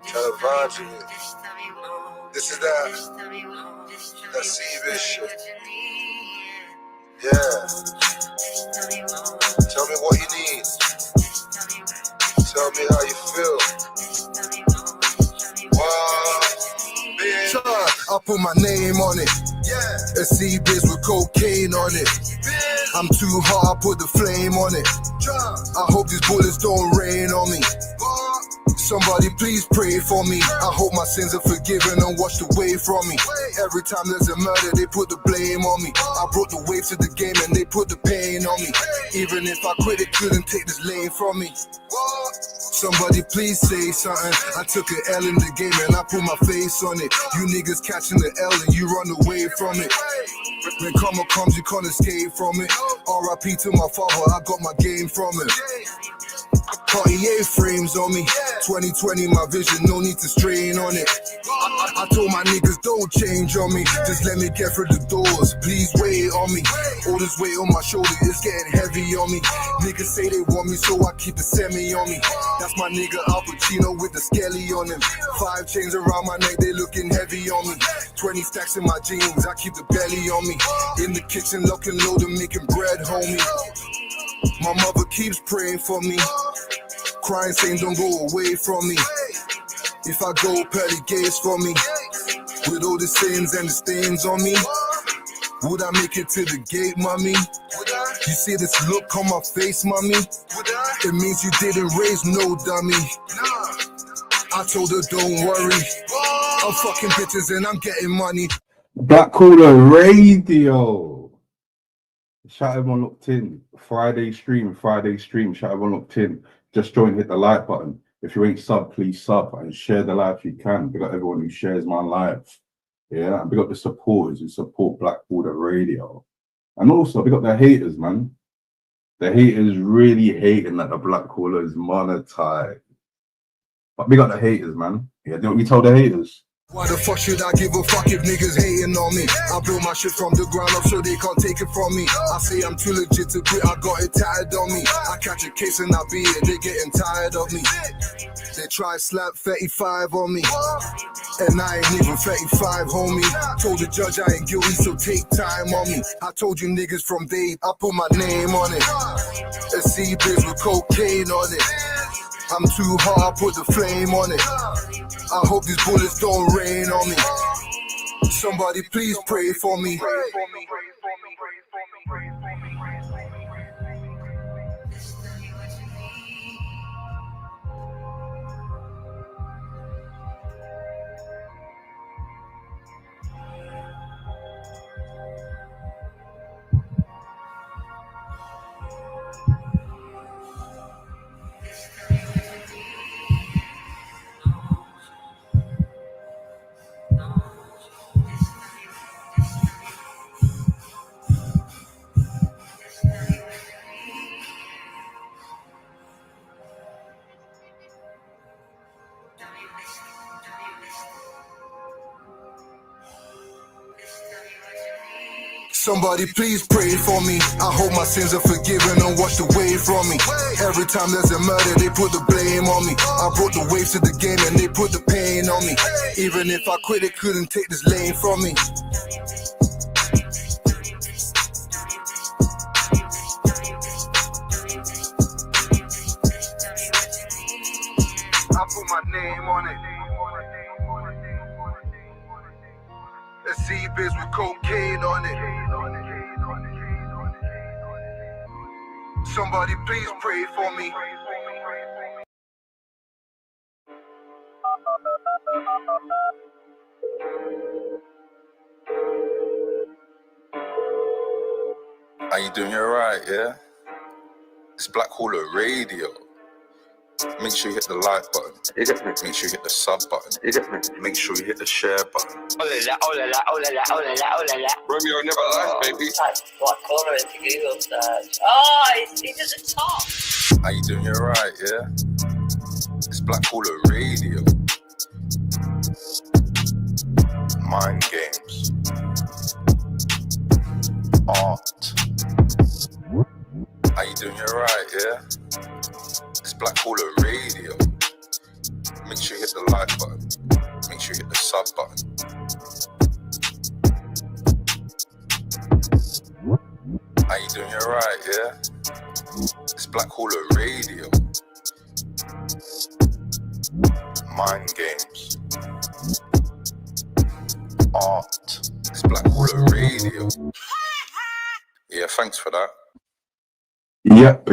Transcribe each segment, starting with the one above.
Trying to vibe to me. This is that C-bitch shit. Yeah. Tell me what you need. Tell me how you feel. Wow, bitch. I put my name on it. Yeah. A C-bitch with cocaine on it. I'm too hot, I put the flame on it. I hope these bullets don't rain on me. Somebody please pray for me. I hope my sins are forgiven and washed away from me. Every time there's a murder, they put the blame on me. I brought the waves to the game and they put the pain on me. Even if I quit, it couldn't take this lane from me. Somebody please say something. I took an L in the game and I put my face on it. You niggas catching the L and you run away from it. When karma comes, you can't escape from it. R.I.P. to my father, I got my game from it. Cartier frames on me. 2020 my vision, no need to strain on it. I told my niggas don't change on me. Just let me get through the doors, please wait on me. All this weight on my shoulder is getting heavy on me. Niggas say they want me, so I keep the semi on me. That's my nigga Al Pacino with the skelly on him. 5 chains around my neck, they looking heavy on me. 20 stacks in my jeans, I keep the belly on me. In the kitchen, locking loaded, making bread, homie. My mother keeps praying for me. Crying, saying don't go away from me. If I go, pearly gates for me. With all the sins and the stains on me, would I make it to the gate, mommy? You see this look on my face, mommy? It means you didn't raise no dummy. I told her don't worry, I'm fucking bitches and I'm getting money. Black Caller Radio. Shout everyone locked in. Friday stream. Shout everyone locked in. Just join, hit the like button. If you ain't sub, please sub and share the live if you can. Big up everyone who shares my live. Yeah, and big up the supporters who support Black Caller Radio. And also big up the haters, man. The haters really hating that the Black Caller is monetized. But big up the haters, man. Yeah, do you know what we told the haters? Why the fuck should I give a fuck if niggas hating on me? I build my shit from the ground up so they can't take it from me. I say I'm too legit to quit, I got it tatted on me. I catch a case and I beat it, they getting tired of me. They try slap 35 on me, and I ain't even 35, homie. Told the judge I ain't guilty, so take time on me. I told you niggas from day, I put my name on it. A C-biz with cocaine on it. I'm too hot, I put the flame on it. I hope these bullets don't rain on me. Somebody please pray for me. Somebody please pray for me. I hope my sins are forgiven and washed away from me. Every time there's a murder, they put the blame on me. I brought the waves to the game and they put the pain on me. Even if I quit, it couldn't take this lane from me. I put my name on it. A C-biz with cocaine on it. Somebody please pray for me. How you doing? You're right, yeah? It's Black Caller Radio. Make sure you hit the like button. Make sure you hit the sub button. Make sure you hit the share button. Romeo never lies, baby. Type Black Caller into Google search. Oh, it's at the top. How you doing? You're right, yeah? It's Black Caller Radio. Mind games. Art. doing? You alright, yeah? It's Black Caller Radio. Make sure you hit the like button. Make sure you hit the sub button. How you doing? You alright, yeah? It's Black Caller Radio. Mind games. Art. It's Black Caller Radio. Yeah, thanks for that. Yep.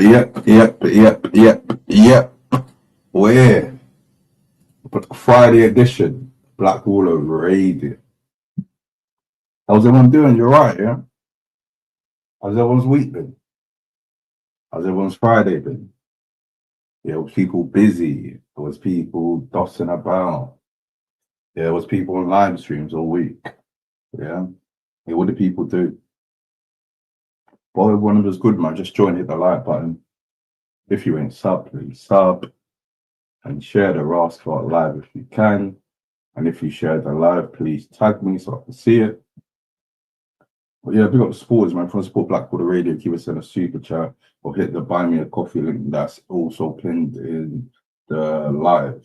Where? Friday edition, Black Waller Radio. How's everyone doing? You're right, yeah? How's everyone's week been? How's everyone's Friday been? Yeah, was people busy? Was people dossing about? Yeah, was people on live streams all week? Yeah. Yeah, what do people do? Well, everyone was good, man. Just join, hit the like button. If you ain't sub, please sub. And share the Rascal live if you can. And if you share the live, please tag me so I can see it. But yeah, big up the supporters, man. If you want to support Black Water Radio, give us in a super chat or hit the buy me a coffee link that's also pinned in the live.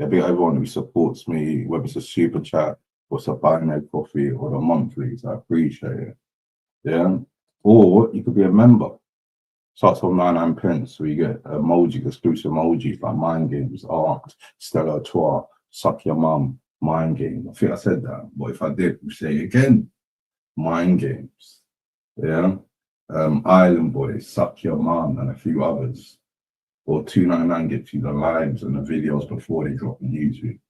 Yeah, big up everyone who supports me, whether it's a super chat or it's a buy me a coffee or the monthlies. I appreciate it. Yeah. Or you could be a member. Starts on 99 pence, so you get emojis, exclusive emojis like Mind Games, Art, Stella Tour, Suck Your Mum, Mind Game. I think I said that, but if I did, we say it again. Mind Games. Yeah. Island Boys, Suck Your Mum, and a few others. Or 299 gets you the lives and the videos before they drop on YouTube.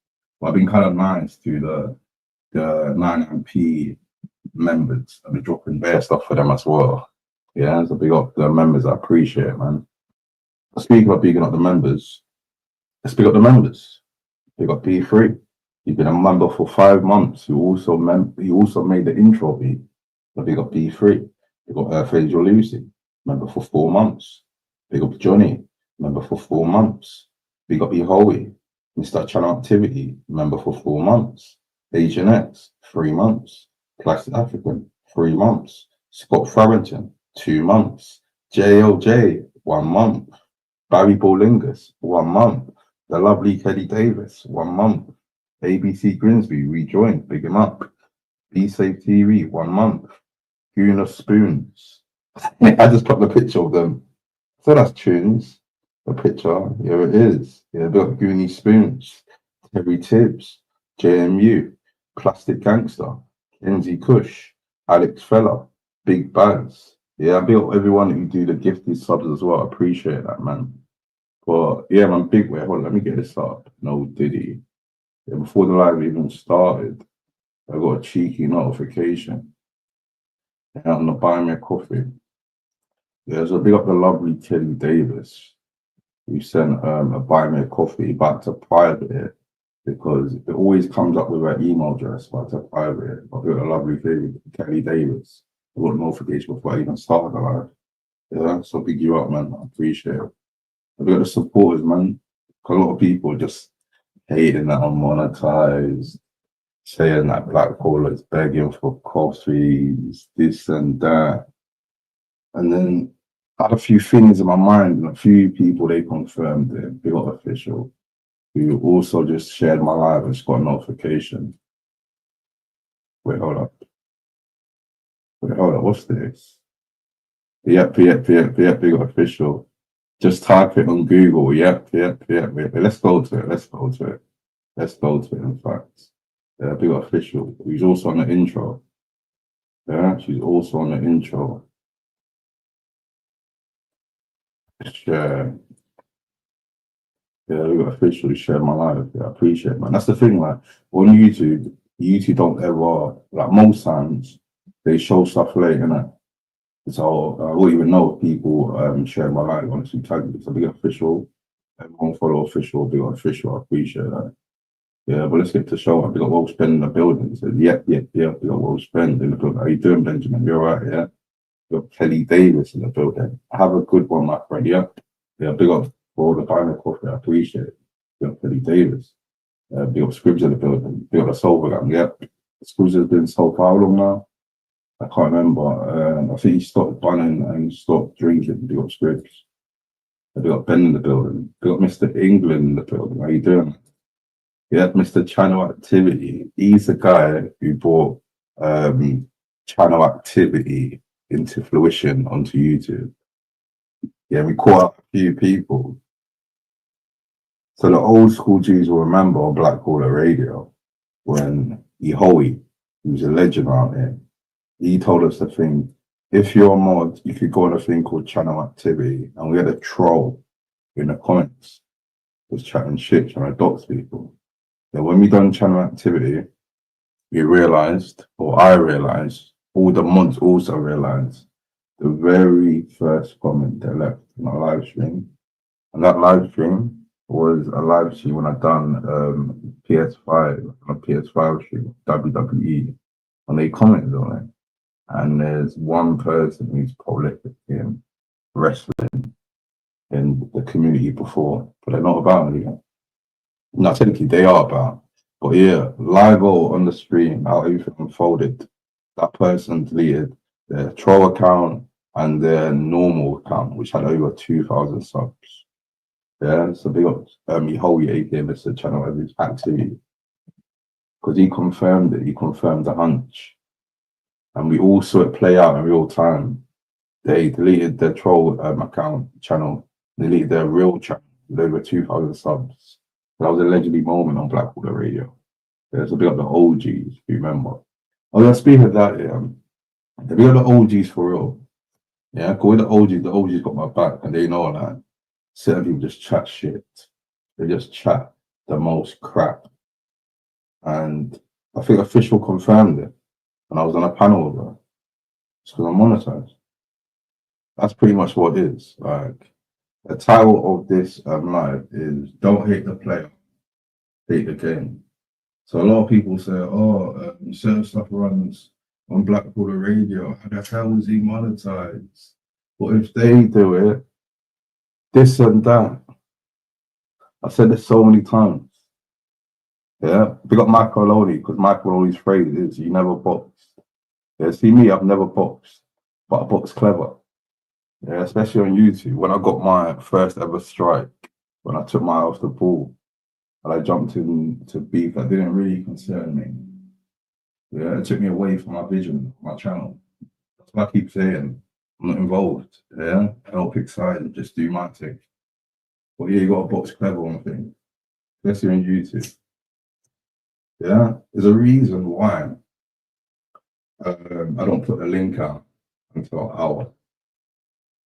But I've been kind of nice to the 99p members. I've been dropping bare stuff for them as well. Yeah, so big up the members. I appreciate it, man. Speaking of bigging up the members, let's big up the members. Big up P3. You've been a member for 5 months. You also made the intro beat. So big up P3. Big up Fraser Lucy, member for 4 months. Big up Johnny, member for 4 months. Big up Howie, Mr. Channel Activity, member for 4 months. Asian X, 3 months. Plastic African, 3 months. Scott Farrington, 2 months. JLJ, 1 month. Barry Bolingus, 1 month. The lovely Kelly Davis, 1 month. ABC Grimsby rejoined, big him up. Be Safe TV, 1 month. Gooner Spoons. I just put the picture of them. So that's tunes. The picture, here it is. Yeah, big up Goonie Spoons. Terry Tibbs, JMU, Plastic Gangster, Kenzie Kush, Alex Fella, Big Baz. Yeah, I built everyone who do the gifted subs as well. I appreciate that, man. But yeah, man, big way. Hold on, let me get this up. No Diddy. Yeah, before the live even started, I got a cheeky notification. Yeah, on the buy me a coffee. Yeah, so big up the lovely Kelly Davis. We sent a buy me a coffee back to private it because it always comes up with her email address back to private it. But we got a lovely thing, Kelly Davis. I got a notification before I even started the live. Yeah, so big you up, man. I appreciate it. I got the supporters, man. A lot of people just hating that I'm monetized, saying that Black Caller is begging for coffees, this and that. And then I had a few things in my mind, and a few people they confirmed it, big up official, who also just shared my live and just got a notification. Wait, hold up. What's this? Yep, big up official. Just type it on Google. Yep. Let's go to it. In fact. Yeah, big up official. Who's also on the intro. Yeah, she's also on the intro. Share. Yeah, we got officially share my life. Yeah, I appreciate it, man. That's the thing, like on YouTube don't ever, like most times, they show stuff late, innit? So I wouldn't even know if people share my life, honestly, tag me. So big official, everyone follow official, big official, I appreciate that. Yeah, but let's get to the show. Big up Will Spend in the building. He said, yep, big up Will Spend in the building. How you doing, Benjamin? You're all right, yeah? Big up Kelly Davis in the building. Have a good one, my friend, yeah? Yeah, big up for all the buying of coffee, I appreciate it. Big up Kelly Davis. Big up Scribs in the building. Big up the Solver Gang, yeah? Scribs has been sold for how long now? I can't remember. I think he stopped bunning and stopped drinking. They got scripts. They got Ben in the building. They got Mr. England in the building. How you doing? Yeah, Mr. Channel Activity. He's the guy who brought Channel Activity into fruition onto YouTube. Yeah, we caught up a few people. So the old school Jews will remember on Black Caller Radio when Ehoe, who's a legend out there, he told us the thing, if you're a mod, you could go on a thing called Channel Activity, and we had a troll in the comments was chatting shit, trying to dox people. Then when we done Channel Activity, we realized, or I realized, all the mods also realized, the very first comment they left in our live stream, and that live stream was a live stream when I done PS5, on a PS5 stream, WWE, and they commented on it. And there's one person who's prolific in wrestling in the community before, but they're not about it yet. Not technically they are about, but yeah, live on the stream, how everything unfolded. That person deleted their troll account and their normal account, which had over 2,000 subs. Yeah, so they got Ehoe, aka Mr. Channel Activity, because he confirmed it. He confirmed the hunch, and we all saw it play out in real time. They deleted their troll account channel, deleted their real channel with over 2,000 subs. That was a legendary moment on Black Water Radio. Yeah, so big up the OGs, if you remember. Oh yeah, speaking of that, yeah, big up the OGs for real. Yeah, call the OGs got my back, and they know that. Certain people just chat shit. They just chat the most crap. And I think Official confirmed it. And I was on a panel with her. It's because I'm monetized. That's pretty much what it is. Like, the title of this live is Don't Hate the Player, Hate the Game. So a lot of people say, oh, certain stuff runs on Black Water Radio. How the hell is he monetized? But if they do it, this and that. I've said this so many times. Yeah, we got Michael Maloney, because Michael Maloney's phrase is, you never box. Yeah, see me, I've never boxed, but I box clever. Yeah, especially on YouTube. When I got my first ever strike, when I took my eye off the ball, and I jumped into beef that didn't really concern me. Yeah, it took me away from my vision, my channel. That's why I keep saying, I'm not involved. Yeah, help pick sides and just do my thing. But yeah, you got to box clever on things, especially on YouTube. Yeah, there's a reason why I don't put the link out until an hour.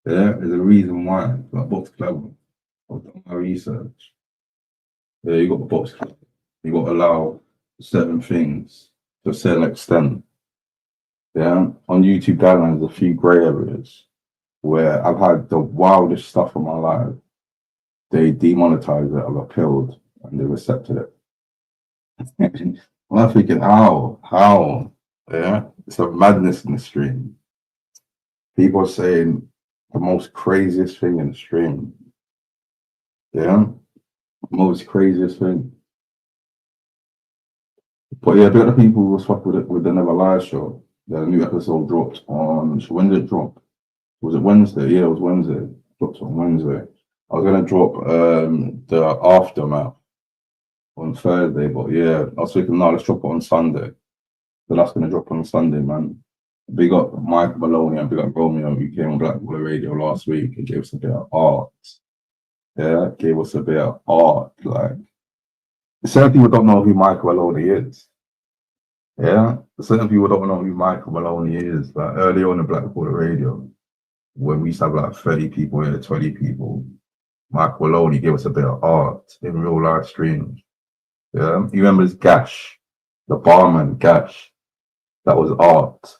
Yeah, there's a reason why. I box clever. I've done my research. Yeah, you got to box clever. You got to allow certain things to a certain extent. Yeah, on YouTube guidelines, a few grey areas where I've had the wildest stuff in my life. They demonetized it, I've appealed, and they've accepted it. I'm thinking, how? Yeah, it's a madness in the stream. People are saying the most craziest thing in the stream. Yeah, most craziest thing. But yeah, the other people who was fucked with it with the Never Lie show. The new episode dropped on, when did it drop? Was it Wednesday? Yeah, it was Wednesday. Dropped on Wednesday. I was gonna drop the aftermath on Thursday, but yeah, I was thinking, no, let's drop it on Sunday. So that's gonna drop on Sunday, man. Big up Mike Maloney and big up Romeo, who came on Black Water Radio last week and gave us a bit of art. Yeah, gave us a bit of art. Like, certain people don't know who Michael Maloney is. Yeah, certain people don't know who Michael Maloney is. Like, early on in Black Water Radio, when we used to have like 30 people here, 20 people, Michael Maloney gave us a bit of art in real live streams. Yeah, he remembers Gash, the barman Gash. That was art.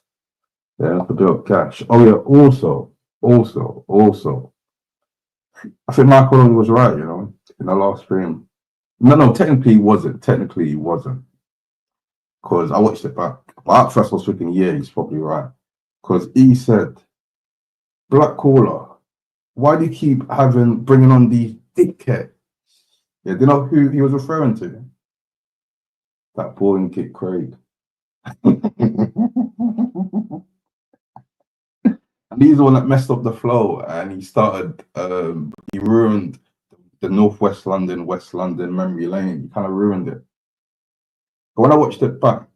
Yeah, a bit of Gash. Oh yeah, also, I think Michael Maloney was right, you know, in the last stream. No, technically he wasn't. Because I watched it back. But at first I was thinking, yeah, he's probably right. Because he said, Black Caller, why do you keep bringing on these dickheads? Yeah, do you know who he was referring to? That boring Kid Craig. He's the one that messed up the flow, and he started. He ruined the Northwest London, West London memory lane. He kind of ruined it. But when I watched it back,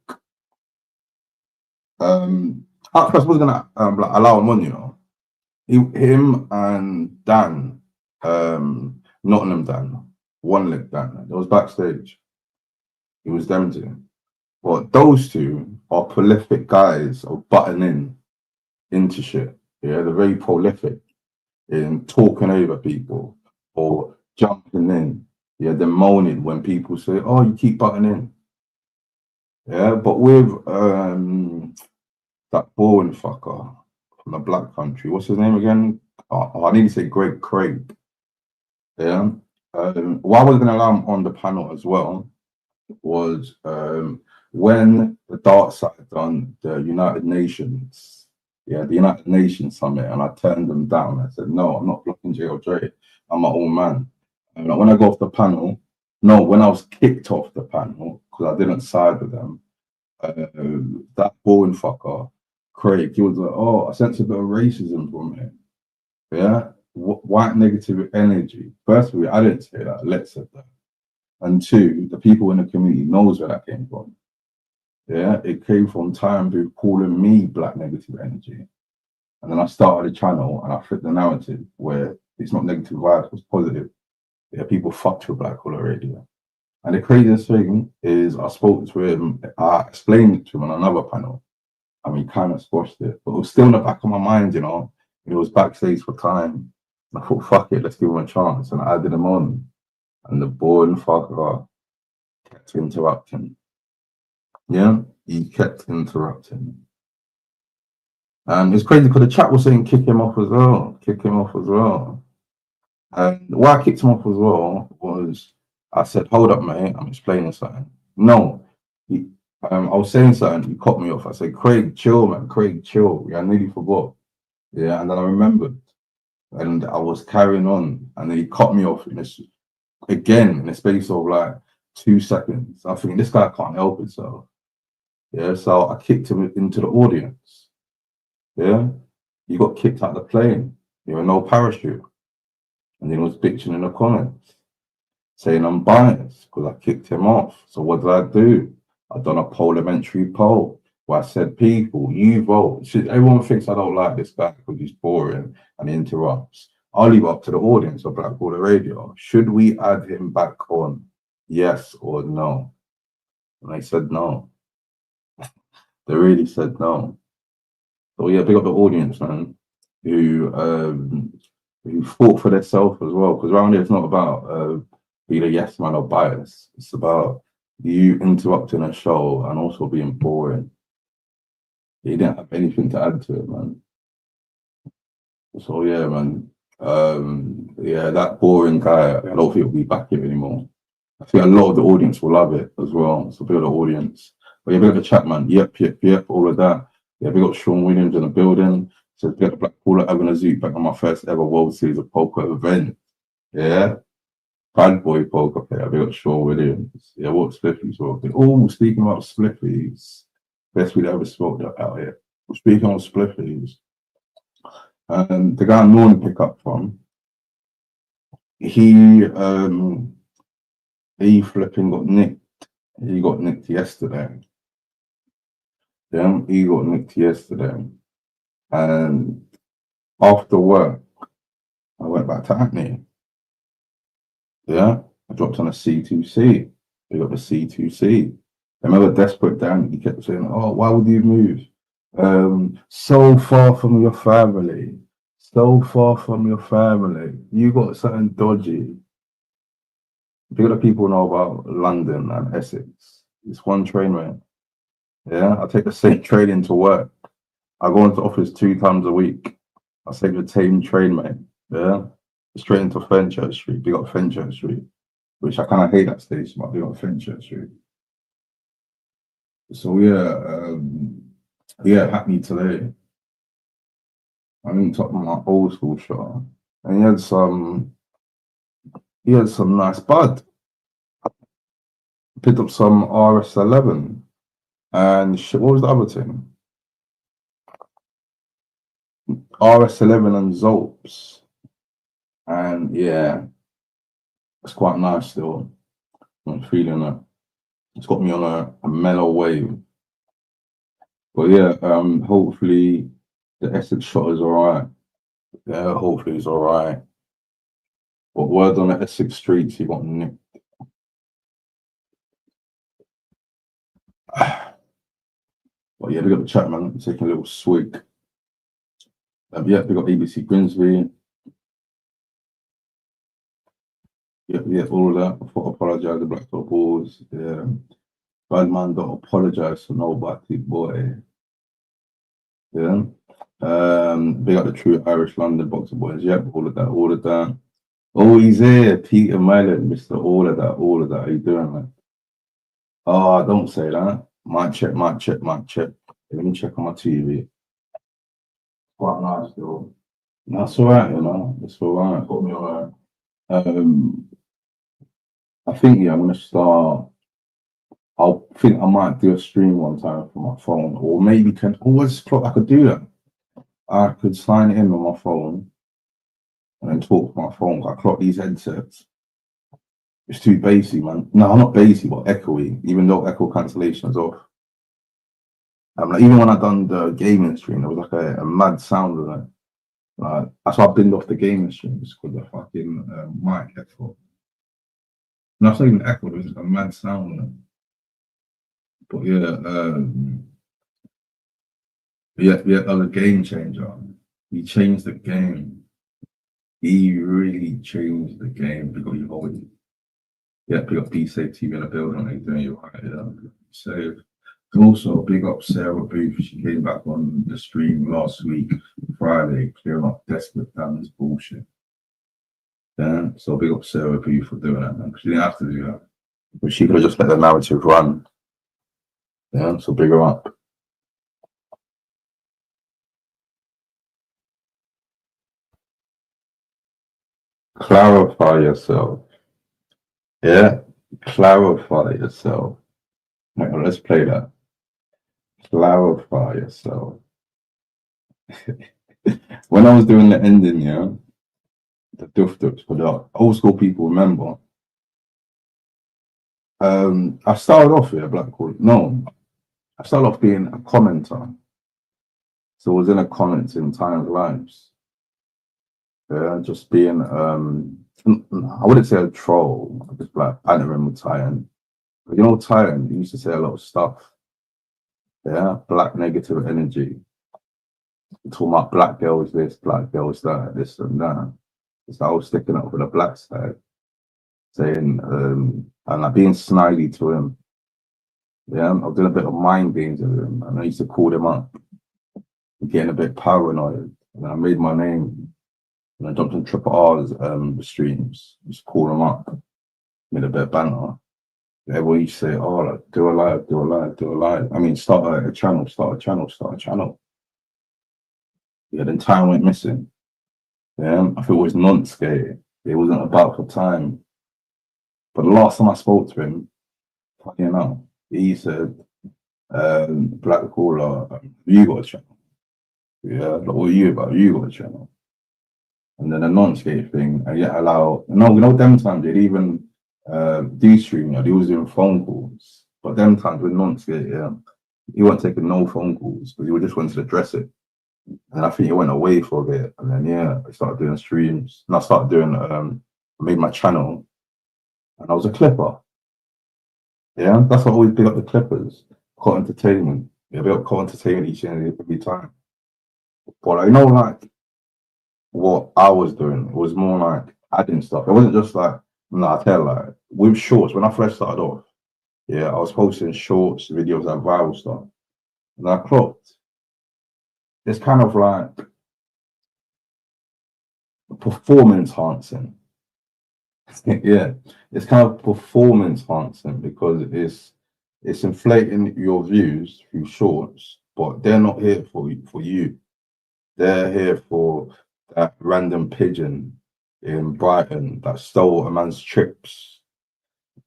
at first I was gonna like allow him on, you know. Him and Dan, Nottingham Dan, One Leg Dan. It was Backstage. It was them two. But those two are prolific guys of butting into shit. Yeah, they're very prolific in talking over people or jumping in. Yeah, they're moaning when people say, "Oh, you keep butting in." Yeah, but with that boring fucker from the Black Country, what's his name again? I need to say Greg Craig. Yeah. What I was going to allow him on the panel as well was when the dark side done the United Nations, the United Nations summit, and I turned them down. I said, no, I'm not blocking JLJ. I'm my own man. And when I go off the panel, no, when I was kicked off the panel because I didn't side with them, that boring fucker, Craig, he was like, oh, I sense a bit of racism from him. Yeah, white negative energy. Firstly, I didn't say that. Let's said that. And two, the people in the community knows where that came from. Yeah, it came from Time Booth calling me black negative energy. And then I started a channel and I flipped the narrative where it's not negative vibes, it's positive. Yeah, people fucked with Black Collar Radio. And the craziest thing is I spoke to him, I explained it to him on another panel, and he kind of squashed it. But it was still in the back of my mind, you know. It was Backstage for Time. And I thought, fuck it, let's give him a chance. And I added him on. And the boring fucker kept interrupting. Yeah, he kept interrupting. And it's crazy because the chat was saying kick him off as well. Kick him off as well. And why I kicked him off as well was I said, hold up, mate, I'm explaining something. No, I was saying something, he cut me off. I said, Craig, chill, man, Craig, chill. Yeah, I nearly forgot. Yeah, and then I remembered. And I was carrying on, and then he cut me off in the space of like 2 seconds. I think this guy can't help himself. Yeah, so I kicked him into the audience. Yeah, you got kicked out of the plane. You were no parachute. And then he was bitching in the comments, saying I'm biased because I kicked him off. So what did I do? I done a parliamentary poll where I said, people, you vote. Everyone thinks I don't like this guy because he's boring and he interrupts. I'll leave it up to the audience of Black Border Radio. Should we add him back on? Yes or no? And they said no. They really said no. So yeah, big up the audience, man, who fought for themselves as well. Because around here, it's not about being a yes man or bias. It's about you interrupting a show and also being boring. He didn't have anything to add to it, man. So yeah, man. Yeah, that boring guy, I don't think he'll be back here anymore. I think a lot of the audience will love it as well. So big up the audience. But yeah, big up the chat, man. Yep, all of that. Yeah, big up Sean Williams in the building. So big up Black Caller having a zoo back on my first ever World Series of Poker event. Yeah. Bad boy poker player. Big up Sean Williams. Yeah, what Spliffies were. Oh, speaking about Spliffies. Best we'd ever smoked out here. Speaking of Spliffies. The guy I'm going to pick up from, he flipping got nicked. He got nicked yesterday. Yeah, he got nicked yesterday. And after work, I went back to Hackney. Yeah, I dropped on a C2C. We got the C2C. I remember Desperate Dan, he kept saying, oh, why would you move? So far from your family. So far from your family. You got something dodgy. Big of people know about London and Essex. It's one train, man. Yeah, I take the same train into work. I go into office 2 times a week. I take the same train, mate. Yeah, straight into Fenchurch Street. Big up Fenchurch Street, which I kind of hate that station, but big up Fenchurch Street. So yeah, Hackney today. I didn't talk about my old school shot, and he had some nice bud. Picked up some RS11 and shit. What was the other thing? RS11 and Zolps. And yeah, it's quite nice still. I'm feeling it. It's got me on a mellow wave. But yeah, hopefully the Essex shot is alright. Yeah, hopefully it's alright. But word on the Essex streets, he got nicked. But yeah, we got the chat, man. Taking a little swig. Yeah, we got ABC Grimsby. Yeah, all of that. I thought apologise to Black Top Balls. Yeah. Bad man don't apologise to nobody, boy. Yeah. Big up the true Irish London boxer boys. Yep, all of that, all of that. Oh, he's here. Peter Mellon, Mr. All of that, all of that. How you doing, man? Oh, don't say that. Might check. Let me check on my TV. Quite nice, though. That's all right, you know. It's all right. Got me all right. I think, yeah, I'm going to start. I think I might do a stream one time from my phone, or maybe I could do that. I could sign in on my phone and then talk from my phone. I clock these headsets. It's too bassy, man. No, not bassy, but echoey, even though echo cancellation is off. Like, even when I done the gaming stream, there was like a mad sound of it. Like, that's why I binned off the gaming stream, just because the fucking mic echo. No, it's not even echo, there was a mad sound on it. But yeah, that was a game changer. He changed the game. He really changed the game because you always, yeah, big up D-Safe TV in the building, they're doing you right, yeah. So, also, big up Sarah Booth, she came back on the stream last week, Friday, clearing up Desperate Fans bullshit. Yeah, so big up Sarah Booth for doing that, man. She didn't have to do that. But she could have just let the narrative run. Yeah, so big her up. Clarify yourself. Yeah, clarify yourself. Hang on, let's play that. Clarify yourself. When I was doing the ending, yeah, the Duff Ducks for the old school people remember. I started off with a black call. No, I started off being a commenter. So I was in a comments in Times Lives. Yeah, just being I wouldn't say a troll, just like I don't remember Titan. But you know Titan, he used to say a lot of stuff. Yeah, black negative energy. Talking about black girls this, black girls that, this and that. So I was sticking up for the black side, saying and like being snidey to him. Yeah, I was doing a bit of mind games with him, and I used to call him up, getting a bit paranoid. And I made my name, and I jumped on Triple R's streams, just call him up, made a bit of banter. Everyone used to say, "Oh, like, do a live, do a live, do a live." I mean, start a channel, start a channel, start a channel. Yeah, then time went missing. Yeah, I thought it was non-skate. It wasn't about for time. But the last time I spoke to him, funny enough, he said, Black Caller, you got a channel. Yeah, like, what are you about? You got a channel. And then the non-skate thing, and yet allow, no, them times they'd even do stream, they was doing phone calls. But them times with non-skate, yeah, he wasn't taking no phone calls because he just wanted to address it. And I think he went away for a bit. And then, yeah, I started doing streams. And I started doing, I made my channel. And I was a clipper. Yeah, that's why I always pick up the clippers. Core Entertainment. Yeah, big up Core Entertainment each and every time. But I know, like, what I was doing, it was more like adding stuff. It wasn't just like, no, I tell like, with shorts, when I first started off, yeah, I was posting shorts, videos, and viral stuff. And I clocked. It's kind of like performance enhancing. Yeah, it's kind of performance enhancing because it's inflating your views through shorts, but they're not here for you. They're here for that random pigeon in Brighton that stole a man's chips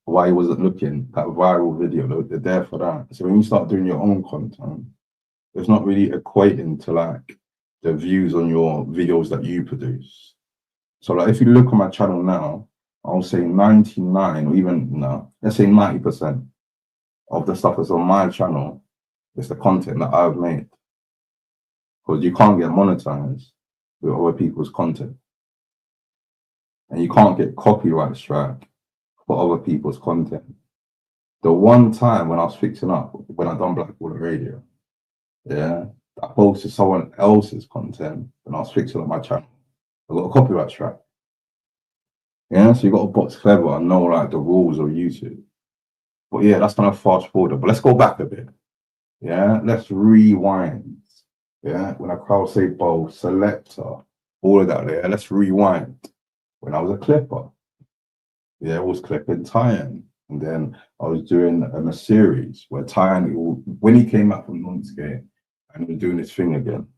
while he wasn't looking. That viral video, they're there for that. So when you start doing your own content, it's not really equating to like the views on your videos that you produce. So like if you look on my channel now, I'll say 99 or even no, let's say 90% of the stuff that's on my channel is the content that I've made. Because you can't get monetized with other people's content. And you can't get copyright strike for other people's content. The one time when I was fixing up, when I done Blackwater Radio, yeah, I posted someone else's content when I was fixing up my channel. I got a copyright strike. Yeah, so you got to box clever and know like the rules of YouTube. But yeah, that's kind of fast forward. But let's go back a bit. Yeah, let's rewind. Yeah, when I crowd say bow, selector, all of that there, let's rewind. When I was a clipper, yeah, I was clipping Tyan. And then I was doing a series where Tyan, when he came back from non-skate and he was doing his thing again,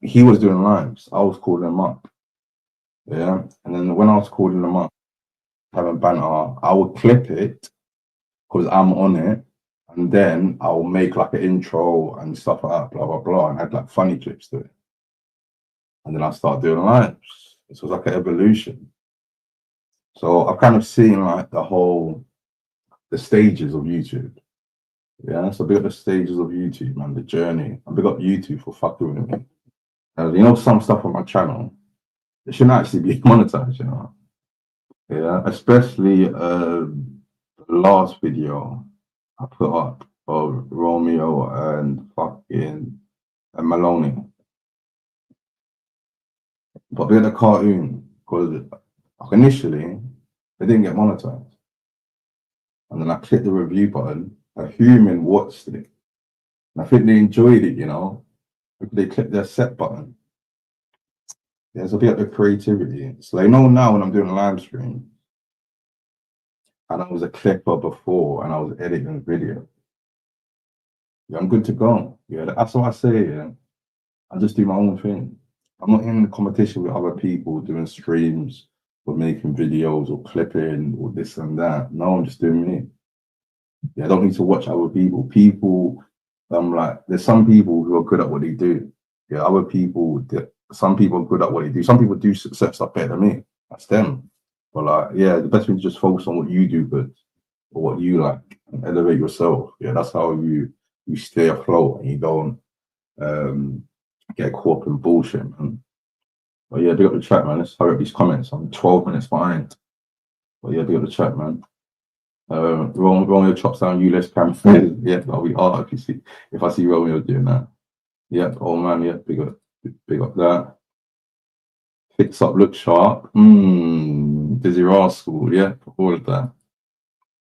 he was doing lives. I was calling him up. Yeah. And then when I was calling him up, having banter, I would clip it because I'm on it. And then I'll make like an intro and stuff like that, blah, blah, blah, and add like funny clips to it. And then I start doing lives. It was like an evolution. So I've kind of seen like the stages of YouTube. Yeah, so big up the stages of YouTube, man, the journey. And big up YouTube for fucking with me. You know, some stuff on my channel, it shouldn't actually be monetized, you know. Yeah, especially the last video I put up of Romeo and fucking Maloney. But big up the cartoon, because initially, they didn't get monetized. And then I clicked the review button, a human watched it. And I think they enjoyed it, you know. They clicked their set button. There's a bit of creativity. So they know now when I'm doing a live stream, and I was a clipper before, and I was editing video. Yeah, I'm good to go. Yeah, that's what I say, yeah. I just do my own thing. I'm not in competition with other people doing streams or making videos or clipping or this and that. No, I'm just doing me. Yeah, I don't need to watch other people. Like, there's some people who are good at what they do. Yeah, other people, some people are good at what they do. Some people do set stuff better than me. That's them. But like, yeah, the best thing is just focus on what you do good or what you like and elevate yourself. Yeah, that's how you stay afloat and you don't get caught up in bullshit, man. But yeah, big up the chat, man. Let's hurry up these comments. I'm 12 minutes behind. But yeah, big up the chat, man. Romeo chops down you, let's cam. Yeah, I'll be hard if I see Romeo doing that. Yeah, oh man, yeah, big up that. Fix up, look sharp. Dizzy Rascal, yeah, all of that.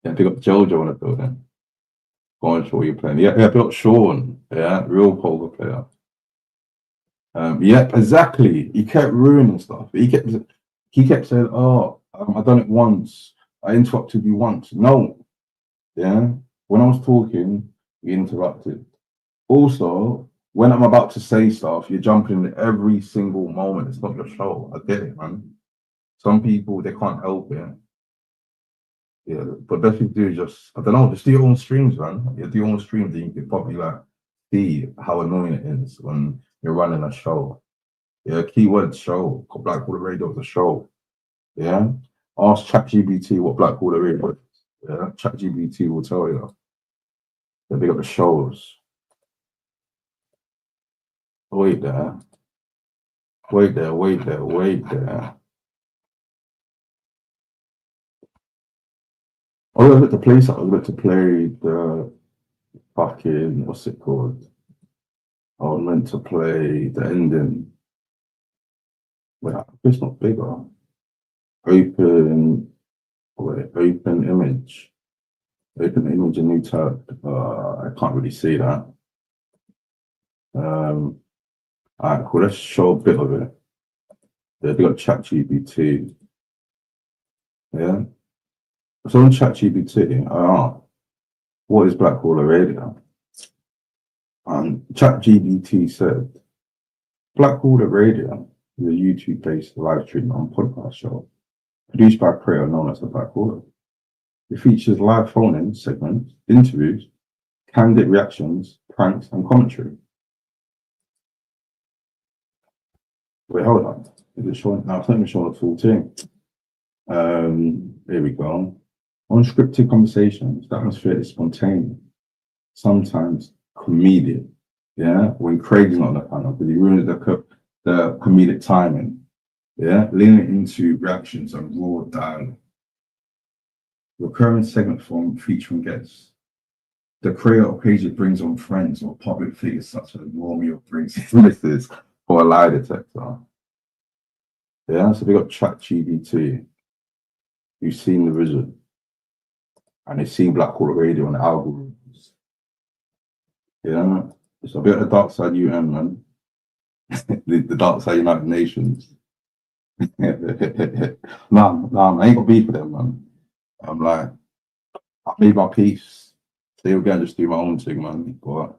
Yeah, big up Jojo in the building. Go on, show what you're playing. Yeah, big up Sean, yeah, real poker player. Yep, exactly. He kept ruining stuff. He kept saying, "Oh, I done it once. I interrupted you once." No, yeah. When I was talking, he interrupted. Also, when I'm about to say stuff, you're jumping in every single moment. It's not your show. I get it, man. Some people they can't help it. Yeah, but best thing to do is just I don't know, just do your own streams, man. You do your own streams, and you can probably like see how annoying it is when you're running a show. Yeah, keyword show. Blackwater Radio is a show. Yeah. Ask ChatGPT what Blackwater Radio is. Yeah, ChatGPT will tell you. They big up the shows. Wait there. Wait there. Wait there. Wait there. I was about to play something. I was about to play the fucking what's it called? I was meant to play the ending. Wait, it's not bigger. Open image. Open image, a new tab. I can't really see that. Alright, cool. Let's show a bit of it. Yeah, they got ChatGPT. Yeah. So on ChatGPT, what is Blackwater Radio? And ChatGPT said, Blackwater Radio is a YouTube-based live stream and podcast show produced by a creator known as the Blackwater. It features live phone-in segments, interviews, candid reactions, pranks, and commentary. Wait, hold on. Is it showing? No, it's not even showing the full thing. Here we go. Unscripted conversations. The atmosphere is spontaneous, sometimes comedic. Yeah, when Craig's not on the panel, because he ruins the comedic timing. Yeah, leaning into reactions and raw dialogue. Recurring segment form featuring guests. The creator occasionally brings on friends or public figures such as Romeo brings his missus or a lie detector. Yeah, so we got ChatGPT. You've seen the vision, and they've seen Black Hole Radio and algorithms. Yeah, it's a bit of the dark side UN, man. the dark side United Nations. Nah, I ain't got beef with them, man. I'm like, I made my peace. Stay again, just do my own thing, man. But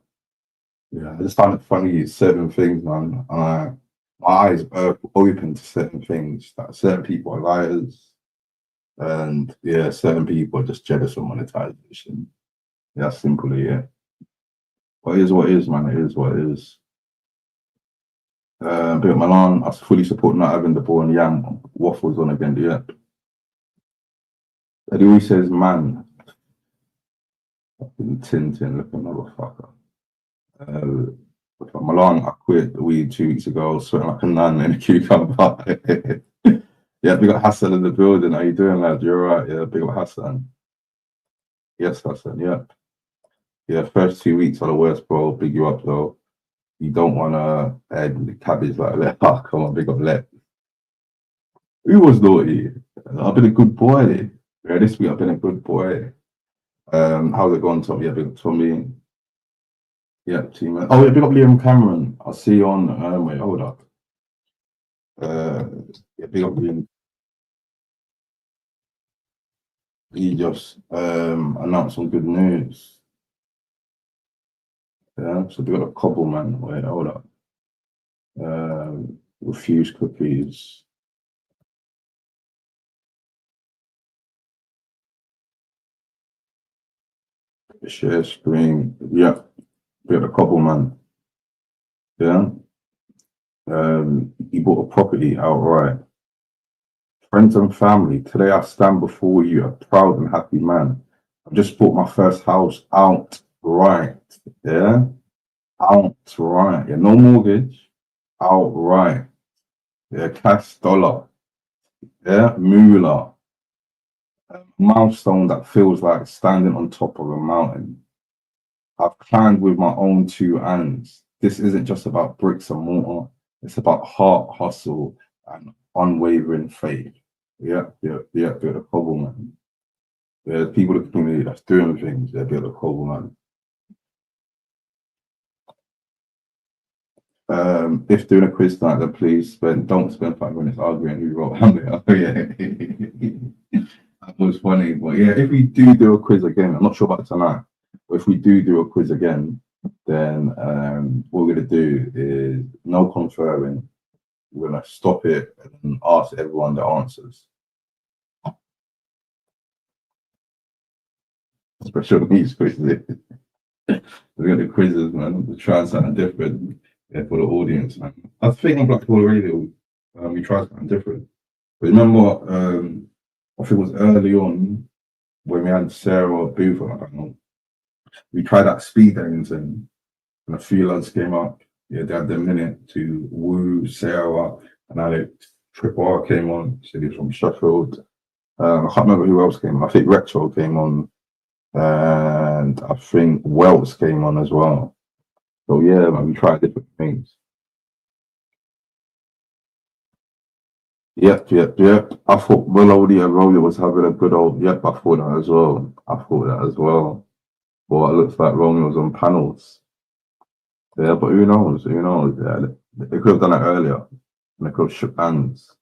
yeah, I just find it funny, certain things, man. My eyes are open to certain things. That certain people are liars. And yeah, certain people are just jealous of monetization. Yeah, that's simply it. But it is what it is, man. It is what it is. Big up Milan, I fully support not having the ball and Yam waffles on again. Yeah. Eddie always says, man, Tintin, look at motherfucker. Milan, I quit the weed 2 weeks ago, sweating like a nun in a cucumber. Yeah, big up Hassan in the building. How you doing, lad? You're right. Yeah, big up Hassan. Yes, Hassan. Yeah. Yeah, first 2 weeks are the worst, bro. Big you up, though. You don't want to add the cabbage like that. Oh, come on, big up Let. Who was naughty? I've been a good boy. Yeah, this week I've been a good boy. How's it going, Tommy? Yeah, big up Tommy. Yeah, team. Oh, yeah, big up Liam Cameron. I'll see you on. Wait, hold up. Yeah, big up Liam. He just announced some good news. Yeah, so we got a couple, man. Wait, hold up. Refuse cookies. Share screen. Yeah, we got a couple, man. Yeah. He bought a property outright. Friends and family, today I stand before you, a proud and happy man. I've just bought my first house outright. Yeah, outright. Yeah, no mortgage. Outright. Yeah, cash dollar. Yeah, moolah. Milestone that feels like standing on top of a mountain. I've climbed with my own 2 hands. This isn't just about bricks and mortar. It's about heart, hustle, and unwavering faith. Yeah, be a couple, man. There's people in the community that's doing things. They'll be a couple, man. If doing a quiz night, then please don't spend 5 minutes arguing who wrote Hamlet. Oh yeah. That was funny. But yeah, if we do a quiz again, I'm not sure about tonight, but if we do a quiz again, then what we're gonna do is no conferring. We're gonna stop it and ask everyone the answers. Special needs quizzes. We're gonna do quizzes, man. We're trying something different. Yeah, for the audience, man. I think on Black Hole Radio, we tried something different. But remember, I think it was early on when we had Sarah Booth on, I don't know. We tried that speed dating thing, and a few lads came up. Yeah, they had their minute to woo Sarah, and Alex. Triple R came on, said he was from Sheffield. I can't remember who else came on. I think Retro came on, and I think Welts came on as well. So yeah, man, we tried different things. Yep. I thought Melody and Rolly was having a good old. Yep, I thought that as well. Well, it looks like Romeo was on panels. Yeah, but who knows? Yeah, they could have done it earlier. And they could have shook hands.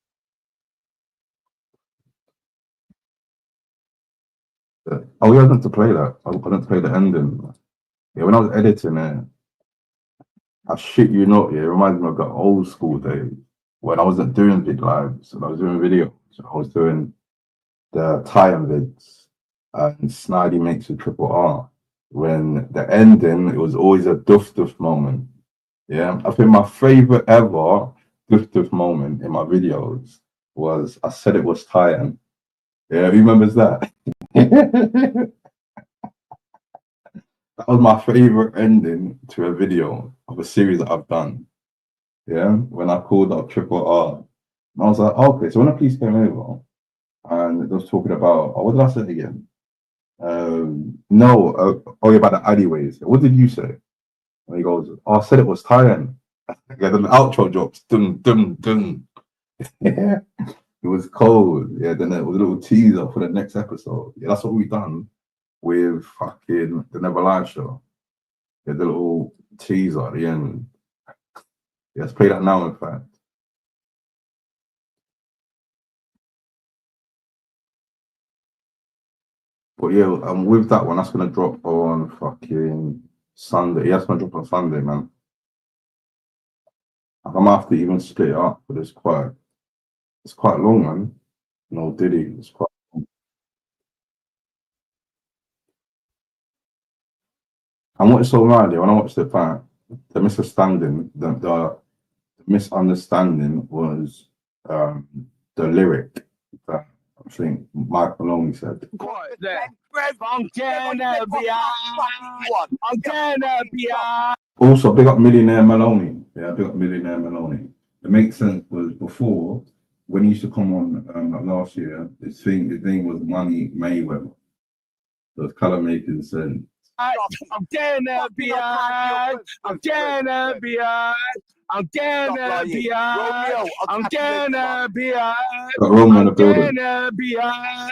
Yeah. Oh, yeah, I meant to play that. I meant to play the ending. Yeah, when I was editing it, I shit you not, yeah, it reminds me of the old school days when I wasn't doing big lives and I was doing videos. I was doing the tie-in vids and Snidey makes a triple R. When the ending, it was always a duff moment. Yeah, I think my favorite ever swiftest moment in my videos was I said it was Titan. Yeah, who remembers that? That was my favorite ending to a video of a series that I've done. Yeah, when I called up Triple R, and I was like, oh, okay, so when the police came over and it was talking about, oh, what did I say again? No, oh, yeah, about the alleyways. What did you say? And he goes, oh, I said it was Titan. Yeah, then the outro drops. Dun, dun, dun. Yeah, it was cold. Yeah, then it was a little teaser for the next episode. Yeah, that's what we've done with fucking the Never Live show. Yeah, the little teaser at the end. Yeah, let's play that now, in fact. But yeah, with that one, that's gonna drop on fucking Sunday. Yeah, it's gonna drop on Sunday, man. I might have to even split it up, but it's quite long, man. No Diddy, it's quite long. And what's so mad, yeah, when I watched it back, the misunderstanding, the misunderstanding was the lyric that I think Mike Maloney said. Also, big up Millionaire Maloney. Yeah, big up Millionaire Maloney. It makes sense because before, when he used to come on last year, his name was Money Mayweather. Those color makers said, I'm gonna be high. I'm gonna be high. I'm gonna be high. I'm gonna be high. I'm gonna be high.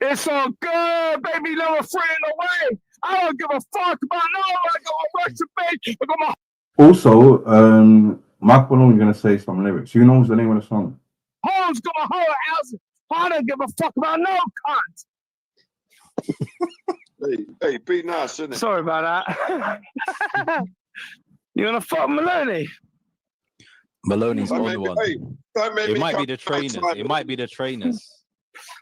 It's all good, baby. Never friend away. I don't give a fuck about no. I got my Russian bitch. I got my. Also, Mike Maloney's gonna say some lyrics. Who knows the name of the song? Home's got my whole house. I don't give a fuck about no cunt. Hey, be nice, isn't it? Sorry about that. You gonna fuck Maloney? Maloney's on one. It might be the trainers. It might be the trainers.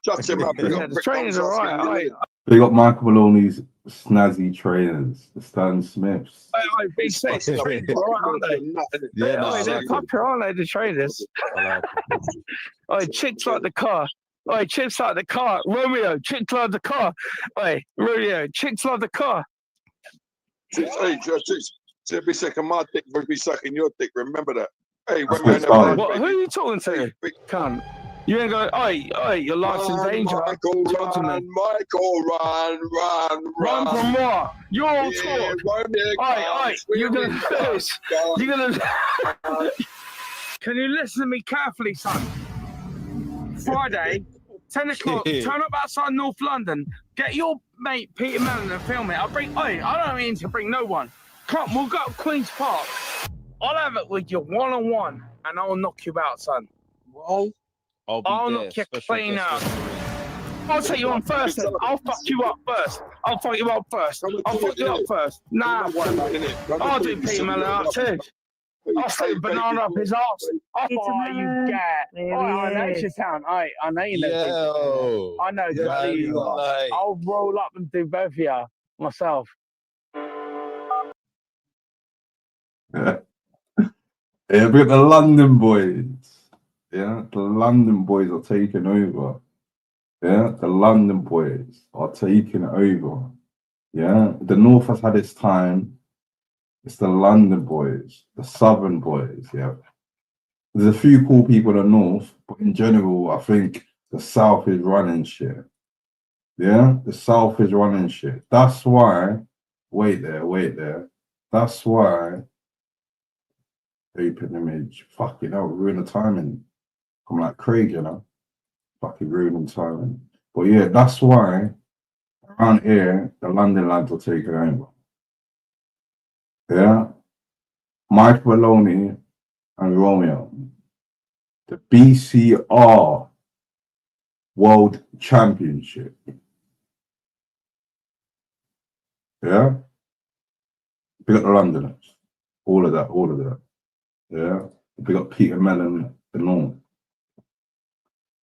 Shut him up. Yeah, the trainers are right. They got Michael Maloney's snazzy trainers, the Stan Smiths. Big face. Yeah, they're popular, aren't they? The trainers. Chicks like the car. Chicks like the car. Romeo, chicks like the car. Romeo, chicks like the car. Hey, chicks. Every second my dick would be sucking your dick. Remember that. Hey, who are you talking to? Cunt. You ain't going, your life's in danger. Michael, run, Run from what? You're on tour. You're gonna do this. You're gonna. Can you listen to me carefully, son? Friday, 10 o'clock, turn up outside North London. Get your mate Peter Mellon and film it. I don't mean to bring no one. Come, we'll go to Queen's Park. I'll have it with you one-on-one, and I'll knock you out, son. Well, I'll knock you clean out. I'll take you on first, then. I'll fuck you up first. I'll fuck you up first. Nah, I'll do Peter Mellon up too. I'll stick a banana up his arse. You get. I know your town. I know you know. I know exactly you are. I'll roll up and do both of you myself. Yeah, we got the London boys. Yeah, the London boys are taking over. Yeah, the London boys are taking over. Yeah, the North has had its time. It's the London boys, the Southern boys. Yeah, there's a few cool people in the North, but in general, I think the South is running shit. Yeah, the South is running shit. That's why. Wait there. That's why. Open image. Fucking hell, ruin the timing. I'm like Craig, you know. Fucking ruining timing. But yeah, that's why around here, the London lads are taking over. Yeah. Mike Maloney and Romeo. The BCR World Championship. Yeah. We got the Londoners. All of that. Yeah. We got Peter Mellon, the North.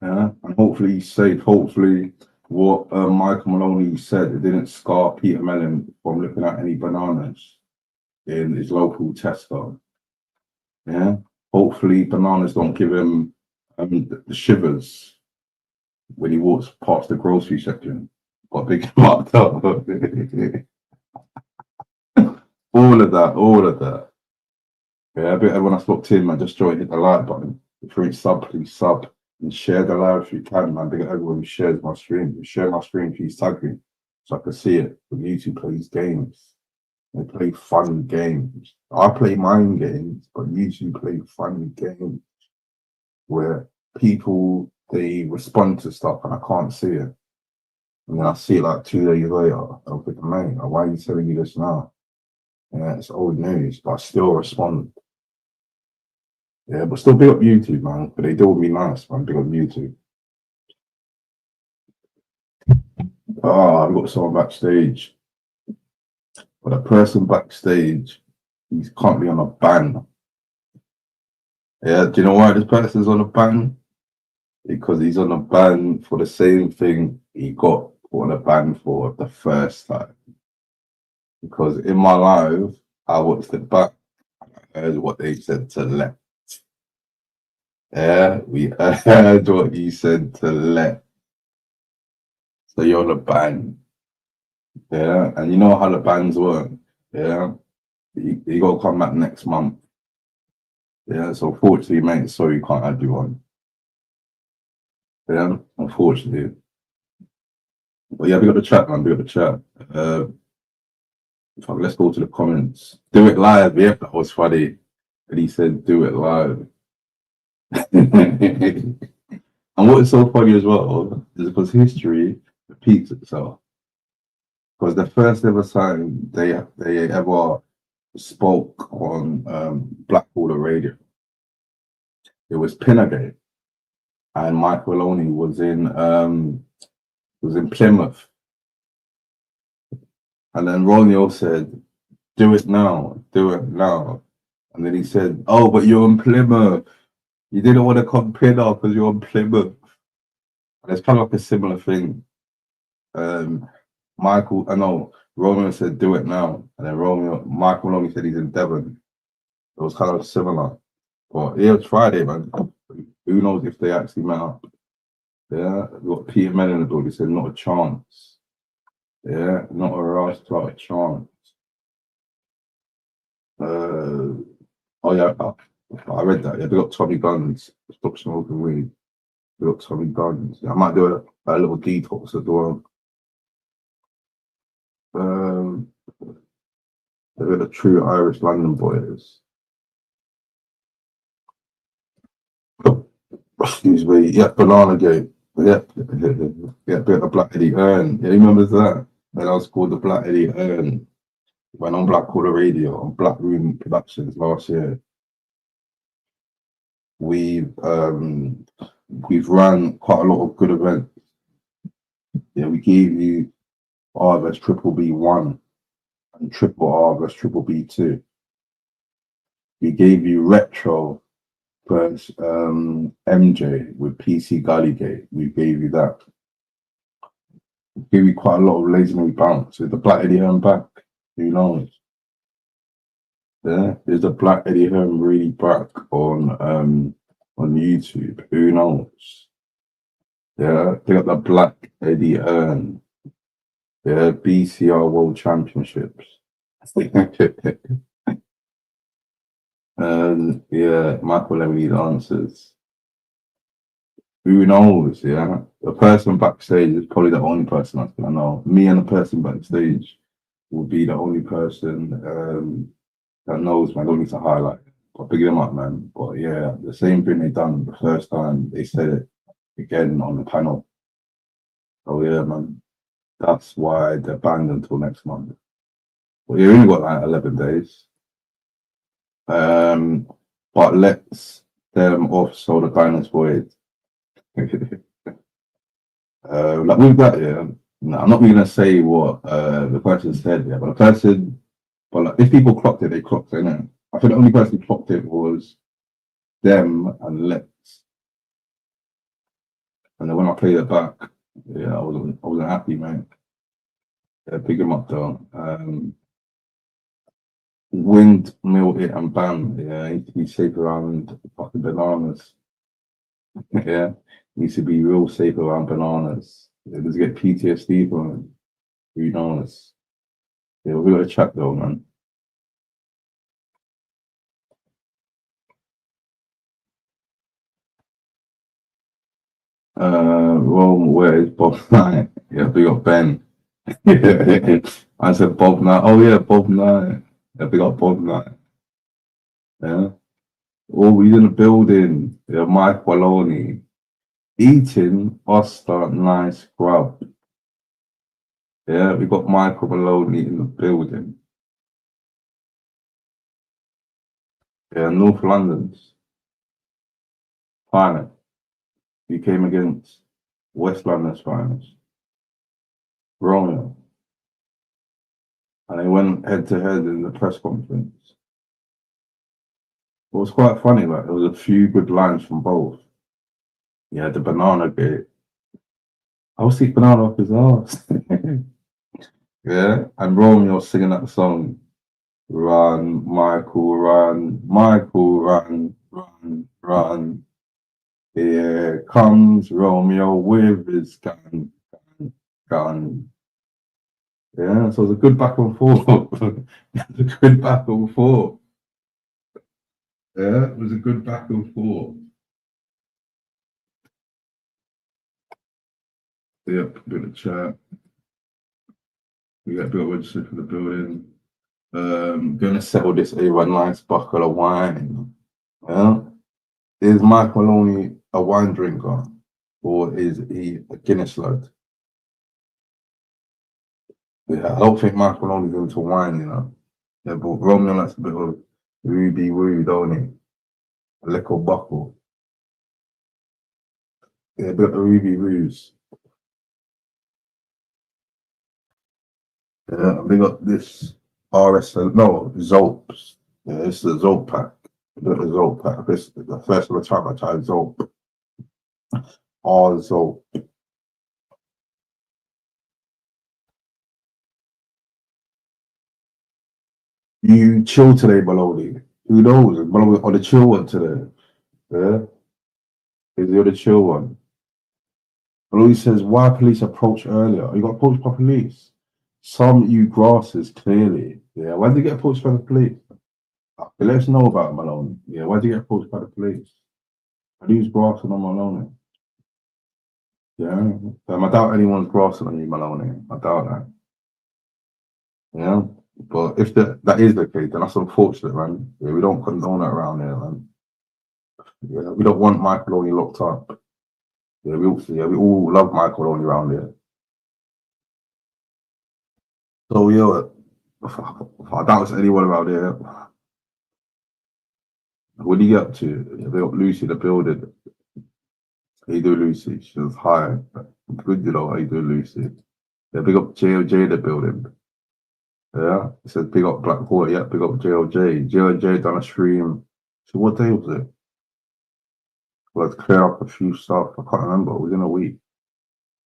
Yeah. And hopefully he's safe. Hopefully what Michael Maloney said, it didn't scar Peter Mellon from looking at any bananas in his local Tesco. Yeah. hopefully bananas don't give him the shivers when he walks past the grocery section. But big marked up. All of that. Yeah, a bit everyone that's locked in, man. Just join, hit the like button. If you're in sub, please sub and share the live if you can, man. Big everyone who shares my stream. If you share my stream, please tag me so I can see it. But YouTube plays games. They play fun games. I play mind games, but YouTube play fun games where people they respond to stuff and I can't see it. And then I see it like 2 days later. I'm like, mate, why are you telling me this now? Yeah, it's old news, but I still respond. Yeah, but still big up YouTube, man. But they do me nice, man. Big up YouTube. I've got someone backstage. But the person backstage, he's currently on a ban. Yeah, do you know why this person's on a ban? Because he's on a ban for the same thing he got on a ban for the first time. Because in my life, I watched it back. I heard what they said to left. Yeah, we heard what he said to left. So you're on a ban. Yeah, and you know how the bans work. Yeah, you got to come back next month. Yeah, so unfortunately, mate, sorry, you can't add you on. Yeah, unfortunately. But yeah, we got the chat, man. We got the chat. Let's go to the comments. Do it live. Yeah, that was funny. And he said, do it live. And what is so funny as well is because history repeats itself. Because the first ever time they ever spoke on Blackwater Radio, it was Pinnegate, and Michael Maloney was in Plymouth, and then Ronio said, "Do it now, do it now," and then he said, "Oh, but you're in Plymouth. You didn't want to come Pinner because you're in Plymouth." And it's kind of like a similar thing. Romeo said, "Do it now," and then Michael Maloney said he's in Devon. It was kind of similar. But yeah, it's Friday, man. Who knows if they actually met up? Yeah, we got Peter Mellon in the building. He said, "Not a chance." Yeah, not a rush, not a chance. Oh yeah, I read that. Yeah, we got Tommy Guns. Stop smoking weed. We got Tommy Guns. I might do a little detox as well. They're the true Irish London boys. Excuse me. Yeah, Banana Gate. Yeah, bit of Black Eddie Earn. Yeah, you remember that? That was called the Black Eddie Earn. Went on Blackwater Radio on Black Room Productions last year. We've run quite a lot of good events. Yeah, we gave you R vs Triple B1 and Triple R vs Triple B2. We gave you Retro versus MJ with PC Gullygate. We gave you that. We gave you quite a lot of Legendary Bounce. Is the Black Eddie Hearn back? Who knows? Yeah, is the Black Eddie Hearn really back on YouTube? Who knows? Yeah, they got the Black Eddie Hearn. Yeah, BCR World Championships. Yeah, Michael Lemmy answers. Who knows? Yeah, the person backstage is probably the only person that's gonna know. Me and the person backstage will be the only person that knows, man. I don't need to highlight it, but pick them up, man. But yeah, the same thing they done the first time, they said it again on the panel. Oh yeah, man. That's why they're banned until next month. Well, you only got like 11 days. But let's them off so the ban is void. Like with that, yeah. No, I'm not really gonna say what the person said, yeah, but the person, but like, if people clocked it, they clocked it. Innit? I think the only person who clocked it was them and Lex. And then when I played it back, yeah, I wasn't happy, man. Yeah, pick him up though. Windmill it and bam. Yeah, need to be safe around fucking bananas. Yeah, needs to be real safe around bananas. Yeah, does get PTSD from it. Who knows? Yeah, we got to chat though, man. Rome, where is Bob Knight? Yeah, we got Ben. I said Bob Knight. Oh yeah, Bob Knight. Yeah, we got Bob Knight. Yeah. Oh, we in the building. Yeah, Mike Maloney. Eating Oscar nice grub. Yeah, we got Michael Maloney in the building. Yeah, North London's finest. He came against West London's finest. Romeo. And they went head to head in the press conference. It was quite funny, like there was a few good lines from both. Yeah, the banana bit. I was the banana off his ass. Yeah, and Romeo singing that song. Run, Michael, run, Michael, run, run, run. Here comes Romeo with his gun, gun, gun. Yeah, so it was a good back and forth. It was a good back and forth. Yeah, it was a good back and forth. Yep, bit of chat. We got a bit of registered for the building. Gonna settle this over a nice buckle of wine. Yeah. Is Mike Maloney a wine drinker or is he a Guinness lad? Yeah, I don't think Mike Maloney's into wine, you know. Yeah, but Romeo likes a bit of ruby woo, don't he? A little buckle. Yeah, a bit of ruby roos. Yeah, we got this RSL, no, Zolps. Yeah, it's the Zolp pack. The Zolp pack. This is the first ever time I tried Zolp. R Zolp. You chill today, Maloney. Who knows? Maloney on the chill one today. Yeah? Is the other chill one? Maloney says, why police approach earlier? You got approached by police. Some you grasses, clearly. Yeah, why did you get approached by the police? Let us know about it, Maloney. Yeah, why did you get approached by the police? Who's grassing on Maloney? Yeah. I doubt anyone's grassing on you, Maloney. I doubt that. Yeah. But if that is the case, then that's unfortunate, man. Yeah, we don't condone that around here, man. Yeah, we don't want Michael Maloney locked up. Yeah, we all love Michael Maloney around here. So yeah, I doubt it's anyone around here. What do you get up to? They got Lucy in the building. How you doing, Lucy? She was hi. Good, you know, how you doing, Lucy? Yeah, big up JLJ in the building. Yeah, it says big up Black Hawk. Yeah, big up JLJ. JLJ done a stream. So what day was it? Well, let's clear up a few stuff. I can't remember. It was in a week.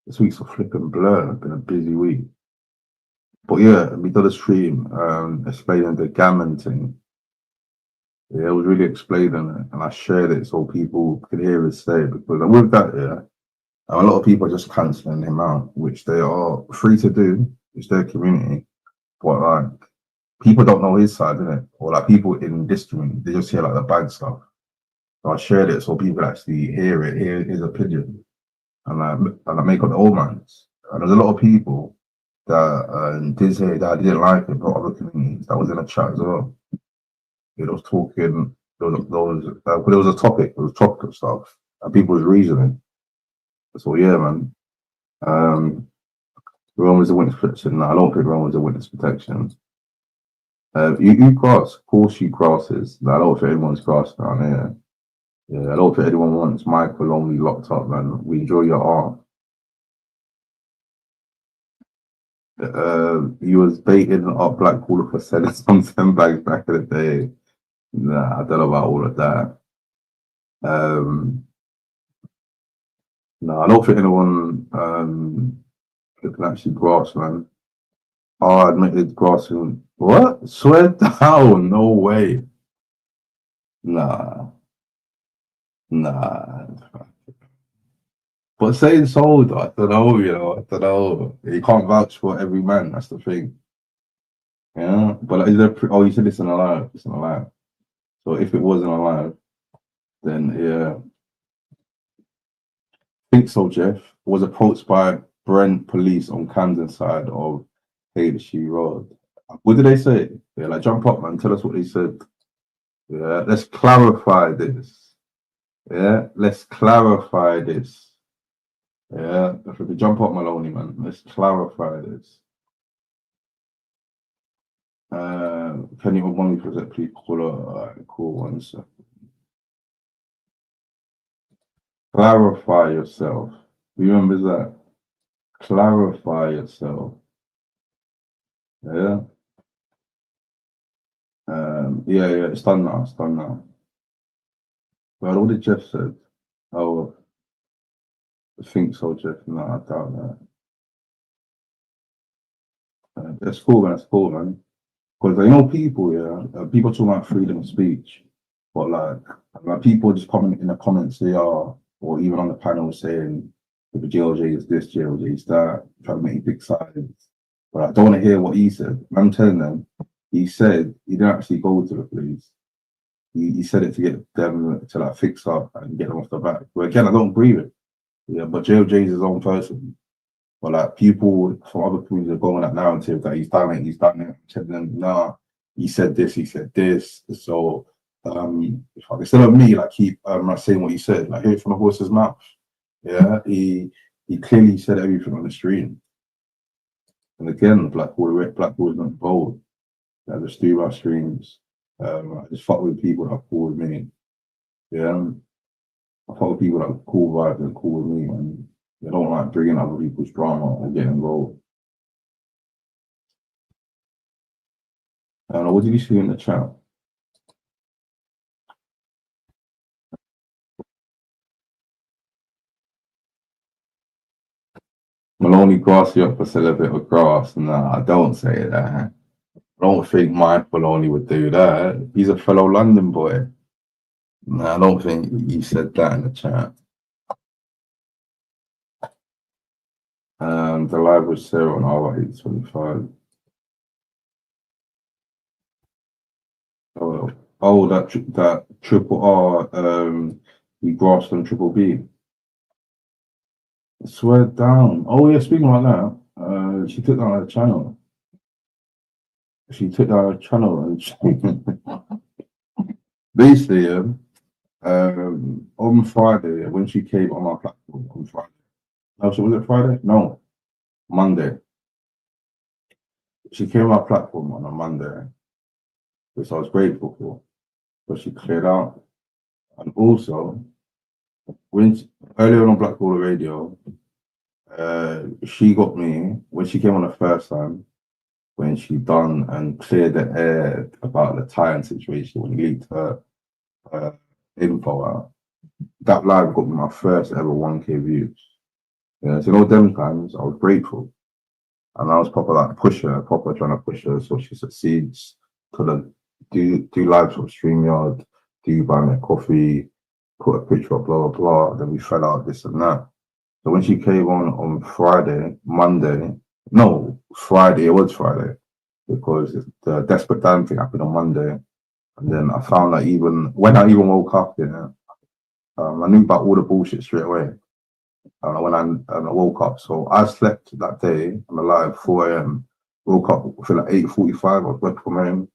This week's a flipping blur. It's been a busy week. But yeah, we did a stream explaining the gammon thing. Yeah, it was really explaining it, and I shared it so people could hear us say it. Because with that, yeah, a lot of people are just cancelling him out, which they are free to do. It's their community. But like, people don't know his side, innit? Or like people in this community, they just hear like the bad stuff. So I shared it so people actually hear it, hear his opinion, and I make up the old man's. And there's a lot of people that did say that I didn't like it, but other communities that was in a chat as well. It was talking, there was a topic, there was topic stuff, and people was reasoning. So yeah, man. Rome was a witness protection. No, I don't think Rome was a witness protection. You cross, of course you crosses. No, I don't think anyone's crossed down here. Yeah, I don't think anyone wants Michael only locked up, man. We enjoy your art. He was baiting up Black Caller for selling some 10 bags back in the day. Nah, I don't know about all of that. No, I don't think anyone can actually grasp, man. Oh, admitted grassroots. What? Swear down? No way. Nah, nah. But saying sold, I don't know, I don't know. You can't vouch for every man, that's the thing. Yeah. But like, is there oh, you said it's in a live. It's in a live. So if it wasn't a live, then yeah. I think so, Jeff. Was approached by Brent police on Camden side of Haydeshee Road. What did they say? Yeah, like jump up, man. Tell us what they said. Yeah, let's clarify this. Yeah, let's clarify this. Yeah, if we could jump up, Maloney, man. Let's clarify this. Can you one me for that, please? Cool one second. Clarify yourself. Remember that? Clarify yourself. Yeah. Yeah, it's done now. It's done now. Well, what did Jeff said? Oh, I think so, Jeff. No, I doubt that. That's cool, man. That's cool, man. Because you know, people, people talk about freedom of speech, but like people just comment in the comments, they are, or even on the panel saying, if the JLJ is this, JLJ is that, trying to make big sides. But I don't want to hear what he said. I'm telling them, he said he didn't actually go to the police. He said it to get them to like fix up and get them off the back. But again, I don't agree with it. Yeah, but JLJ is his own person. But like people from other communities are going that narrative that he's done it. I'm telling them, nah, he said this, he said this. So instead of me like keep saying what he said, like hear it from the horse's mouth. Yeah, he clearly said everything on the stream. And again, Blackpool is not bold. I just do my streams. I just fuck with people that are cool with me. Yeah. I fuck with people that are cool vibes and cool with me, and they don't like bringing other people's drama or getting involved. And what did you see in the chat? Maloney grass you up for sell a bit of grass. Nah, I don't say that. I don't think Mike Maloney would do that. He's a fellow London boy. Nah, I don't think he said that in the chat. The live was Sarah on R825. Oh, that triple R, we grasped on triple B. Swear down. Oh yeah, speaking like that, she took down her channel. She took down her channel and she basically, on Friday when she came on my platform on Friday. No, so was it Friday? No, Monday. She came on my platform on a Monday, which I was grateful for. But she cleared out, and also earlier on Blackwater Radio, she got me when she came on the first time. When she done and cleared the air about the Thailand situation when he leaked her info out. That live got me my first ever 1K views. Yeah, so them times I was grateful. And I was proper trying to push her so she succeeds. Couldn't do lives on StreamYard, do buy me a coffee, put a picture up, blah, blah, blah. Then we fell out, this and that. So when she came on Friday, it was Friday, because the Desperate Dan thing happened on Monday. And then I found that when I woke up, I knew about all the bullshit straight away. When I woke up. So I slept that day on the live 4 a.m. Woke up for like 8:45, I was working from home.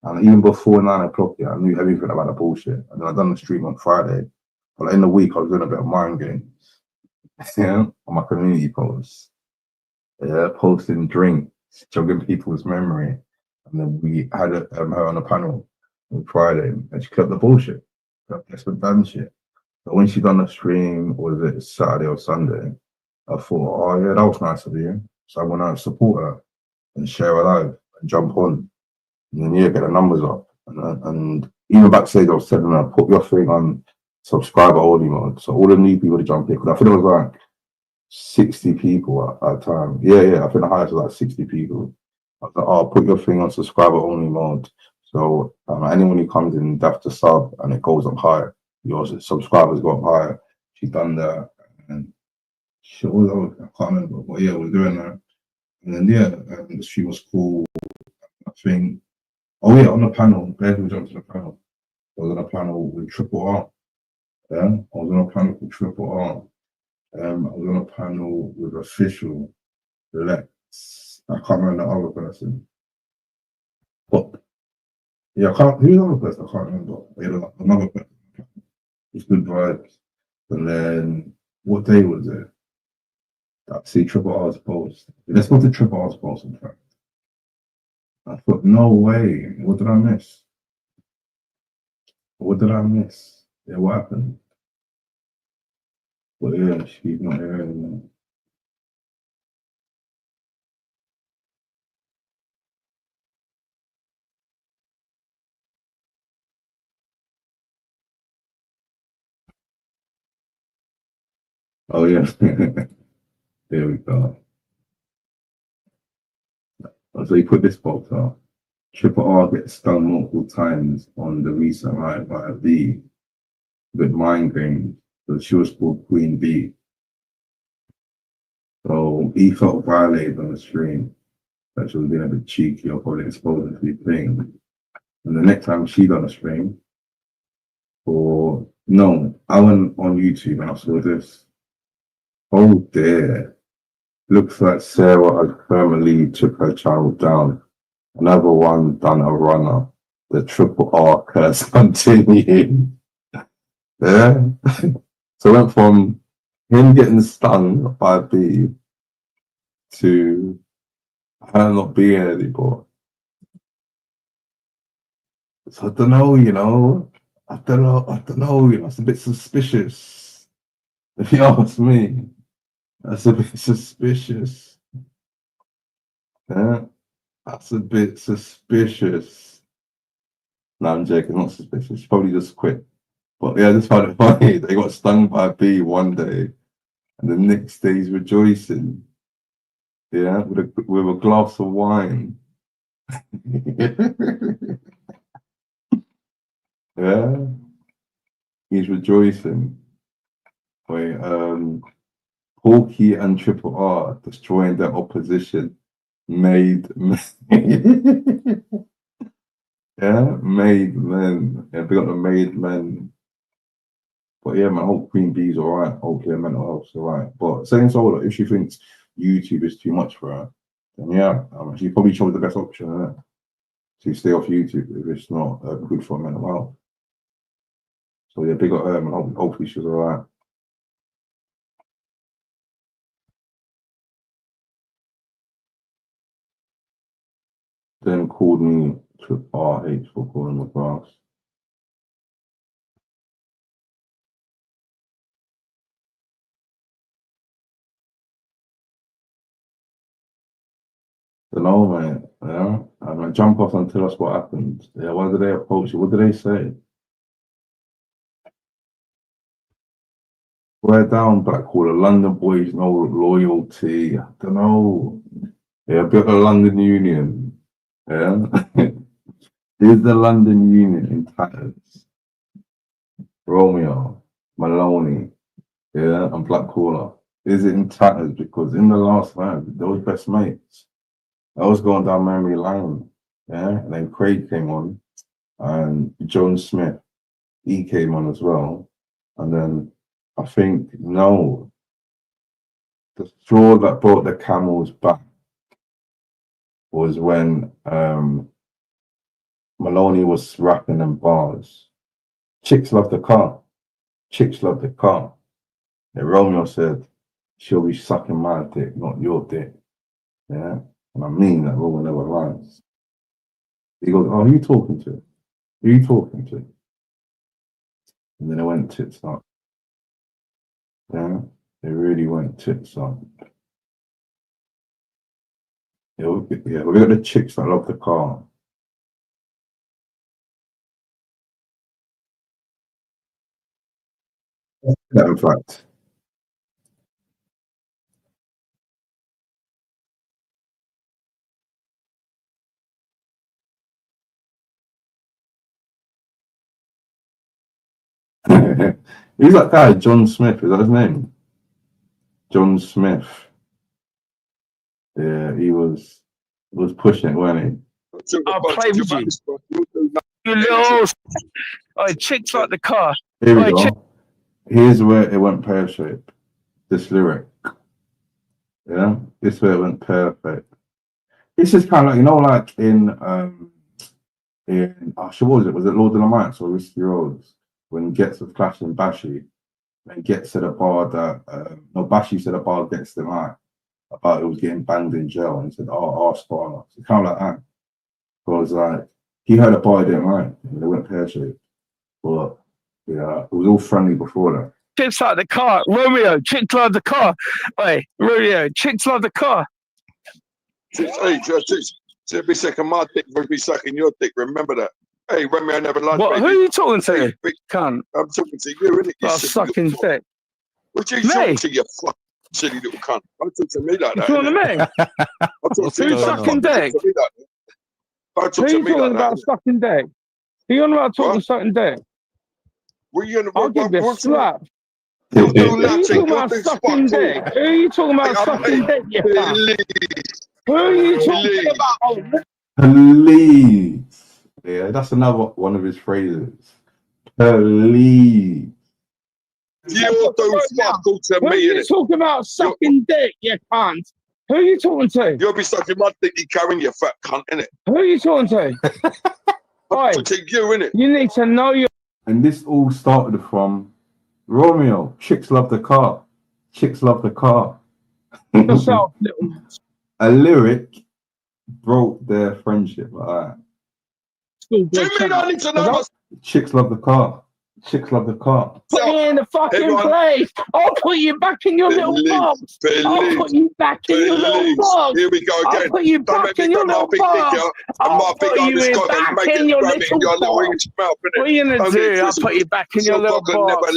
And even before 9 o'clock, I knew everything about the bullshit. And then I done the stream on Friday. But like in the week, I was doing a bit of mind games. Yeah, on my community posts. Yeah, posting drinks, jogging people's memory. And then we had her on the panel on Friday, and she kept the bullshit. That's the done shit. But when she done the stream, was it Saturday or Sunday? I thought, oh yeah, that was nice of you. So I went out and support her and share her live and jump on. And then get the numbers up. And even backstage, I was telling her, put your thing on subscriber only mode. So all the new people to jump in. Because I think it was like 60 people at a time. Yeah, I think the highest was like 60 people. I was like, oh, put your thing on subscriber only mode. So anyone who comes in, they have to sub and it goes up higher. Your subscribers go up higher. She's done that. And she was, I can't remember, but yeah, we're doing that. And then, yeah, the stream was cool. I think, oh yeah, on the panel, Bear who jumped to the panel. I was on a panel with Triple R. Yeah, I was on a panel with Triple R. I was on a panel with Official, Lex. I can't remember the other person. But yeah, I can't. Who's the other person? I can't remember. Yeah, another person. It's good vibes. And then what day was it? I see Triple R's post. Let's go to Triple R's post. In fact, I thought, no way. What did I miss? What did I miss? Yeah, what happened? But yeah, she's not here anymore. Oh yeah. There we go. So you put this box out. Triple R gets stung multiple times on the recent live by V with mind games. So she was called Queen B. So he felt violated on the stream that she was being a bit cheeky or probably exposing a few things. And the next time she done a stream, or no, I went on YouTube and I saw this. Oh dear. Looks like Sarah had permanently took her child down. Another one done a runner. The Triple R curse continuing. Yeah. So it went from him getting stung by a bee to her not being anymore. So I don't know, you know. I don't know, you know, it's a bit suspicious. If you ask me, that's a bit suspicious. Yeah, that's a bit suspicious. No, I'm joking, not suspicious. She probably just quit. But yeah, I just found it funny. They got stung by a bee one day, and the next day he's rejoicing. Yeah, with a glass of wine. Yeah, he's rejoicing. Wait, Porky and Triple R destroying their opposition. Made yeah, made men. Yeah, they got the made men. But yeah, man, I hope Queen Bee's alright. Hopefully her mental health's alright. But saying so, if she thinks YouTube is too much for her, then yeah, she probably chose the best option, innit? To stay off YouTube if it's not good for her mental health. So yeah, big up her, and hopefully she's alright. Then called me to RH for calling the grass. Don't know, mate. Yeah, I'm gonna jump off and tell us what happened. Yeah, why did they approach you? What did they say? Wear down, Blackwater. London boys, no loyalty. I don't know. Yeah, a bit of London Union. Yeah. Is the London Union in tatters? Romeo, Maloney, yeah, and Blackwater. Is it in tatters? Because in the last round, they were best mates. I was going down memory lane. Yeah. And then Craig came on and Joan Smith, he came on as well. And then I think, no, the straw that brought the camels back was when Maloney was rapping them bars. Chicks love the car. Chicks love the car. And Romeo said, she'll be sucking my dick, not your dick. Yeah. And I mean that Romeo never lies. He goes, oh, who you talking to? Who you talking to? And then it went tits up. Yeah. They really went tits up. Yeah, we got the chicks that love the car. Yeah, in fact. Who's that guy? John Smith, is that his name? John Smith. Yeah, he was pushing it, wasn't I'll play with you. You little. Oh, chicks like the car. he? Here we Oh, go. Here's where it went pear-shaped. This lyric. Yeah, this is where it went perfect. This is kind of like, you know, like in what was it? Was it Lord of the Mics or Risky Roads? When Gets was clashing Bashi, and Gets to the bar that Bashi said the bar Gets the night about it was getting banged in jail, and he said, "Oh, ask for it." Kind of like that. Because like he heard a bar didn't like, and they went pear-shaped. But yeah, it was all friendly before that. chicks like the car. Romeo, chicks like the car. Hey, Romeo, chicks like the car. Hey, chicks. Every second my dick would be sucking your dick. Remember that. Hey, Romeo never lied. What? Who are you talking to? Cunt. I'm talking to you, innit? You About sucking dick. What you talking to, you fucking silly little cunt? Don't talk to me like that. You talking to me? Who's sucking dick? Don't talk Who to you me talking like about that. sucking dick? Who you on about talking sucking dick? What you I'll give you a slap. You do Who you nothing. talking about sucking dick? Who you talking about sucking dick, you cunt? Who are you talking about? Please. Yeah, that's another one of his phrases. Please. You do fuck all to Who are me, you innit? talking about sucking dick, you cunt? Who are you talking to? You'll be sucking my dick, you carrying your fat cunt, innit? Who are you talking to? I'm talking to you, innit? You need to know your And this all started from Romeo. Chicks love the car. Chicks love the car. yourself, little. A lyric broke their friendship like that. Do you mean I need to know myself? Chicks love the car. Chicks love the car. Put you in the fucking place. I'll put you back in your little box. I'll put you back in your little box. Here we go again. I'll put you back in your little box. I'll put you back in your little box. What are you gonna do? I'll put you back in your little box.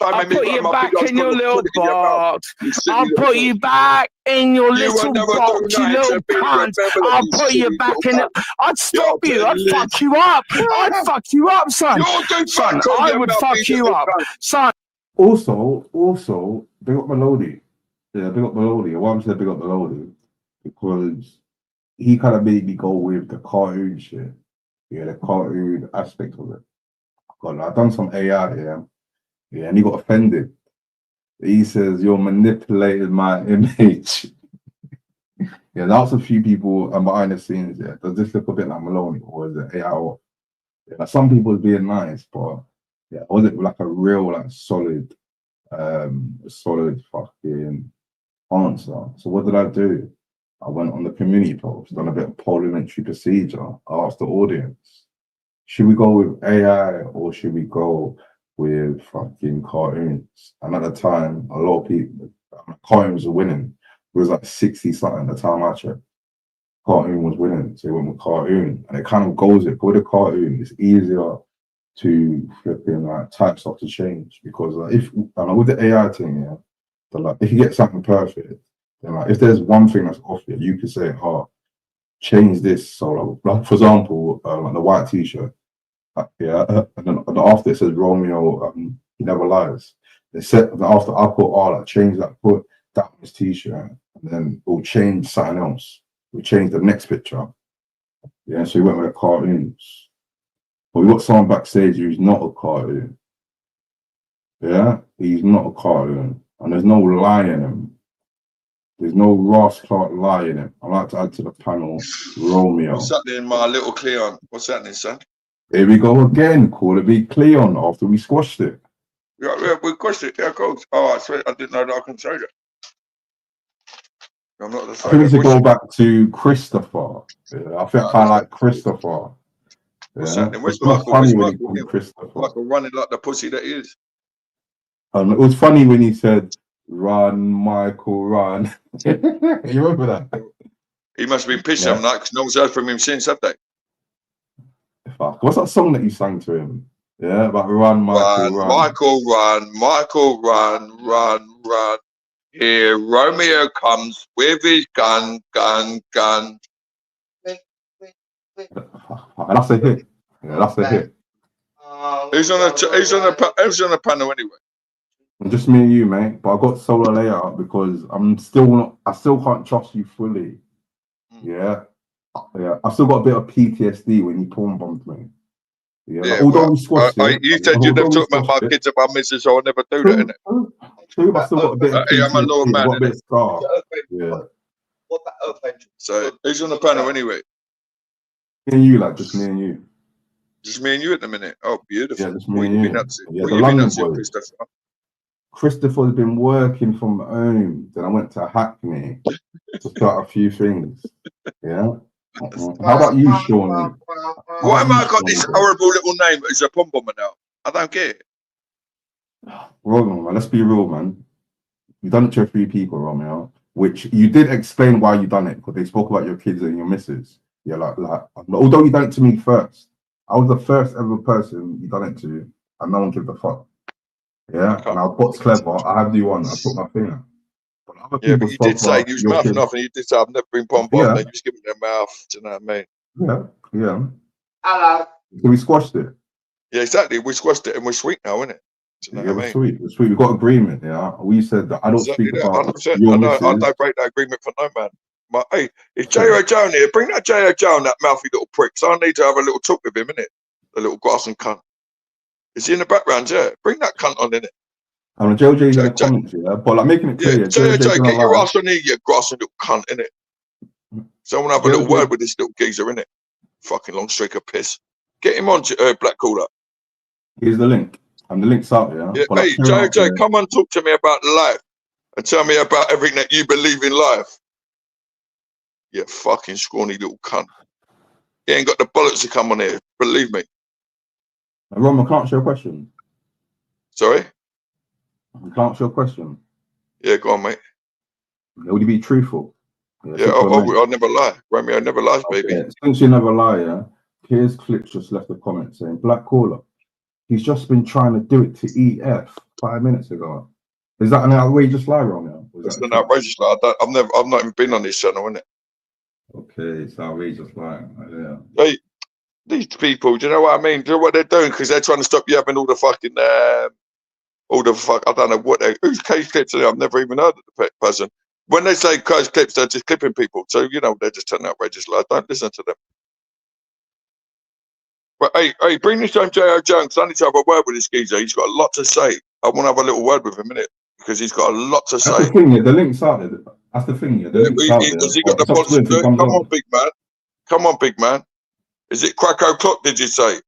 I'll put you back in your little box. I'll put you back in your little box, you little cunt. I'll put you back in it. I'd stop you. I'd fuck you up. I'd fuck you up, son. Son, I would fuck you up. Son. Also, big up Melody. Yeah, big up Melody. Why I'm saying big up Melody? Because he kind of made me go with the cartoon shit. Yeah, the cartoon aspect of it. God, I've done some AI here. Yeah, and he got offended. He says, "You're manipulating my image." Yeah, that's a few people behind the scenes. Yeah, does this look a bit like Maloney, or is it AI? Yeah, some people are being nice, but yeah, was it like a real, like solid fucking answer? So what did I do? I went on the community post, done a bit of parliamentary procedure. I asked the audience, should we go with AI or should we go with fucking cartoons? And at the time, a lot of people, cartoons were winning. It was like 60 something at the time I checked. Cartoon was winning, so we went with cartoon. And it kind of goes it with a cartoon, it's easier to flipping like type stuff to change, because like if with the AI thing, yeah, but like if you get something perfect, then like if there's one thing that's off it, you could say, "Oh, change this." So like for example, like the white t-shirt. And then after it says Romeo, he never lies. They said after I put like change that, put that on his t-shirt, and then we'll change something else. We change the next picture. Yeah, so we went with cartoons. But we got someone backstage who's not a cartoon. Yeah, he's not a cartoon, and there's no lie in him. There's no Ross Clark lie in him. I'd like to add to the panel Romeo. What's happening, my little Cleon? What's happening, son? Here we go again. Call it be Cleon after we squashed it. Yeah, we squashed it. Yeah, cool. Oh, I swear, I didn't know that I can say that. I'm not the same. I think we should go back to Christopher. Yeah, I think I like Christopher. What's Yeah. happening? Where's It's not Michael? funny Where's when he Michael? called Christopher. Michael running like the pussy that he is. It was funny when he said, "Run, Michael, run." You remember that? He must have been pissed on that because no one's heard from him since, have they? Fuck. What's that song that you sang to him? Yeah, about run, Michael, run. Michael, run. Michael, run, run, run. Here Romeo comes with his gun, gun, gun. That's a hit. Yeah, that's a hit. Who's on the panel anyway? Just me and you, mate. But I got solo layout because I still can't trust you fully. Yeah. I still got a bit of PTSD when you porn bombed me. Yeah. Although we squashed it. You said you'd never talk about my kids about missus, so I'll never do that, innit? True, I still got a bit of PTSD. I'm a little man, got a bit of scar. Yeah. So who's on the panel anyway? Me and you, like just me and you. Just me and you at the minute. Oh, beautiful. Yeah, just me and you. What you been up to, Christopher? Christopher's been working from home. Then I went to Hackney to start a few things. Yeah. How about you, Sean? Why am I got this horrible little name as a pom bomber now? I don't get it. Romeo, man, let's be real, man. You done it to 3 people, Romeo, which you did explain why you done it because they spoke about your kids and your missus. Yeah, like although you done it to me first, I was the first ever person you done it to, and no one gave a fuck. Yeah, and I was what's clever. I have you on. I put my finger. But other Yeah, people but you did say you was mouthing off, and you did say I've never been pom bombed. Yeah. And you just give me their mouth. Do you know what I mean? Yeah. Hello. So we squashed it. Yeah, exactly. We squashed it, and we're sweet now, innit? Do you know what I mean? We're sweet. We got agreement. Yeah, we said that I don't Exactly speak that, about 100%. your I missus. don't break that agreement for no man. But hey, if J.O. Joan here, bring that J.O. Joan, that mouthy little prick. So I need to have a little talk with him, innit? The little grassing cunt. Is he in the background? Yeah, bring that cunt on, innit? And JoJo's in the comments, yeah, but like making it clear, Yeah, J.O. get your ass on here, you grassing little cunt, innit? So I want to have a little word with this little geezer, innit? Fucking long streak of piss. Get him on, Black Caller. Here's the link. And the link's up, yeah. Yeah, but hey, J.O., come on, talk to me about life. And tell me about everything that you believe in life. You fucking scrawny little cunt. You ain't got the bullets to come on here, believe me. Ron, I can't answer your question. Sorry? I can't answer your question. Yeah, go on, mate. Would you be truthful? Yeah, I'll never lie. Romeo never lies, baby. Since you never lie, yeah, Piers Clips just left a comment saying, Black Caller, he's just been trying to do it to EF 5 minutes ago. Is that an outrageous lie, Romeo? It's an outrageous lie. I've not even been on this channel, innit? Okay, it's outrageous lie. Yeah. Hey, these people, do you know what I mean? Do you know what they're doing? Because they're trying to stop you having all the fucking, I don't know what who's Case Clips? I've never even heard of the person. When they say Case Clips, they're just clipping people. So, you know, they're just telling outrageous lies. Don't listen to them. But hey, bring this on J.O. Jones. I need to have a word with this geezer. He's got a lot to say. I want to have a little word with him, innit? Because he's got a lot to say. That's the thing, yeah. The link's out there. That's the thing, yeah. The link's out there. Has he got the balls to do it? Come on, big man. Come on, big man. Is it crack o'clock, did you say?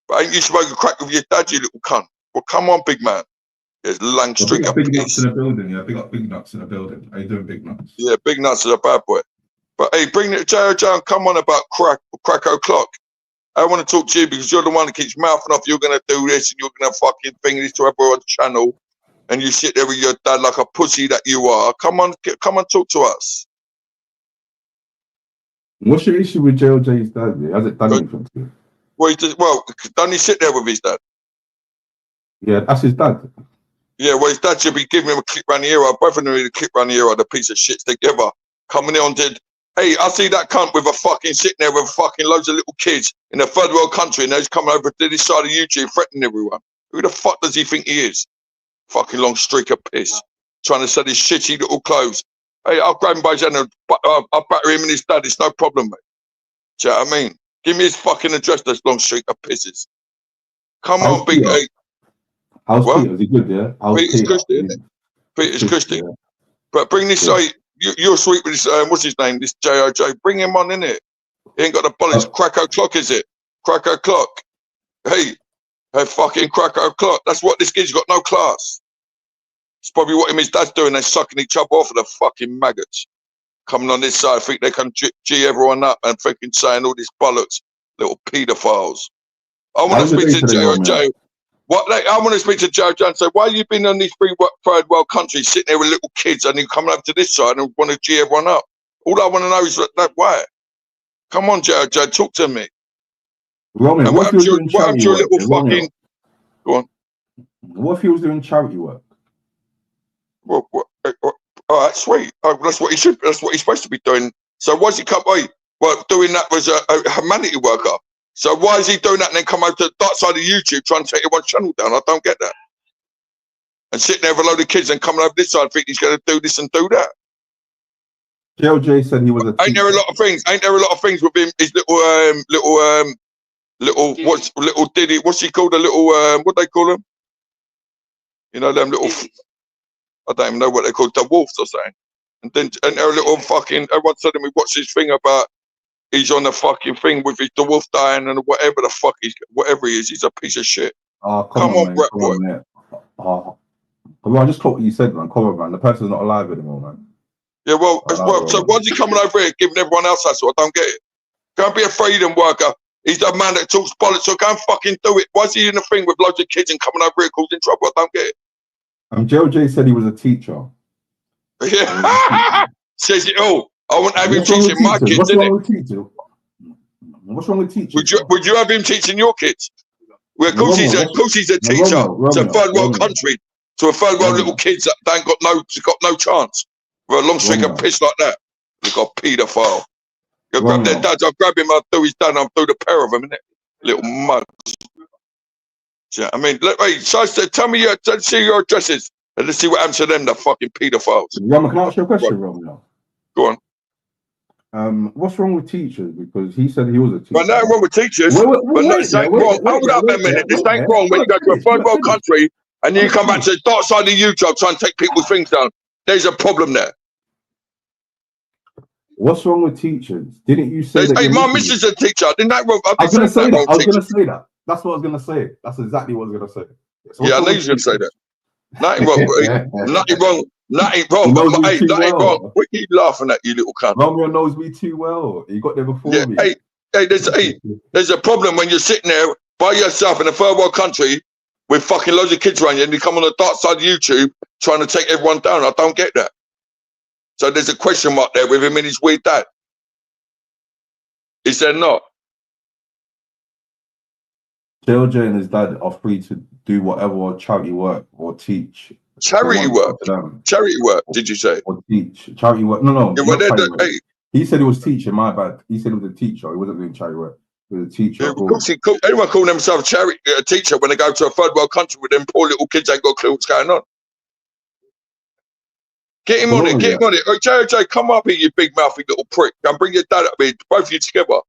But ain't you smoking crack with your dad, you little cunt? Well, come on, big man. There's long streak of big nuts in the building, yeah. Big nuts in the building. How you doing, big nuts? Yeah, big nuts is a bad boy. But hey, bring it, J.O. Jones, come on about crack o'clock. I want to talk to you because you're the one that keeps mouthing off. You're going to do this and you're going to fucking thing this to everyone's channel. And you sit there with your dad like a pussy that you are. Come on, talk to us. What's your issue with JLJ's dad? Yeah? Has it done anything to you? Well, doesn't he sit there with his dad? Yeah, that's his dad. Yeah, well, his dad should be giving him a kick round the ear. Both of them need a kick round the ear. The piece of shits together. Coming on, hey, I see that cunt with a fucking sitting there with fucking loads of little kids in a third world country, and he's coming over to this side of YouTube threatening everyone. Who the fuck does he think he is? Fucking long streak of piss. Trying to sell his shitty little clothes. Hey, I'll grab him by his hand and I'll batter him and his dad. It's no problem, mate. Do you know what I mean? Give me his fucking address, this long streak of pisses. Come on, big hey. How's Peter? Is he good, yeah? Peter's Christian, isn't it? Peter's Christian. Yeah. But bring this, you're sweet with this, what's his name? This J.O.J. Bring him on, innit? He ain't got the bullets. Crack o'clock, is it? Crack o'clock. Hey, fucking crack o'clock. That's what this kid's got no class. It's probably what him and his dad's doing. They're sucking each other off of the fucking maggots. Coming on this side, think they can G everyone up and freaking saying all this bollocks. Little paedophiles. I want to speak to J.O.J. I want to speak to J.O.J. and say, why have you been on these third world countries sitting there with little kids and you come over to this side and want to G everyone up? All I want to know is that why. Come on, J.O.J., talk to me. Roman, what if you were doing charity work? Go on. What if he was doing charity work? All right, sweet. That's what he should. That's what he's supposed to be doing. So why's he come? Well, doing that was a humanity worker. So why is he doing that and then come over to the dark side of YouTube trying to take everyone's channel down? I don't get that. And sitting there with a load of kids and coming over this side, think he's going to do this and do that. JLJ said he was a teacher. Ain't there a lot of things? Ain't there a lot of things with him? His little Diddy? What's he called? A little what they call him? You know them little. I don't even know what they call the wolves or something. And then and they're a little fucking. Everyone said to me, "What's his thing about?" He's on the fucking thing with the wolf dying and whatever the fuck whatever he is. He's a piece of shit. Oh, come on, man. Come on, man. Oh, I just caught what you said, man. Come on, man. The person's not alive anymore, man. Yeah, well, so why's he coming over here giving everyone else that sort? I don't get it. Go and be a freedom worker. He's the man that talks politics, so go and fucking do it. Why's he in the thing with loads of kids and coming over here causing trouble? I don't get it. JLJ said he was a teacher. Yeah. Says it all. I wouldn't have him teaching my kids, What's wrong with teaching? What's wrong with teaching? Would you have him teaching your kids? Well, of course he's a teacher to a third world country, to a third world little kids that ain't got no chance. For a long string of piss like that. You've got a paedophile. You'll grab their dads, I'll grab him, I'll do his dad, I'll do the pair of them, innit? Little mugs. Yeah, I mean, wait, so tell me see your addresses and let's see what happens to them, the fucking paedophiles. Roman, can I ask you a question, Roman? Go on. What's wrong with teachers? Because he said he was a teacher. Well, nothing wrong with teachers. But this ain't wrong. Hold up a minute. This ain't wrong when you go to a third world country and you come back to the dark side of YouTube trying to take people's things down. There's a problem there. What's wrong with teachers? Didn't you say that? Hey, my missus is a teacher. Didn't that wrong? I was going to say that. I was going to say that. That's what I was going to say. That's exactly what I was going to say. So yeah, I knew you were going to say that. Nothing wrong. Nothing wrong. Nothing wrong. But, hey, nothing wrong. What are you laughing at, you little cunt? Romeo knows me too well. He got there before me. Hey, there's a problem when you're sitting there by yourself in a third world country with fucking loads of kids around you and you come on the dark side of YouTube trying to take everyone down. I don't get that. So there's a question mark there with him and his weird dad. Is there not? JLJ and his dad are free to do whatever charity work or teach. Charity work? Charity work, did you say? Or teach. Charity work. No. Yeah, he said he was teaching, my bad. He said he was a teacher. He wasn't doing charity work. He was a teacher. Yeah, anyone calling themselves a teacher when they go to a third world country with them poor little kids ain't got a clue what's going on. Get him on it, get him on it. Oh, JJ, come up here, you big mouthy little prick. Come bring your dad up here, both of you together.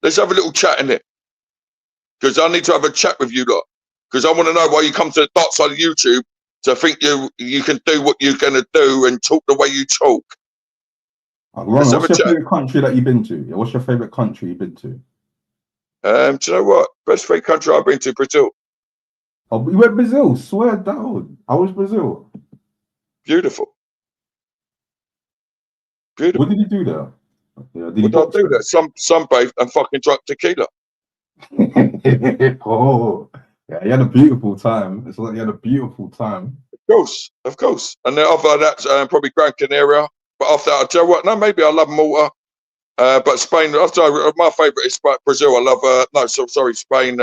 Let's have a little chat in it. Because I need to have a chat with you lot. Because I want to know why you come to the dark side of YouTube to think you can do what you're going to do and talk the way you talk. Ron, what's your favourite country that you've been to? Yeah, what's your favourite country you've been to? Do you know what? Best fake country I've been to, Brazil. Oh, you went Brazil? Swear down. How was Brazil? Beautiful. Beautiful. What did you do there? Yeah, what did I do there? Sunbathe and fucking drank tequila. Oh, yeah, you had a beautiful time. It's like you had a beautiful time. Of course. And then after that, probably Gran Canaria. But after that, I tell you what, no, maybe I love Malta. But Spain, my favourite is Brazil. I love, Spain,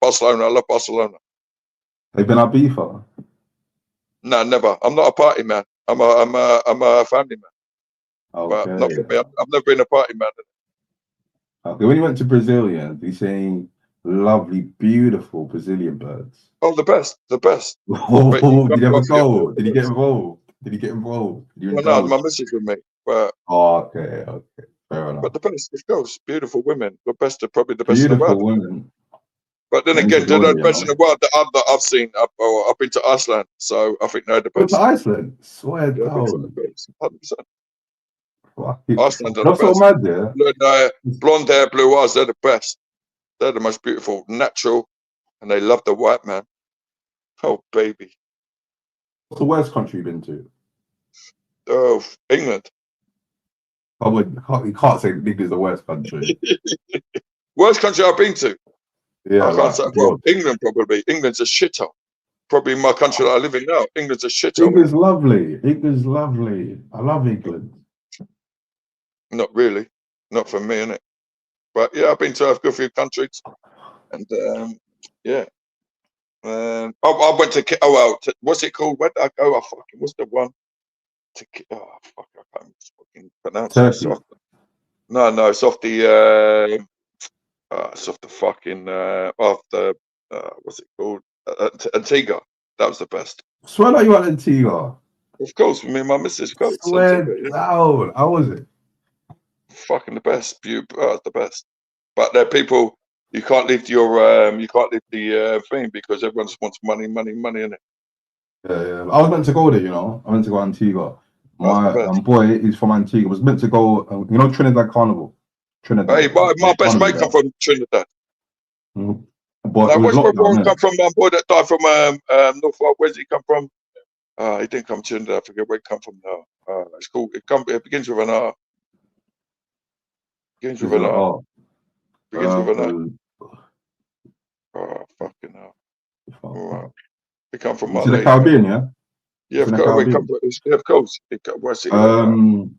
Barcelona. I love Barcelona. Have you been Ibiza? No, never. I'm not a party man. I'm a family man. Okay. But not for me. I've never been a party man. Okay, when you went to Brazil, yeah, you saying lovely, beautiful Brazilian birds. Oh, the best. Oh, did you ever go? Did you get involved? Well, no, my missus with me. But okay, fair enough. But the best, of course, beautiful women. Probably the best in the world. Beautiful women. But then again, they're the best in the world that I've seen. I've been to Iceland, so I think they're the best. To Iceland? Swear down. 100%. Iceland are the best. So mad, blonde hair, blue eyes, they're the best. They're the most beautiful, natural, and they love the white man. Oh, baby. What's the worst country you've been to? Oh, England. You can't say England's the worst country. Worst country I've been to? Yeah, I can't say, well, England probably. England's a shithole. Probably my country that I live in now. England's a shithole. England's lovely. I love England. Not really. Not for me, innit? But yeah, I've been to a good few countries. And yeah. I went to, what's it called? Where did I go? What's the one? I can't fucking pronounce it. No, it's off the, It's off the fucking what's it called? Antigua. That was the best. Swear that you at Antigua. Of course, me and my missus go. Swear down. How was it? Fucking the best. The best. But there are people. You can't leave your you can't leave the thing because everyone just wants money, innit? Yeah. I was meant to go there, you know. I meant to go to Antigua. My That's the best. boy is from Antigua. Was meant to go. You know, Trinidad Carnival. Trinidad. Hey, my best mate come from Trinidad. Mm-hmm. But Now, it was where's my boy lockdown, come from? My boy that died from Norfolk. Where's he come from? He didn't come to Trinidad. I forget where he come from now. It's cool. It begins with an R. Begins with an R. Begins with an R. Oh, fucking hell. Right. He come from to the Caribbean, yeah? Yeah, of course. Of course. It's on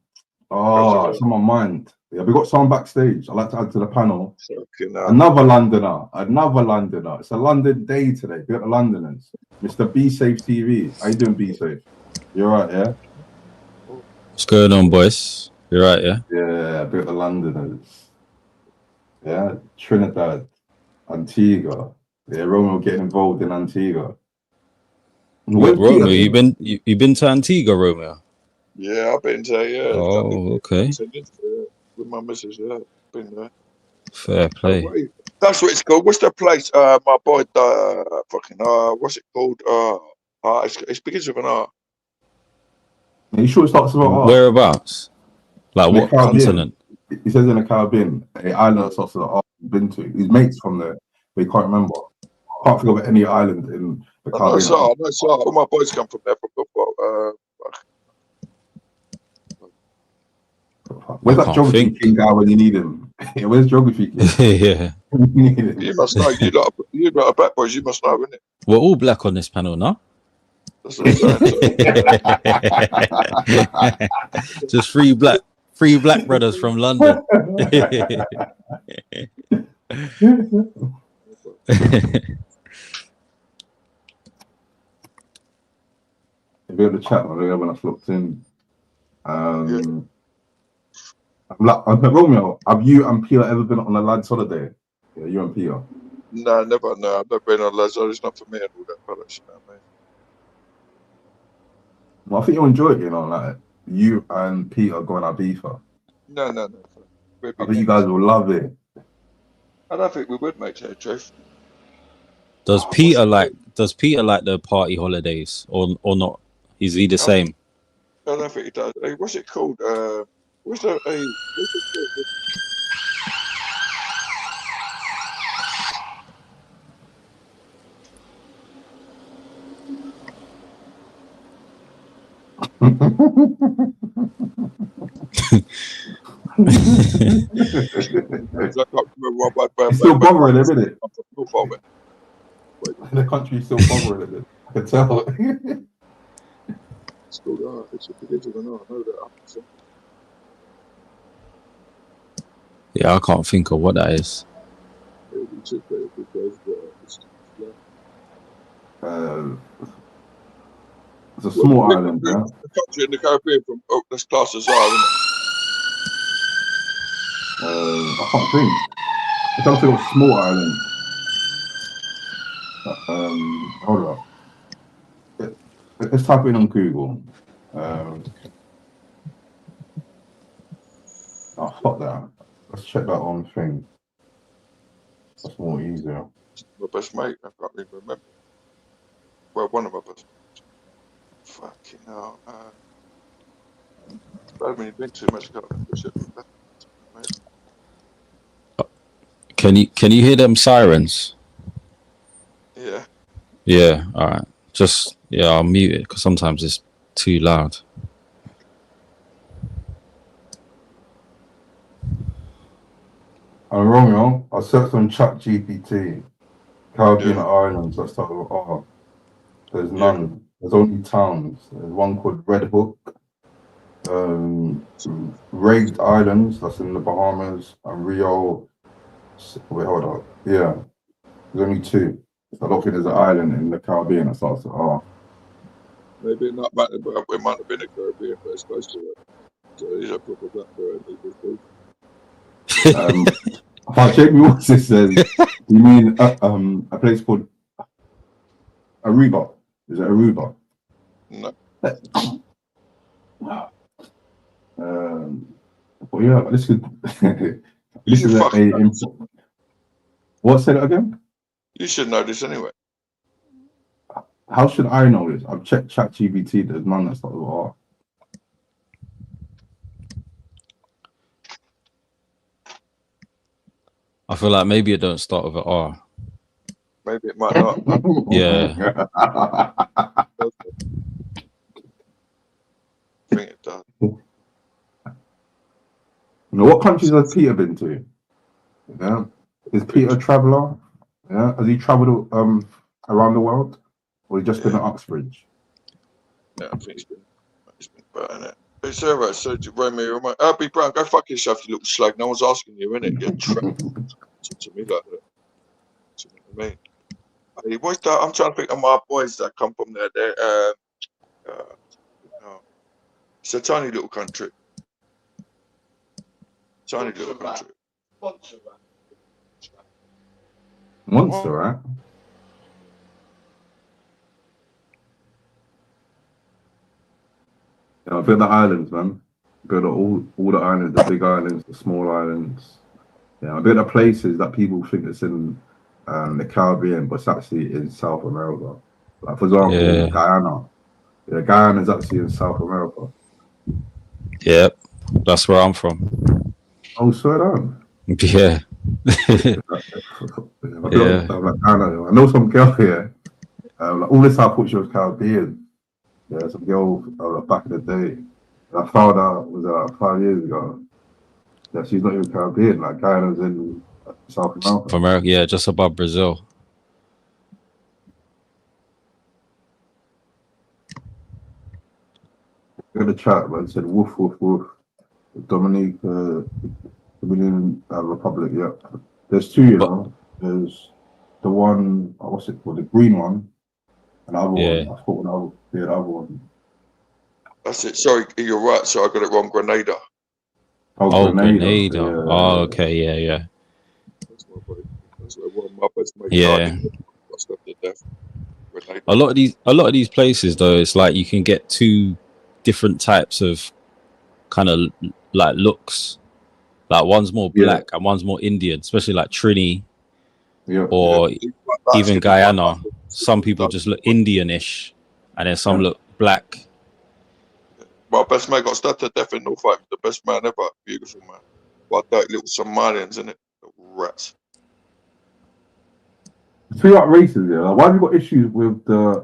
my mind. Yeah, we got someone backstage. I'd like to add to the panel. Another Londoner. It's a London day today. We got the Londoners. Mr. Be Safe TV. How you doing, Be Safe? You alright, yeah? What's going on, boys? You right, yeah? Yeah, we got the Londoners. Yeah, Trinidad, Antigua. Yeah, Romeo getting involved in Antigua. What, Romeo? You been to Antigua, Romeo? Yeah, I've been to, yeah. Oh, okay. With my missus, yeah. Been there. Fair play. That's what it's called. What's the place? My boy, what's it called? It begins with an R. Are you sure it starts with an R? Whereabouts? Like what continent? He says in the Caribbean, an island that starts with an R he's been to. His mates from there, but he can't remember. I can't think of any island in the Caribbean. No, all my boys come from there. Where's that geography king guy when you need him? Where's geography king? Yeah. You must know. You lot are black boys. You must know, innit? We're all black on this panel, no? That's what I'm saying. Just three black brothers from London. If you have the chat, when I looked in, Romeo, have you and Peter ever been on a lads holiday? Yeah, you and Peter. No, never. No, I've never been on a lads holiday. It's not for me and all that bollocks, you know what I mean? Well, I think you'll enjoy it, you know, like you and Peter going out Ibiza. No. I think you guys will love it. I don't think we would, mate, tell you the truth. Does Peter like the party holidays or not? Is he the same? I don't think he does. Hey, what's it called? What's it called? It's still bothering him, isn't it? The country's still bothering him. I can tell. It's called it's a beginning, I know that. Yeah, I can't think of what that is. It's a small island, yeah? The country in the Caribbean from this class as well, isn't it? I can't think. It's also a small island. Hold up. Let's type in on Google. Fuck that. Let's check that on thing. That's more easier. My best mate, I can't even remember. Well, one of my best mates. Fucking hell. I haven't been too much. Can you hear them sirens? Yeah. Yeah. All right. I'll mute it because sometimes it's too loud. Romeo, I searched on ChatGPT. Caribbean islands that start with R. There's none. There's only towns. There's one called Red Hook. Ragged Islands, that's in the Bahamas, and Rio. Wait, hold up. Yeah. There's only two. I don't think there's an island in the Caribbean that starts with R. Maybe not, but it might have been a Caribbean, but it's close to it. So he's a proper black bird. Jamie Watson says, you mean a place called Aruba? Is it Aruba? No. Well, yeah, this is this is what? Said it again? You should know this anyway. How should I know this? I've checked ChatGPT. There's none that starts with R. I feel like maybe it don't start with an R. Maybe it might not. Yeah. I think it does. Now, what countries has Peter been to? Yeah, is Peter a traveller? Yeah, has he travelled around the world, or he just been at Uxbridge? Yeah, I think it's been better than it. It's alright. So Romeo, Albie Brown, go fuck yourself, you little slag. No one's asking you, innit? You're trapped to me like that. Do you know what I mean? Hey, what's that? I'm trying to think of my boys that come from there. It's a tiny little country. Tiny little country. Monster, right? Yeah, I've been to the islands, man. Go to all the islands, the big islands, the small islands. Yeah, I've been to places that people think it's in the Caribbean, but it's actually in South America. Like, for example, Guyana. Yeah, Guyana is actually in South America. Yep, that's where I'm from. Oh, swear down. Yeah. I know some girl here. Like, all this I thought she was Caribbean. Yeah, some girl back in the day. And I found out was 5 years ago that she's not even Caribbean. Like Guyana's in South America. America, yeah, just above Brazil. In the chat, man, said woof woof woof. Dominican Republic. Yeah, there's two. You know, there's the one. What's it called? The green one, and the other one. I thought the other one. That's it. Sorry, you're right. So I got it wrong. Grenada. Oh, Grenada. Yeah. Oh, okay. Yeah. That's my best mate. Yeah. A lot of these places, though, it's like you can get two different types of kind of like looks. Like one's more black and one's more Indian, especially like Trini or even Guyana. Some people just look Indian-ish, and then some look black. My best mate got stabbed to death in Norfolk. The best man ever. Beautiful man. What that little Somalians, innit? Rats. Speaking about races, yeah. Like, why have you got issues with the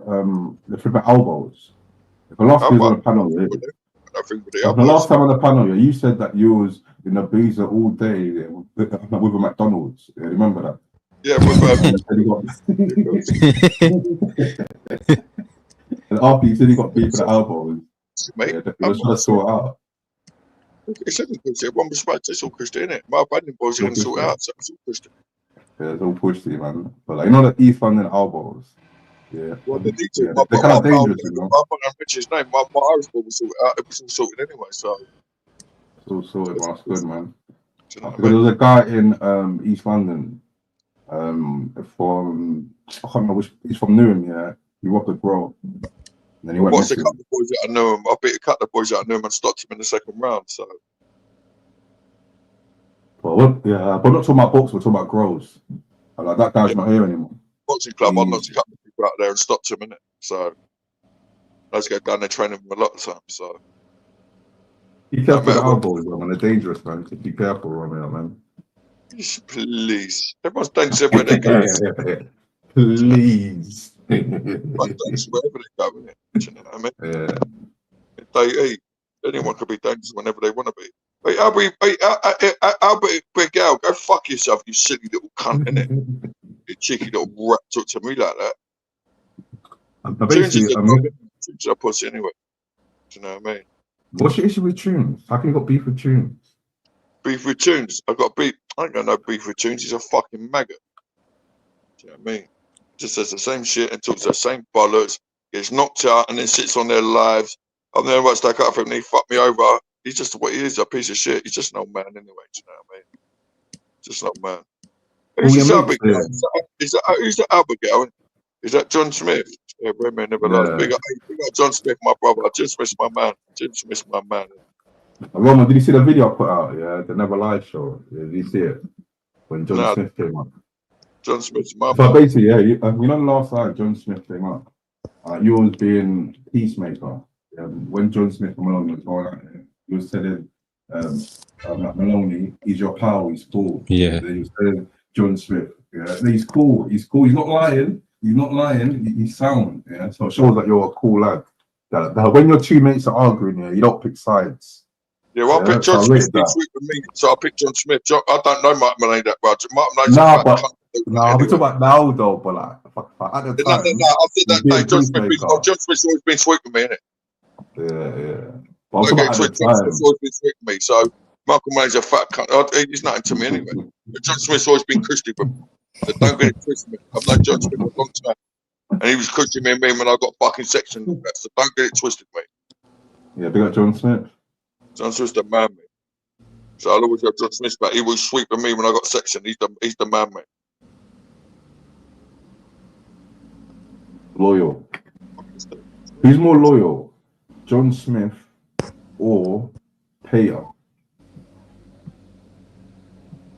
flipping elbows? The last time on the panel, the last time on the panel, you said that you was in a boozer all day with a McDonald's. Yeah, remember that? Yeah, and after you said he got beef with the elbows, mate, let's sort it out. It's one respect, it's all Christian, innit? My opinion boys are going to sort it out, so it's all Christian. Yeah, it's all pushy, man. But like, you know the East London elbows. Yeah. Well, they need to. Yeah, they're kind of dangerous, you know. My Rich's name, my Irish boy was sorted out. It was all sorted anyway, so. It's all sorted, man. That's good, man. There was a guy in East London, from I can't remember which. He's from Newham, yeah. He robbed a grow. And then he went. What's a couple of boys that I know him? I beat a couple of boys that I knew him and stopped him in the second round. So. Well, yeah, but not talking about box. We're talking about grows. Like that guy's not here anymore. Boxing club. I knocked a couple of people out there and stopped him in it. So. Let's get down there training him a lot of times. So. Be careful with the elbows, man. They're dangerous, man. So be careful, Romeo, man. Please. Everyone's dangerous everywhere they go. Please. Everyone's dangerous wherever they go, innit? Do you know what I mean? Yeah. Anyone could be dangerous whenever they want to be. Hey, Albert, big Al, go fuck yourself, you silly little cunt, innit? You cheeky little rat, talk to me like that. Tunes are pussy anyway. Do you know what I mean? What's your issue with Tunes? How can you got beef with Tunes? Beef with Tunes? I ain't got no beef with Tunes. He's a fucking maggot. Do you know what I mean? Just says the same shit and talks the same bollocks. Gets knocked out and then sits on their lives. I've never watched that up for him and he fucked me over. He's just what he is, a piece of shit. He's just an old man anyway. Do you know what I mean? Just like man. Who's this Albert guy? Who's that Albert guy? Is that John Smith? Yeah, Red Man Never Lies. Big up John Smith, my brother. Jim Smith's my man. Jim Smith's my man. Roman, did you see the video I put out? Yeah, the Never Lies show. Yeah, did you see it? When John Smith came up. John Smith's my man. So basically, yeah, you know, last night John Smith came up. You was being peacemaker. When John Smith from Maloney was going out there, he was telling Maloney, he's your pal, he's cool. Yeah. He was telling John Smith, yeah, he's cool, he's not lying, he's sound. Yeah, so it shows that you're a cool lad. That when your two mates are arguing, yeah, you don't pick sides. Yeah, well, I picked John Smith been sweet with me, so I picked John Smith. I don't know Mark Maloney that much. Mark Maloney's we're talking about now though, but like at the time. No, I said that day, John Smith's always been sweet with me, innit? Yeah. Well, John Smith's always been sweet with me, so Michael Maloney's a fat cunt. He's nothing to me anyway. But John Smith's always been Christian with me. So don't get it twisted. I've known John Smith a long time. And he was Christian me when I got fucking section. So don't get it twisted, mate. Yeah, big up John Smith. John Smith's the man, mate. So I'll always have John Smith back. He was sweet with me when I got section. He's the man, mate. Loyal. Who's more loyal, John Smith or Payer?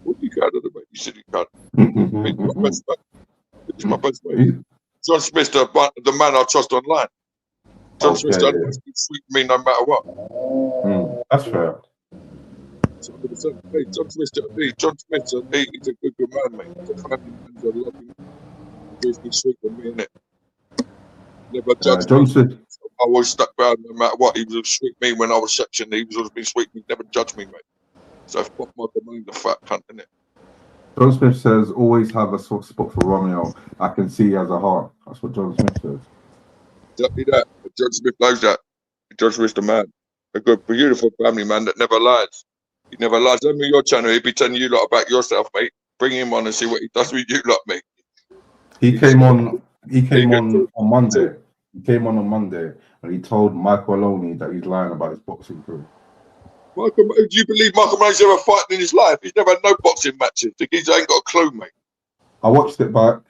What do you got at the mate? You said you got. He's my best mate. John Smith's the man I trust online. John Smith's always been sweet with me no matter what. That's fair. Hey, John Smith's he's a good man, mate. He's a family man. He's a loving. He's been sweet with me, innit? Never judged John me. Smith. I always stuck around no matter what. He was sweet with me when I was section. He was always been sweet with me. Never judged me, mate. So fuck Michael Maloney, the fat cunt, innit? John Smith says, always have a soft spot for Romeo. I can see he has a heart. That's what John Smith says. Exactly that. But John Smith knows that. John Smith's the man. A good, beautiful family man that never lies. He never lies. Let me your channel. He'll be telling you lot about yourself, mate. Bring him on and see what he does with you lot, mate. He came on Monday. He came on Monday and he told Michael Maloney that he's lying about his boxing career. Do you believe Michael Maloney's ever fighting in his life? He's never had no boxing matches. The kids ain't got a clue, mate. I watched it back,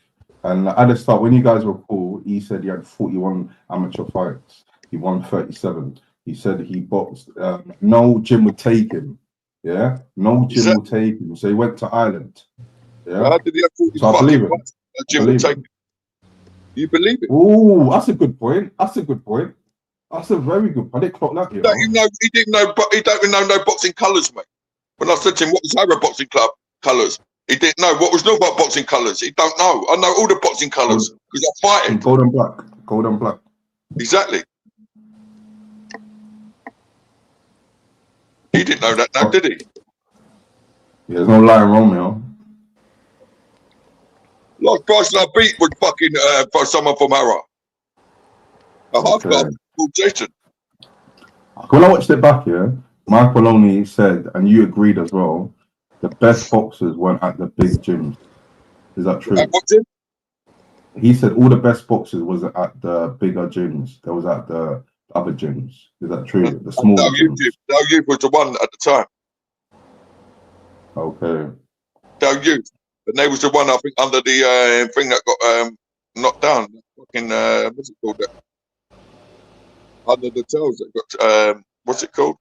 and at the start, when you guys were cool, he said he had 41 amateur fights. He won 37. He said he boxed. No gym would take him. Yeah? No gym would take him. So he went to Ireland. Yeah? How did he have 40 so I believe it. No gym would take him. You believe it? Oh, that's a good point. That's a very good point. I didn't clock that. He don't even know no boxing colours, mate. When I said to him, what was our boxing club colours? He didn't know what was about boxing colours. He don't know. I know all the boxing colours because I'm fighting. Gold and black. Exactly. He didn't know that now, did he? Yeah, there's no lying Romeo. Last person I beat was fucking for someone from Harrow. A half guard called Jason. When I watched it back, yeah, Mike Maloney said, and you agreed as well, the best boxers weren't at the big gyms. Is that true? He said all the best boxers was at the bigger gyms. They was at the other gyms. Is that true? The smaller gyms. Dale Youth was the one at the time. Okay. Dale Youth. And they was the one, I think, under the thing that got knocked down. Fucking, what's it called? Under the tails that got, what's it called?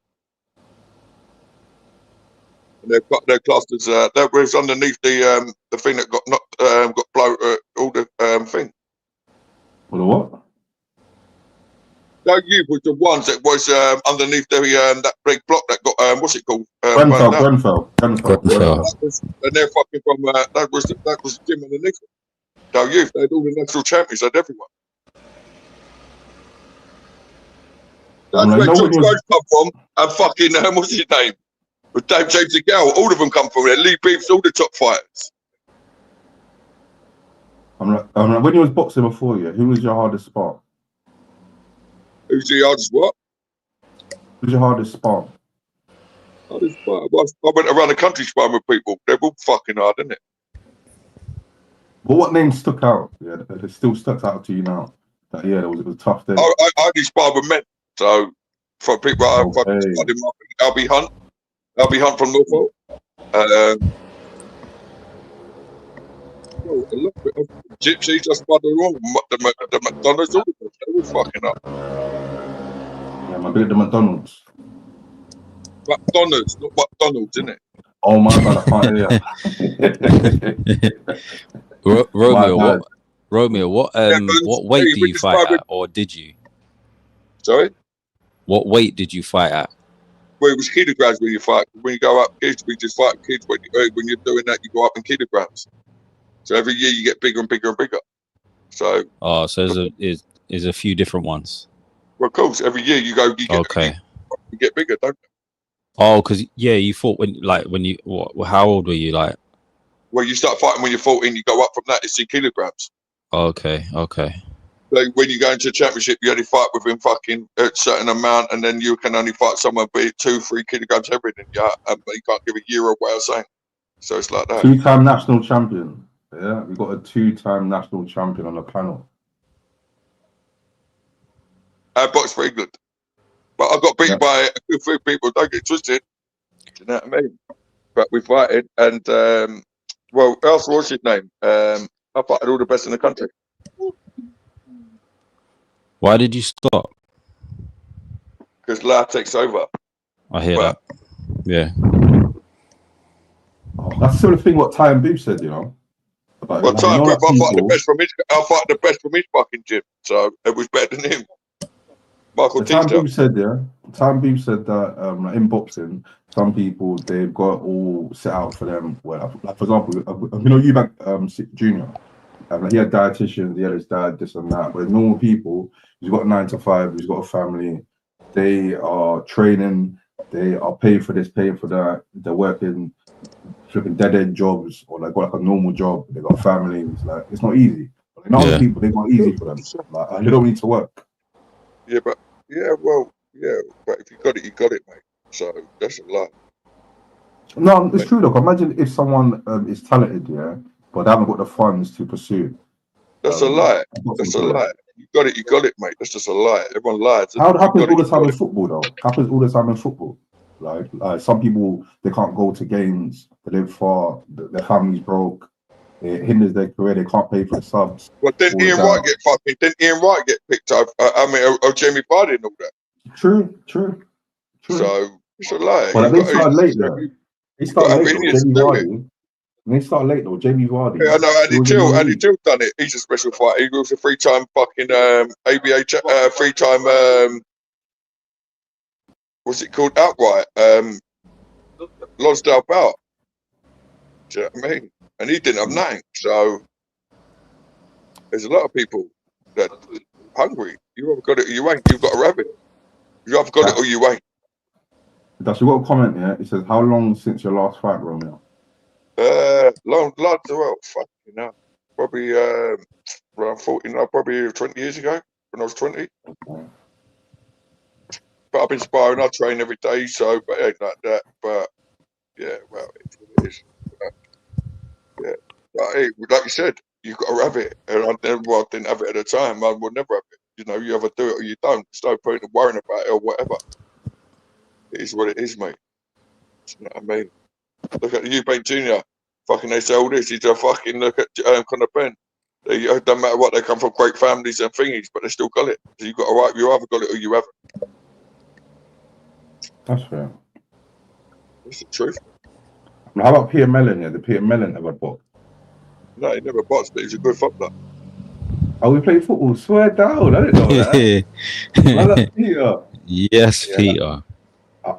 And they're classed as, that was underneath the thing that got knocked, got blown, all the thing. For the what? Dale Youth was the ones that was underneath the that big block that got, what's it called? Grenfell. And they're fucking from, that was the gym underneath it. Dale Youth, they had all the national champions, they had everyone. That's where George Rose come from, and fucking, what's his name? With Dave James Agal, all of them come from there. Lee Beefs, all the top fighters. I'm like, when you was boxing before you, who was your hardest spot? Who's the hardest what? Who's your hardest spot? Hardest spot? I went around the country sparring with people. They're all fucking hard, isn't it? But what name stuck out? Yeah, it still stuck out to you now. That it was a tough day. I only sparred with men. So, for people, Albie Hunt from Norfolk. Well, a lot of gypsies just by the wrong. The McDonald's, all of them, they're all fucking up. Yeah, man, big at the McDonald's. McDonald's, not McDonald's, isn't it? Oh my God, I can't hear. Romeo, what weight do you fight at, or did you? Sorry? What weight did you fight at? Well, it was kilograms when you fight. When you go up kids, we just fight kids. When you're doing that, you go up in kilograms. So every year you get bigger and bigger and bigger. So. Oh, so there's a few different ones. Well, of course, every year you get bigger, don't you? Oh, because you fought when you how old were you like? Well, you start fighting when you're 14, you go up from that, it's in kilograms. Okay. Like when you go into a championship, you only fight within fucking a certain amount, and then you can only fight someone be 2-3 kilograms heavier than you, but you can't give a year away or saying. So it's like that. 2-time national champion. Yeah, we got a 2-time national champion on the panel. I boxed for England, but I got beat by 2-3 people. Don't get twisted. Do you know what I mean? But we fighted, and well, else what's his name? I fought all the best in the country. Why did you stop? Because La takes over. I hear that. Yeah. Oh, that's the sort of thing what Ty and Booth said, you know. About, well, Ty and Booth, I fought the best from his fucking gym, so it was better than him. Michael Ty and Booth said, Ty and Booth said that in boxing, some people they've got all set out for them. Well, like for example, you know, Eubank Junior. He had dietitians, he had his dad, this and that. But normal people, he's got a 9 to 5, he's got a family. They are training, they are paying for this, paying for that. They're working, flipping dead-end jobs, or like got like a normal job. They got families. Like it's not easy. But like, other people, they got easy for them. Like they don't need to work. Yeah, but if you got it, you got it, mate. So that's a lie. No, it's true. Look, imagine if someone is talented, but they haven't got the funds to pursue. That's a lie. That's a lie. You got it, mate. That's just a lie. Everyone lies. How it happens all the time in football, though. Happens all the time in football. Like some people, they can't go to games. They live far. Their family's broke. It hinders their career. They can't pay for the subs. Well, didn't Ian Wright get picked up? Or Jamie Vardy and all that. True. So it's a lie. But they started late though. He started late. Jamie Vardy. And they started late though. Jamie Vardy. Yeah, I know. Andy Till done it. He's a special fighter. He was a 3-time fucking ABA 3-time. What's it called? Outright. Lonsdale bout. Do you know what I mean? And he didn't have nothing. So there's a lot of people that are hungry. You either got it or you ain't. You've got to have it. You either got it or you ain't. That's you got a comment here. It says, "How long since your last fight, Romeo?" Long, well, fucking hell. Probably around 40. No, probably 20 years ago when I was 20. Okay. But I've been sparring. I train every day, so but it ain't like that. But yeah, well, it's what it is. Yeah, but hey, like you said, you got to have it. And I didn't have it at the time. I would never have it. You know, you either do it or you don't. There's no point in worrying about it or whatever. It is what it is, mate. You know what I mean? Look at Eubank Junior. Fucking, they say all this. He's a fucking look at Conor Ben. They don't matter what, they come from great families and thingies, but they still got it. So you got to right. You either got it or you haven't. That's fair. That's the truth. How about Peter Mellon? Did Peter Mellon ever box? No, he never boxed, but he's a good footballer. Oh, we play football. Swear down. I didn't know that. Like Peter. Yes, yeah. Peter. I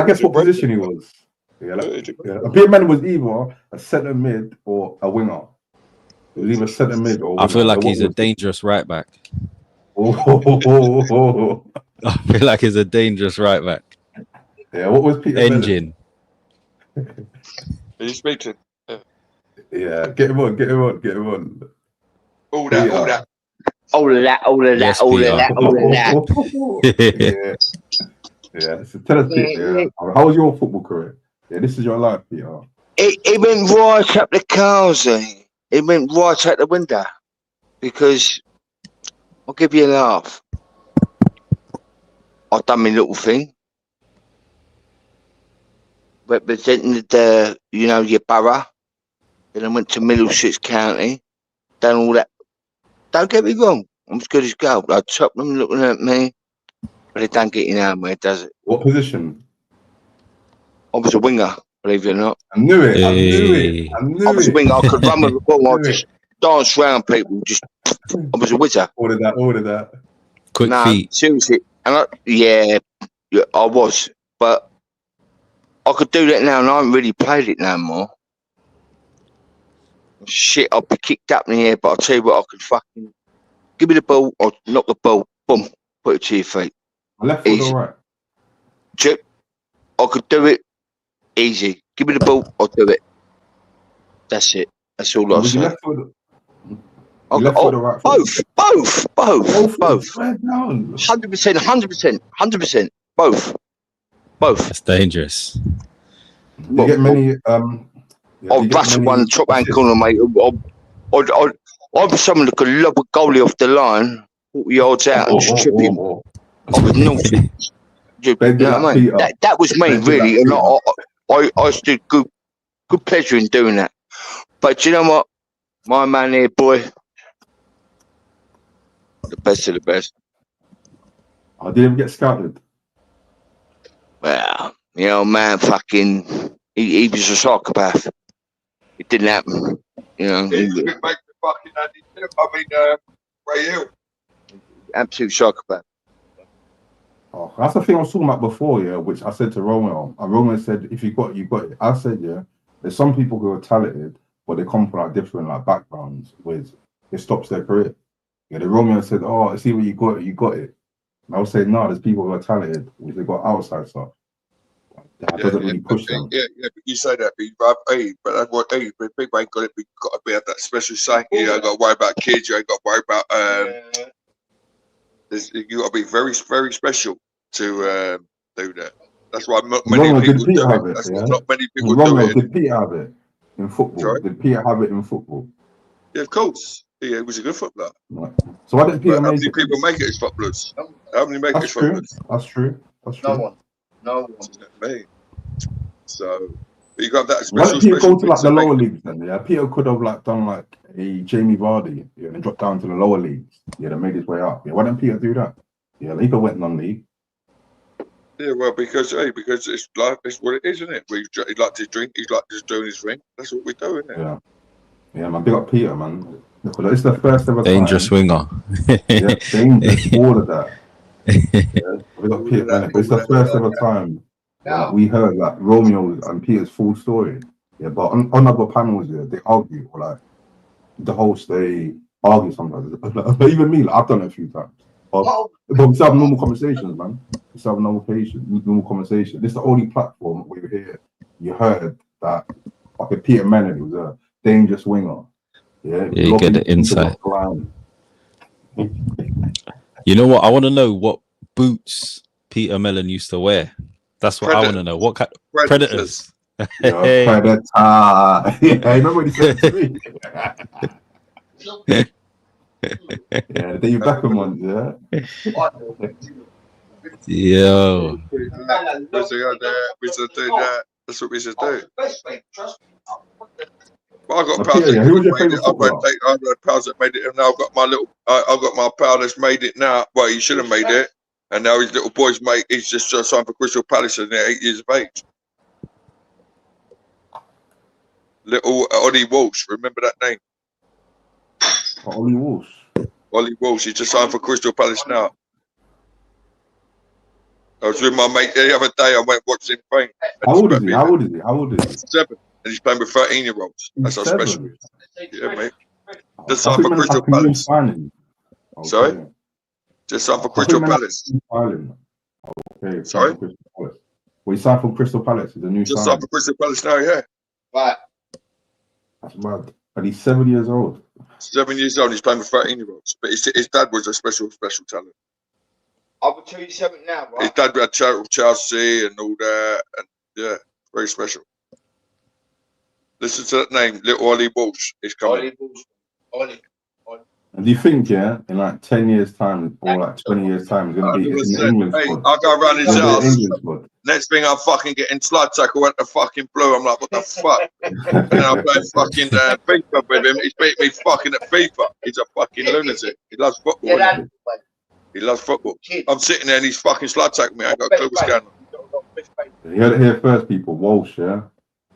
guess what position he was. Peter Mellon was either a centre mid or a winger. It was either centre mid or. I feel like he's a dangerous right back. I feel like he's a dangerous right back. Yeah, what was Peter Engine. Mellon? Are you speaking? Yeah, get him on. All that. Yeah. So tell us, Peter, how was your football career? Yeah, this is your life, Peter. It went right up the cars. It went right out the window. Because I'll give you a laugh. I've done my little thing. Representing your borough, Then I went to Middlesex County, done all that. Don't get me wrong, I'm as good as gold. I top them looking at me, but it don't get you nowhere, does it? What position? I was a winger, believe it or not. I knew it. I knew it. I knew I was a it. winger. I could run with the ball. I just dance around people. Just, I was a wizard. All of that. Quick feet. Seriously. And yeah, I was. But I could do that now, and I haven't really played it no more. Shit, I'll be kicked up in the air, but I'll tell you what, I can fucking give me the ball, or knock the ball, boom, put it to your feet. Left foot or right? Chip, I could do it easy. Give me the ball, I'll do it. That's it. That's all I say. Left foot or right foot? Both. 100%. Both. That's dangerous. Do you get many? I'll rustle one top hand corner, mate. I'm someone that could lob a goalie off the line, 40 yards out, and strip him. I was naughty. You know what I mean? That was me, really, and I stood good pleasure in doing that. But you know what, my man here, boy, the best of the best. I didn't get scouted. Well, you know, man, fucking, he was a psychopath. It didn't happen, you know. Ray Hill. Absolute psychopath. Oh, that's the thing I was talking about before, yeah, which I said to Romeo. And Romeo said, if you got it. I said, yeah, there's some people who are talented, but they come from like different like backgrounds, which it stops their career. Yeah, the Romeo said, oh, see what you got it. And I was saying, no, there's people who are talented, which they got outside stuff. That doesn't really push them. Yeah, but you say that, but that's what but people ain't got it. You've got to be at that special site. You ain't got to worry about kids. You ain't got to worry about. You got to be very, very special to do that. That's why many people do it. That's why not many people do it. Did Peter have it in football? Sorry? Did Peter have it in football? Yeah, of course. Yeah, he was a good footballer. Right. So why didn't Peter how many people make it as footballers? How many make it as footballers? That's true. No one. So you got that special. Why did Peter go to like the lower leagues then? Yeah, Peter could have like done like a Jamie Vardy, yeah, and dropped down to the lower leagues. Yeah, that made his way up. Yeah, why didn't Peter do that? Yeah, he could have went non-league. Yeah, well, because it's life. It's what it is, isn't it? He like to drink. He's like just doing his thing. That's what we do, isn't it? Yeah, man. Big up Peter, man. It's the first ever dangerous winger. Yeah, dangerous. All of that. Yeah, big up Peter, man. It's the first ever time. Yeah, we heard like Romeo and Peter's full story. Yeah, but on other panels, yeah, they argue, or like the host, they argue sometimes. Even me, like, I've done it a few times. But we still have normal conversations, man. We still have normal conversation. This is the only platform we were here. You heard that like Peter Mellon was a dangerous winger. Yeah, you get the insight. You know what? I want to know what boots Peter Mellon used to wear. That's what I want to know. What kind of Predators? Hey. Predator. Yeah, remember what he said to me? Yeah, the Beckham ones, yeah. Yo. That's what we should do. Well, I got pals I've got pals that made it, and now I've got my pal that's made it now. Well, he should have made it. And now his little boy's mate, he's just signed for Crystal Palace and they're 8 years of age. Little Ollie Walsh, remember that name? Ollie Walsh. Ollie Walsh, he just signed for Crystal Palace now. I was with my mate the other day, I went watching him playing. How old is he? 7. And he's playing with 13-year-olds. That's how special it is. Yeah, mate. Just signed for Crystal Palace. Sorry? Just signed for Crystal Palace. Okay. Sorry? Well, he signed for Crystal Palace. He's a new Just signed for Crystal Palace now, yeah. Right. That's mad. And he's 7 years old. 7 years old, he's playing with 13-year-olds. But his dad was a special talent. I will tell you something now, right? His dad had Chelsea and all that. And yeah, very special. Listen to that name, little Ollie Walsh is coming. Ollie. And do you think, yeah, in like 10 years' time or like 20 years' time, he's going to be in the England squad? I'll go around his house. Next thing, I'm fucking getting slide tackle at the fucking blue. I'm like, what the fuck? And then I'm playing fucking FIFA with him. He's beat me fucking at FIFA. He's a fucking lunatic. He loves football. He loves football. I'm sitting there and he's fucking slide tackling me. I ain't got a clue what's going on. You heard it here first, people. Walsh, yeah?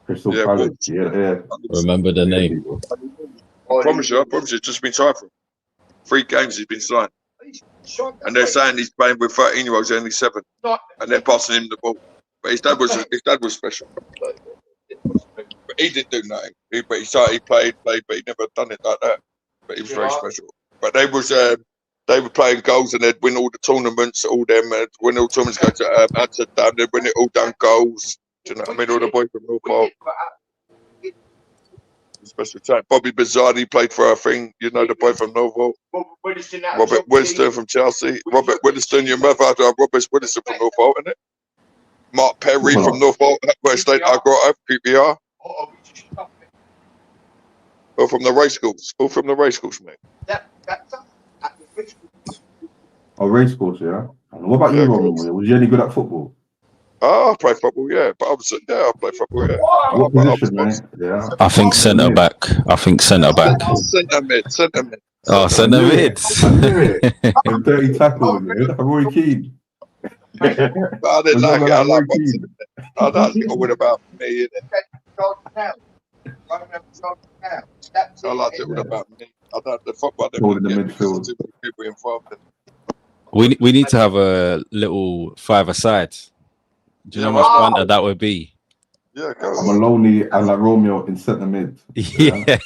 Crystal Palace. Yeah. Remember the name. I promise you, it's just been signed for him. 3 games he's been signed. And they're saying he's playing with 13-year-olds, only 7. And they're passing him the ball. But his dad was special. But he didn't do nothing. He played, but he never done it like that. But he was very special. But they were playing goals and they'd win all the tournaments, all them, win all tournaments, go to Amsterdam, they'd win it all down goals. Do you know what I mean? All the boys from Norfolk. Special time. Bobby Bizzardi played for our thing, you know, the boy from Norfolk. Robert Winston from Chelsea. Robert Winston, your mother had Robert Winston from Norfolk, isn't it? Mark Perry from Norfolk, where state I got up, PPR. All from the race schools. All from the race schools, mate. Oh, race course, yeah. And what about you, Robin? Was you any good at football? Oh, I play football, yeah. But I play football, yeah. What position, mate? Yeah. I think centre back. Centre mid. Oh, centre mid. Dirty tackle, Roy Keane. I didn't like it. I like it. I don't think it would about me. I liked it about me. I don't the football. In the midfield. We need to have a little 5-a-side. Do you know how much fun that would be? Yeah, go. I'm a lonely and like Romeo in centre mid. Yeah.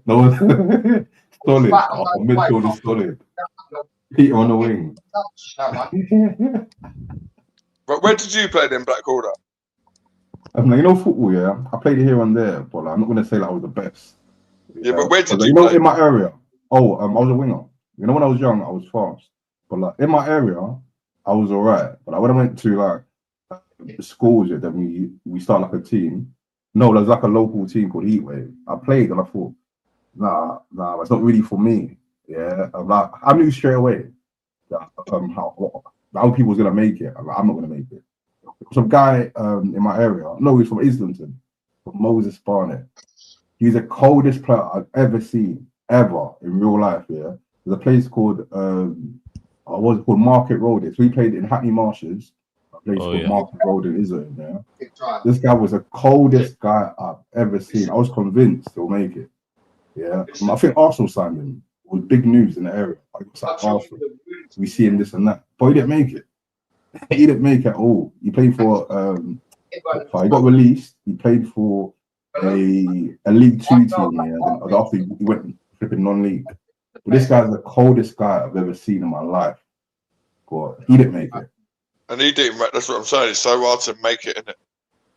No, solid. Midfield is solid. Peter on the wing. But where did you play then, Black Order? You know, football, yeah. I played it here and there, but like, I'm not going to say like I was the best. Yeah, but where did you know, play? in my area. I was a winger. You know, when I was young, I was fast. But like in my area, I was alright. But like, when I went to like schools, yeah, then we start like a team. No, there's like a local team called Heatwave. I played and I thought, nah, it's not really for me. Yeah, I knew straight away that how people was gonna make it. I'm not gonna make it. Some guy in my area, no, he's from Islington, from Moses Barnett. He's the coldest player I've ever seen, ever in real life. Yeah, there's a place called what's it called, Market Road. So we played in Hackney Marshes. A place called Market Road in Islington. Yeah, this guy was the coldest guy I've ever seen. I was convinced he'll make it. Yeah, I think Arsenal signed him. It was big news in the area. Like, it's like Arsenal. We see him this and that, but he didn't make it. He didn't make it at all. He played for he got released. He played for a League 2 team. Yeah, then after he went flipping non-league. But this guy's the coldest guy I've ever seen in my life. But he didn't make it. And he didn't. That's what I'm saying. It's so hard to make it, isn't it?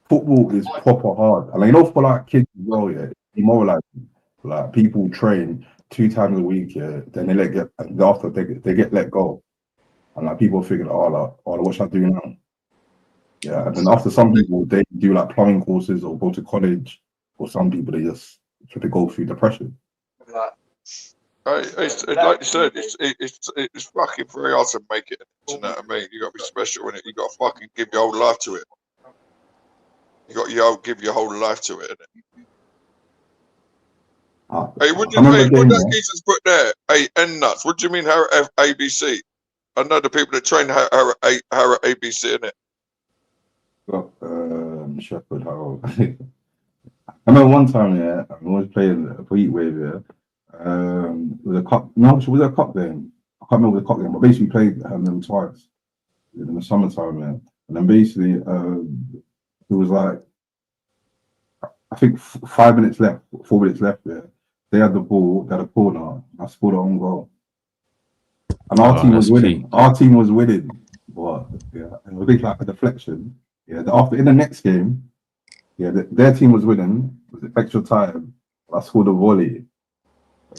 Football is proper hard. And like, you know, for like kids as well, yeah, demoralizing. Like people train 2 times a week, yeah, then they after they get let go. And like people figure, what should I do now? Yeah, and then after some people they do like plumbing courses or go to college, or some people they just try to go through depression. It's like you said, it's fucking very hard to make it. Do you know what I mean? You got to be special in it. You got to fucking give your whole life to it. You got to give your whole life to it. Innit? Hey, what that geezer's put there? Hey, N nuts. What do you mean, Harriet ABC? I know the people that train Harriet ABC, innit? Shepherd Harold. I remember one time, yeah, I was playing for Heatwave, yeah. With a cup. No, was it a cup game? I can't remember the cup game, but basically played them twice in the summertime, yeah. And then basically, it was like, I think 5 minutes left, 4 minutes left, yeah. They had the ball, they had a corner, I scored an own goal. And our team was winning. Key. Our team was winning. But yeah, it was like a deflection. Yeah, in the next game, yeah, their team was winning. It was extra time. I scored a volley.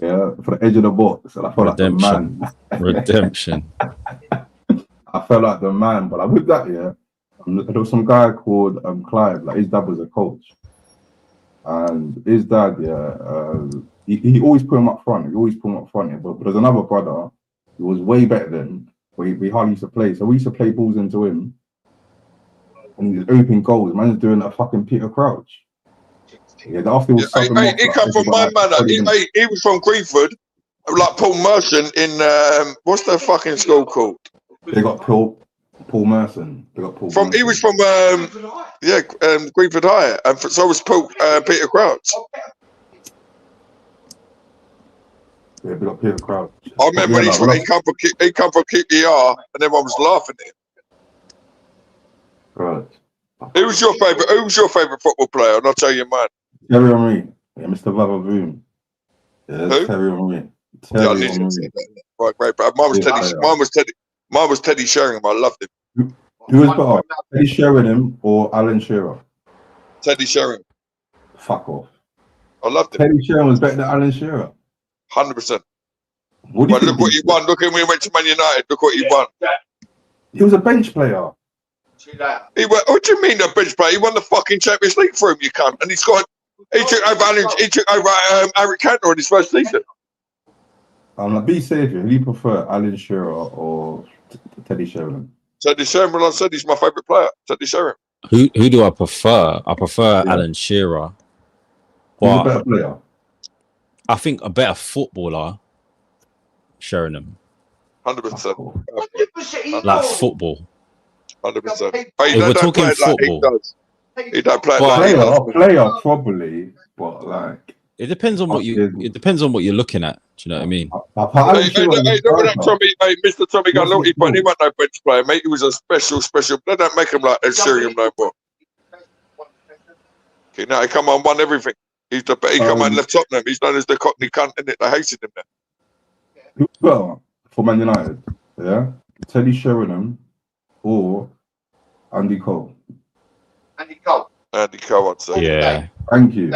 Yeah, for the edge of the box. And I felt like the man. Redemption. I felt like the man. But with that, yeah, there was some guy called Clive. Like his dad was a coach. And his dad, yeah, he always put him up front. Yeah. But there's another brother who was way better than we hardly used to play. So we used to play balls into him. and he's open goals. Man's doing a fucking Peter Crouch. Yeah, after He come from my manor. He was from Greenford, like Paul Merson in what's the fucking school called? They got Paul Merson. They got Paul. He was from Greenford High, and so was Paul Peter Crouch. Yeah, we got Peter Crouch. I remember when he come from QPR, and everyone was laughing at him. Right. Who was your favourite football player? And I'll tell you mine. Terry Henry. Yeah, Mr. Vavavoom. Yeah, Who? Terry Henry. Right, great. But mine was Teddy Sheringham. I loved him. Who was better, Teddy Sheringham or Alan Shearer? Teddy Sheringham. Fuck off. I loved him. Teddy Sheringham was better than Alan Shearer. 100%. Look what he won. Look at when he went to Man United. Look what he won. He was a bench player. What do you mean a bench player? He won the fucking Champions League for him, you cunt. And he took over Eric Cantona in his first season. Be safe. Who do you prefer, Alan Shearer or Teddy Sheringham? Teddy Sheringham, I said he's my favourite player. Teddy Sheringham. Who do I prefer? I prefer Alan Shearer. Who's a better player? I think a better footballer, Sheringham. 100%. Like football. 100%. If we're talking football, he don't play player probably, but like it depends on what you're looking at. Do you know what I mean? Mr. Tommy Gunn, he wasn't no bench player, mate. He was a special. They don't make him like Ed Sheeran no more. Okay, now he come on, won everything. He come on, left Tottenham. He's known as the Cockney cunt, isn't it? They hated him there. Who's better for Man United? Yeah, Teddy Sheringham or Andy Cole? Andy Cole, I'd say. Yeah. Thank you.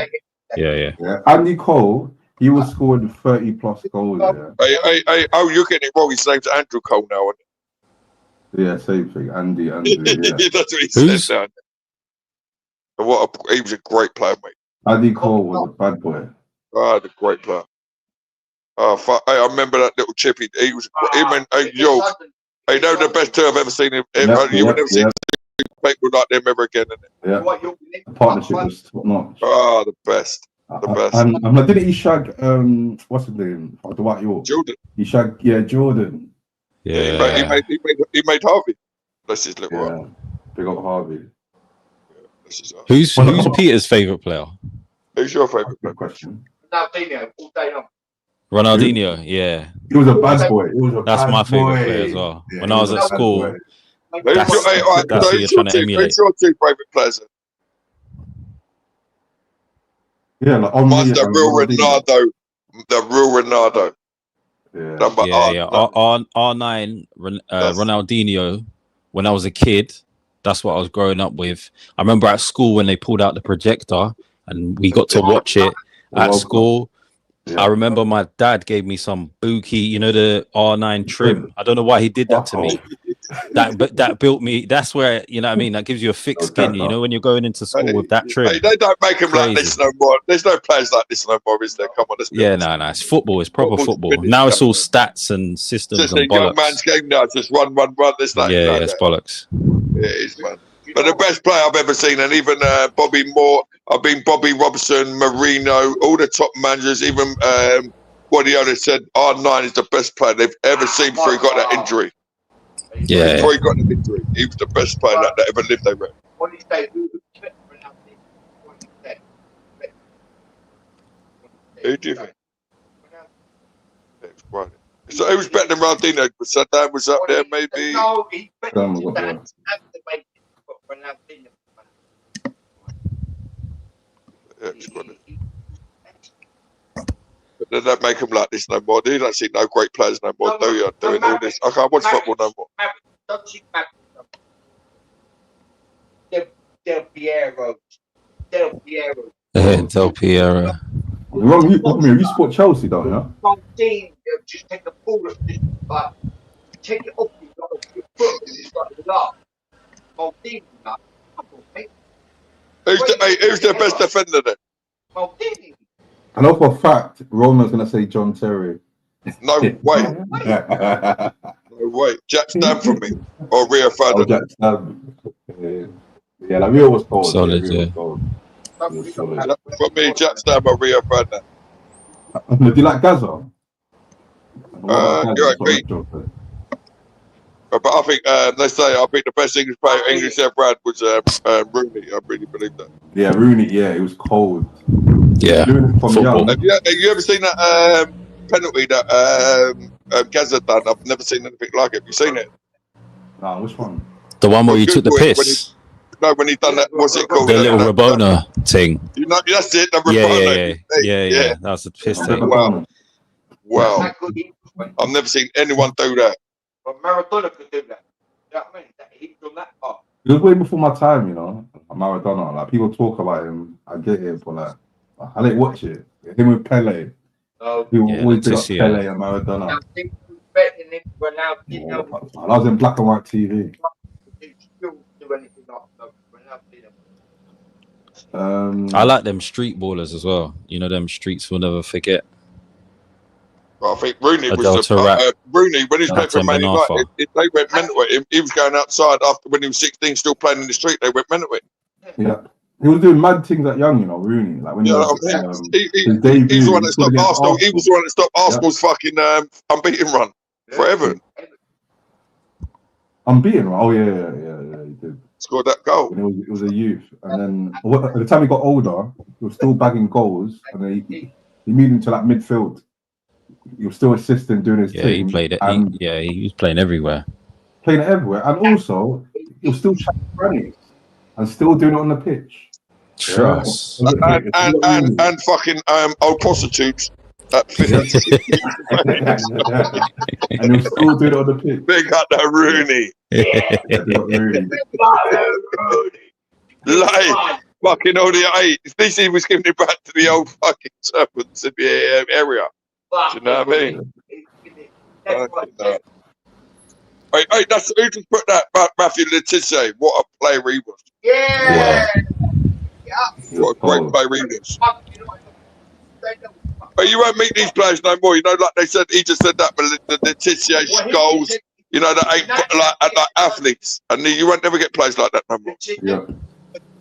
Yeah. Andy Cole, he was scoring 30+ goals. Yeah. Hey, you're getting it wrong. His name's Andrew Cole now, isn't it? Yeah, same thing. Andy. Yeah. That's what he said. He was a great player, mate. Andy Cole was a bad boy. The great player. Oh, fuck. Hey, I remember that little chip. He was. He meant, yo. Hey, they're the best two I've ever seen. You will never see people like them ever again, isn't it? Yeah. The partnership was top notch. Oh, the best. And didn't he shag what's his name? Dwight York. Jordan. He shagged Jordan. Yeah. He made Harvey. That's his little one. Big up Harvey. Who's Peter's favourite player? Who's your favourite player? Good question. Ronaldinho all day long. Ronaldinho, yeah. He was a bad boy. That's my favourite player as well. Yeah, when I was at school, that's who you're trying to emulate. Who's your two favourite players? Yeah, like mine's the real Ronaldo. The real Ronaldo. R9, Ronaldinho. When I was a kid, that's what I was growing up with. I remember at school when they pulled out the projector and we got to watch it at school. Yeah. I remember my dad gave me some Buki, the R9 trim. I don't know why he did that to me. That built me. That's where, you know what I mean? That gives you a thick skin, when you're going into school with that trim. Hey, they don't make them like this no more. There's no players like this no more, is there? Come on, let's be honest. No. It's football. It's proper football. Now it's all stats and systems just and bollocks. Young man's game now. Just run. There's nothing it's bollocks. It is, man. But the best player I've ever seen, and even Bobby Moore, I've been Bobby Robson, Marino, all the top managers, even Guardiola said R9 is the best player they've ever seen before he got that injury. Yeah. Before he got the injury, he was the best player that ever lived, they reckon. Who do you think? So it was better than Ronaldinho, but Saddam was up there, maybe. No, he's better than Ronaldinho. But they don't make them like this no more. You don't see no great players no more, do you? Doing all this. I can't watch football no more. Del Piero. Del Piero. You support Chelsea, don't you? Maldini, just take the ball, like, take it off your foot, it's like the last. Maldini, who's the best defender then? Maldini. I know for a fact Roman's going to say John Terry. No way. No way. Jack Stam for me. Or Rio Ferdinand. Jack Stam. Yeah. Yeah, like Rio was cold. Solid, Rio yeah. was cold. It was solid. For me, Jack's down by Rio Ferdinand. Do you like Gaza? You're right, but I think let's say I think the best English player English ever had was Rooney. I really believe that. Yeah, Rooney. Yeah, it was cold. Yeah, football. Have you ever seen that penalty that Gaza done? I've never seen anything like it. Have you seen it? Nah, which one? The one where you took the piss. When he done that, what's it called? The little Rabona thing. You know, that's it. The Yeah. Rabona. That's the piss thing. Wow. I've never seen anyone do that. But Maradona could do that. You know what I mean? He done that part. It was way before my time, you know. Maradona. Like people talk about him, I get it, but like I didn't watch it. Him with Pele. People always big up Pele and Maradona. I was in black and white TV. I like them street ballers as well. You know, them streets we'll never forget. Well, I think Rooney was Rooney when he was playing for Man United. They went mental at him. He was going outside after when he was 16, still playing in the street. They went mental at him. Yeah, he was doing mad things at young, you know. Rooney, like when he was his debut, he was the one that stopped Arsenal. He was the one that stopped Arsenal's fucking unbeaten run forever. Unbeaten run. Oh yeah, he did. Scored that goal. When he was a youth, and then at the time he got older, he was still bagging goals, and then he moved into like midfield. He was still assisting doing his thing. He played it. He was playing everywhere. And also he was still chatting friendly and still doing it on the pitch. Trust. And fucking old prostitutes. And he was still doing it on the pitch. Big up that Rooney. Like fucking all the eight. This he was giving it back to the old fucking servants in the area. Do you know what I mean? Hey, that's who just put that Matthew Letizia. What a player he was. Yeah. What a great player he was. But you won't meet these players no more. You know, like they said, he just said that, but the Letizia goals, you know, that ain't like athletes. And you won't never get players like that no more. Yeah.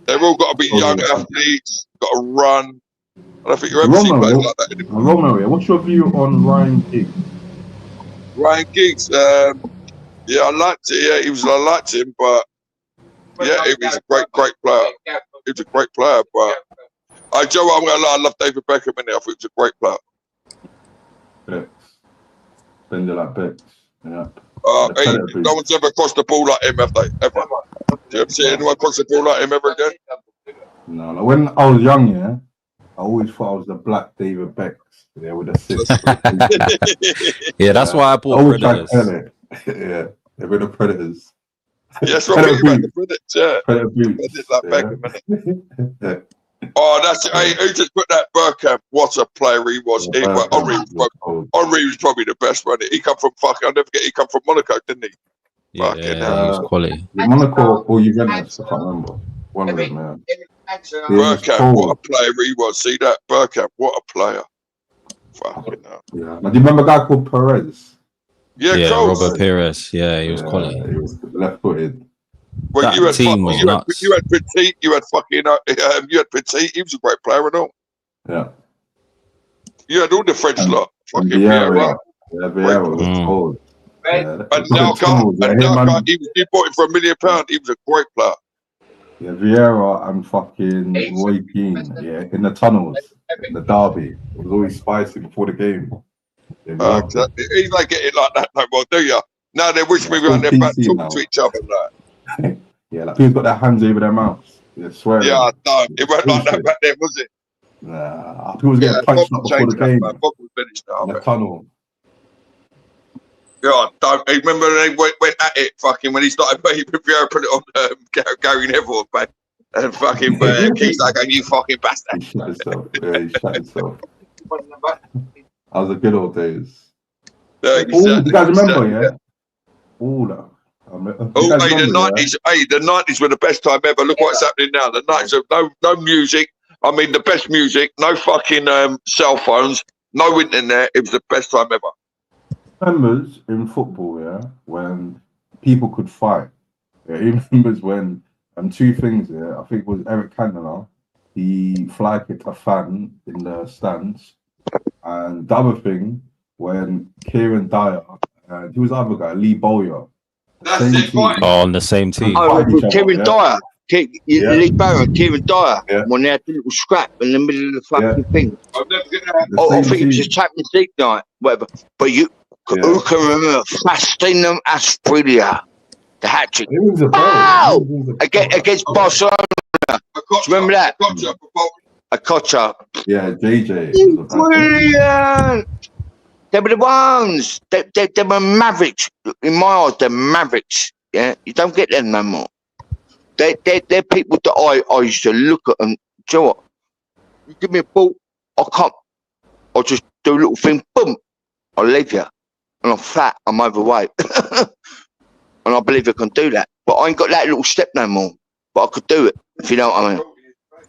They've all got to be young athletes, got to run. I don't think you ever see players like that anymore. Romero, what's your view on Ryan Giggs? Ryan Giggs, yeah, I liked it. Yeah, I liked him, but yeah, he was a great player. He was a great player, but Joe, I'm gonna lie, I love David Beckham in it. I think he was a great player. Becks, bend it like Becks. Yeah. No one's ever crossed the ball like him, have they? Ever? Do you ever see anyone cross the ball like him ever again? No, like when I was young, yeah, I always thought I was the black David Becks. Yeah, with assists. Yeah, that's why I bought Predators. Yeah, they're with the Predators. Yes, right. The Predators, yeah. Predator boots. Like Beckham, oh, that's it. Hey, who just put that Bergkamp? What a player he was. Henry was probably the best runner. He come from I'll never forget. He come from Monaco, didn't he? Yeah, he was quality. Monaco or Juventus, I can't remember. One of them, man. Bergkamp, what a player he was. See that? Bergkamp, what a player. Fucking hell. Yeah. Now, do you remember a guy called Perez? Yeah, Robert Perez. Yeah, he was quality. He was left-footed. Well, that team was nuts. You had Petit. You had fucking. You had Petit. He was a great player and all. Yeah. You had all the French lot. Fucking Vieira. Yeah, Vieira was cold. And Nelka, he bought him for £1 million. He was a great player. Yeah, Vieira and fucking Roy Keane. Yeah, in the tunnels, in the derby. It was always spicy before the game. Exactly. He's like getting like that no more, do you? Now they wish me around their back talking to each other like. Yeah, like people got their hands over their mouths. Yeah, swear. Yeah, I don't. It wasn't like that back then, was it? Nah, people was getting punched up before the game. Bob was finished now. In the tunnel. Yeah, I don't. Remember they went at it, fucking, when he started putting Vieira put it on Gary Neville, man. And fucking Keith's like, you fucking bastard. He shot himself. Yeah, he shot himself. That was the good old days. Yeah, you guys remember, yeah? All that. The 90s were the best time ever. Look what's happening now. The 90s of no music. I mean, the best music, no fucking cell phones, no internet. It was the best time ever. Remembers in football, yeah, when people could fight. Yeah, he remembers when And two things here. I think it was Eric Cantona. He fly kicked a fan in the stands. And the other thing, when Kieran Dyer and who was the other guy, Lee Bowyer. That's it, fine. On the same team. Oh, Kieran Dyer. Lee Bowyer, Kieran Dyer. Yeah. When they had the little scrap in the middle of the fucking thing. I'm never gonna I think it was a Champions League night, whatever. But who can remember Fastinum Asprilia? The hat trick. Against Barcelona. Remember that? A Kocha. Yeah, JJ. Brilliant. They were the ones. They were mavericks. In my eyes, they're mavericks. Yeah, you don't get them no more. They're people that I used to look at and, do you know what? You give me a ball, I can't. I'll just do a little thing, boom, I'll leave you. And I'm fat, I'm overweight. And I believe I can do that. But I ain't got that little step no more. But I could do it, if you know what I mean.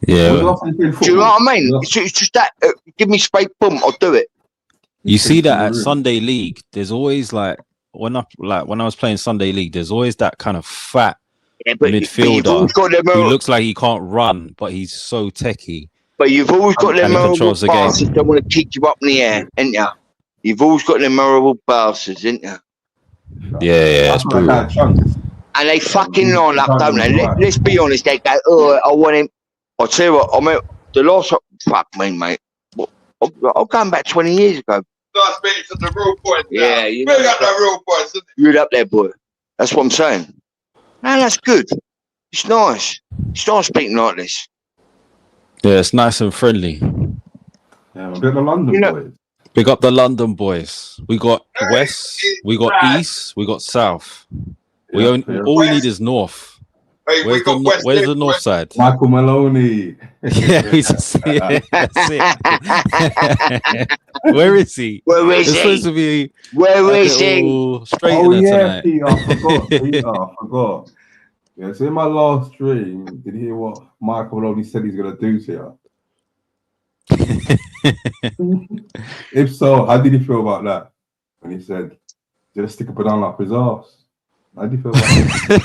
Yeah. Do you know what I mean? It's just that, give me space, boom, I'll do it. You see that at Sunday League, there's always like when I was playing Sunday League, there's always that kind of fat midfielder who looks like he can't run, but he's so techie. But you've always got them memorable bastards that want to kick you up in the air, ain't ya? You've always got them memorable bastards, ain't ya? Yeah, that's brutal. And they fucking line up, don't they? Let's be honest, they go, oh, I want him. I'll tell you what, I mean, the last, fuck me, mate. I'm going back 20 years ago. Nice meeting to the real boys. Yeah, you got the real boys, isn't it? You're up there, boy. That's what I'm saying. Man, that's good. It's nice. It's nice speaking like this. Yeah, it's nice and friendly. Yeah, we're the London boys. Big up the London boys. We got West, we got East, we got South. All we need is North. Hey, where's the North side? Michael Maloney. Yeah, that's it. Where is he? Where is he? Supposed to be. Where is he? Tonight. Peter, I forgot. Yeah, so in my last stream, did you hear what Michael Maloney said he's gonna do to you? If so, how did you feel about that? When he said, "Just stick a banana up his ass." How did you feel about that?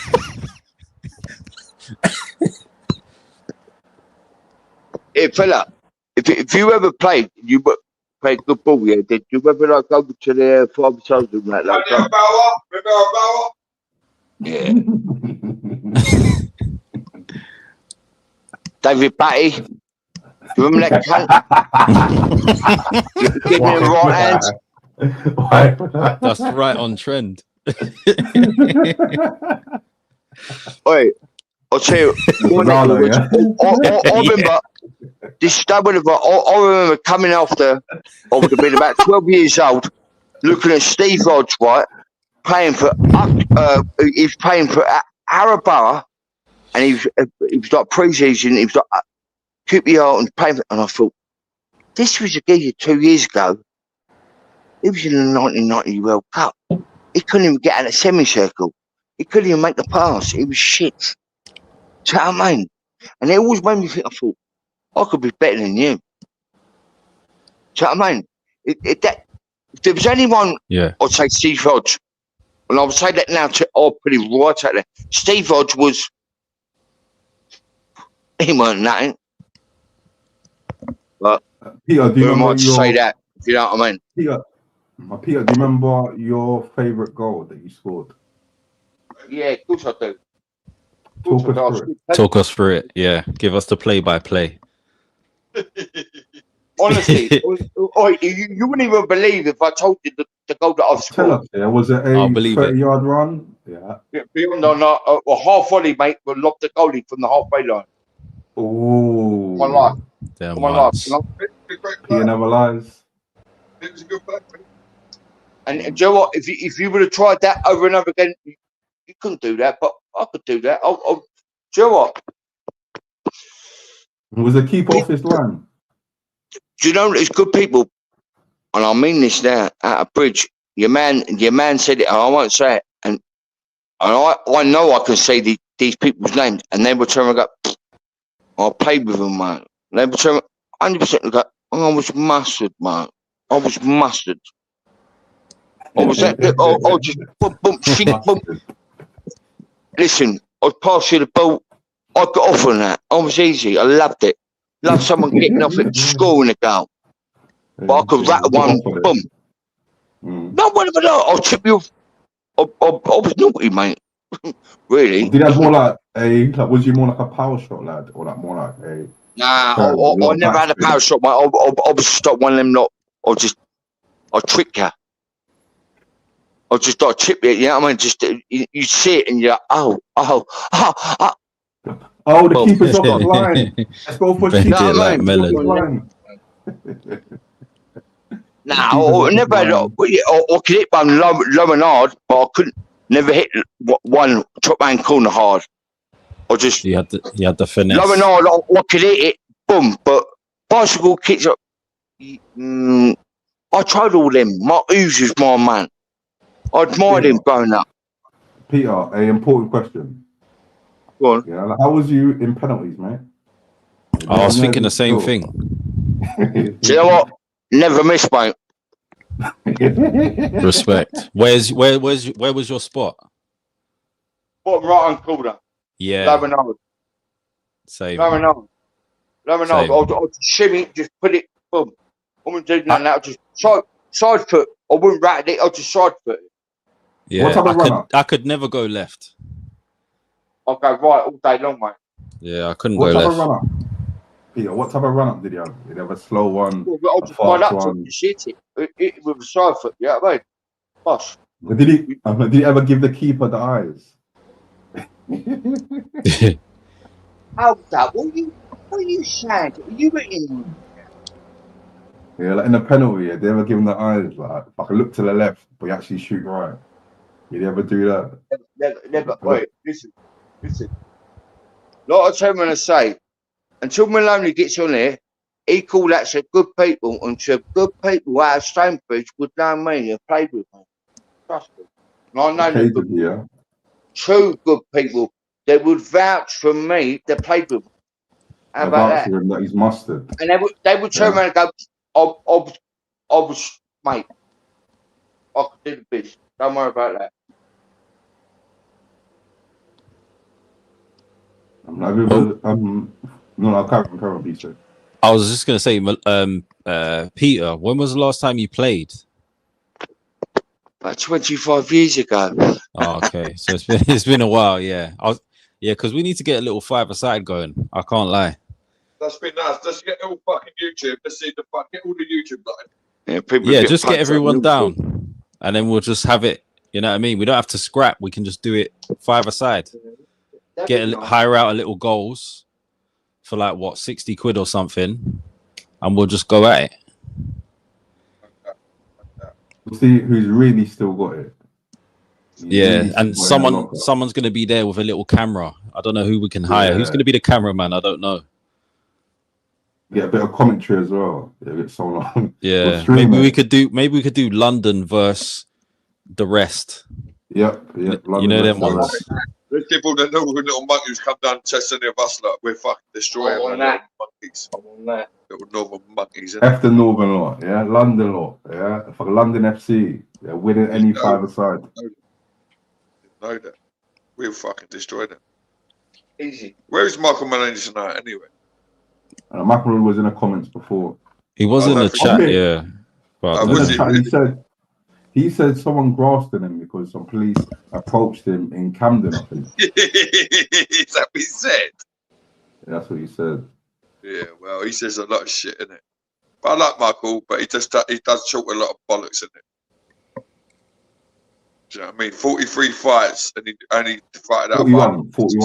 Hey, fella, if you ever played good ball, yeah, did you ever like go to the 5,000 and that? Like, yeah. David Batty, do you remember that cunt? Give me a right hand. That's right on trend. Oi, I'll tell you. I remember this. I remember coming after. I would have been about 12 years old, looking at Steve Hodge, right, playing for. He was playing for Arabara, and he was like pre-season. He was like QPR and playing for, and I thought, this was a geezer 2 years ago. He was in the 1990 World Cup. He couldn't even get out of the semicircle. He couldn't even make the pass. He was shit. Do you know what I mean? And it always made me think, I thought, I could be better than you. Do you know what I mean? If there was anyone, I'd say Steve Hodge. And I would say that now, I'll put it right out there. Steve Hodge was, he weren't nothing. But Peter, do you remember say that, if you know what I mean? Peter, do you remember your favourite goal that you scored? Yeah, of course I do. Talk us through it. Yeah, give us the play-by-play. Honestly, you wouldn't even believe if I told you the goal that I've scored. Tell us, yeah, was it a 30-yard run? Yeah. Beyond on a half volley, mate, but lobbed the goalie from the halfway line. Oh. My life. Damn, my life. Peter never lies. It was a good play. And do you know what? If you would have tried that over and over again, you couldn't do that, but I could do that. Do you know what? Was a keeper off his line? Do you know there's good people, and I mean this now, at a bridge. Your man said it, and I won't say it, and I know I can say these people's names, and they would turn and go, I played with them, man. They would turn 100% and go, I was mustard, man. I was mustard. I was that. I just boom, boom, shink, boom. Listen, I'd pass you the ball. I got off on that. I was easy. I loved it. Loved someone getting off it, scoring a goal. But I could rattle one, boom. No, whatever. I'll chip you off. I was naughty, mate. Really. Did you have more like was you more like a power shot lad, or like more like a? Nah, I never had a power shot, mate. I was just one of them lot. I trick you. I just chip you. You know what I mean? Just you see it and you're like, the keeper's off the line. Let's go for Bend it like melon. Nah, I never had. I could hit one low and hard, but I couldn't. Never hit one top man corner hard. I just you had the finesse. Low and hard, I could hit it, boom. But bicycle kicks up. I tried all them. My Ooze was my man. I admired him growing up. Peter, an important question. Go on. Yeah, like, how was you in penalties, mate? I was thinking the same thing. Do you know what? Never miss, mate. Respect. Where was your spot? Bottom right hand corner. Yeah. Low and hard. Same. Low and hard. I'll just shimmy, just put it, boom. I wouldn't do none of that. Just side foot. I wouldn't rattle it. I'll just side foot it. Yeah. I could never go left. I'll go right all day long, mate. Yeah, I couldn't go left. Peter, what type of run-up did you have? Did you have a slow one? Well, I'll just run up to it and shit it with a side foot, you know what I mean? Bosh. Did he ever give the keeper the eyes? How that? What are you saying? Are you in? Yeah, like in the penalty, did they ever give him the eyes? Like, if I can look to the left, but you actually shoot right. Did you ever do that? Never. Wait, listen. Like I tell him when I say, until Maloney gets on here, he called that to good people, and to good people out of Stonebridge would know me and played with me. Trust me. And I know the true good people that would vouch for me that played with me. How about that? That he's mustard. And they would turn around and go, I was, mate, I could do the biz. Don't worry about that. No, I can't be sure. I was just gonna say, Peter, when was the last time you played? About 25 years ago. Oh, okay, so it's been a while, yeah. Because we need to get a little 5-a-side going. I can't lie. That's been nice. Let's get all fucking YouTube. Let's see get all the YouTube line. Yeah, just get everyone down, and then we'll just have it. You know what I mean? We don't have to scrap. We can just do it 5-a-side. Hire out a little goals for like what, 60 quid or something, and we'll just go at it. We'll see who's really still got it. And someone's gonna be there with a little camera. I don't know who we can hire. Who's gonna be the cameraman? I don't know. Get a bit of commentary as well. It's so long. Yeah, maybe we could do London versus the rest. Yep. London, you know them ones. Let's give all the little monkeys come down and test any of us. Like we're fucking destroying monkeys. Little northern monkeys. F the northern lot, yeah. London lot, yeah. For London FC, they're winning any 5-a-side. Know that. We'll fucking destroy them. Easy. Where is Michael Maloney tonight anyway? Michael was in the comments before. He was in the chat, yeah. But he said someone grasped him because some police approached him in Camden, I think. Is that what he said? Yeah, that's what he said. Yeah, well, he says a lot of shit, innit? But I like Michael, but he does talk a lot of bollocks, innit? Do you know what I mean? 43 fights, and he only fighted out 41 fights.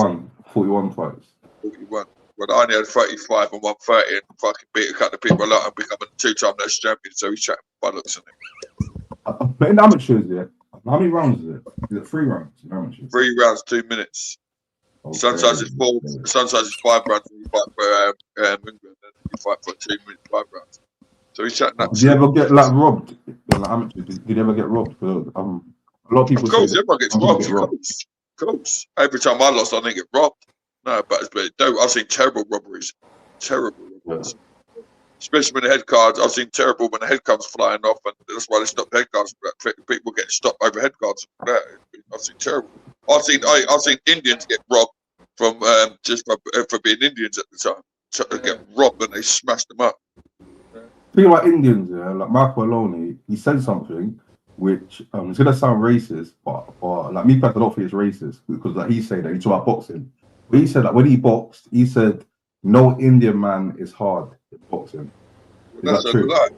41. Well, I only had 35 and 130 and fucking beat a couple of people a lot and become a 2-time national champion, so he's chatting bollocks, innit? But in amateurs, yeah. How many rounds is it? Is it 3 rounds in amateurs? 3 rounds, 2 minutes. Okay. Sometimes it's 4. Sometimes it's 5 rounds. And you fight for England, and you fight for 2 minutes, 5 rounds. So he's chatting up. Did you ever get like robbed in the amateurs? Did you ever get robbed? A lot of people. Of course, everyone gets robbed. Of course. Every time I lost, I didn't get robbed. No, but I've seen terrible robberies. Yeah. Especially when the head cards, I've seen terrible when the head cards flying off, and that's why they stopped head cards. People getting stopped over head cards. I've seen terrible. I've seen Indians get robbed from just for being Indians at the time. Trying to get robbed and they smashed them up. Think about Indians, yeah, like Michael Maloney, he said something which it's gonna sound racist, but like me personally, I don't think it's racist because like he said that he talked about boxing. But he said that when he boxed, he said no Indian man is hard in boxing. That's a lie.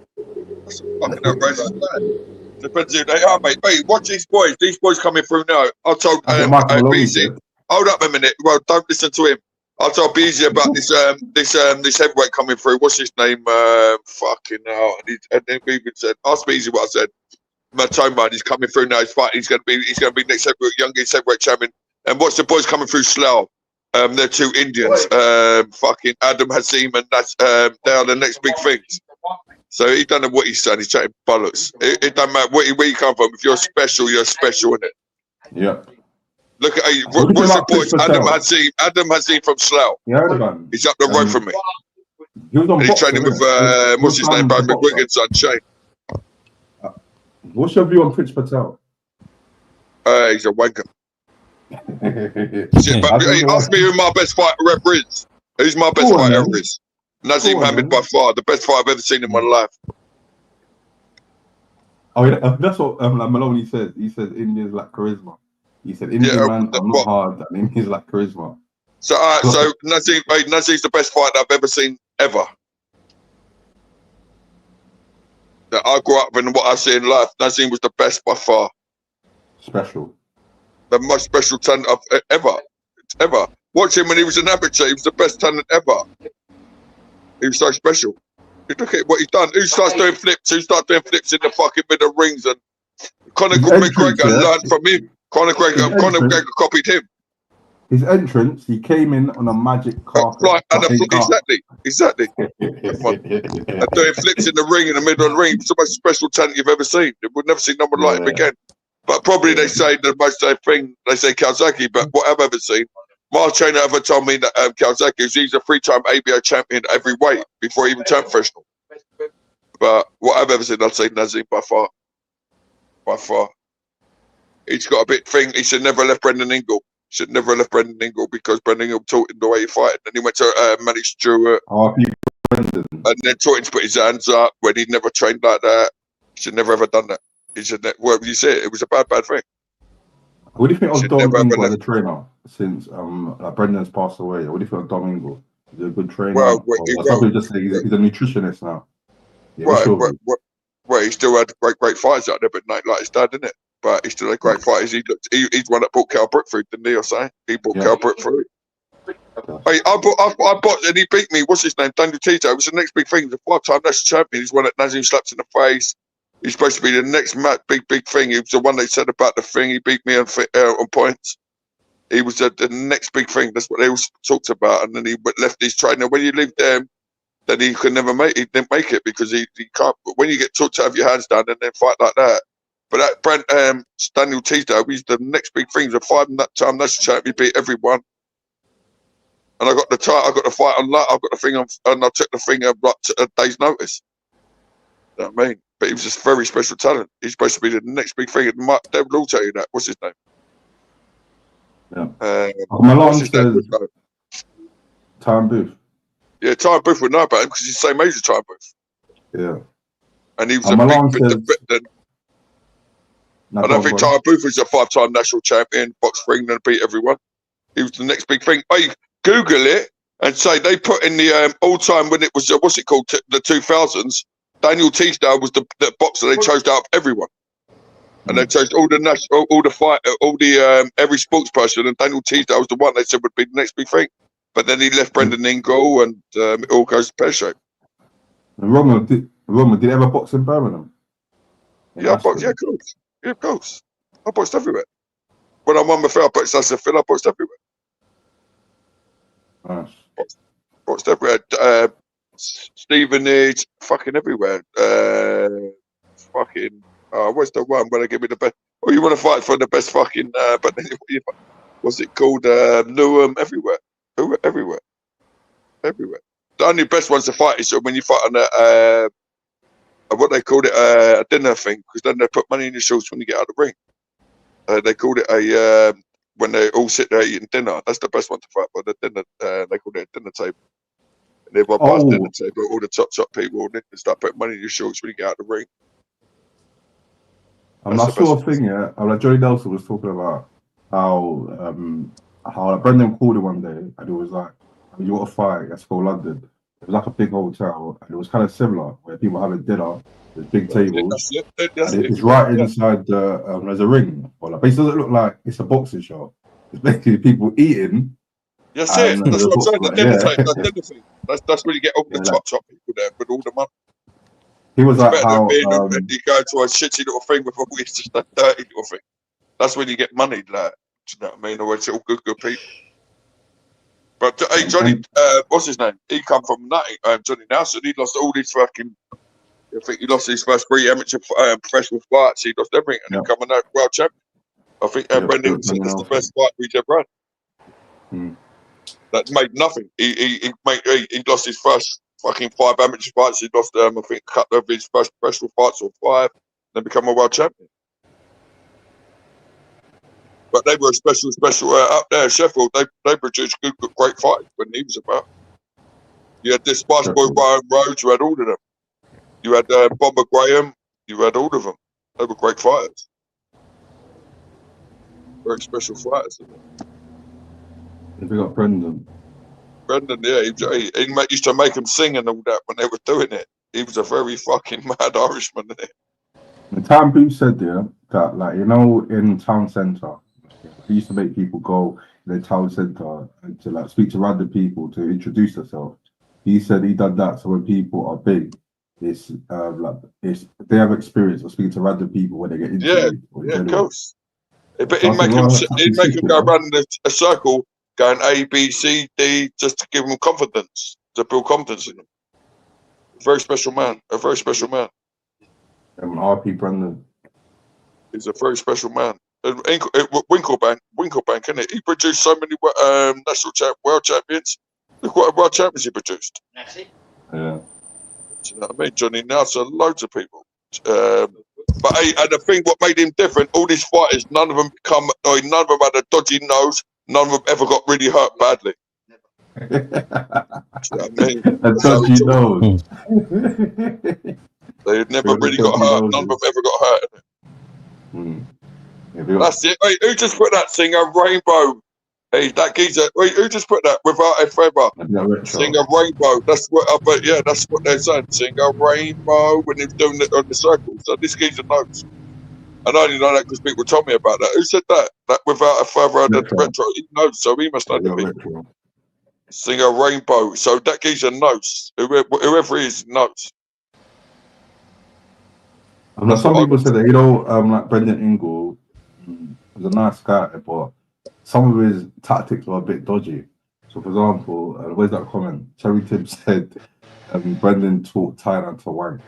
That's a fucking outrageous lie. Depends who they are, mate. Mate, watch these boys. These boys coming through now. I told BZ. Hold up a minute. Well, don't listen to him. I told BZ about this heavyweight coming through. What's his name? Fucking hell. And then we even said, ask BZ what I said. Matoma, he's coming through now. He's fighting. He's gonna be next heavyweight, youngest heavyweight champion. And watch the boys coming through Slough. They're two Indians. Fucking Adam Hazim, and that's they are the next big things. So he don't know what he's saying. He's chatting bollocks. It don't matter where you come from. If you're special, you're special, innit? Yeah. Look at what's the boys? Adam Hazim from Slough. Yeah, he's up the road from me. He's training with what's his name? Brad McGuigan's son, Shane. What's your view on Prince Patel? He's a wanker. Ask me who my best fighter ever is. Who's my best fighter ever is? Nazim Hamid by far, the best fight I've ever seen in my life. Oh, yeah, that's what like Maloney said. He said Indians lack charisma. He said Indian man are not hard, and Indians lack charisma. So, so Nazim's the best fighter I've ever seen ever. That I grew up in what I see in life. Nazim was the best by far. Special. The most special talent I've ever. Watch him when he was an amateur. He was the best talent ever. He was so special. You look at what he's done. Who starts doing flips? Who starts doing flips in the fucking middle rings? And Conor McGregor learned from him. Conor McGregor copied him. His entrance, he came in on a magic carpet. Exactly. And doing flips in the ring, in the middle of the ring. It's the most special talent you've ever seen. We'll never see no one like him again. But probably they say the most thing, they say Kawasaki, but what I've ever seen, my trainer ever told me that Kawasaki, he's a 3-time ABO champion every weight before he even turned professional. But what I've ever seen, I'd say Nazim by far. By far. He's got a bit thing, he should never have left Brendan Ingle. Should never have left Brendan Ingle because Brendan Ingle taught him the way he fight. And he went to Manny Stewart. And then taught him to put his hands up when he'd never trained like that. He should never ever done that. He should well, you said it was a bad thing. What do you think of Dom Ingle as a trainer since Brendan's passed away? What do you think of Dom Ingle? Is he a good trainer? Some people just say he's a nutritionist now. Yeah, well, he still had great fighters out there, but not like his dad, didn't it? But he still had great fighters. He's one that brought Cal Brook through, didn't he? Or say he brought Cal Brook through. Hey, I bought and he beat me. What's his name? Daniel Tito. It was the next big thing. The 5-time national champion. He's one that Nazim slaps in the face. He's supposed to be the next big thing. He was the one they said about the thing. He beat me on points. He was the next big thing. That's what they always talked about. And then he left his trainer. When you leave them, then he could never make. He didn't make it because he can't. But when you get taught to have your hands down and then fight like that. But that Daniel Tito, he's the next big thing. The 5-time national champion. He beat everyone. And I got the fight on that. I got the thing on, and I took the thing a day's notice. You know what I mean? But he was just very special talent. He's supposed to be the next big thing. And they will all tell you that. What's his name? Yeah. Malone says Tyron Booth. Yeah, Tyron Booth would know about him because he's the same age as Tyron Booth. Yeah. And he was I don't think Tyron Booth was a 5-time national champion, box ring, and beat everyone. He was the next big thing. Hey, Google it and say they put in the all-time when it was, what's it called, the 2000s, Daniel Teasdale was the boxer they chose out of everyone, and they chose every sports person, and Daniel Teasdale was the one they said would be the next big thing. But then he left Brendan Ingle, and it all goes pear-shaped. Roman, did he ever box in Birmingham? Yeah, I boxed. Yeah, of course. I boxed everywhere. When I won my fair, I boxed Phil. I boxed everywhere. Nice. Boxed everywhere. Stevenage, fucking everywhere. What's the one where they give me the best? Oh, you want to fight for the best fucking? But then what's it called? Newham, everywhere. Everywhere. The only best ones to fight is when you fight on what they called it, a dinner thing, because then they put money in your shorts when you get out of the ring. They called it a when they all sit there eating dinner. That's the best one to fight for. The dinner, they call it a dinner table. And everyone buys dinner table. All the top people and start putting money in your shorts when you get out of the ring. That sort of thing, yeah. Like Johnny Nelson was talking about how Brendan called him one day and it was like, you want to fight, let's go London. It was like a big hotel and it was kind of similar where people having dinner, there's big tables. It's right inside the there's a ring. Well, like, basically, it doesn't look like it's a boxing shop. It's basically people eating. That's it. That's what I'm saying. The dinner table, that dinner thing. That's where you get all the top people there with all the money. He was like, how you go to a shitty little thing before it's just a dirty little thing. That's when you get money, like, do you know what I mean? Or it's all good people. But hey, Johnny, what's his name? He come from nothing. Johnny Nelson. He lost all his fucking. I think he lost his first 3 amateur professional fights. He lost everything and he became a world champion. I think Brendan said that's the best fight we've ever had. That made nothing. He lost his first fucking 5 amateur fights. He lost I think a couple of his first professional fights or 5, then become a world champion. But they were a special up there in Sheffield. They produced good, great fights when he was about. You had this Spice Boy Ryan Rhodes. You had all of them. You had Bomber Graham. You had all of them. They were great fighters. Very special fighters. We got Brendan. Brendan, yeah, he used to make them sing and all that when they were doing it. He was a very fucking mad Irishman, isn't it? The time Boo said there that, like, you know, in town centre, he used to make people go in the town centre and to like speak to random people to introduce themselves. He said he done that so when people are big, it's they have experience of speaking to random people when they get interviewed. Yeah, of course. But he'd make them go around in a circle, going A, B, C, D, just to give them confidence, to build confidence in them. Very special man. A very special man. RP Brendan. He's a very special man. Winklebank, isn't it? He produced so many world champions. Look what world champions he produced. Yeah. Do you know what I mean? Johnny Nelson, loads of people. But hey, and the thing what made him different, all these fighters, none of them had a dodgy nose, none of them ever got really hurt badly. Do you know what I mean? A dodgy nose. They never really got hurt, none of them ever got hurt. That's it. Wait, who just put that singer Rainbow? Hey, that geezer. Wait, who just put that without a feather? Sing a rainbow. That's what. But yeah, that's what they're saying. Sing a rainbow when they're doing it on the circle. So this geezer knows. And I only know that because people told me about that. Who said that? That without a feather, the retro. He knows, so he must know the people. Sing a rainbow. So that geezer knows. Whoever he is knows. Some people said that, you know, like Brendan Ingle was a nice guy, but some of his tactics were a bit dodgy. So, for example, where's that comment? Cherry Tim said Brendan taught Thailand to wank,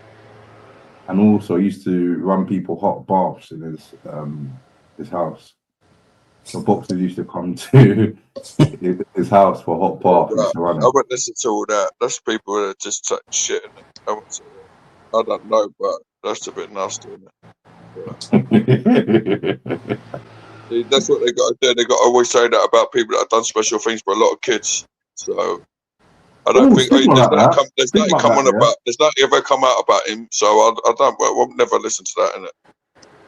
and also used to run people hot baths in his house. So boxers used to come to his house for hot baths. I wouldn't listen to all that. That's people that just take shit. I don't know, but that's a bit nasty, isn't it? That's what they got to do. They got to always say that about people that have done special things for a lot of kids. So I don't think there's nothing ever come out about him. So I won't never listen to that, innit?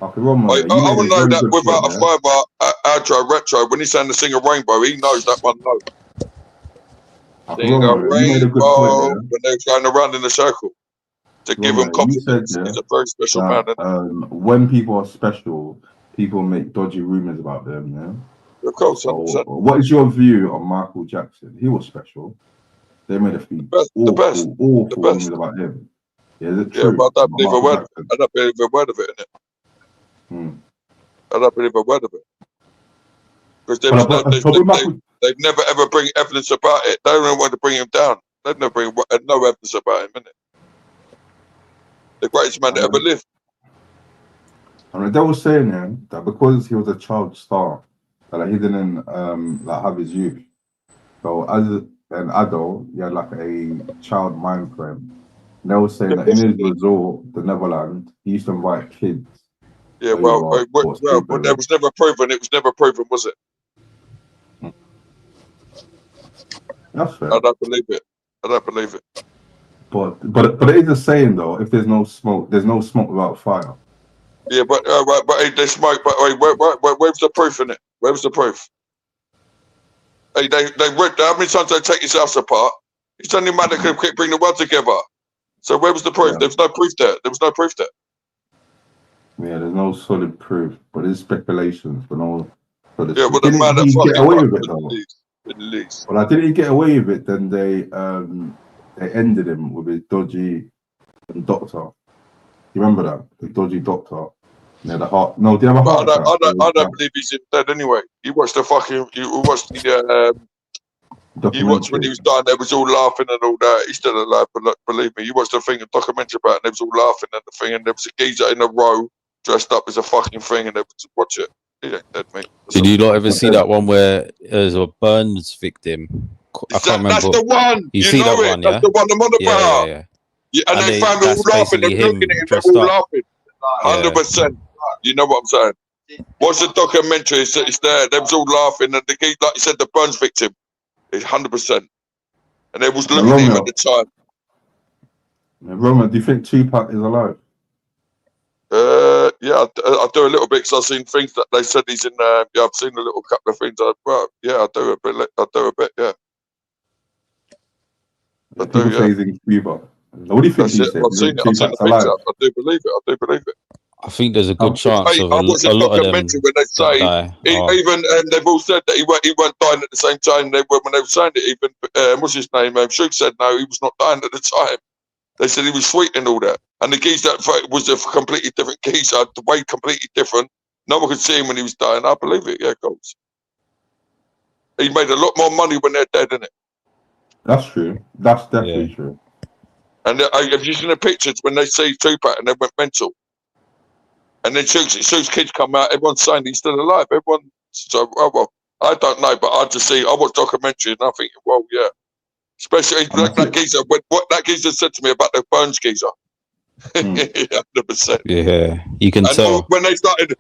I want to know that without a fiber, retro, when he's saying to sing a rainbow, he knows that one note. Sing a rainbow when they're going around in a circle to give him confidence. He's a very special man. When people are special, people make dodgy rumors about them. Yeah. Of course. So, what is your view on Michael Jackson? He was special. They made a few awful rumors about him. Yeah, is it true? Yeah, but I don't believe a word. I don't believe a word of it, innit? I don't believe a word of it. Because they've never ever bring evidence about it. They don't want to bring him down. They've never bring no evidence about him, innit? The greatest man that ever lived. I mean, they were saying that because he was a child star, that he didn't have his youth. So as an adult, he had like a child mind frame. And they were saying that in his resort, the Netherlands, he used to invite kids. Yeah, well, it was never proven. It was never proven, was it? That's fair. I don't believe it. I don't believe it. But it is a saying though. If there's no smoke, there's no smoke without fire. Yeah, but hey, they smoke. But wait, where's the proof in it? Where was the proof? Hey, they ripped. How many times they take his house apart? It's only man that could bring the world together. So where was the proof? Yeah. There was no proof there. There was no proof there. Yeah, there's no solid proof, but there's speculations. But no. Yeah, well, the man that get away with it though. At least. Well, I didn't get away with it. Then they ended him with his dodgy doctor. You remember that? The dodgy doctor. Yeah, the heart. No, do you have a heart attack? I don't believe he's dead anyway. You watched the fucking. You watched the. You watched when he was dying. They was all laughing and all that. He's still alive, but look, believe me, you watched the thing, a documentary about it, and they was all laughing at the thing, and there was a geezer in a row dressed up as a fucking thing, and they would watch it. He ain't dead, mate. Did you not ever see that one where there's a Burns victim? I can't remember. That's the one. You see that it. one, yeah? That's the one. I'm on the bar. Yeah. And they found them all laughing and looking at him. They're all laughing. 100%. You know what I'm saying? Watch the documentary. It's there. They was all laughing, and the geezer, like you said, the Burns victim. It's 100%. And they was looking at him at the time. Roman, do you think Tupac is alive? Yeah, I do a little bit because I've seen things that they said he's in. Yeah, I've seen a little couple of things. Yeah, I do a bit. Yeah. People say he's in Cuba. What do you think? I've seen it. I've seen the picture. I do believe it. I think there's a good chance of I watched a documentary when they say even they've all said that he weren't dying at the same time. When they were saying it, even what's his name? Shook said no, he was not dying at the time. They said he was sweet and all that. And the geezer was a completely different geezer, the way completely different. No one could see him when he was dying. I believe it. Yeah, goes. He made a lot more money when they're dead, innit? That's true. That's definitely true. And have you seen the pictures when they see Tupac and they went mental? And then Shook's kids come out, everyone's saying he's still alive. Everyone, so, well, I don't know, but I watch documentaries and I think, well, yeah. Especially like that geezer, what that geezer said to me about the Burns geezer. 100%. Yeah, you can tell. When they started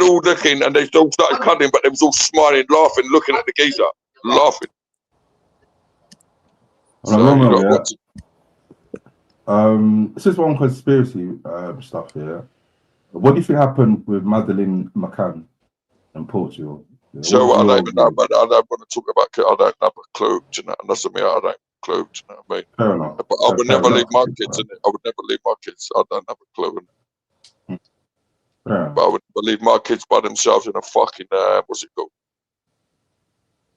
all looking and they all started cutting, but they was all smiling, laughing, looking at the geezer, laughing. This is one conspiracy stuff here. What do you think happened with Madeleine McCann in Portugal? So I don't even know, but I don't want to talk about. I don't have a clue. Do you know? And that's me. I don't clue. Do you know what I mean? Fair enough. But I would never leave my kids in it. I would never leave my kids. I don't have a clue. But I would leave my kids by themselves in a fucking what's it called?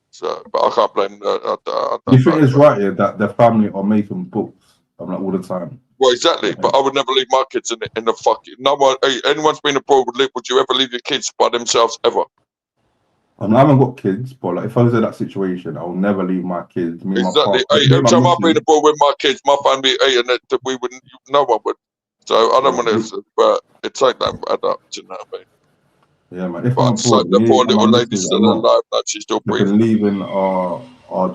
So, but I can't blame. You think it's right here that their family are making books? I'm like all the time. Well, exactly. But I would never leave my kids in the fucking. No one. Hey, anyone's been abroad would you ever leave your kids by themselves ever? I haven't got kids, but like if I was in that situation, I'll never leave my kids. Exactly. Every time I've been abroad with my kids, my family, and that we wouldn't. No one would. So I don't want to. But it's like that. I don't. Do you know what I mean? Yeah, man. If but it's like the poor little lady's still alive, like she's still breathing. Leaving our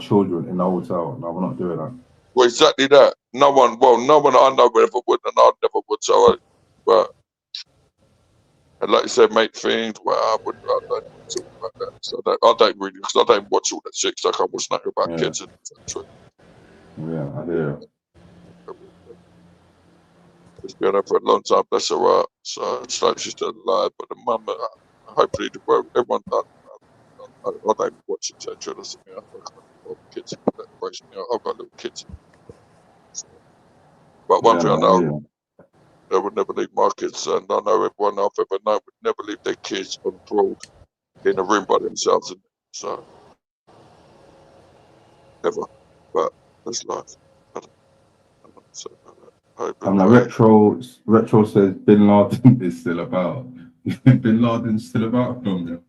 children in the hotel. No, we're not doing that. Well, exactly that. No one I know ever would, and I never would. So, and like you said, make things. Well, I don't talk about that. So I don't really, because I don't watch all that shit. So I can't watch nothing about kids and etc. Yeah, I hear. She's been there for a long time. That's all right. So it's like she's still alive, but the mum, hopefully, everyone. I don't watch etc. That's me. I've got kids. I've got little kids. But one thing I know, I would never leave my kids, and I know everyone I've ever known would never leave their kids abroad in a room by themselves. So, never. But that's life. And the retro says Bin Laden is still about. Bin Laden's still about from there.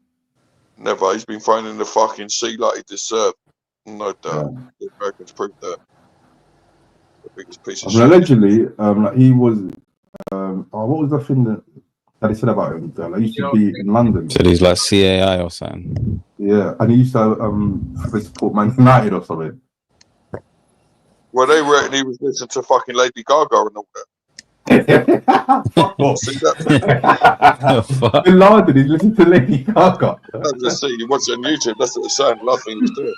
Never. He's been thrown in the fucking sea like he deserved. No doubt. The Americans proved that. The biggest piece of shit. Allegedly, like he was. What was the thing that he said about him? Like, he used to be in London. So he's like CAI or something. Yeah, and he used to support Man United or something. Well, they reckon he was listening to fucking Lady Gaga and all that. Fuck off. Bin Laden, he's listening to Lady Gaga. Just see, you watch it on YouTube, that's what they're saying. Last thing he was doing.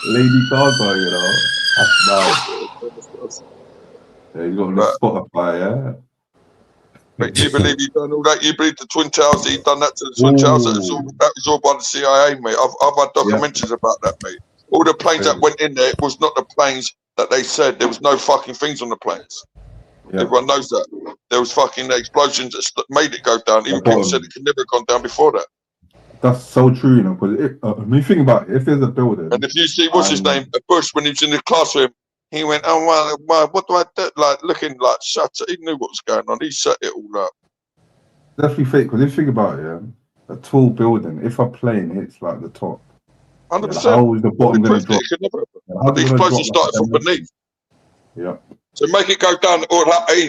Lady Gaga, you know. That's mad. Yeah, you got this Spotify, yeah. But you believe he done all that? You believe the Twin Towers? He done that to the Twin Towers? That was all by the CIA, mate. I've had documentaries about that, mate. All the planes that went in there, it was not the planes that they said. There was no fucking things on the planes. Everyone knows that. There was fucking explosions that made it go down. Even people said it could never have gone down before that. That's so true, you know, because I mean, think about it. If there's a building, and if you see what's his name, Bush, when he was in the classroom, he went, "Oh well, what do I do?" Like looking like shut. He knew what was going on. He set it all up. Definitely fake. Because if you think about it, yeah, a tall building. If a plane hits like the top, 100%. How is the bottom going to drop? The explosion started from beneath. Yeah. So make it go down. Or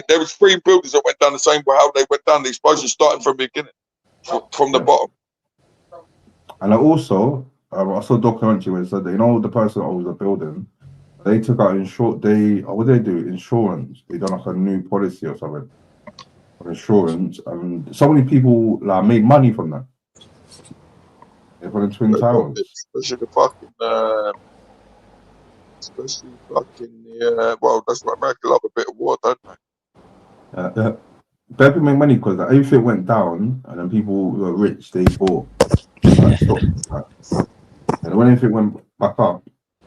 there was 3 buildings that went down the same way how they went down. The explosion started from the beginning, from the bottom. And I also, I saw a documentary where it said that, you know, the person that owns the building, they took out what did they do? Insurance. They done like a new policy or something on insurance, and so many people like made money from that. They put in Twin Towers. Especially the fucking, well, that's what America love, a bit of war, don't they? But people make money because everything went down, and then people who were rich, they bought stocks. And when everything went back up.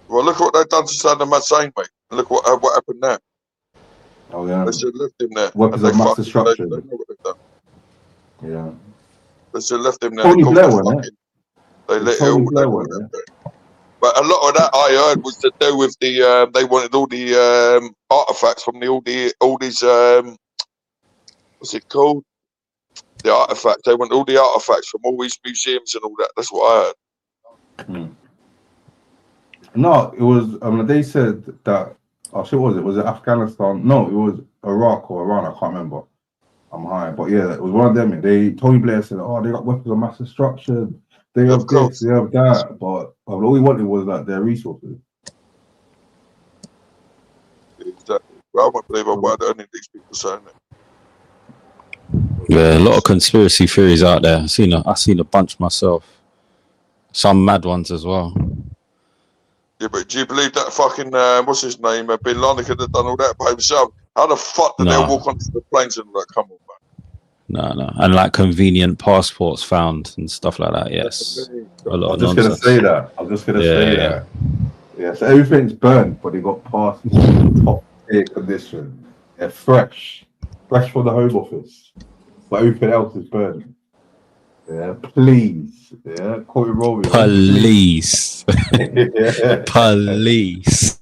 Well, look what they've done to Saddam Hussein, mate. Look what happened there. Oh yeah. They should have left him there. Weapons of mass destruction. They know what they've done. Yeah. They should have left him there. Tony Blair, wasn't it? They let it all. But a lot of that I heard was to do with the they wanted all the artifacts from all these what's it called? The artifacts. They want all the artifacts from all these museums and all that. That's what I heard. No, it was. They said that. Oh, shit, was it? Was it Afghanistan? No, it was Iraq or Iran. I can't remember. I'm high, but yeah, it was one of them. Tony Blair said, "Oh, they got weapons of mass destruction. They have this, they have that." But all he wanted was like their resources. Exactly. Well, I won't believe what any of these people saying it. Yeah, a lot of conspiracy theories out there. I've seen a bunch myself. Some mad ones as well. Yeah, but do you believe that fucking what's his name? Bin Laden could have done all that by himself? How the fuck did they walk onto the planes and like, come on, man? No, and like convenient passports found and stuff like that. Yes, a lot of nonsense. I was just gonna say that. Yeah, so everything's burnt, but they got passports in top air condition. They're fresh from the Home Office, but everything else is burnt. Yeah, please. Yeah, police. Police.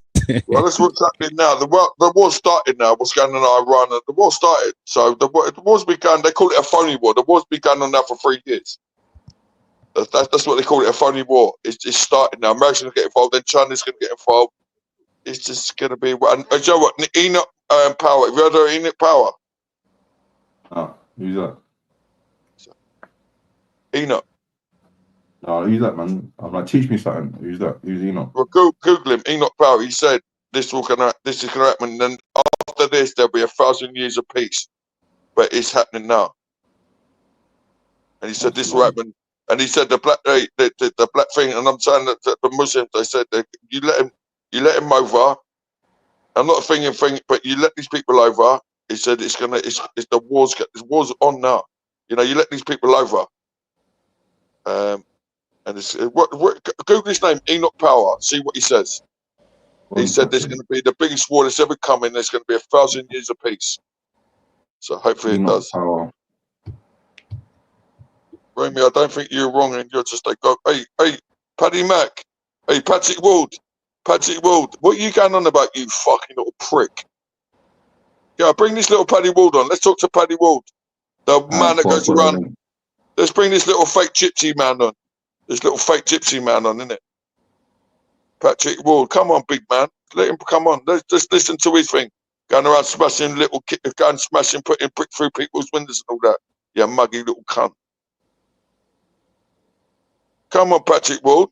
Well, that's what's happening now. The war's started now. What's going on in Iran? The war started. So the war's begun. They call it a phony war. The war's begun on now for 3 years. That's what they call it, a phony war. It's started now. America's going to get involved. Then China's going to get involved. It's just going to be. And you know what? Enoch Power. Have you heard of Enoch Power? Oh, who's that? Enoch. No, who's that, man? I'm like, teach me something. Who's that? Who's Enoch? Well, Google him. Enoch Power. He said this is going to happen. And then after this, there'll be 1,000 years of peace. But it's happening now. And he said this will happen. And he said the black thing. And I'm saying that the Muslims, they said that you let him over. I'm not thinking, but you let these people over. He said the war's on now. You know, you let these people over. And it's Google his name, Enoch Power. See what he says. He said there's going to be the biggest war that's ever coming. There's going to be 1,000 years of peace. So hopefully it does. Power. Remy, I don't think you're wrong, and you're just like, hey, Paddy Mac, hey, Patrick Ward, what are you going on about, you fucking little prick? Yeah, bring this little Paddy Ward on. Let's talk to Paddy Ward, the man that goes around. Let's bring this little fake gypsy man on. Innit? Patrick Ward, come on, big man. Let him come on. Let's just listen to his thing. Going around smashing putting brick through people's windows and all that. You muggy little cunt. Come on, Patrick Ward.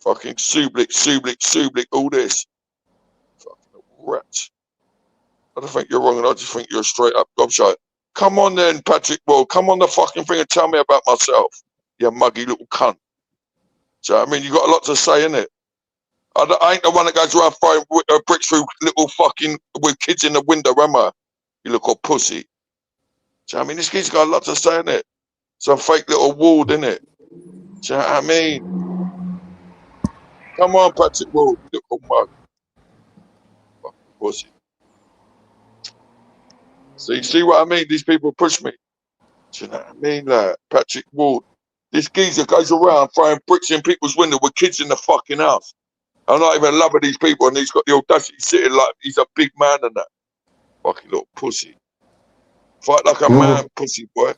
Fucking Sublick, all this. Fucking rat. I don't think you're wrong, and I just think you're a straight up gobshite. Come on then, Patrick Wall. Come on the fucking thing and tell me about myself. You muggy little cunt. So I mean, you got a lot to say, innit? I ain't the one that goes around throwing bricks through little fucking with kids in the window, am I? You look all pussy. So I mean, this kid's got a lot to say, innit? Some fake little ward, innit? So I mean, come on, Patrick Wall, little mug. Fucking pussy. So you see what I mean? These people push me. Do you know what I mean? Like Patrick Ward. This geezer goes around throwing bricks in people's window with kids in the fucking house. I'm not even loving these people, and he's got the audacity sitting like he's a big man and that. Fucking little pussy. Fight like a man, pussy boy.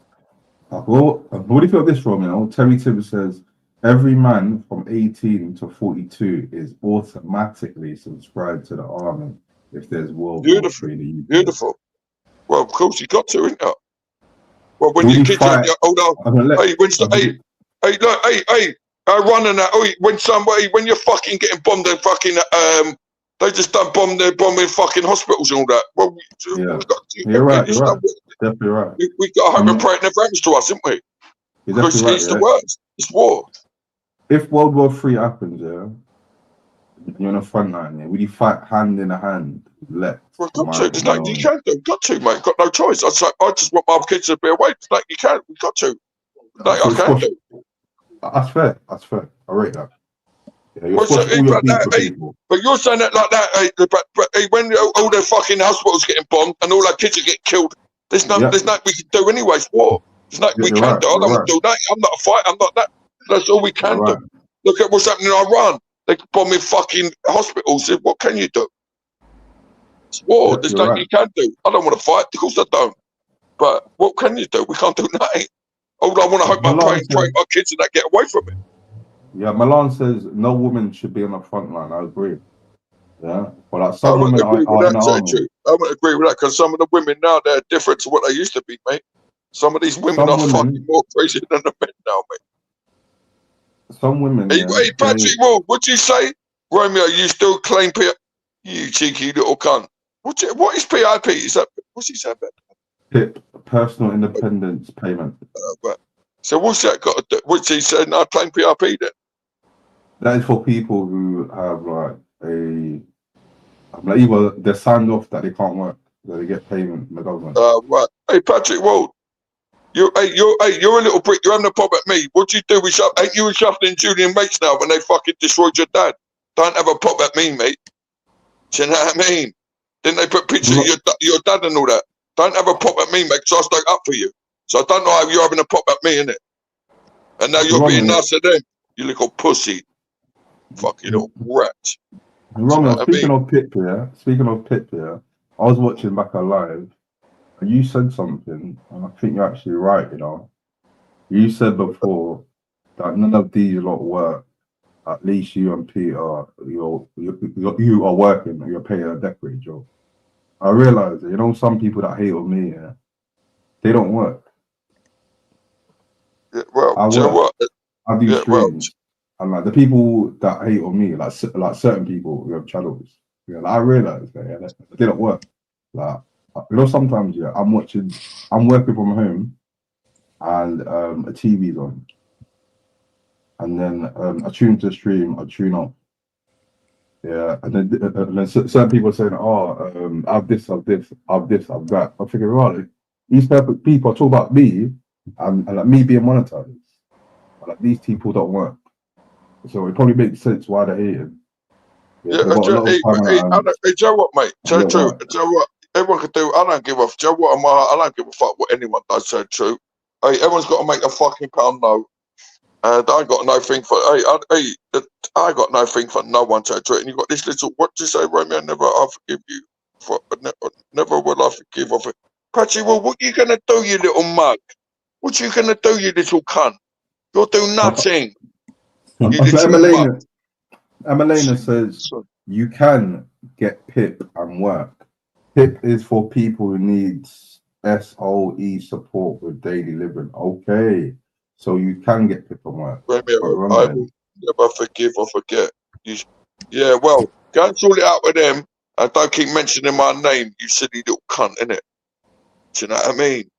Well, what do you feel of this, Romeo? Terry Tibbs says, every man from 18 to 42 is automatically subscribed to the army if there's World War III. Beautiful. Well, of course you got to, ain't you? Well, when you kids are older, hey, running that. When you're fucking getting bombed and fucking they just done bombing fucking hospitals and all that. Well, you're right. Definitely right. We got to hope and pray it never happens to us, haven't we? Because it's the worst. It's war. If World War III happens, you're on the front line. Would you fight hand in hand? Left. Well, got to. There's nothing you can do. Got to, mate. Got no choice. I just want my kids to be away. It's like you can't. We got to. I can do. That's fair. I rate that. Yeah, but you're saying that like that. But when all the fucking hospitals getting bombed and all our kids are getting killed, there's nothing we can do anyway. It's war. There's nothing we can do. I don't want to do that. I'm not a fighter. I'm not that. That's all we can do. Look at what's happening in Iran. They're bombing fucking hospitals. What can you do? It's war. There's nothing you can do. I don't want to fight. Of course I don't. But what can you do? We can't do nothing. All I want to hope my kids and that get away from it. Yeah, Milan says no woman should be on the front line. I agree. Yeah, but like some women I wouldn't agree with that because some of the women now they're different to what they used to be, mate. Some of these women are fucking more crazy than the men now, mate. Some women. Hey, Patrick Wall, what'd you say? Romeo, you still claim PIP? You cheeky little cunt. What is PIP? Is that what's he saying about? PIP, personal independence payment. So what's that got to do? What's he saying? I claim PIP then. That is for people who have either they're signed off that they can't work, that they get payment from the government. Right. Hey, Patrick Wall, you're a little prick. You're having a pop at me. What do you do? Ain't you shuffling Julian mates now when they fucking destroyed your dad? Don't have a pop at me, mate. Do you know what I mean? Didn't they put pictures of your dad and all that? Don't have a pop at me, mate, because I stuck up for you. So I don't know how you're having a pop at me, innit? And now you're being nice to them. You little pussy. Fucking little rat. Roman, speaking of Pip, I was watching back live, and you said something, and I think you're actually right, you know. You said before that none of these lot work. At least you and Peter, you are working, and you're paying a deck rate job. I realize that, you know, some people that hate on me, they don't work. Yeah, well, I work. I do streams. And like the people that hate on me, like certain people who have channels, like, I realize that they don't work. Like, you know, sometimes I'm working from home, and a TV's on, and then I tune to the stream, I tune off. Yeah, and then certain people are saying, "Oh, I've this, I've that." I'm thinking, right, these people are talking about me and like me being monetized. But, like, these people don't work. So it probably makes sense why they're hating. Joe, what, mate? Joe, what? Everyone can do. I don't give a. Joe, what? I don't give a fuck what anyone does. So true. Hey, everyone's got to make a fucking pound note. And I got no thing for. I got no thing for no one. So true. And you got this little. What do you say, Romeo? I forgive you. Never will I forgive of it. Patrick, well, what you gonna do, you little mug? What you gonna do, you little cunt? You'll do nothing. Emelena says you can get PIP and work. PIP is for people who need SOE support with daily living. Okay, so you can get PIP and work. I will never forgive or forget. Yeah, well, go and sort it out with them, and don't keep mentioning my name, you silly little cunt, innit? Do you know what I mean?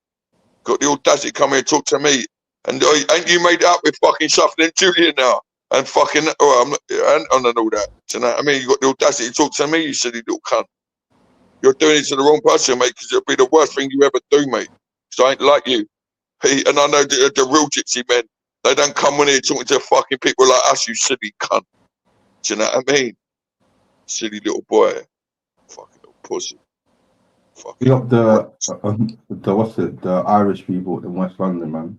Got the audacity to come here and talk to me. And ain't you made it up with fucking Shuffling and Julian now? And fucking, and all that. You know what I mean? You got the audacity to talk to me, you silly little cunt. You're doing it to the wrong person, mate, because it'll be the worst thing you ever do, mate. So I ain't like you. And I know the real gypsy men, they don't come in here talking to fucking people like us, you silly cunt. Do you know what I mean? Silly little boy. Fucking little pussy. Fucking up the Irish people in West London, man.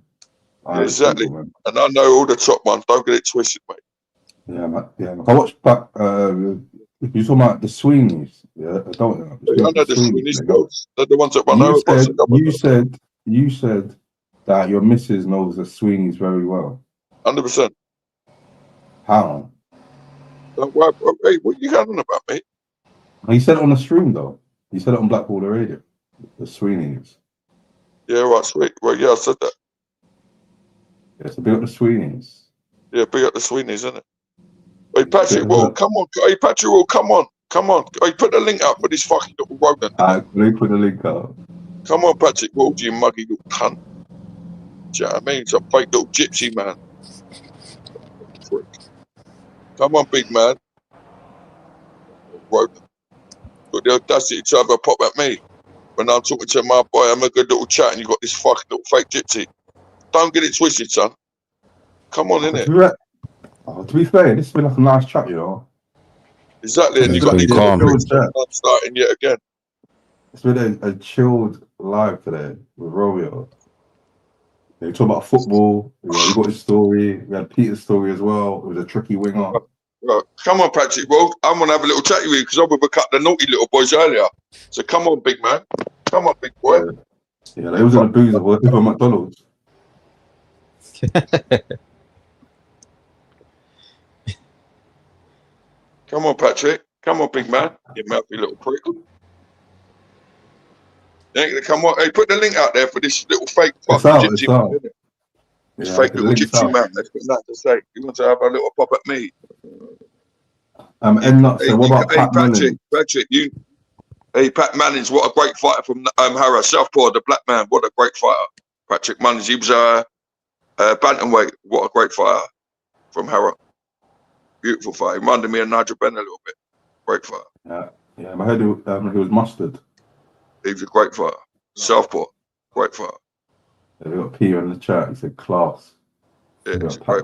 Irish exactly. People, man. And I know all the top ones. Don't get it twisted, mate. Yeah, man. Yeah, man. I watched back. You talking about the Sweeneys? Yeah, I don't know. I know the Sweeneys girls. They're the ones that run over. You said that your missus knows the Sweeneys very well. 100%. How? Hey, what are you going on about, mate? He said it on the stream, though. He said it on Black Border Radio. The Sweeneys. Yeah, right, sweet. Well, yeah, I said that. Yeah, so big up the Sweeneys. Yeah, big up the Sweeneys, isn't it? Hey, Patrick, well, come on. Hey, Patrick, well, come on. Come on. Hey, put the link up for this fucking little rodent. Let me put the link up. Come on, Patrick, well, you muggy little cunt. Do you know what I mean? It's a fake little gypsy man. Prick. Come on, big man. Rodent. Got the audacity to have a pop at me. When I'm talking to my boy, I'm a good little chat, and you got this fucking little fake gypsy. Don't get it twisted, son. Come on, innit? To be fair, this has been like a nice chat, you know. Exactly, and you got this calm. I'm starting yet again. It's been a chilled live today with Romeo. We talk about football. We got his story. We had Peter's story as well. It was a tricky winger. Right. Come on, Patrick. Well, I'm gonna have a little chat with you because I'm with a couple of naughty little boys earlier. So come on, big man. Come on, big boy. Yeah, they was in the boozer working for McDonald's. Come on, Patrick. Come on, big man. You mouthy little prick. You ain't gonna come on. Hey, put the link out there for this little fake fucking gypsy man, isn't it? This fake little gypsy man. That's got nothing to say. You want to have a little pop at me? Pat Mannings, what a great fighter from Harrow, Southpaw, the black man. What a great fighter. Patrick Mannings, he was bantamweight. What a great fighter from Harrow. Beautiful fight. He reminded me of Nigel Benn a little bit. Great fighter. Yeah, I heard he was mustard. He was a great fighter. Southpaw, great fighter. Yeah, we got Peter in the chat. He said class. Yeah, he's great.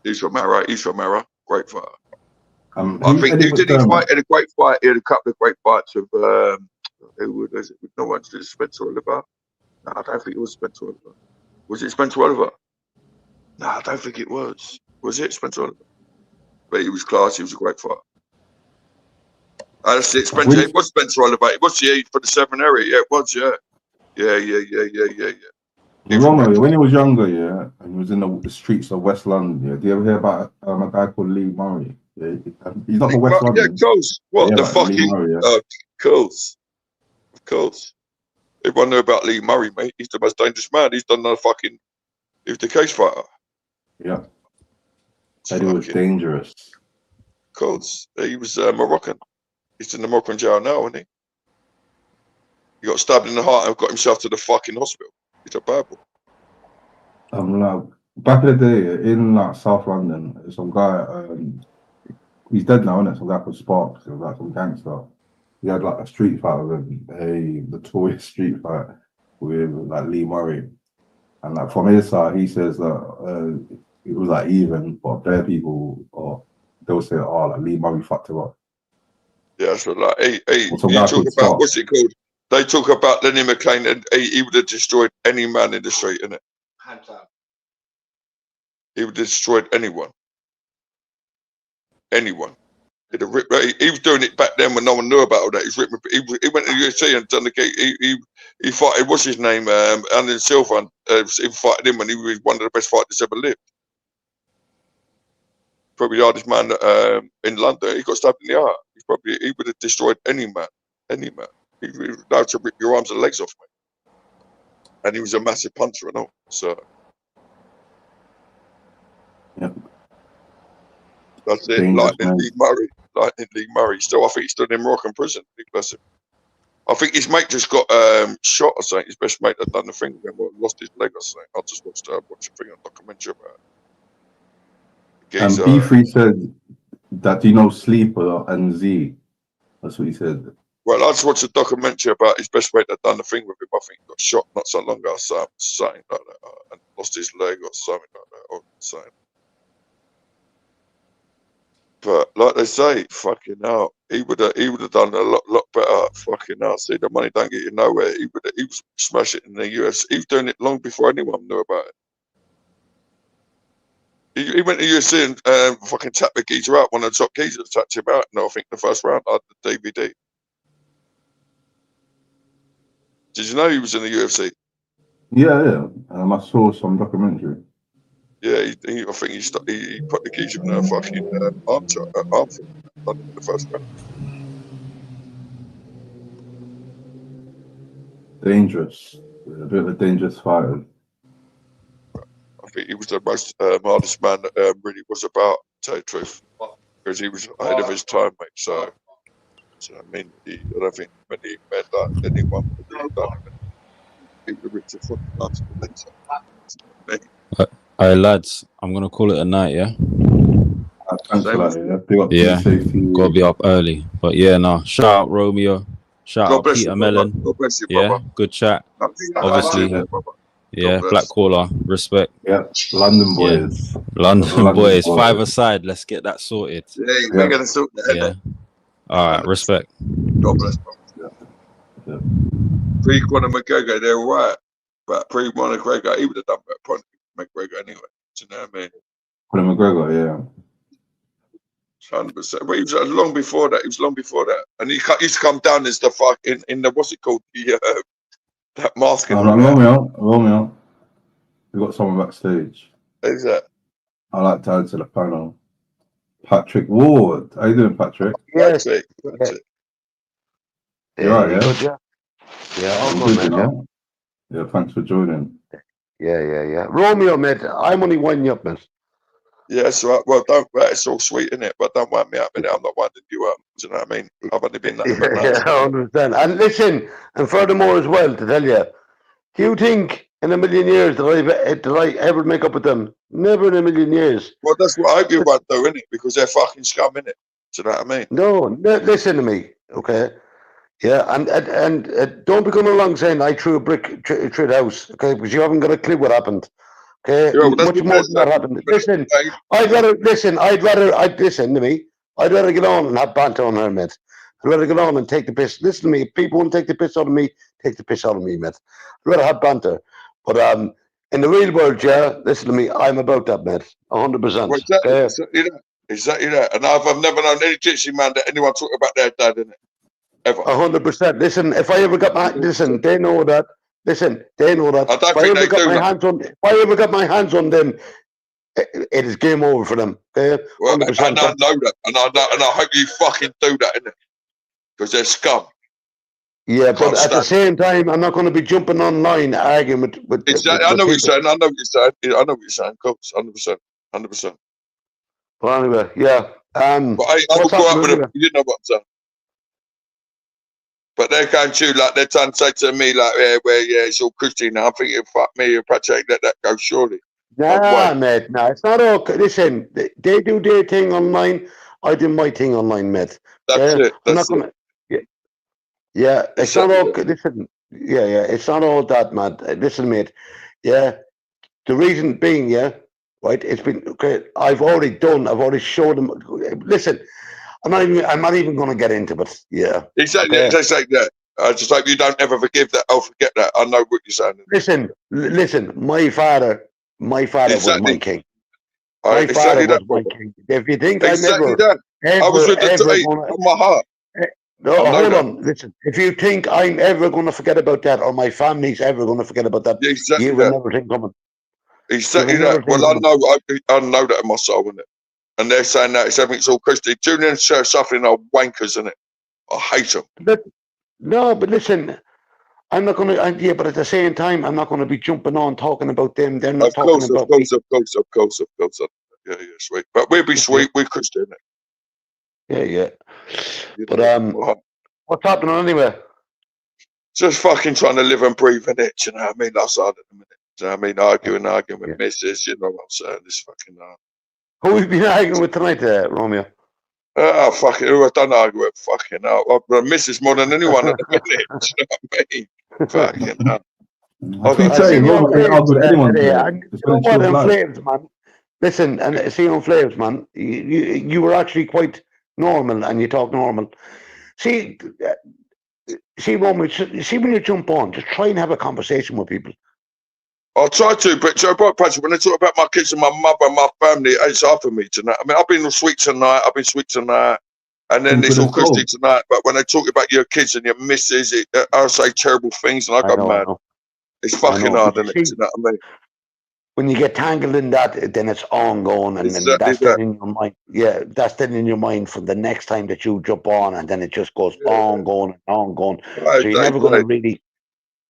He's from Harrow. Great fighter. I think he did his fight. He had a great fight. He had a couple of great fights with who was it? No one did Spencer Oliver. No, I don't think it was Spencer Oliver. Was it Spencer Oliver? No, I don't think it was. Was it Spencer Oliver? But he was class. He was a great fighter. That's it, Spencer. It was Spencer Oliver. It was for the 7 area. Yeah, it was. Yeah. When he was younger, and he was in the streets of West London. Do you ever hear about a guy called Lee Murray? Yeah, he's not from West London. Yeah, of course. What the fucking? Murray, of course. Everyone knew about Lee Murray, mate. He's the most dangerous man. He's done the fucking. He was the case fighter. Yeah. He was dangerous. Of course, he was Moroccan. He's in the Moroccan jail now, isn't he? He got stabbed in the heart and got himself to the fucking hospital. He's a bad boy. Back in the day, in South London, some guy. He's dead now, isn't it? Some guy called Sparks. He was like some gangster. He had like a street fight with him, a notorious street fight with like Lee Murray. And like from his side, he says that it was like even, but their people, or they'll say, oh, like Lee Murray fucked him up. Yeah, so like, you talk about what's it called? They talk about Lenny McLean, and he would have destroyed any man in the street, innit? Hands up. He would have destroyed anyone. Anyone. He was doing it back then when no one knew about all that. He went to the UFC and done the he fought. What's his name? Anderson Silva. He fought him, and he was one of the best fighters ever lived. Probably the hardest man in London. He got stabbed in the heart. He would have destroyed any man. Any man. He was allowed to rip your arms and legs off, mate. And he was a massive puncher and all. So. Yep. That's it. Lightning Lee Murray. Still, I think he's still in Moroccan prison. Big bless him. I think his mate just got shot or something. His best mate had done the thing with him, or lost his leg or something. I just watched a thing, a documentary about it. B3 said that you know Sleeper and Z. That's what he said. Well, I just watched a documentary about his best mate that done the thing with him. I think he got shot not so long ago, something like that, and lost his leg or something like that, or something. But like they say, fucking hell, he would have done a lot better. Fucking hell, see, the money don't get you nowhere. He was smashing it in the US. He was doing it long before anyone knew about it. He went to UFC and fucking tapped the geezer out. One of the top geezers tapped him out. No, I think the first round I had the DVD. Did you know he was in the UFC? Yeah. I saw some documentary. Yeah, I think he put the geezer in a fucking arm in the first round. Dangerous. A bit of a dangerous fighter. I think he was the most hardest man that really was about, to tell you the truth. Because he was ahead of his time, mate. So I mean, I don't think many men like anyone would have done it. He would have ripped the fucking arms of the legs. Alright, lads, I'm gonna call it a night, yeah? Thanks for that, yeah. Gotta be up early. But yeah, shout out Romeo, shout out Peter Mellon. God bless you, yeah, brother. good chat. Obviously, yeah, Black Caller, respect. Yeah, London boys. Yeah. London boys, 5-a-side, let's get that sorted. Yeah, we're gonna sort that. Yeah. Alright, respect. God bless, brother. Yeah. Pre-Conor McGregor, they're all right. But pre-Conor McGregor, he would have done better. McGregor anyway. Do you know what I mean? Conor McGregor, yeah. 100%. But he was long before that. And he used to come down as the fuck in the what's it called? The that mask. Romeo. We got someone backstage. Who's that? I like to add to the panel. Patrick Ward. How you doing, Patrick? Yes. Patrick. You alright, yeah? Good, yeah, all good, mate. Yeah, thanks for joining. Yeah. Romeo, mate, I'm only winding you up, mate. Yeah, so well, it's all sweet, isn't it? But don't wind me up in it. I'm not winding you up. Do you know what I mean? I've only been nothing but nice. Yeah, I understand. And listen, and furthermore as well, to tell you, do you think in a million years that I ever make up with them? Never in a million years. Well, that's what I hope you won't do, innit? Because they're fucking scum, innit? Do you know what I mean? No, listen to me, okay? Yeah, and don't be going along saying I threw a brick through the house, okay? Because you haven't got a clue what happened. Okay, yeah, much more than that happened. Listen, I'd rather listen to me. I'd rather get on and have banter on her, mate. I'd rather get on and take the piss. Listen to me. If people won't take the piss out of me, take the piss out of me, mate. I'd rather have banter. But in the real world, yeah, listen to me. I'm about that, mate. 100%. Well, exactly that. And I've never known any gypsy man that anyone talk about their dad, innit? Ever. 100%. Listen, if I ever got my they know that. Listen, they know that. I don't think they do. If I ever got my hands on them, it is game over for them. Okay? Well, and I know that, and I hope you fucking do that, innit? Because they're scum. Yeah, but at the same time, I'm not going to be jumping online arguing with exactly. I know what you're saying. I know what you're saying. Of course, 100%. Well, anyway, yeah. But I will go up with them. You know what I'm saying. But they're going to like they're trying to say to me like it's all Christian now. I'm thinking fuck me, Patrick, let that go surely. Nah, mate, no, it's not all. Listen, they do their thing online. I do my thing online, mate. That's it. I'm not gonna. Yeah, it's not all. Listen, yeah, it's not all that, man. Listen, mate. Yeah, the reason being, right. It's been okay. I've already showed them. Listen. I'm not even going to get into it. Yeah. Exactly. Okay. Just like that. I just hope you don't ever forgive that. I'll forget that. I know what you're saying. Listen. My father was my king. My father was my king. If you think I was with the on my heart. No, hold on. Listen. If you think I'm ever going to forget about that, or my family's ever going to forget about that, you will never think coming. Exactly that. Well, I know that in my soul, isn't it? And they're saying that it's all Christian. Julian suffering are wankers, isn't it? I hate them. But listen, I'm not going to. Yeah, but at the same time, I'm not going to be jumping on talking about them. They're not talking about me. Of course. Yeah, sweet. But we'll be sweet. We're Christian, isn't it? Yeah. But what's happening anyway? Just fucking trying to live and breathe in it. You know what I mean? That's hard at the minute. You know what I mean? Arguing with missus. You know what I'm saying? This fucking hard. Who have you been arguing with tonight, Romeo? Oh, fucking, who I don't argue with, fucking hell. I miss this more than anyone at the minute. Do you know what I mean? Fucking hell. I seen you on Flames today. You know what, on Flames, man? Listen, and see on Flames, man, you were actually quite normal, and you talk normal. See, Romeo, see when you jump on, just try and have a conversation with people. I'll try to, but Joe Patrick, when they talk about my kids and my mother and my family, it's hard for me tonight. I mean, I've been sweet tonight, and then it's all Christy tonight. But when they talk about your kids and your missus, I say terrible things, and I go mad. It's fucking hard, isn't it? You know what I mean? When you get tangled in that, then it's ongoing, and then that's then in your mind. Yeah, that's then in your mind for the next time that you jump on, and then it just goes ongoing and ongoing. So you're never going to really.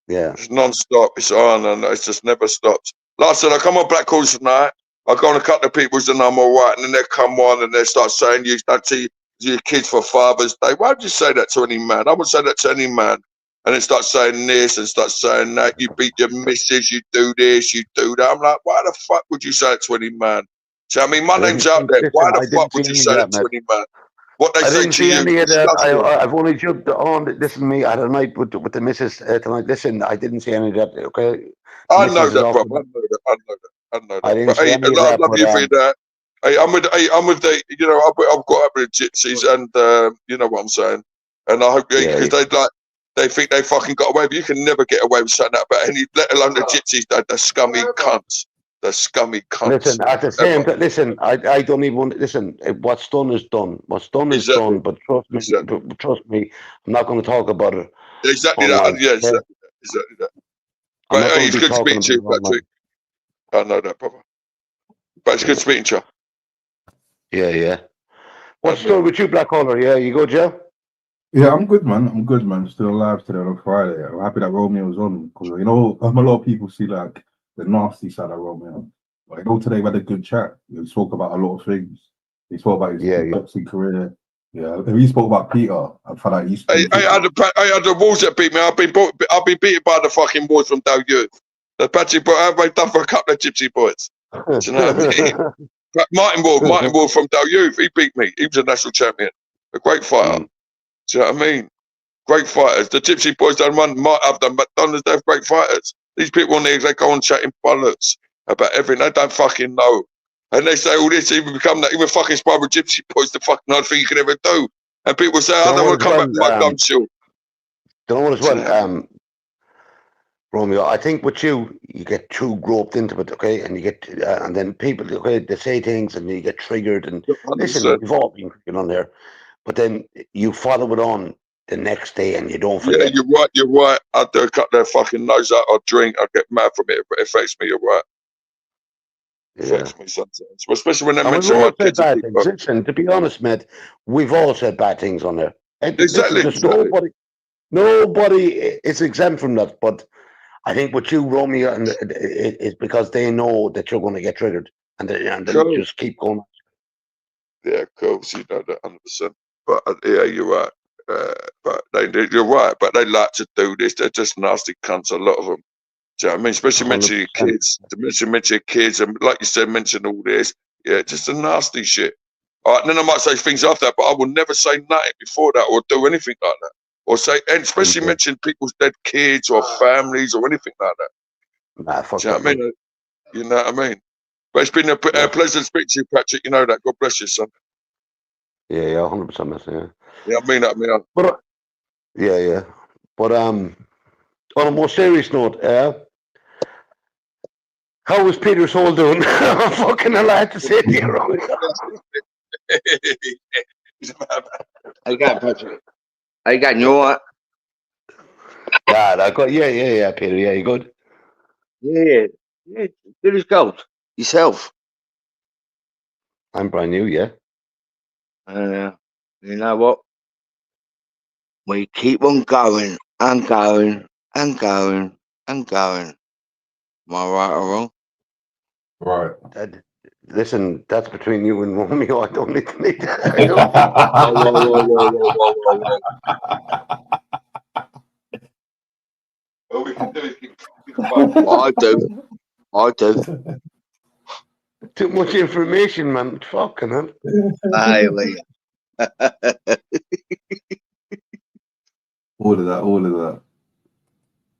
Yeah, it's non-stop. It's on, and it just never stops. Like I said, I come on Black Calls tonight. I go on a couple of people's, and I'm all right. And then they come on and they start saying, "You don't see your kids for Father's Day." Why would you say that to any man? I would say that to any man. And then start saying this and start saying that. You beat your missus. You do this. You do that. I'm like, why the fuck would you say it to any man? So I mean, my name's out there. Why the fuck would you say it to any man? What they say to you? Any of that. I've only jumped on. Listen, me. I had a night with the missus tonight. Listen, I didn't see any of that. Okay. I know that, bro. I know that. But hey, I love you for that. Hey, I'm with the. You know, I've got up with the gypsies, and you know what I'm saying. And I hope because they think they fucking got away, but you can never get away with saying that about any, let alone the gypsies. They're scummy cunts. They're scummy cunts. Listen, at the same time, listen, I don't even want. Listen, what's done is done. What's done is done. But trust me, I'm not going to talk about it. Exactly that. Yeah, exactly that. But hey, it's good speaking to you, Patrick. I know that, brother. But it's good speaking to you. Yeah. What's the story with you, Black Collar? Yeah, you good, Joe? Yeah, I'm good, man. Still alive today on Friday. I'm happy that Romeo was on because you know a lot of people see like the nasty side of Romeo. But you know today we had a good chat. We spoke about a lot of things. He spoke about his boxing career. Yeah, and he spoke about Peter. I found out he's. I had the Wolves that beat me. I've been beaten by the fucking Wolves from Dow Youth. The Patrick, but I've done for a couple of gypsy boys. Do you know what I mean? Martin Wolf from Dow Youth. He beat me. He was a national champion. A great fighter. Do you know what I mean? Great fighters. The Gypsy Boys don't run, might have them, but they're great fighters. These people on there, they go on chatting bollocks about everything. They don't fucking know. And they say all this, even become that, even fucking inspired with Gypsy Boys, the fucking hardest thing you can ever do. And people say, I don't want to come back to my gum shield. Don't know what as well, Romeo, I think with you get too groped into it, okay? And you get, and then people, okay, they say things and you get triggered. And 100%. Listen, we've all been on there. But then you follow it on the next day and you don't forget. Yeah, you're right. I do cut their fucking nose out or drink. I get mad from it, but it affects me. You're right. It affects me sometimes. Especially when they mention my kids. Listen, to be honest, mate, we've all said bad things on there. And exactly. Nobody is exempt from that. But I think with you, Romeo, and it's because they know that you're going to get triggered and they just keep going. Yeah, of course, you know that 100%. But yeah, you're right. But you're right. But they like to do this. They're just nasty cunts. A lot of them. Do you know what I mean? Especially mention your kids. Mention your kids, and like you said, mention all this. Yeah, just a nasty shit. All right, and then I might say things after that, but I will never say nothing before that or do anything like that. Or say, and especially mention people's dead kids or families or anything like that. Nah, fuck do you know what I mean? You know what I mean? But it's been a pleasure to speak to you, Patrick. You know that. God bless you, son. Yeah, 100%. Yeah. Yeah, I mean that. But yeah. But on a more serious note, how was Peter's Hole doing? I'm fucking allowed to say it here. I got Patrick. I got you all right. I got yeah, Peter. Yeah, you good? Yeah. Good as gold. Yourself? I'm brand new, yeah. You know what? We keep on going and going and going and going. Am I right or wrong? Right. Listen, that's between you and Romeo. I don't need to make that. All we can do is keep I do. Too much information, man. Fucking hell. Aye, well, All of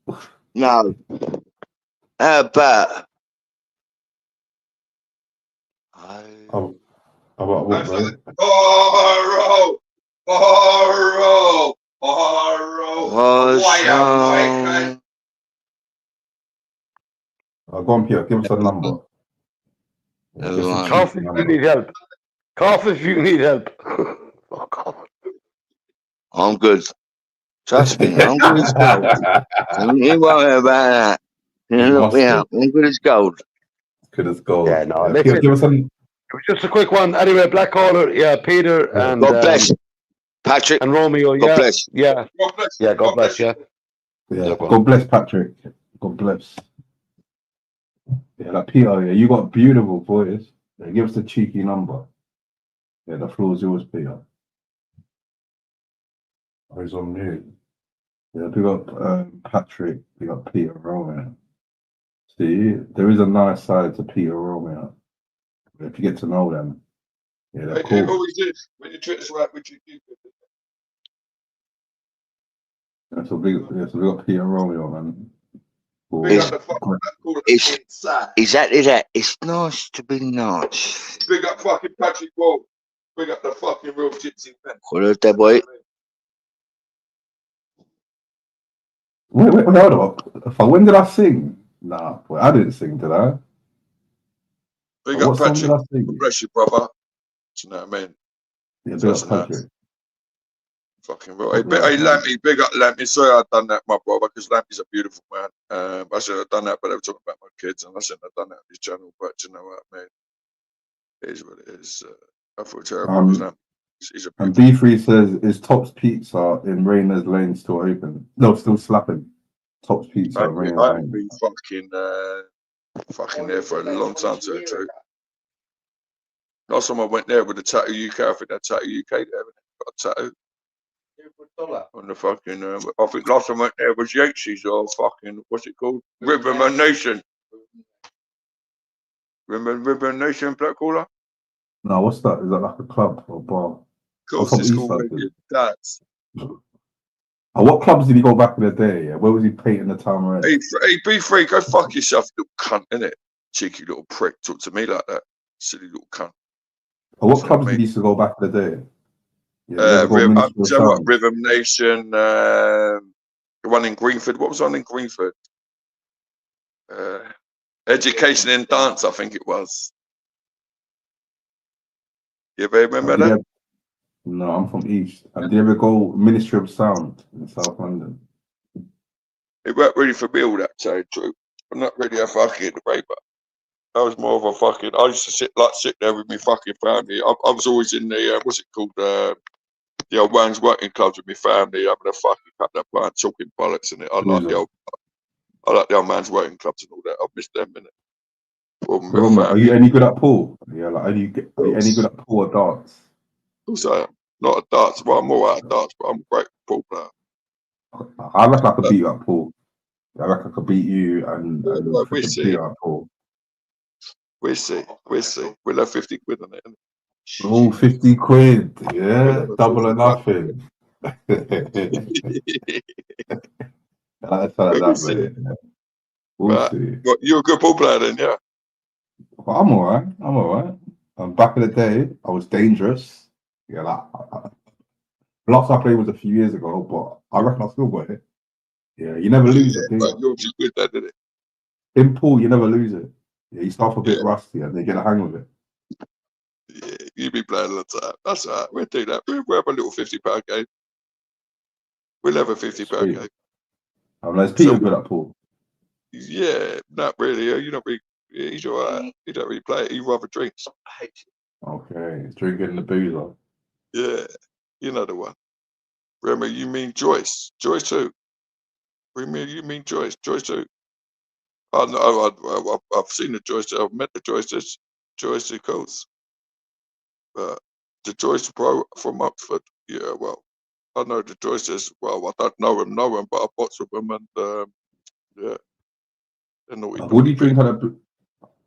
that. no. How about? How about what, bro? Horror! Go on, Peter. Give us a number. Cough if you need help. Cough if you need help. Fuck off. I'm good. Trust me, I'm good as gold. Don't you worry about that. You look me up. I'm good as gold. Good as gold. Yeah, no. Yeah. Peter, give us some. It was just a quick one. Anyway, Black Caller, yeah, Peter and God bless. Patrick. And Romeo, God bless. Yeah. God bless. Yeah, God bless, yeah. Yeah. God bless, Patrick. God bless. Yeah, like Peter, yeah, you got beautiful voice. Yeah, give us a cheeky number. Yeah, the floor's yours, Peter. Oh, he's on mute. Yeah, big up Patrick, big up Peter Romeo. See, there is a nice side to Peter Romeo. If you get to know them, yeah, they're cool. It always is. When you treat us right, we treat you good. Yeah, so big up Peter Romeo, man. Cool. It's exactly that. It's nice to be nice. Big up fucking Patrick Wall. Big up the fucking real gypsy man. Hello there, boy. Wait, hold on. When did I sing? Nah, boy, I didn't sing, did I? Big What up song Patrick. did I sing? Bless you, brother. Do you know what I mean? Yeah, big up Patrick. Fucking real. Hey, Lampy, big up Lampy. Sorry I've done that, my brother, because Lampy's a beautiful man. I should have done that, but they were talking about my kids, and I shouldn't have done that on his channel, but you know what I mean? It is what it is. I feel terrible because he's a and B3 says, is Top's Pizza in Rayners Lane still open? No, still slapping. Top's Pizza in Rayners I've Lane. been fucking there for a long time, to the truth. Last time I went there with the Tattoo UK, I think that Tattoo UK there, got a tattoo. On the fucking, I think last time I went there was Yates's or fucking, what's it called? River Nation. River Nation Black Caller? No, what's that? Is that like a club or bar? Of course, it's called That's. What clubs did he go back in the day? Yeah? Where was he painting the town red? Hey, B3, go fuck yourself, you little cunt, innit? Cheeky little prick, talk to me like that. Silly little cunt. What clubs did he used to go back in the day? Rhythm Nation, the one in Greenford. What was on in Greenford? Education and Dance, I think it was. You ever remember that? No, I'm from East. And did you ever go Ministry of Sound in South London? It weren't really for me all that, to tell you the truth. I'm not really a fucking debater. I was more of a fucking. I used to sit there with my fucking family. I was always in the what's it called? The old man's working clubs with my family, having a fucking couple of pints, talking bollocks in it. I like the old man's working clubs and all that. I've missed them in it. Are you any good at pool? Yeah, like are you any good at pool or darts? Also, not a darts. Well, I'm more out of darts, but I'm a great pool player. I reckon I could beat you at pool. I reckon I could beat you and we'll see. At pool. We'll see. We'll have 50 quid on it. Oh, 50 quid. Yeah, double or nothing. We'll see. You're a good ball player then, yeah? Well, I'm all right. Back in the day, I was dangerous. Yeah, last I played was a few years ago, but I reckon I still got it. Yeah, you never lose it, do you? You're just good at it. In pool, you never lose it. Yeah, you start off a bit rusty and then get a hang of it. Yeah, you be playing all the time. That's all right. We'll do that. We'll have a little £50 game. We'll have a £50 game. Is Peter good at pool? Yeah, not really. You don't really. Yeah, he's all right. He don't really play it. He rather drinks. Okay, he's drinking the boozer. Yeah, you know the one. Remember, you mean Joyce? Joyce who? You mean Joyce? Joyce who? Oh no, I've seen the Joyce. I've met the Joyces. Joyce who goes. The Joyce bro from Oxford. Yeah, well, I know the Joyces. Well, I don't know them, but I box with them, and Yeah. What do you drink at the?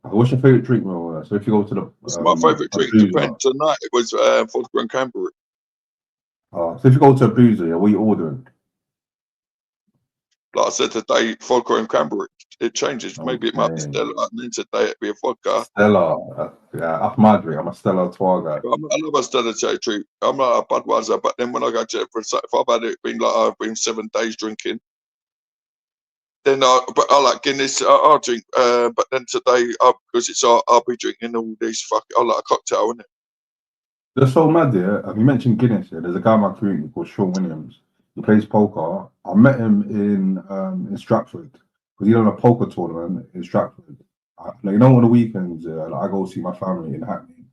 What's your favorite drink, bro? So if you go to the, my favorite drink depends. Tonight it was vodka and cranberry. So if you go to a boozer, yeah, what are you ordering? Like I said today, vodka and cranberry. It changes. Maybe it might be Stella, and then today it'd be a vodka. Stella, yeah, that's my drink. I'm a Stella Artois guy. I love a Stella Cherry. I'm not a Budweiser, but then when I go to it if I've had it been like I've been 7 days drinking, then but I like Guinness. I'll drink. But then today, because I'll be drinking all these I like a cocktail, innit? They're so mad, yeah. You mentioned Guinness. Yeah, there's a guy in my community called Sean Williams. He plays poker. I met him in Stratford because he done a poker tournament in Stratford. You know, on the weekends, like, I go see my family in Hackney.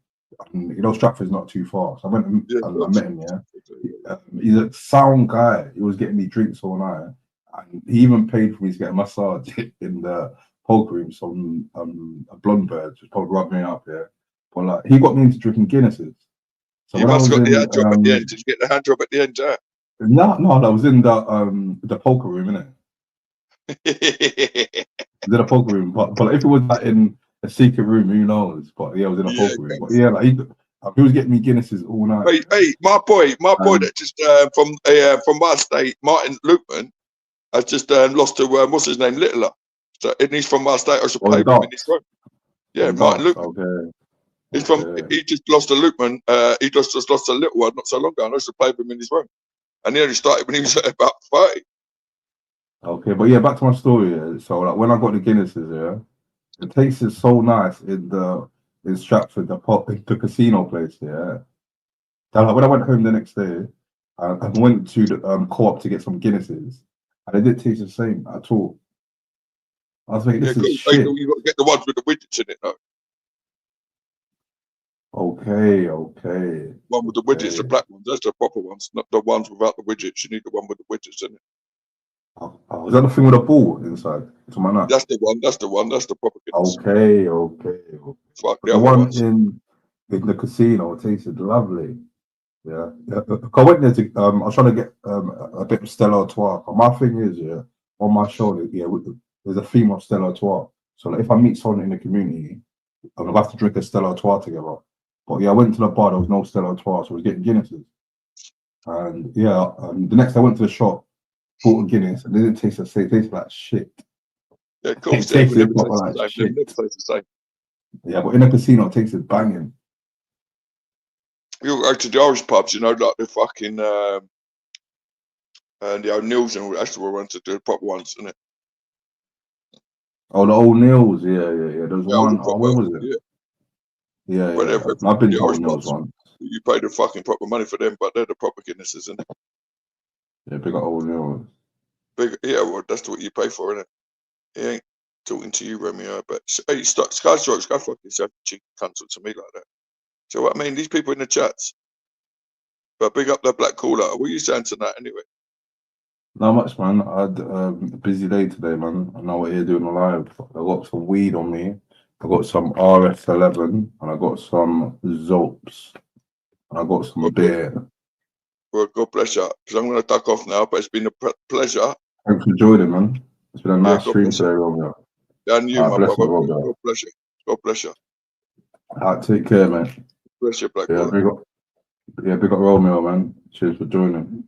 You know, Stratford's not too far, so I went and I met him. Yeah, he's a sound guy. He was getting me drinks all night, and he even paid for me to get a massage in the poker room. Some a blonde bird just probably rubbed me up. Yeah, but like he got me into drinking Guinnesses. So you must have got the hand job at the end. Did you get the hand job at the end, Jack? No, I was in the poker room, innit? I was in a poker room, but if it was like in a secret room, who knows? But yeah, I was in a poker room. But yeah, like he was getting me Guinnesses all night. Hey, my boy that just from my state, Martin Lukeman, has just lost to what's his name, Littler. So and he's from my state. I should play with him in his room. Yeah, Martin Lukeman. Okay. He's from. He just lost to Lukeman. He just lost a little one not so long ago. And I used to play with him in his room, and he only started when he was about 30. Okay, but yeah, back to my story. Yeah. So like when I got the Guinnesses, yeah, the taste is so nice in Stratford, the casino place. Yeah, like, when I went home the next day, I went to the co-op to get some Guinnesses, and it didn't taste the same at all. I was thinking, this is shit. You got to get the ones with the widgets in it, though. Okay. One with the widgets, the black ones. That's the proper ones, not the ones without the widgets. You need the one with the widgets in it. Oh, is that the thing with a ball inside? That's the one. That's the proper Guinness. Okay. Fuck the one in the casino tasted lovely. Yeah. I went there to I was trying to get a bit of Stella Artois. My thing is, yeah, on my shoulder, yeah, there's a theme of Stella Artois. So like, if I meet someone in the community, I'm gonna have to drink a Stella Artois together. But yeah, I went to the bar, there was no Stella Artois, so I was getting Guinnesses. And yeah, the next day I went to the shop, bought a Guinness, and it didn't taste the same. It tasted like shit. Yeah, of course. It tasted like shit. It never tastes the same. Yeah, but in a casino, it tasted banging. You go to the Irish pubs, you know, like the fucking and the O'Neills and all that's where we went to do the proper ones, isn't it? Oh, the O'Neills, yeah. There's one. Oh, where was it? Yeah. I've been to O'Neills once. You pay the fucking proper money for them, but they're the proper Guinnesses, isn't it? Yeah, big O'Neills. Yeah, well, that's what you pay for, isn't it? He ain't talking to you, Romeo. But hey, Sky Strokes, go fuck yourself, cheeky cunt, talk to me like that. So what I mean, these people in the chats. But big up the black caller. What are you saying tonight, anyway? Not much, man. I had a busy day today, man. I know what you're doing live. I got some weed on me. I got some RS11 and I got some Zopes. And I got some beer. Well, God bless you. Because I'm going to duck off now, but it's been a pleasure. Thanks for joining, man. It's been a nice stream today, Romeo. And you, my brother. God bless you. God bless you. All right, take care, man. Bless you, black big up Romeo, man. Cheers for joining.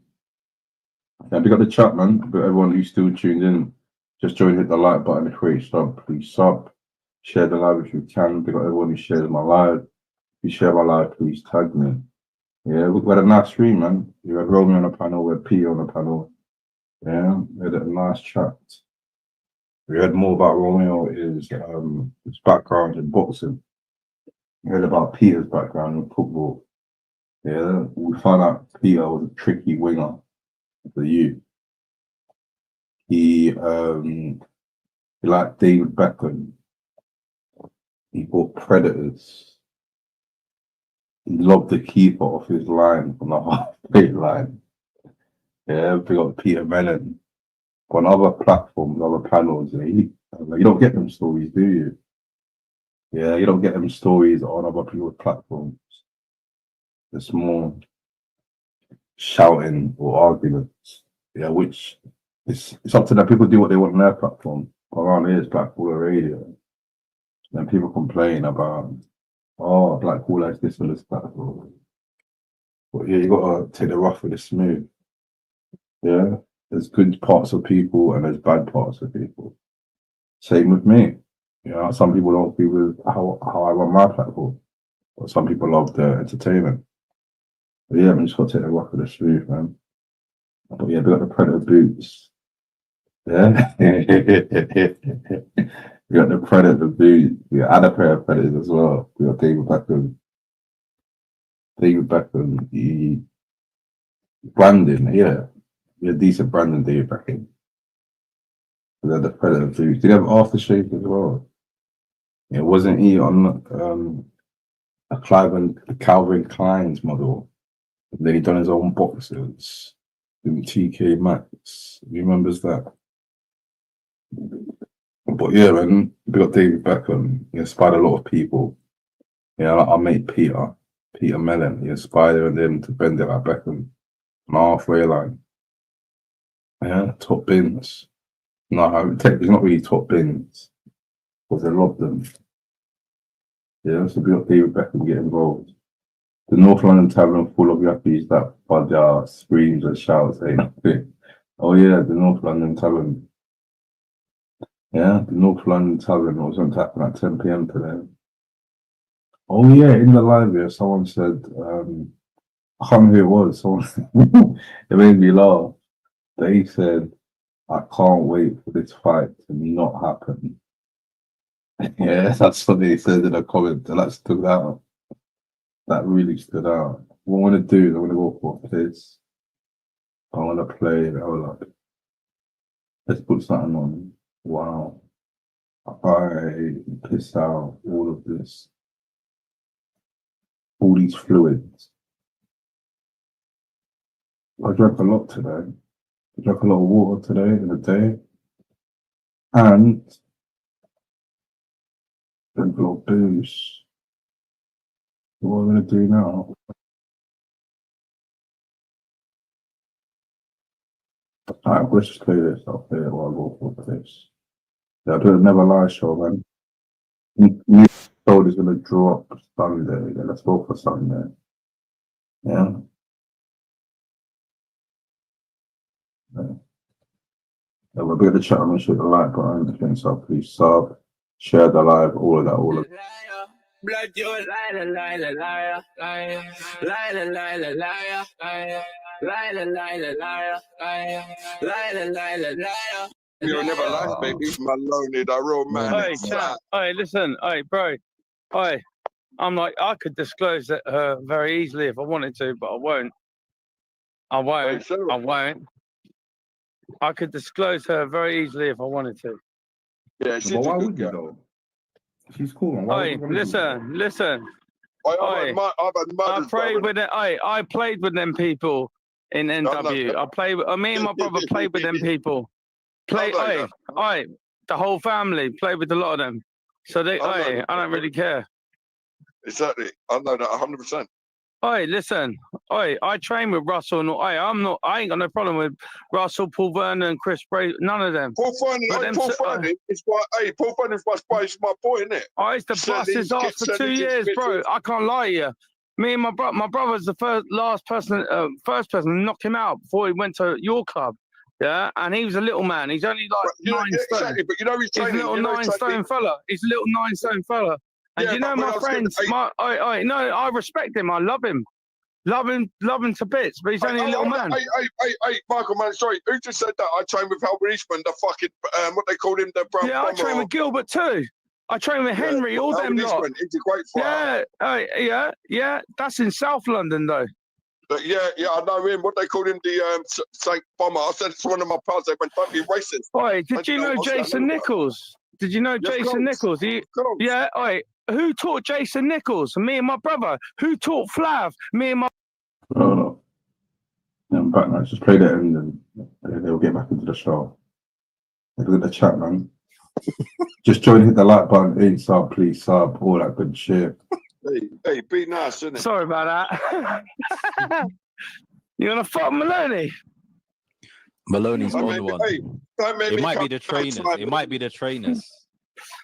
Yeah, big up the chat, man. Big up everyone who's still tuned in. Just join, hit the like button if you sub. Please sub. Share the live if you can. Big up everyone who shares my live. If you share my live, please tag me. Yeah, we had a nice stream, man. You had Romeo on the panel, we had P on the panel. Yeah, we had a nice chat. We heard more about Romeo, his background in boxing. We heard about Peter's background in football. Yeah, we found out Peter was a tricky winger for you. He liked David Beckham. He bought Predators. He lobbed the keeper off his line from the halfway line. Yeah, big up Peter Mellon. On other platforms, other panels, you don't get them stories, do you? Yeah, you don't get them stories on other people's platforms. It's more shouting or arguments. Yeah, which it's up to them. People do what they want on their platform. Around here, it's Blackwater Radio. Then people complain about, oh, Blackwater is this or this platform. But yeah, you gotta take the rough with the smooth. Yeah, there's good parts of people and there's bad parts of people. Same with me. You know, some people don't agree with how I run my platform, but some people love the entertainment. But yeah, I'm just gotta take the rough with the smooth, man. But yeah, we got the Predator boots. Yeah, we got the Predator boots. We had a pair of Predators as well. We got David Beckham. The branding, yeah. We had decent branding, David Beckham. We had the Predator boots. Did he have aftershave as well? It wasn't he on a Calvin Klein's model. Then he done his own boxes. TK Maxx. He remembers that. But yeah, man, we got David Beckham. He inspired a lot of people. Yeah, like our mate Peter Mellon. He inspired him to bend it like Beckham on the halfway line. Yeah, top bins. No, it's not really top bins because they love them. Yeah, so we got David Beckham get involved. The North London Tavern full of yappies that budger screams and shouts, ain't nothing. Oh yeah, the North London Tavern. Yeah, the North London Tavern was on tap at 10 PM today. Oh yeah, in the live here, someone said, I can't remember who it was, someone, it made me laugh. They said, I can't wait for this fight to not happen. Yeah, that's what they said in a comment, and that stood out. That really stood out. What I want to do is I want to go for this. I want to play, let's put something on. Wow. I pissed out all of this. All these fluids. I drank a lot today. I drank a lot of water today in the day. And drank a lot of booze. What am I going to do now? Alright, let's just play this. I'll play it while I go for this. Yeah, I'll do a Never Lie show, man. New episode is going to drop Sunday. Yeah, let's go for Sunday. Yeah. We're going to chat and shoot the like button. So please sub, share the live, all of that. Blood, you liar, liar, liar, liar, liar, liar, liar, liar, liar, liar, liar, liar, liar, liar. You'll never lie, baby. Maloney, the real man. Hey, listen, hey, bro. Hey, I'm like, I could disclose that her very easily if I wanted to, but I won't. I won't. I could disclose her very easily if I wanted to. Yeah, she's why would you though? She's cool. Hey, listen. I played with it. I played with them people in NW. Me and my brother played with them people. The whole family played with a lot of them. So I don't really care. Exactly. I know that 100%. Listen. I train with Russell. I ain't got no problem with Russell, Paul Vernon, and Chris Bray. None of them. Paul Vernon is my boy, isn't it? I used to bust his ass for 2 years, bro. I can't lie to you. Me and my brother's the first person to knock him out before he went to your club. Yeah, and he was a little man. He's only like 9 stone. Exactly, but you know he's training. He's a little 9 stone fella. He's a little 9 stone fella. And you know my friends. I respect him. I love him. Love him to bits, but he's only a little man. Hey, Michael, man, sorry. Who just said that? I trained with Albert Eastman, the fucking, what they called him, the brown bomber. I trained with Gilbert too. I trained with Henry, all them lot. He's a great fighter. Yeah. That's in South London, though. But yeah, I know him. What they called him, the Saint Bomber. I said it's one of my pals. They went, don't be racist. Did you know Jason Nichols? Did you know Jason Nichols? Who taught Jason Nichols? Me and my brother. Who taught Flav? Me and my... No. I'm back now. Just play that and then they'll get back into the show. Look at the chat, man. Just join, hit the like button, ain't sub, please sub, all that good shit. Hey, be nice, isn't it? Sorry about that. You gonna fuck Maloney? Maloney's Don't on make me- one. hey, don't make It me might be come the trainers. outside. It might be the trainers.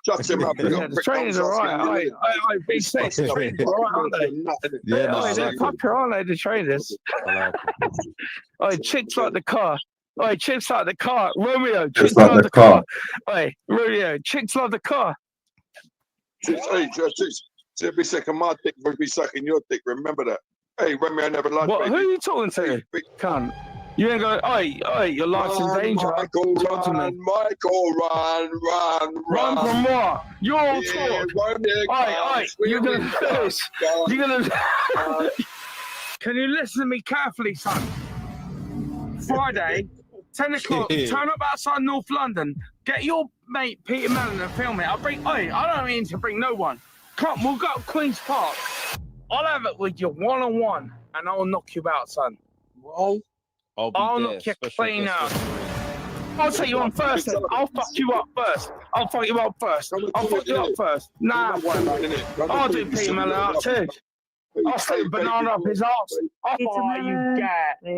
Shut him up. Yeah, the trainers are right. I big sex. The trainers are right, aren't they? Yeah, no, I they're like it. popular, aren't they? The trainers. I like it. Oh, chicks like the car. Oh, chicks like the car. Romeo, It's chicks like love the the car. car. Oh, Romeo, chicks love the car. Hey, every second my dick will be sucking your dick. Remember that. Hey, Romeo never lied, What? Who baby. are you talking to? Cunt. You ain't going. Oi, your life's in danger. Michael, Talk to me. run, Michael, run. Run from what? You're all Yeah, talk. Romeo, Oi, you're gonna do this. You're gonna. Can you listen to me carefully, son? Friday, 10 o'clock. Turn up outside North London. Get your mate Peter Mellon and film it. I don't mean to bring no one. Come, we'll go to Queen's Park. I'll have it with you one-on-one, and I'll knock you out, son. Well, I'll knock you clean out. I'll take you on first then. I'll fuck you up first. I'll fuck you up first. Nah, I'll do Peter Mellon up too. I'll stick a banana up his arse. Oh, you gat. I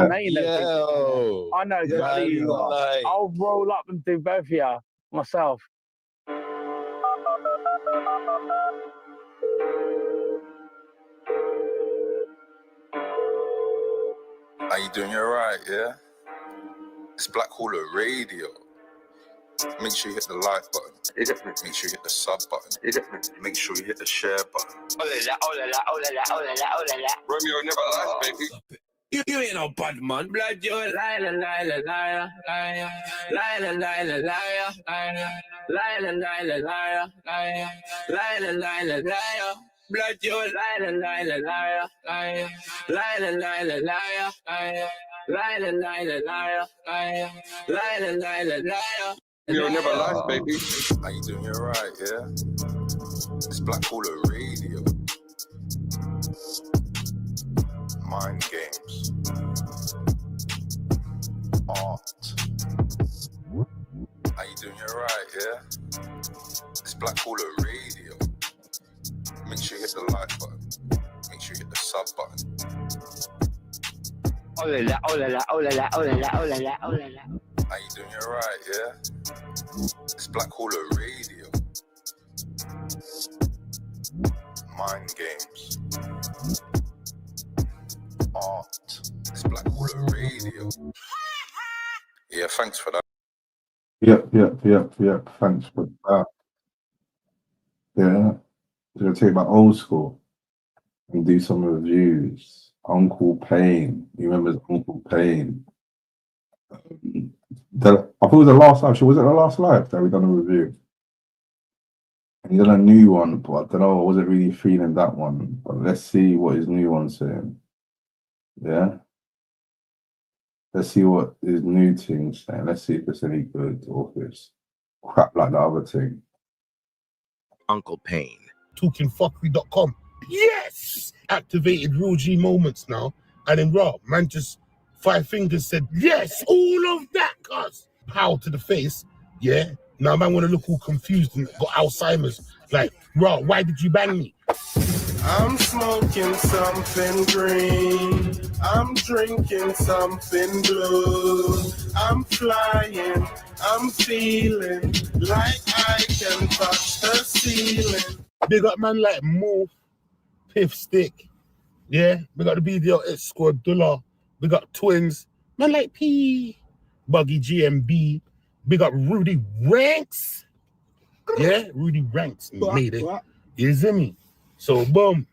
know you know. I know exactly who you are. I'll roll up and do both of you myself. How you doing? You alright, yeah? It's Black Hole Radio. Make sure you hit the like button. Make sure you hit the sub button. Make sure you hit the share button. Romeo never lied, baby. You ain't no bad man, blood. You're liar. Blood, you're liar. Romeo never lies, baby. How you doing? You alright, yeah? It's Black Hole Radio. Mind games. Art. How you doing? You alright, yeah? It's Black Hole Radio. Make sure you hit the like button. Make sure you hit the sub button. How you doing? You alright, yeah? It's Black Hole Radio. Mind games. Art. It's Black Hole Radio. Yeah, thanks for that. Yep. Thanks for that. Yeah. I'm gonna take my old school and do some reviews. Uncle Payne. You remember Uncle Payne? I thought it was the last live. Was it the last live that we done a review? And he done a new one, but I don't know. I wasn't really feeling that one. But let's see what his new one's saying. Yeah. Let's see what his new thing's saying. Let's see if it's any good or if it's crap like the other thing. Uncle Payne. TalkingFuckery.com. Yes! Activated Real G moments now. And then man just 5 fingers said, yes, all of that, cuz. Pow to the face. Yeah. Now man wanna look all confused and got Alzheimer's. Like, why did you bang me? I'm smoking something green. I'm drinking something blue. I'm flying. I'm feeling like I can touch the ceiling. Big up man like Morph, Piff Stick. Yeah, we got the BDL Squad Dullah. We got Twins. Man like P. Buggy GMB. Big up Rudy Ranks. Yeah, Rudy Ranks made it. You see me? So boom.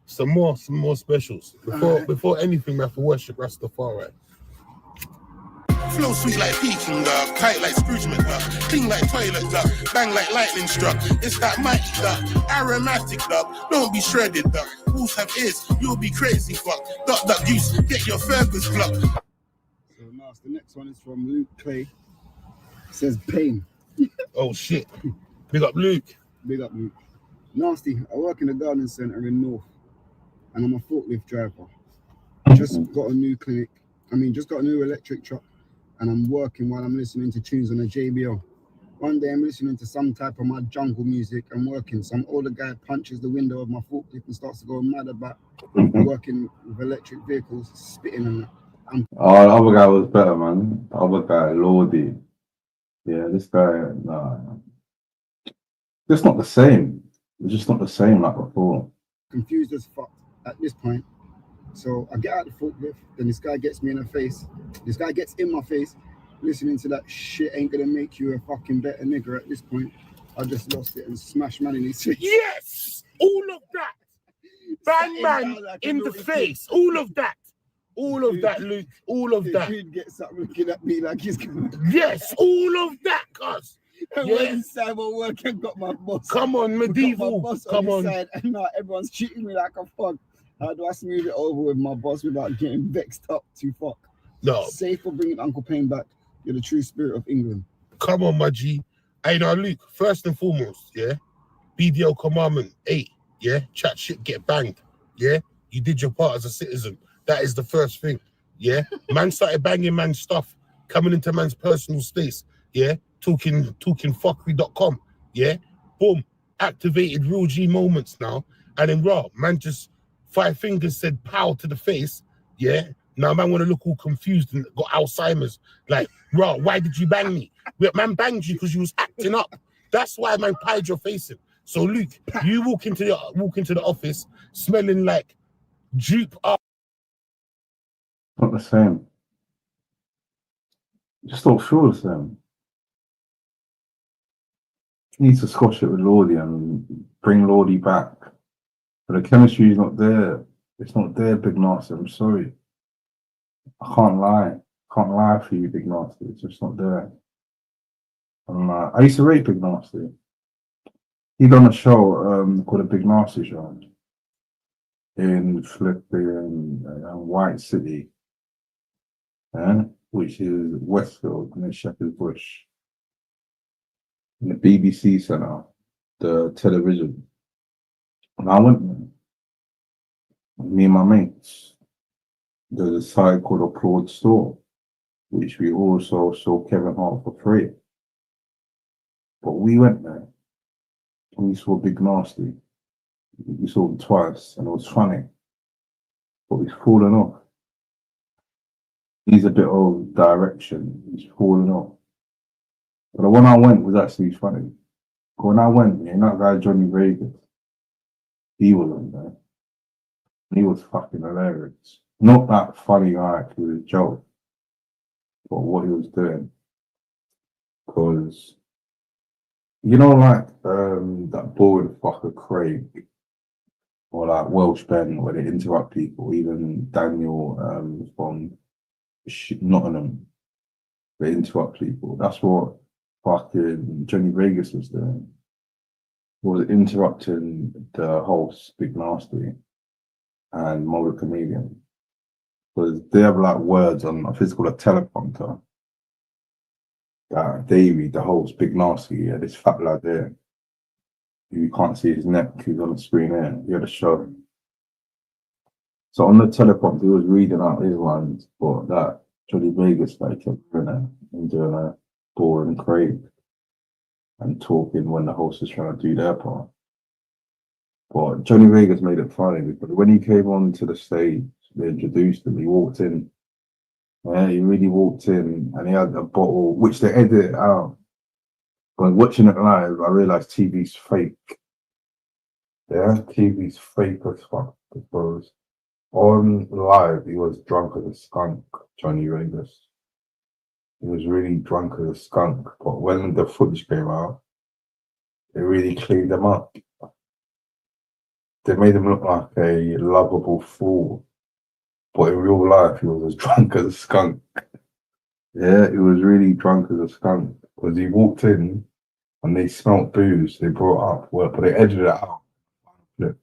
Some more specials. Before anything, man, for worship Rastafari. Flow sweet like Peking dog, tight like Scrooge McDuck, clean like toilet duck, bang like lightning struck. It's that mighty duck, aromatic duck, don't be shredded duck. Fools have ears, you'll be crazy fuck. Duck goose, get your Fergus plucked. So now the next one is from Luke Clay. It says Pain. Oh shit. Big up Luke. Big up Luke. Nasty, I work in a garden centre in North and I'm a forklift driver. Just got a new electric truck and I'm working while I'm listening to tunes on a JBL. One day I'm listening to some type of mad jungle music and working. Some older guy punches the window of my forklift and starts to go mad about working with electric vehicles, spitting on that. Oh, the other guy was better, man. The other guy, Lordy. Yeah, this guy, nah. It's not the same. It's just not the same like before. Confused as fuck at this point. So I get out the forklift, then this guy gets me in the face. This guy gets in my face, listening to that shit ain't gonna make you a fucking better nigger at this point. I just lost it and smashed man in his face. Yes! All of that! Bang man like in the face! All of that! All of that, Luke. All of that. Dude gets up looking at me like he's gonna. Yes, all of that, cuz. And Yeah. went inside my work and got my boss. Come on, medieval. Got my boss Come on. Side, and now everyone's treating me like a fuck. How do I smooth it over with my boss without getting vexed up to fuck? No. Safe for bringing Uncle Payne back. You're the true spirit of England. Come on, my G. Hey, now, Luke, first and foremost, yeah? BDO Commandment 8, yeah? Chat shit, get banged, yeah? You did your part as a citizen. That is the first thing, yeah? Man started banging man's stuff, coming into man's personal space, yeah? Talking fuckery.com, yeah? Boom. Activated real G moments now. And then, raw, man just 5 fingers said pow to the face, yeah? Now man want to look all confused and got Alzheimer's. Like, raw, why did you bang me? Man banged you because you was acting up. That's why man pied your face in. So Luke, you walk into the office smelling like jupe up. Not the same. Just don't feel the same. You need to squash it with Lordy and bring Lordy back. But the chemistry is not there. It's not there, Big Nasty. I'm sorry. I can't lie. Can't lie for you, Big Nasty. It's just not there. I used to rate Big Nasty. He done a show called a Big Nasty Show in flipping White City, which is Westfield near Shepherd's Bush, in the BBC Centre, the television. And I went there. Me and my mates. There's a site called Applaud Store, which we also saw Kevin Hart for free. But we went there. And we saw Big Nasty. We saw him twice, and it was funny. But he's fallen off. He's a bit of direction. He's fallen off. But the one I went was actually funny. But when I went, that guy Johnny Vegas, he wasn't there. He was fucking hilarious. Not that funny guy who was a joke, but what he was doing. Because, like that boring fucker Craig, or like Welsh Ben, where they interrupt people, even Daniel from Nottingham, they interrupt people. That's what fucking Johnny Vegas was doing. He was interrupting the host, Big Nasty, and Mo the Comedian. Because they have like words on, I think it's called a teleprompter. Davey, the host, Big Nasty, this fat lad there. You can't see his neck, he's on the screen there. He had a show. So on the teleprompter, he was reading out his lines, but that Johnny Vegas like kept doing it and doing a boring Craig and talking when the host was trying to do their part. But Johnny Vegas made it funny because when he came onto the stage, they introduced him, he walked in. Yeah, he really walked in and he had a bottle, which they edited out. But watching it live, I realised TV's fake. Yeah, TV's fake as fuck because on live, he was drunk as a skunk, Johnny Vegas. He was really drunk as a skunk. But when the footage came out, they really cleaned him up. They made him look like a lovable fool. But in real life, he was as drunk as a skunk. Yeah, he was really drunk as a skunk. Because he walked in and they smelt booze. They brought up, but they edited it out. But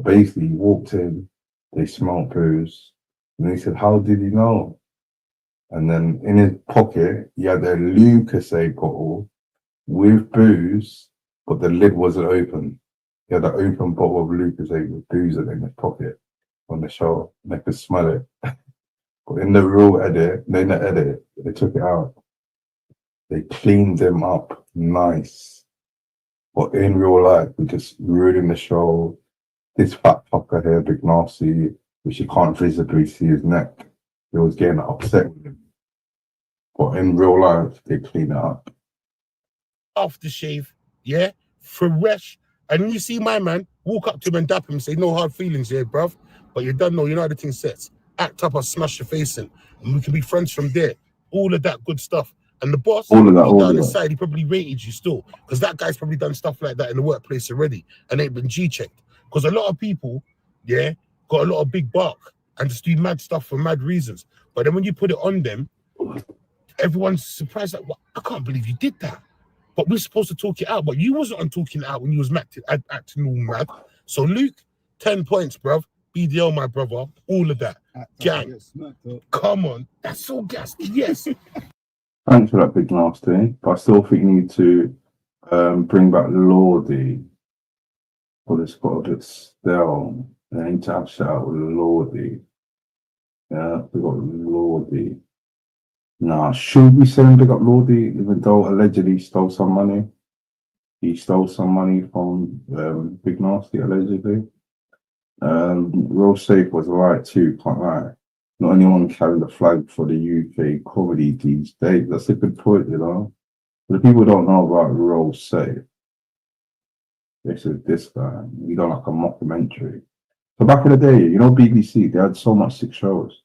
basically, he walked in, they smelt booze. And they said, how did he know? And then in his pocket, he had a Lucasade bottle with booze, but the lid wasn't open. He had an open bottle of Lucasade with booze in his pocket on the show. And they could smell it. But in the real edit, they took it out. They cleaned them up nice. But in real life, we just ruining the show. This fat fucker here, Big Nasty, which you can't visibly see his neck. they was getting upset with him. But in real life, they clean it up. Aftershave, yeah, fresh. And you see my man walk up to him and dap him and say, no hard feelings here, bruv. But you don't know, you know how the thing sets. Act up or smash your face in. And we can be friends from there. All of that good stuff. And the boss, down inside, he probably rated you still. Because that guy's probably done stuff like that in the workplace already and ain't been G-checked. Because a lot of people, yeah, got a lot of big bark and just do mad stuff for mad reasons. But then when you put it on them, everyone's surprised, like, well, I can't believe you did that. But we're supposed to talk it out. But you wasn't on talking it out when you was acting all mad. So Luke, 10 points, bruv. BDL, my brother. All of that. Gang. Come on. That's so gassed. Yes. Thanks for that, Big Nasty. But I still think you need to bring back Lordy. But it's got a bit stale. I need to have shout out with Lordy. Yeah, we got Lordy. Nah, should we say big up Lordy, even though allegedly stole some money? He stole some money from Big Nasty, allegedly. Real Safe was right too, can't lie. Not anyone carrying the flag for the UK comedy these days. That's a good point, you know. The people don't know about Real Safe. This is this guy. He done like a mockumentary. So back in the day, you know, BBC, they had so much sick shows.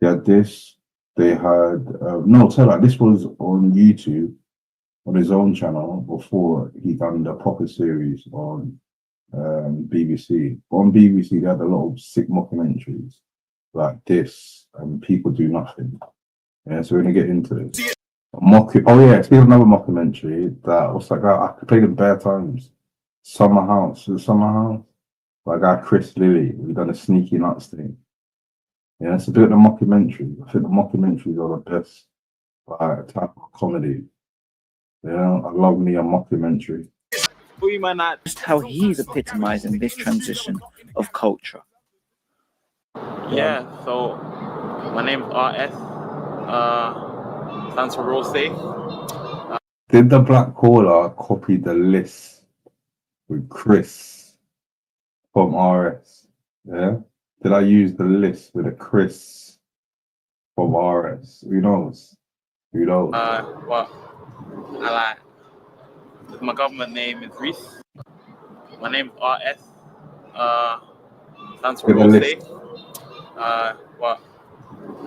They had this. They had this was on YouTube on his own channel before he done the proper series on BBC. On BBC, they had a lot of sick mockumentaries like this, and People Do Nothing. Yeah, so we're gonna get into it. It's been another mockumentary that was like I played it bare times. Summer House. Like guy Chris Lilly, we done a Sneaky Nuts thing. Yeah, it's a bit of a mockumentary. I think the mockumentaries are the best type of comedy. Yeah, I love me a mockumentary. Just how he's epitomizing this transition of culture. Yeah, so my name's RS. Stands for Real Safe. Did the Black Caller copy the list with Chris from RS? Yeah? Did I use the list with a Chris from RS? Who knows? Well, I like. My government name is Reese. My name's RS. Stands for Real Safe. Well,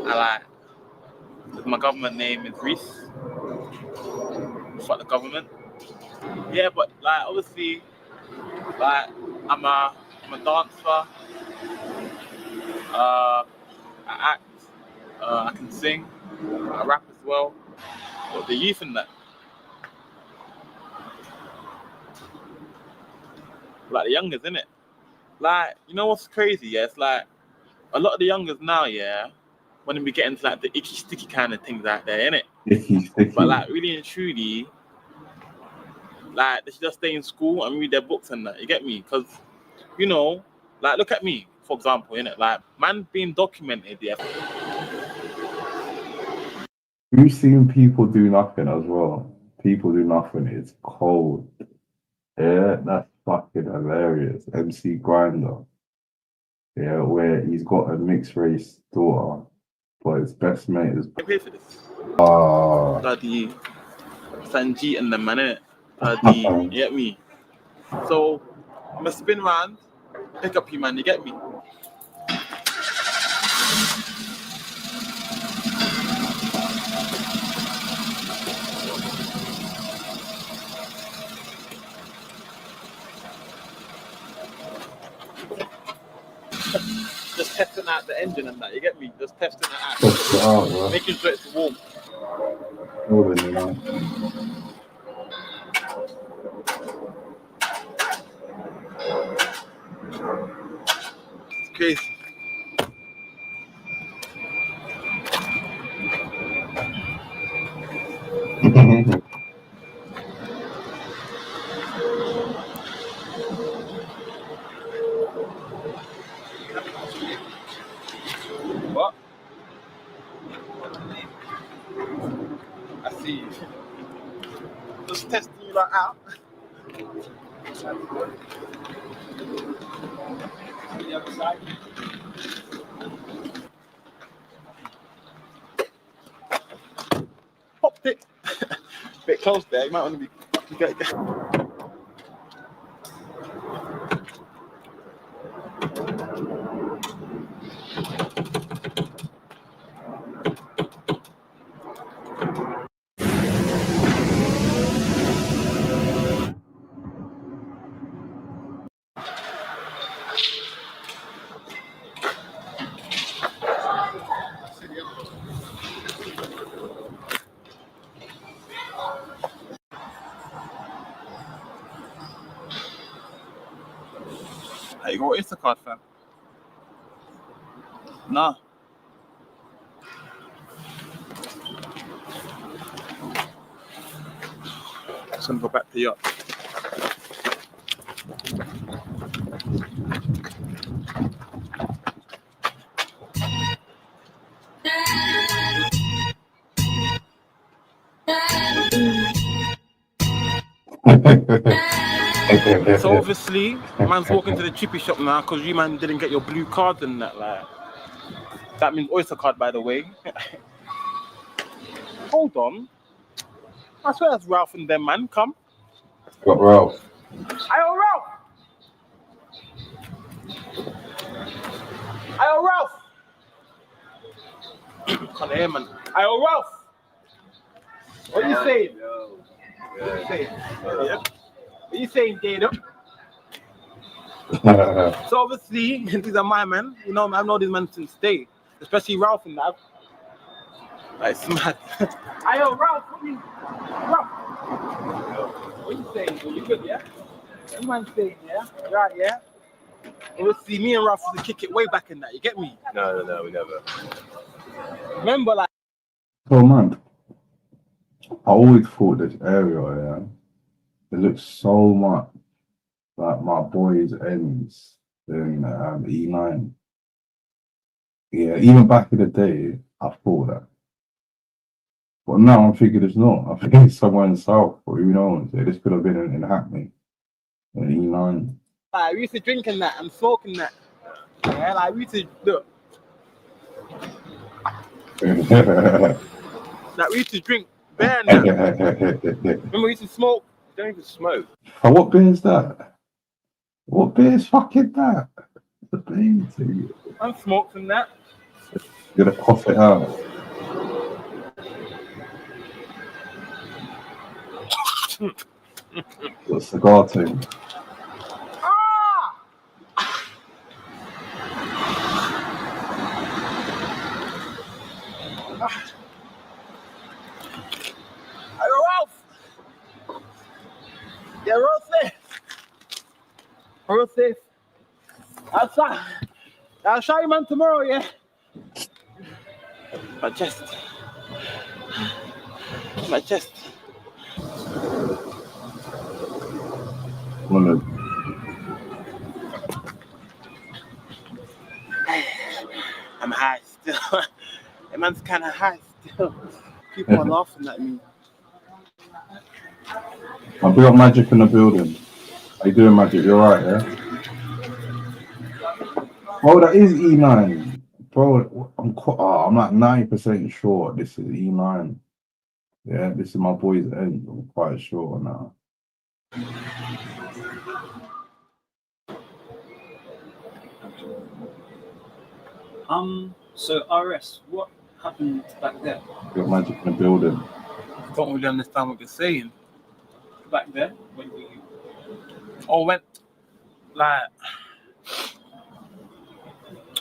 I like. My government name is Reese. Fuck the government. Yeah, but like obviously, like I'm a dancer. I act. I can sing. I rap as well. But the youth in that, like the youngers, innit? Like, you know what's crazy? Yeah, it's like a lot of the youngers now, yeah, when we get into like the icky sticky kind of things out there, innit? Icky sticky. But like really and truly, like they should just stay in school and read their books and that. You get me? Because, you know, like look at me, for example, innit? Like man being documented, yeah. You've seen People Do Nothing as well. People Do Nothing is cold. Yeah, that's fucking hilarious. MC Grinder. Yeah, where he's got a mixed race daughter, but his best mate is. I pay for this. Bloody Sanjeet and the man, innit? Bloody, you get me? So I'm gonna spin round, pick up you, man. You get me? Just testing out the engine and that, you get me? Just testing it out. Test it out, bro. Making sure it's warm. Moving, you know. It's crazy. What? I see you. Just testing you like out. The other side. close there. You might want to be. Hey, you got Instacart, fam? Nah. Just gonna go back to yacht. So obviously, man's walking to the chippy shop now because you man didn't get your blue card and that. Like, that means Oyster card, by the way. Hold on. I swear that's Ralph and them, man. Come. Got Ralph. Ayo, Ralph. Ayo, Ralph. Can't hear, man. Ayo, Ralph. What are you saying? What are you saying? Yeah. What are you saying, Dana? So obviously, these are my men. You know, I've known these men since day, especially Ralph and that. Like, it's mad. Ayo, Ralph, what are you? Ralph. What are you saying? Are you good, yeah? What am I saying, yeah? Right, yeah? Obviously, me and Ralph used to kick it way back in that. You get me? No, we never. Remember, like. Oh man, I always thought this area, yeah, it looks so much like my boys' ends in E9. Yeah, even back in the day, I thought that. But now I'm thinking it's not. I think it's somewhere in the south, or who knows? Yeah, this could have been in Hackney, in E9. Like, we used to drink in that and smoke in that. Yeah, like, we used to look. Like, we used to drink beer and that. Remember, we used to smoke. We don't even smoke. Oh, what beer is that? What beer is fucking that? The beer to you. I'm smoked in that. You're gonna cough it out. The cigar thing. Hey, Ralph! Yeah, real safe. Real safe. I'll show you, man, tomorrow, yeah? My chest. My chest. I'm high still. The man's kind of high still. People are laughing at me. I've got Magic in the building. How you doing, Magic? You alright, yeah? Oh, that is E9. Bro, I'm like 90% sure this is E9. Yeah, this is my boy's end. I'm quite sure now. So RS, what happened back there? Got Magic in the building. I don't really understand what you're saying. Back there? When were you? Oh, went like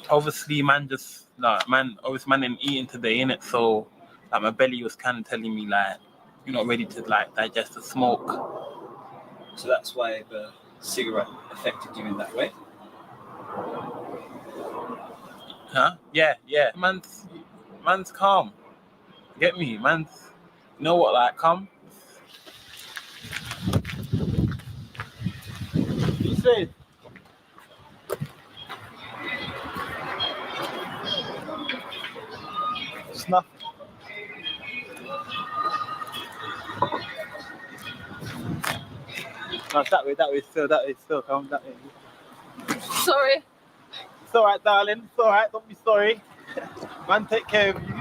obviously man didn't eating today, innit? So like my belly was kind of telling me like you're not ready to like digest the smoke. So that's why the cigarette affected you in that way? Huh? Yeah. Man's calm. Get me? Man's, you know what, like, calm. You said. It's nothing. No, that way still, come that way. Sorry. It's alright, darling. It's alright. Don't be sorry. Man, take care of you.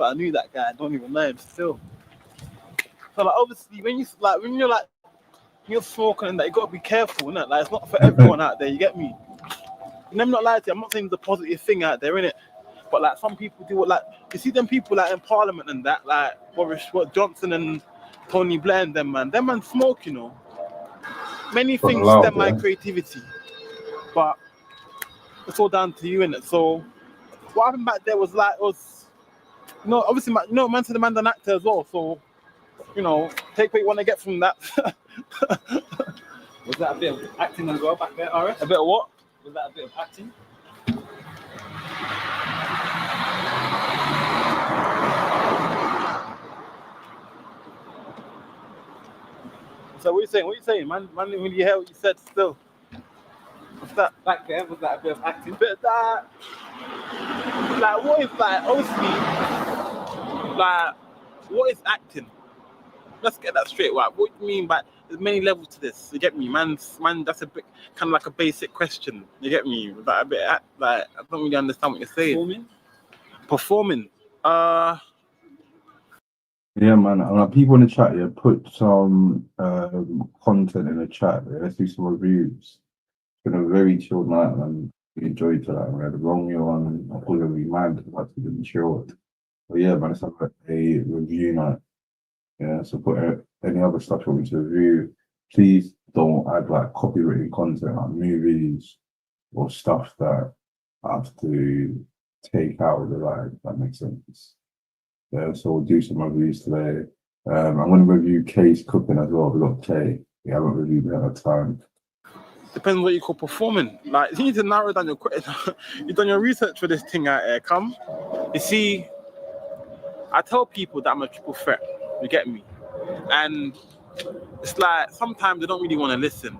but I knew that guy. I don't even know him still. So like obviously when you're smoking and that, you gotta be careful, innit? Like it's not for everyone out there. You get me? Let me not lie to you. I'm not saying it's a positive thing out there, innit? But like some people do it. Like you see them people like in Parliament and that, like Johnson and Tony Blair and them man smoke, you know. Many things stem my creativity, but it's all down to you, innit? So what happened back there was obviously, man said the man's an actor as well, so take what you want to get from that. Was that a bit of acting as well back there, RS? A bit of what? Was that a bit of acting? So what are you saying? Man, when you hear what you said still. What's that? Back there, was that a bit of acting? Bit of that. Like, what is, like, obviously, like, what is acting? Let's get that straight. Right? What do you mean by, there's many levels to this. You get me? Man, that's a bit, kind of like a basic question. You get me? Like, I don't really understand what you're saying. Performing? Yeah, man. People in the chat, put some content in the chat. Let's do some reviews. It's been a very chilled night, man. We enjoyed that. We had a Romeo on. I thought it would be mad, but it didn't chill. But yeah, man, it's like a review night. Yeah, so put any other stuff you want me to review. Please don't add like copywritten content, like movies or stuff that I have to take out of the live. That makes sense. Yeah, so we'll do some reviews today. I'm going to review Kay's cooking as well. We've got Kay. We haven't reviewed it at a time. Depends what you call performing. Like, you need to narrow down you've done your research for this thing out here. Come. You see, I tell people that I'm a triple threat. You get me? And it's like, sometimes they don't really want to listen.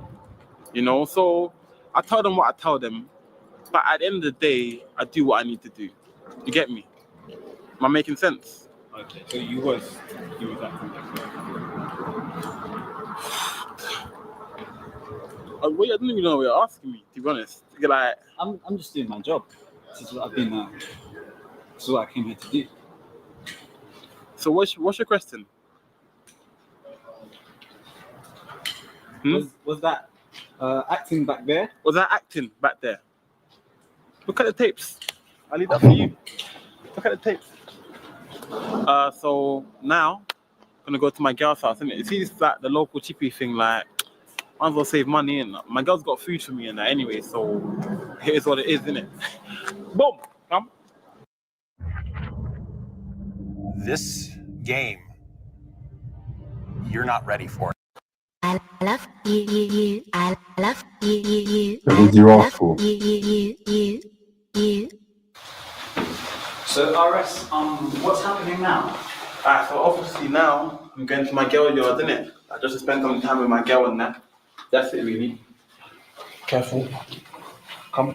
So I tell them what I tell them. But at the end of the day, I do what I need to do. You get me? Am I making sense? Okay, so you was acting. I don't even know what you're asking me, to be honest. You're like, I'm just doing my job. This is what I've been. This is what I came here to do. So what's your question? Was that acting back there? Was that acting back there? Look at the tapes. I'll leave that for you. Look at the tapes. So now I'm gonna go to my girl's house, innit? You see, it's like the local chippy thing, like, might as well save money, and my girl's got food for me and that anyway, so here's what it is, innit? Boom! Come. This game, you're not ready for it. I love you. I love you. What was your ask for? You. So RS, what's happening now? Alright, so obviously now I'm going to my girl yard, innit? I just spend some time with my girl and that. That's it, really. Careful. Come.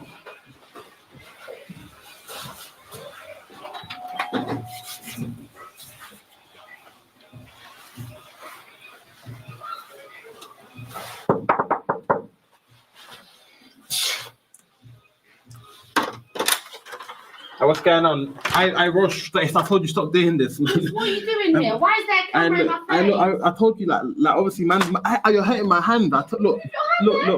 What's going on? I rushed. I told you stop doing this. What are you doing here? Why is there a camera in my face? I told you like obviously, you're hurting my hand. Look,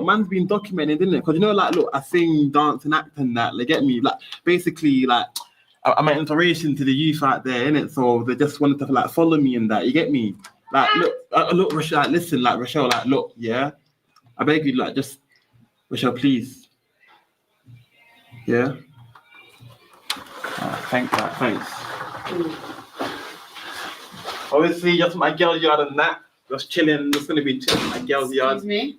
man's been documented, isn't it? Because look, I sing, dance, and act and that. They get me, like basically, like I'm an inspiration to the youth out there, innit? So they just wanted to follow me and that. You get me? Like look, Rochelle, listen, Rochelle, look, yeah. I beg you, just Rochelle, please. Yeah. Thanks. Obviously, just my girl's yard and that. Just chilling. Just gonna be chilling my girl's yard. Excuse me?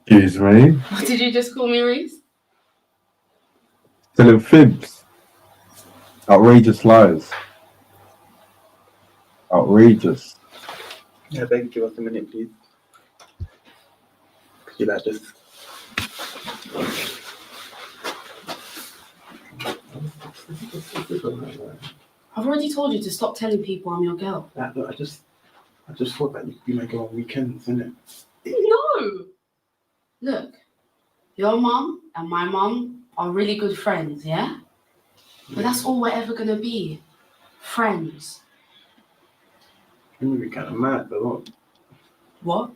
Excuse me? What did you just call me, Reese? Telling fibs. Outrageous lies. Outrageous. Yeah, thank you. Just a minute, please. Could you just... I've already told you to stop telling people I'm your girl. Look, I just thought that you could be my girl on weekends, innit? No! Look, your mum and my mum are really good friends, yeah? But that's all we're ever gonna be. Friends. You're moving kind of mad, but what? What?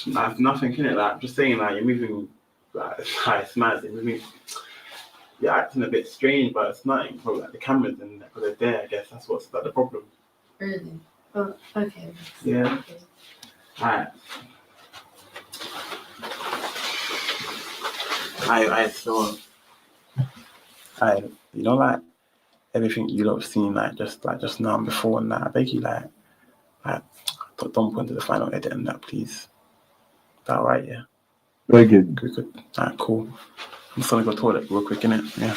Nah, nothing in it. Like, I'm just saying, like, you're moving, like, it's mad. You're moving, you're acting a bit strange, but it's nothing. Probably like the cameras and because they're there, I guess that's what's like, the problem. Really? Oh, okay. Yeah. Okay. Alright. You know, like everything you lot have seen, like just now and before and that. I beg you, like don't point to the final edit and that, please. Is that alright? Yeah. Very good. Good. Alright, cool. I'm just gonna go toilet real quick, innit? Yeah.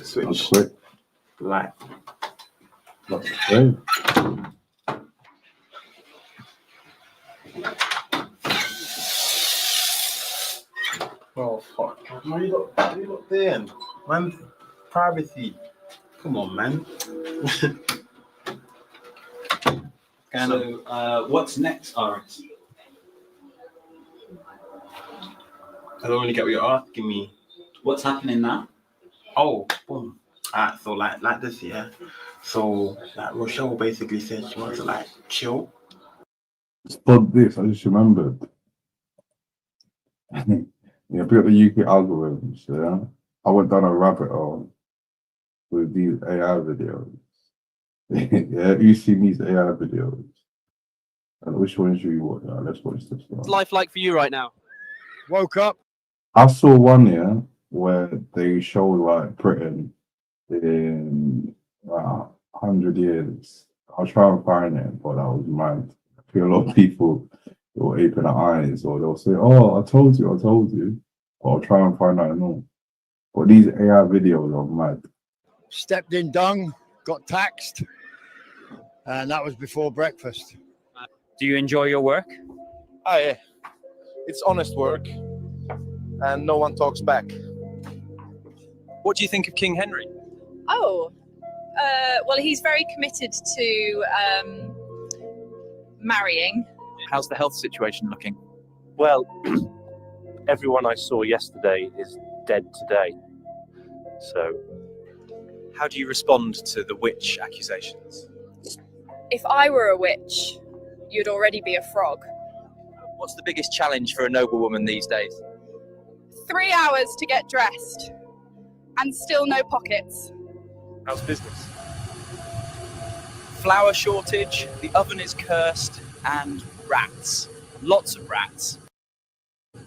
Switch. Light. That's great. Oh fuck! What you got there? Man, privacy. Come on, man. So, what's next, RS? I don't really get what you're asking me. What's happening now? Oh, boom. Alright, so like this, yeah. So like Rochelle basically said she wants to like chill. Spot this, I just remembered. Yeah, pick up the UK algorithms, yeah. I went down a rabbit hole with these AI videos. Yeah, you see these AI videos. And which one should you watch? Let's watch this one. What's life like for you right now? Woke up. I saw one, yeah, where they showed like Britain in 100 years. I'll try and find it, but that was mad. I feel a lot of people will open their eyes or they'll say, "Oh, I told you." But I'll try and find out more. But these AI videos are mad. Stepped in dung, got taxed, and that was before breakfast. Do you enjoy your work? Oh yeah, it's honest work, and no one talks back. What do you think of King Henry? Oh, well, he's very committed to marrying. How's the health situation looking? Well, everyone I saw yesterday is dead today. So, how do you respond to the witch accusations? If I were a witch, you'd already be a frog. What's the biggest challenge for a noblewoman these days? 3 hours to get dressed, and still no pockets. How's business? Flour shortage, the oven is cursed, and rats. Lots of rats.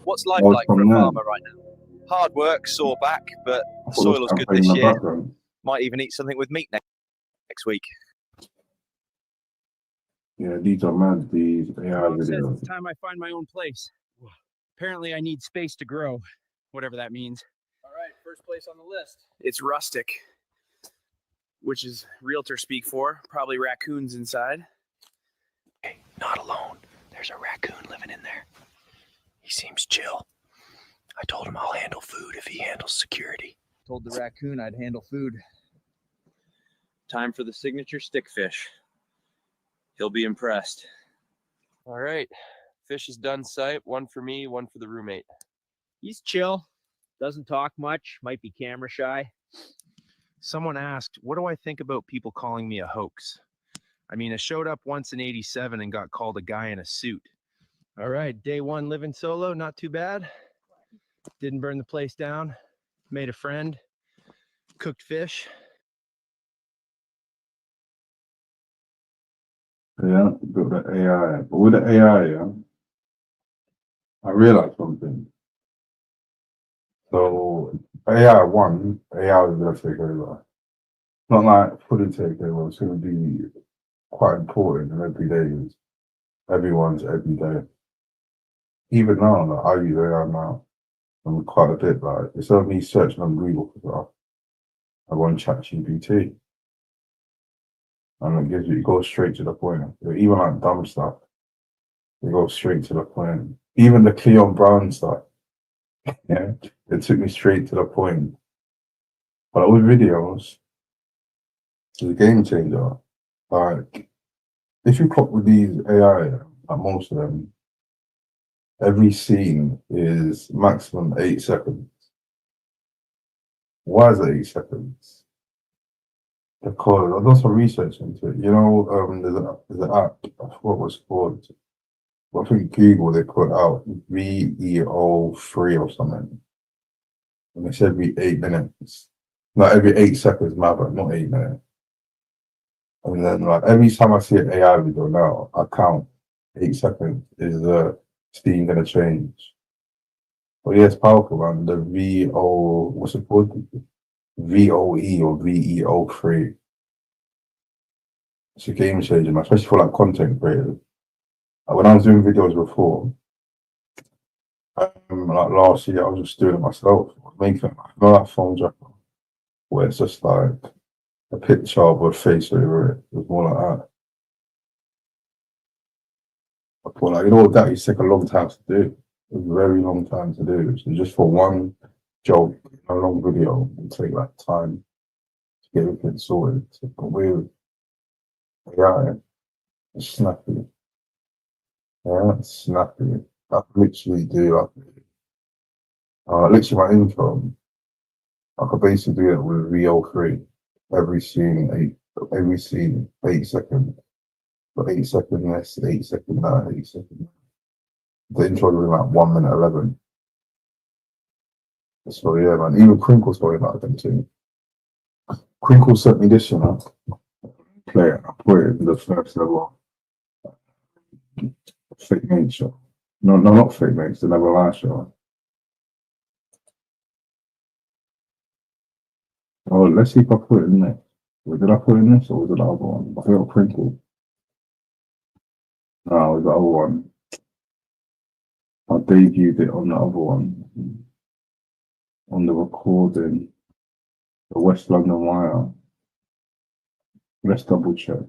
What's life like for a farmer right now? Hard work, sore back, but the soil is good this year. Might even eat something with meat next week. Yeah, these are mad, these AI videos. It's time I find my own place. Apparently I need space to grow, whatever that means. All right, first place on the list. It's rustic, which is realtor speak for. Probably raccoons inside. Hey, not alone. There's a raccoon living in there. He seems chill. I told him I'll handle food if he handles security. Told the raccoon I'd handle food. Time for the signature stickfish. He'll be impressed. All right. Fish is done sight. One for me, one for the roommate. He's chill. Doesn't talk much. Might be camera shy. Someone asked, what do I think about people calling me a hoax? I mean, I showed up once in '87 and got called a guy in a suit. All right, day one living solo, not too bad. Didn't burn the place down. Made a friend. Cooked fish. Yeah, built the AI. But with the AI, yeah, I realized something. So AI is gonna take over. Not like fully take over, it's gonna be quite important in every day. Everyone's every day. Even now, like, I use AI now. I'm quite a bit like instead of me searching on Google for stuff, I go on ChatGPT. And it goes straight to the point. Even like dumb stuff, it goes straight to the point. Even the Cleon Brown stuff, yeah, it took me straight to the point. But with videos, it's a game changer. Like, if you clock with these AI, like most of them, every scene is maximum 8 seconds. Why is it 8 seconds? Because I've done some research into it. You know, there's an app, I forgot what it's called. I think Google, they put out VEO3 or something. And it's every 8 minutes. Not every 8 seconds, matter, not 8 minutes. And then, like, every time I see an AI video now, I count 8 seconds. Is the scene going to change? But yeah, it's powerful, man. The VO, what's it called? VOE or VEO3. It's a game changer, man, especially for like content creators. Like, when I was doing videos before, like last year, I was just doing it myself. I was making, you know, that phone jacker, where it's just like a picture of a face over it. It was more like that. I thought, like, you know what, that used to take a long time to do. It was a very long time to do. So just for one joke, a long video, it would take like time to get everything sorted. But with AI, it's snappy. Yeah, it's snappy. I can literally do literally my intro. I could basically do it with VO3. Every scene 8 seconds. But 8 seconds this, 8 seconds that, 8 seconds. The intro was like 1 minute 11. So yeah, man. Even Crinkle's going like them too. Crinkle sent me this, you know. Play it. I put it in the first level. Fake Mate show. No, not Fake Mates, the Never Lie show. Oh, let's see if I put it in there. Wait, did I put it in this or was it the other one? I think I Crinkle. No, it was the other one. I debuted it on the other one. On the recording. The West London Wire. Let's double check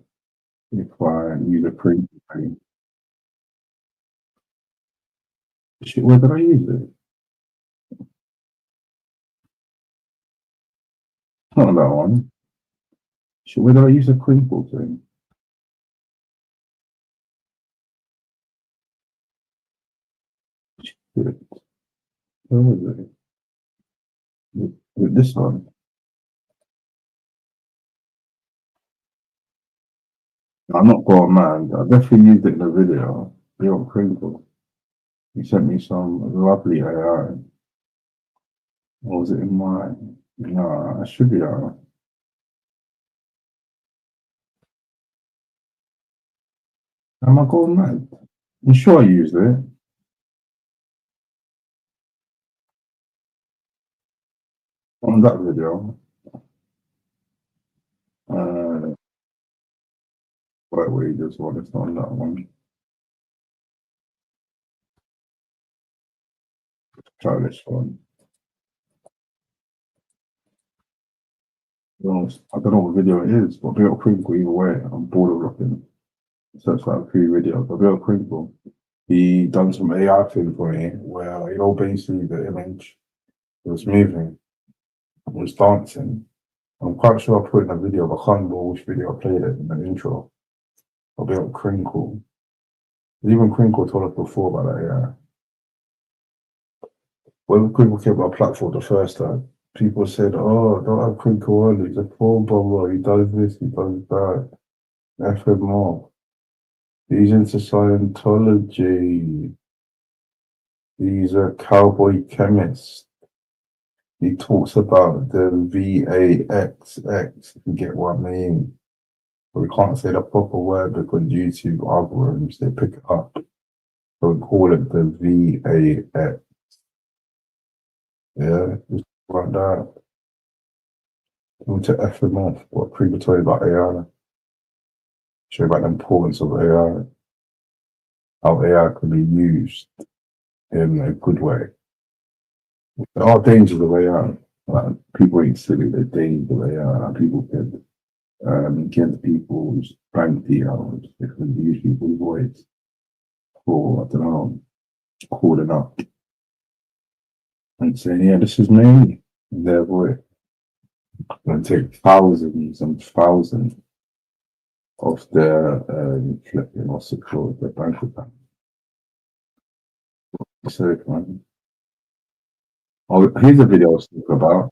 if I use a print. Shit, where did I use it? Not that one. Shit, where did I use the Crinkle thing? Shit. Where was it? With this one. I'm not going mad. I definitely used it in the video. Real Crinkle. He sent me some lovely AI. Or was it in my? No, I should be alright. Am I going mad? I'm sure I used it. On that video. Wait, this one, it's not on that one. Try this one. Well, I don't know what video it is, but Real Crinkle either way. I'm bored of looking. So it's like a few videos. But Real Crinkle, he done some AI thing for me where, you know, basically the image was moving, it was dancing. I'm quite sure I put in a video, but I can't remember which video I played it in the intro. A bit of Crinkle. Even Crinkle told us before about that, yeah. When Crinkle came on our platform the first time, people said, oh, don't have Crinkle early, he's a phone bomber, he does this, he does that. F him off. He's into Scientology. He's a cowboy chemist. He talks about the VAXX, if you get what I mean. But we can't say the proper word because YouTube algorithms, they pick it up. So we call it the VAX. Yeah, just like that. We to F them off, what people tell you about AI. Show you about the importance of AI. How AI can be used in a good way. There are dangers of AI. Like, people ain't silly, the dangers of AI. Like, people can get people's bank details, they can use people's voice for, I don't know, calling up and saying, yeah, this is me, their voice. It's going to take thousands and thousands of their flipping, what's it called, their bank account. So, man. Oh, here's a video I was talking about.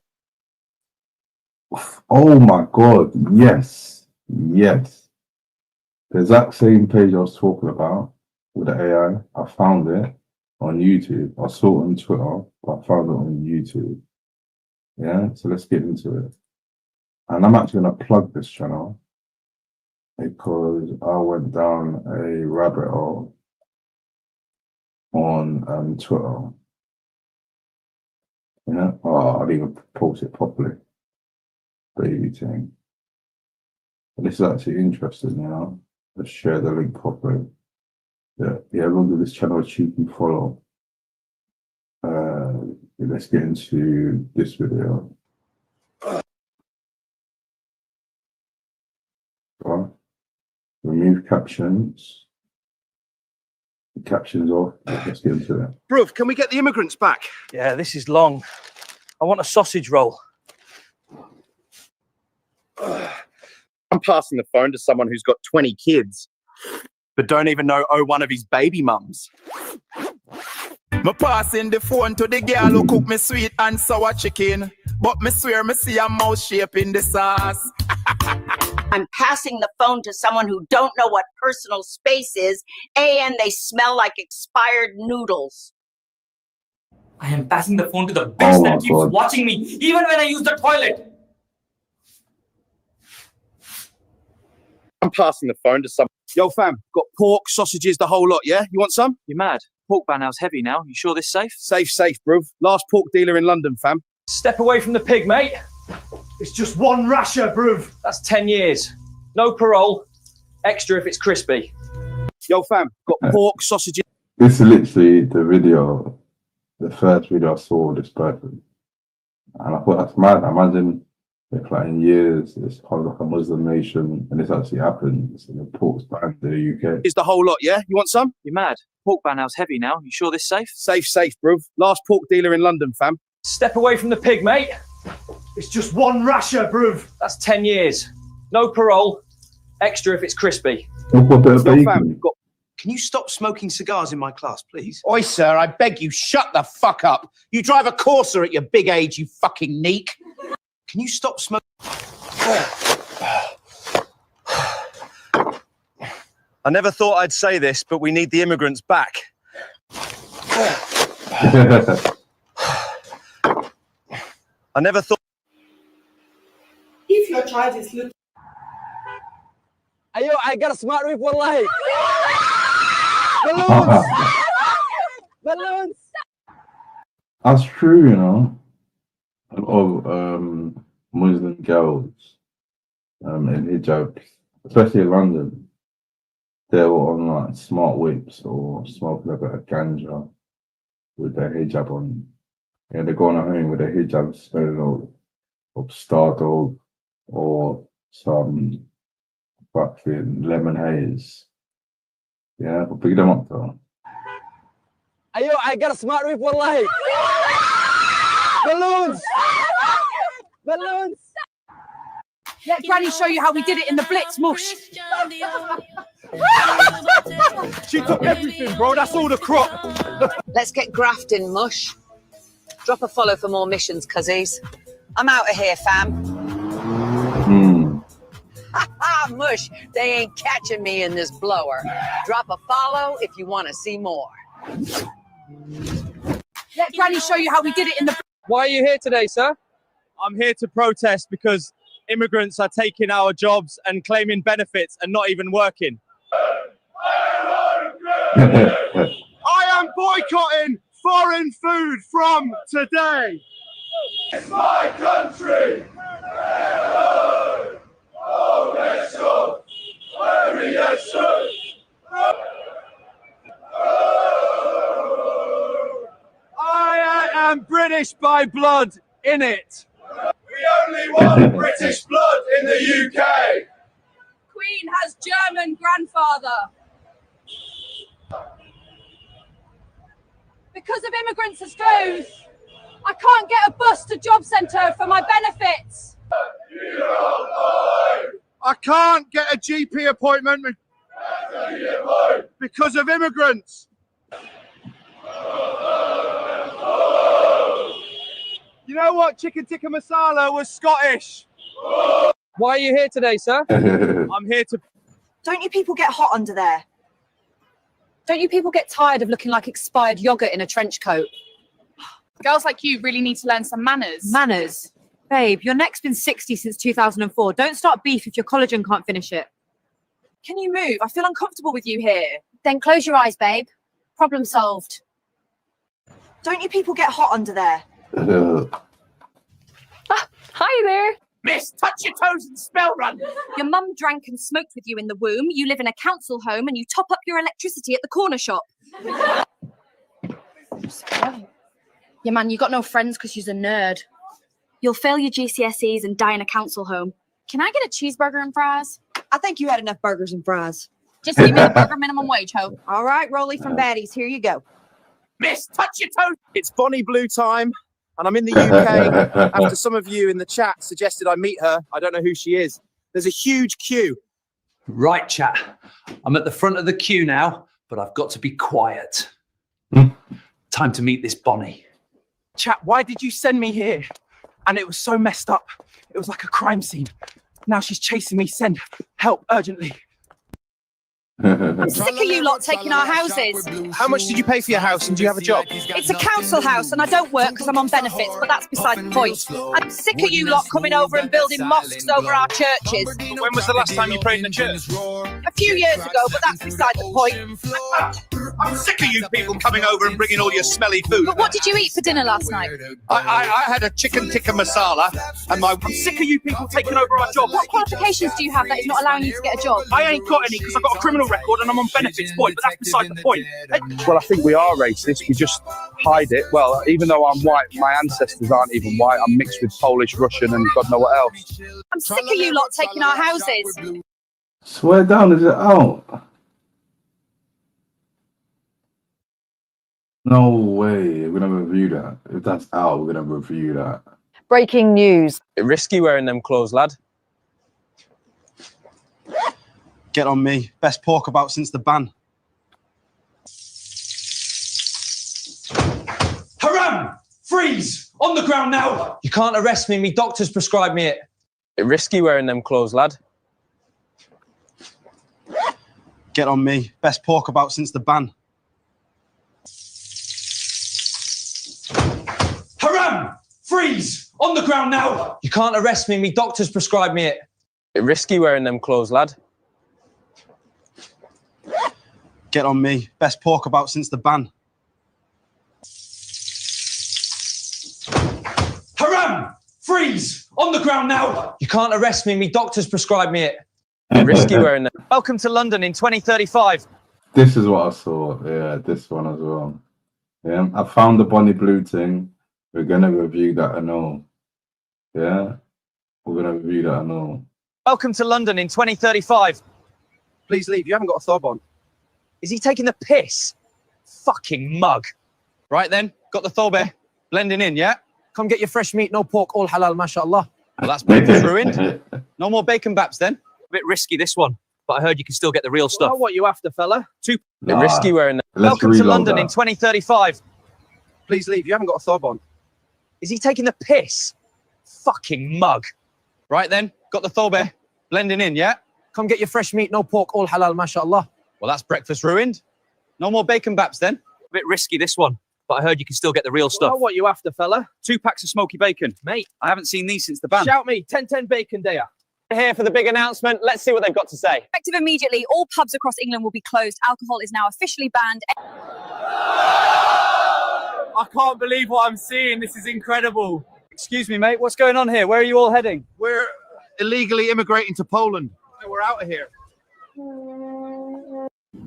Oh my god, yes, yes. The exact same page I was talking about with the AI, I found it on YouTube. I saw it on Twitter, but I found it on YouTube. Yeah, so let's get into it. And I'm actually going to plug this channel because I went down a rabbit hole on Twitter. Yeah, oh, I didn't even post it properly. Baby thing. But this is actually interesting, you know. Let's share the link properly. Yeah, everyone give this channel a cheeky follow. Let's get into this video. Right. Remove captions. The captions off. Let's get into it. Bruv, can we get the immigrants back? Yeah, this is long. I want a sausage roll. I'm passing the phone to someone who's got 20 kids, but don't even know one of his baby mums. Me passing the phone to the girl who cook me sweet and sour chicken, but me swear me see a mouse shape in the sauce. I'm passing the phone to someone who don't know what personal space is, and they smell like expired noodles. I am passing the phone to the bitch that keeps watching me, even when I use the toilet. I'm passing the phone to some. Yo, fam, got pork, sausages, the whole lot, yeah? You want some? You're mad. Pork banau's heavy now. You sure this safe? Safe, bruv. Last pork dealer in London, fam. Step away from the pig, mate. It's just one rasher, bruv. That's 10 years. No parole. Extra if it's crispy. Yo, fam, got pork, sausages. This is literally the video, the first video I saw of this person. And I thought that's mad. Imagine if like in years it's kind of like a Muslim nation and this actually happens and the pork's banned in the UK. Is the whole lot, yeah? You want some? You're mad. Pork banau's heavy now. You sure this safe? Safe, bruv. Last pork dealer in London, fam. Step away from the pig, mate. It's just one rasher, bruv. That's 10 years. No parole. Extra if it's crispy. Yo, fam, Can you stop smoking cigars in my class, please? Oi, sir, I beg you, shut the fuck up. You drive a Corsa at your big age, you fucking neek. Can you stop smoking? I never thought I'd say this, but we need the immigrants back. I never thought. If your child is looking. Ayo, I got a smart whip, wallahi. Balloons! That's true, you know. A lot of Muslim girls in hijabs, especially in London, they were on like smart whips or smoking a bit of ganja with their hijab on. Yeah, they're going home with their hijab smelling of Stardog or some fucking lemon haze. Yeah, but pick them up though. Ayo, I got a smart whip, wallahi. Balloons! Let Granny show you how we did it in the Blitz, mush. She took everything, bro. That's all the crop. Let's get grafting, mush. Drop a follow for more missions, cuzzies. I'm out of here, fam. Mush, they ain't catching me in this blower. Drop a follow if you want to see more. Let Granny show you how we did it in the... Why are you here today, sir? I'm here to protest because immigrants are taking our jobs and claiming benefits and not even working. I am boycotting foreign food from today. It's my country. Oh, let's go. Variation. I am British by blood, innit? We only want British blood in the UK. Queen has German grandfather. Because of immigrants as Jews, I can't get a bus to job centre for my benefits. I can't get a GP appointment because of immigrants. You know what? Chicken tikka masala was Scottish. Why are you here today, sir? I'm here to... Don't you people get hot under there? Don't you people get tired of looking like expired yogurt in a trench coat? Girls like you really need to learn some manners. Manners? Babe, your neck's been 60 since 2004. Don't start beef if your collagen can't finish it. Can you move? I feel uncomfortable with you here. Then close your eyes, babe. Problem solved. Don't you people get hot under there? Hi there. Miss, touch your toes and spell run. Your mum drank and smoked with you in the womb. You live in a council home and you top up your electricity at the corner shop. Yeah, man, you got no friends because you're a nerd. You'll fail your GCSEs and die in a council home. Can I get a cheeseburger and fries? I think you had enough burgers and fries. Just give me the burger minimum wage, ho. All right, Rolly from Baddies, here you go. Miss, touch your toes. It's Bonnie Blue time, and I'm in the UK after some of you in the chat suggested I meet her. I don't know who she is. There's a huge queue. Right, chat. I'm at the front of the queue now, but I've got to be quiet. Time to meet this Bonnie. Chat, why did you send me here? And it was so messed up. It was like a crime scene. Now she's chasing me. Send help urgently. I'm sick of you lot taking our houses. How much did you pay for your house, and do you have a job? It's a council house and I don't work because I'm on benefits, but that's beside the point. I'm sick of you lot coming over and building mosques over our churches. When was the last time you prayed in a church? A few years ago, but that's beside the point. I'm sick of you people coming over and bringing all your smelly food. But what did you eat for dinner last night? I had a chicken tikka masala, and I'm sick of you people taking over our jobs. What qualifications do you have that is not allowing you to get a job? I ain't got any because I've got a criminal record and I'm on benefits, boy, but that's beside the point. Well, I think we are racist. We just hide it. Well, even though I'm white, my ancestors aren't even white. I'm mixed with Polish, Russian, and God know what else. I'm sick of you lot taking our houses. Swear down, is it out? No way. We're gonna review that. If that's out, we're gonna review that. Breaking news. Bit risky wearing them clothes, lad. Get on me. Best pork about since the ban. Haram! Freeze! On the ground now! You can't arrest me. Me doctors prescribed me it. Bit risky wearing them clothes, lad. Get on me. Best pork about since the ban. Haram! Freeze! On the ground now! You can't arrest me. Me doctors prescribed me it. Bit risky wearing them clothes, lad. Get on me. Best pork about since the ban. Haram! Freeze! On the ground now! You can't arrest me. Me doctors prescribed me it. Bit risky wearing them. Welcome to London in 2035. This is what I saw. Yeah, this one as well. Yeah, I found the Bonnie Blue thing. We're gonna review that and all. Yeah, we're gonna review that and all. Welcome to London in 2035. Please leave. You haven't got a thob on. Is he taking the piss? Fucking mug. Right then, got the thobe. Blending in, yeah? Come get your fresh meat, no pork, all halal, mashallah. Well, that's breakfast ruined. No more bacon baps then. A bit risky, this one. But I heard you can still get the real stuff. Well, what you after, fella? Bit risky wearing them. Welcome to London in 2035. Please leave. You haven't got a thob on. Is he taking the piss? Fucking mug. Right then, got the thobe. Blending in, yeah? Come get your fresh meat, no pork, all halal, mashallah. Well, that's breakfast ruined. No more bacon baps then. A bit risky, this one. But I heard you can still get the real stuff. Well, what you after, fella? 2 packs of smoky bacon. Mate, I haven't seen these since the ban. Shout me, 10-10 bacon day. Here for the big announcement. Let's see what they've got to say. Effective immediately, all pubs across England will be closed. Alcohol is now officially banned. I can't believe what I'm seeing. This is incredible. Excuse me, mate. What's going on here? Where are you all heading? We're illegally immigrating to Poland. We're out of here.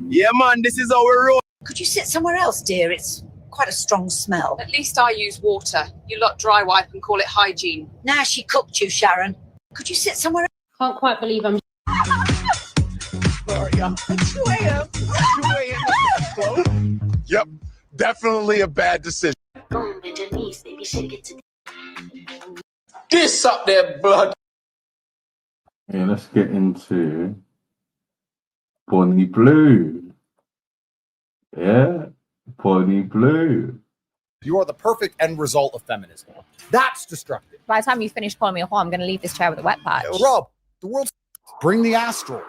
Yeah, man, this is our road. Could you sit somewhere else, dear? It's quite a strong smell. At least I use water. You lot dry wipe and call it hygiene. Now she cooked you, Sharon. Could you sit somewhere else? Can't quite believe I'm... Yep, definitely a bad decision. Go on with your knees, baby, shake it to... This up there, blood. Yeah, let's get into Bonnie Blue. Yeah, Bonnie Blue. You are the perfect end result of feminism. That's destructive. By the time you finish calling me a whore, I'm going to leave this chair with a wet patch. Rob, the world's bring the asteroid.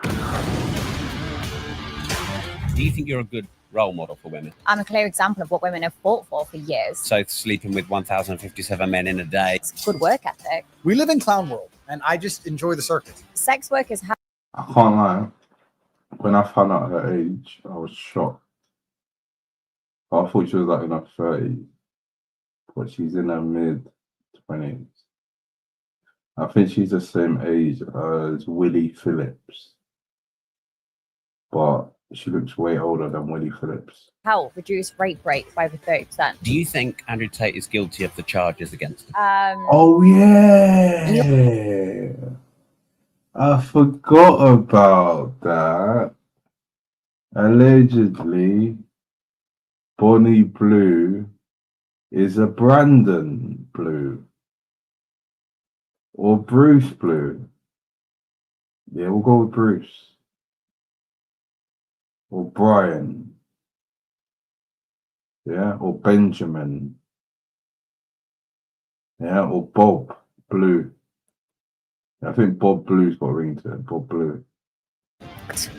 Do you think you're a good role model for women? I'm a clear example of what women have fought for years. So sleeping with 1,057 men in a day. It's good work ethic. We live in clown world, and I just enjoy the circus. Sex workers have. I can't lie. When I found out her age, I was shocked. I thought she was like in her 30s, but she's in her mid-20s. I think she's the same age as Willie Phillips, but she looks way older than Willie Phillips. Help reduce rape rate by over 30%. Do you think Andrew Tate is guilty of the charges against him? Oh yeah, I forgot about that. Allegedly, Bonnie Blue is a Brandon Blue or Bruce Blue. Yeah, we'll go with Bruce or Brian. Yeah, or Benjamin. Yeah, or Bob Blue. I think Bob Blue's got a ring to it. Bob Blue.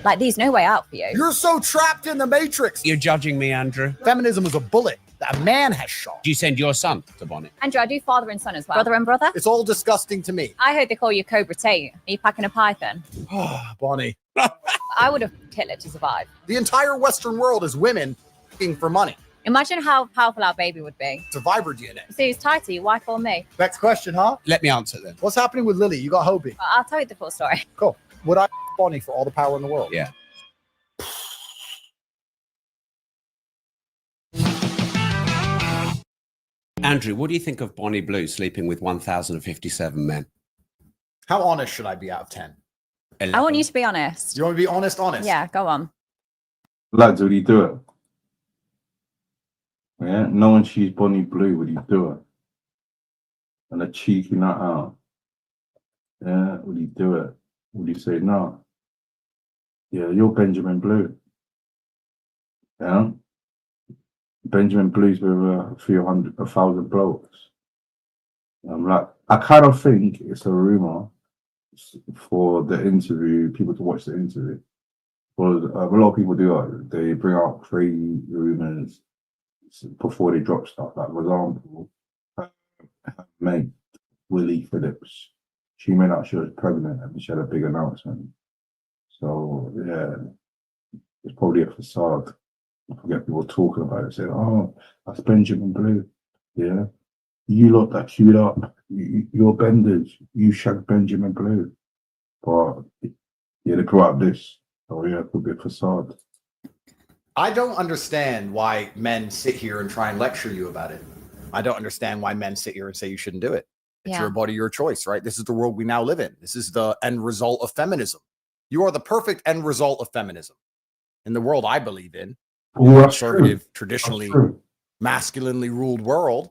Like, there's no way out for you. You're so trapped in the matrix. You're judging me, Andrew. Feminism is a bullet that a man has shot. Do you send your son to Bonnie? Andrew, I do father and son as well. Brother and brother? It's all disgusting to me. I heard they call you Cobra Tate. Are you packing a python? Bonnie. I would have killed it to survive. The entire Western world is women looking for money. Imagine how powerful our baby would be. Survivor DNA. So who's tighter, your wife or me? Next question, huh? Let me answer then. What's happening with Lily? You got Hobie. I'll tell you the full story. Cool. Would I Bonnie for all the power in the world? Yeah. Andrew, what do you think of Bonnie Blue sleeping with 1,057 men? How honest should I be out of 10? 11. I want you to be honest. You want me to be honest? Yeah, go on. Lads, would he do it? Yeah, knowing she's Bonnie Blue, would he do it? And a cheeky nut out. Yeah, would he do it? Would he say no? Yeah, you're Benjamin Blue. Yeah. Benjamin Blue's with a few hundred, 1,000 blokes. I'm like, I kind of think it's a rumor for the interview, people to watch the interview. Because a lot of people do it. They bring out crazy rumors before they drop stuff. Like, for example, her mate, Willie Phillips, she made out she was pregnant and she had a big announcement. So, yeah, it's probably a facade. I get people talking about it, saying, oh, that's Benjamin Blue. Yeah. You lot that queued up. You're benders. You shag Benjamin Blue. But, yeah, they brought up this. Oh, yeah, it could be a facade. I don't understand why men sit here and try and lecture you about it. I don't understand why men sit here and say you shouldn't do it. It's your body, your choice, right? This is the world we now live in. This is the end result of feminism. You are the perfect end result of feminism. In the world I believe in, conservative, traditionally masculinely ruled world,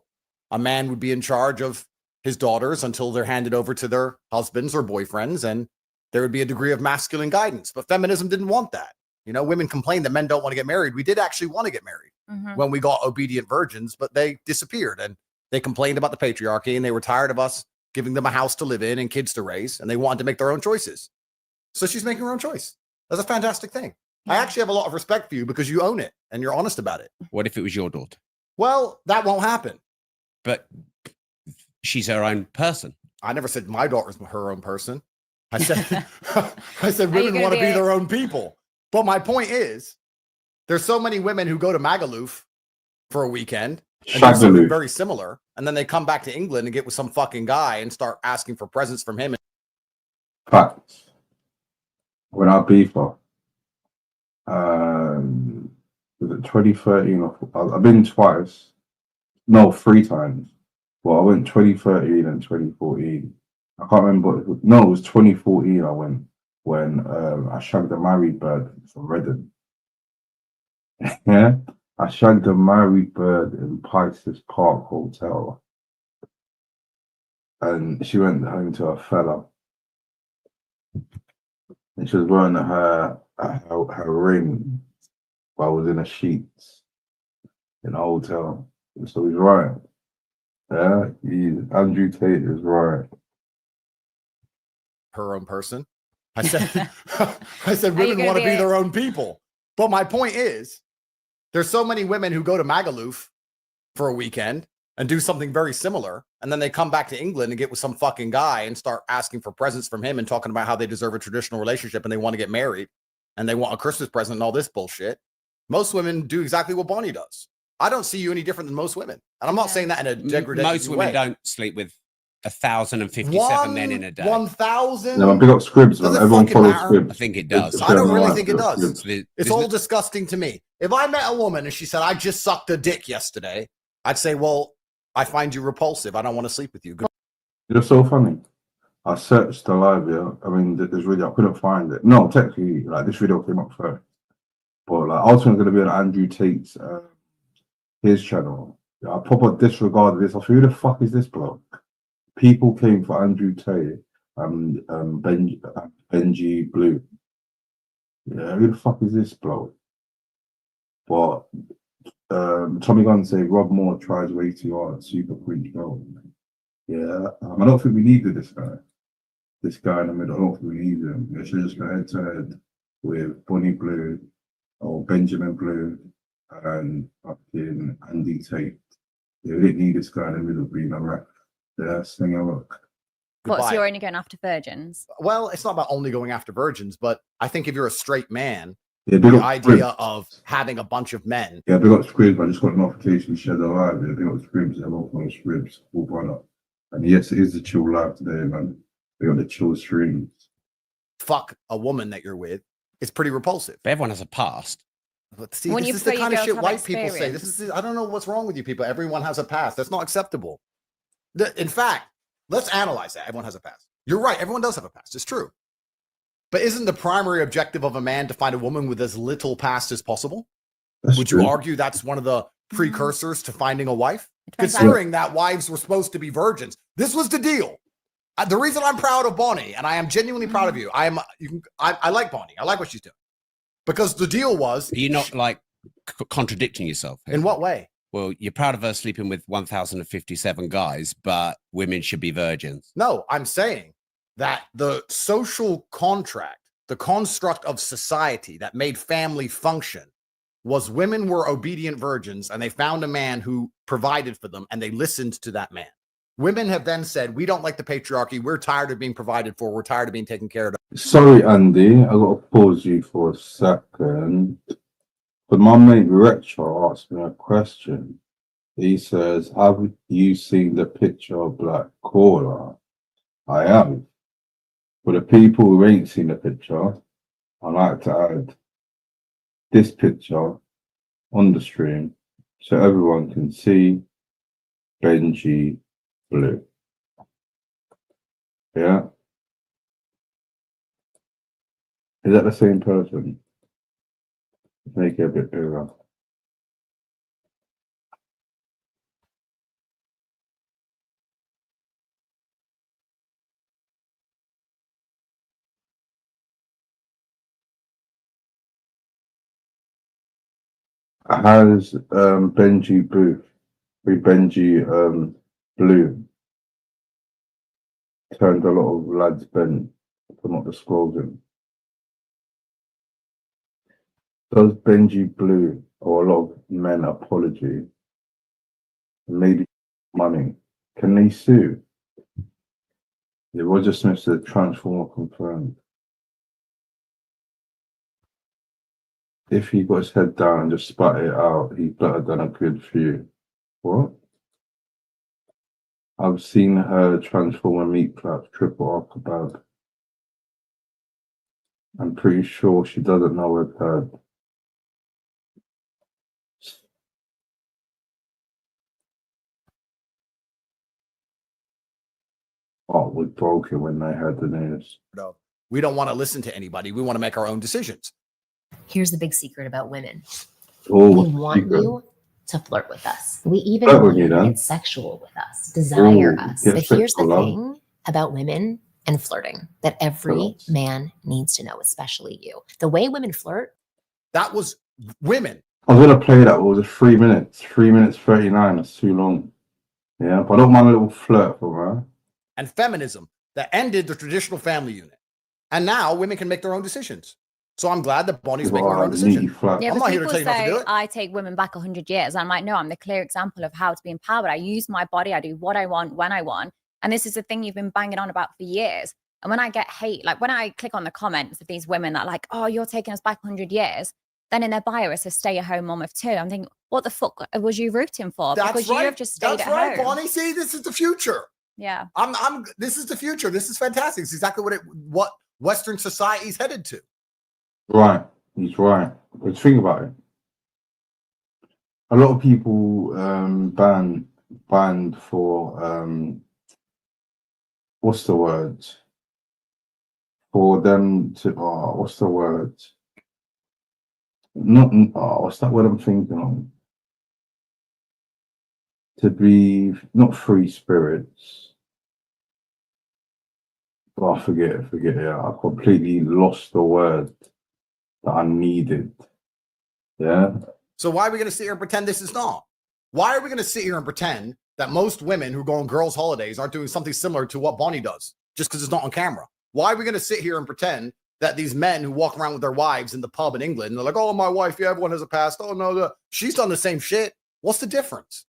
a man would be in charge of his daughters until they're handed over to their husbands or boyfriends, and there would be a degree of masculine guidance. But feminism didn't want that. You know, women complain that men don't want to get married. We did actually want to get married when we got obedient virgins, but they disappeared, and they complained about the patriarchy, and they were tired of us giving them a house to live in and kids to raise, and they wanted to make their own choices. So she's making her own choice. That's a fantastic thing. I actually have a lot of respect for you because you own it and you're honest about it. What if it was your daughter? Well, that won't happen. But she's her own person. I never said my daughter's her own person. I said I said women want to be their own people. But my point is, there's so many women who go to Magaluf for a weekend and do something very similar, and then they come back to England and get with some fucking guy and start asking for presents from him. Facts. When I beef her, was it 2013? I've been twice, no, 3 times. Well, I went 2013 and 2014. I can't remember. No, it was 2014. I went when I shagged a married bird from Reading. Yeah, I shagged a married bird in Pikes Park Hotel, and she went home to her fella. And she was wearing her ring while I was in the sheets in a hotel. So he's right. Yeah, Andrew Tate is right. Her own person. I said women want to be their own people. But my point is, there's so many women who go to Magaluf for a weekend and do something very similar, and then they come back to England and get with some fucking guy and start asking for presents from him and talking about how they deserve a traditional relationship and they want to get married and they want a Christmas present and all this bullshit. Most women do exactly what Bonnie does. I don't see you any different than most women. And I'm not saying that in a degradation way. Most women don't sleep with 1,057 men in a day. 1,000? No, big up Scribs, man. Everyone follows Scribs. I think it does. I don't really think it does. It's all disgusting to me. If I met a woman and she said, I just sucked a dick yesterday, I'd say, well, I find you repulsive. I don't want to sleep with you. You're so funny. I searched the live video. I mean, this video, I couldn't find it. No, technically, like, this video came up first. But, like, ultimately going to be on Andrew Tate's, his channel. I proper disregarded this. I thought, who the fuck is this bloke? People came for Andrew Tate and Benji Blue. Yeah, who the fuck is this bloke? But Tommy Gunn say Rob Moore tries way too hard, super cringe role. Yeah, I don't think we needed this guy. This guy in the middle, I don't think we needed him. We should just go head to head with Bonnie Blue or Benjamin Blue and fucking Andy Tate. Yeah, we didn't need this guy in the middle being a rap. Yeah, sing a rock. What's you're only going after virgins? Well, it's not about only going after virgins, but I think if you're a straight man, yeah, the idea of having a bunch of men. Yeah, big up Scribs. I just got a notification shared the live. Yeah, big up Scribs. I love those Scribs. Full brother. And yes, it is the chill live today, man. We got the chill streams. Fuck a woman that you're with. It's pretty repulsive. But everyone has a past. But see, this is the kind of shit white people say. This is, I don't know what's wrong with you people. Everyone has a past. That's not acceptable. In fact, let's analyze that. Everyone has a past. You're right. Everyone does have a past. It's true. But isn't the primary objective of a man to find a woman with as little past as possible? Would you argue that's one of the precursors to finding a wife? Considering that wives were supposed to be virgins. This was the deal. The reason I'm proud of Bonnie, and I am genuinely proud of you, I like Bonnie. I like what she's doing. Because the deal was... You're not like contradicting yourself. In what way? Well, you're proud of her sleeping with 1,057 guys, but women should be virgins. No, I'm saying that the social contract, the construct of society that made family function was women were obedient virgins and they found a man who provided for them and they listened to that man. Women have then said, we don't like the patriarchy. We're tired of being provided for. We're tired of being taken care of. Sorry, Andy. I got to pause you for a second. But my mate Retro asked me a question. He says, have you seen the picture of Black Caller? I have. For the people who ain't seen the picture, I like to add this picture on the stream so everyone can see Benji Blue. Yeah? Is that the same person? Make it a bit bigger. Has Benji Blue turned a lot of lads bent for not disclosing? Does Benji Blue or a lot of men apology? Maybe money. Can they sue? Yeah, Roger Smith said Transformer confirmed. If he got his head down and just spat it out, he better done a good few. What? I've seen her Transformer meat clap triple off the bag. I'm pretty sure she doesn't know her dad. Oh, was broken when they had the news. No, we don't want to listen to anybody. We want to make our own decisions. Here's the big secret about women. Oh, we want you to flirt with us. We even want you to get sexual with us, desire us. But here's the thing about women. and flirting that every man needs to know, especially you. The way women flirt. That was women. I was gonna play that. It was 3 minutes, 3 minutes 39. That's too long. Yeah, but I don't mind a little flirt from her. And feminism that ended the traditional family unit, and now women can make their own decisions. So I'm glad that Bonnie's making her own decision. Yeah, I'm not here to people tell you not to do say it. I take women back 100 years. I'm like, no, I'm the clear example of how to be empowered. I use my body. I do what I want when I want. And this is the thing you've been banging on about for years. And when I get hate, like when I click on the comments of these women that are like, oh, you're taking us back 100 years. Then in their bio, it's a stay-at-home mom of 2. I'm thinking, what the fuck was you rooting for? That's because right. you have just stayed That's at right, home. Bonnie. See, this is the future. Yeah. This is the future. This is fantastic. It's exactly what Western society is headed to. Right, he's right. But think about it. A lot of people banned for what's the word? For them to what's the word? Not what's that word I'm thinking of? To be not free spirits. Oh, forget it. Yeah, I completely lost the word that I needed. Yeah. So why are we going to sit here and pretend this is not? Why are we going to sit here and pretend that most women who go on girls' holidays aren't doing something similar to what Bonnie does just because it's not on camera? Why are we going to sit here and pretend that these men who walk around with their wives in the pub in England, and they're like, oh, my wife, yeah, everyone has a past. Oh, no, she's done the same shit. What's the difference?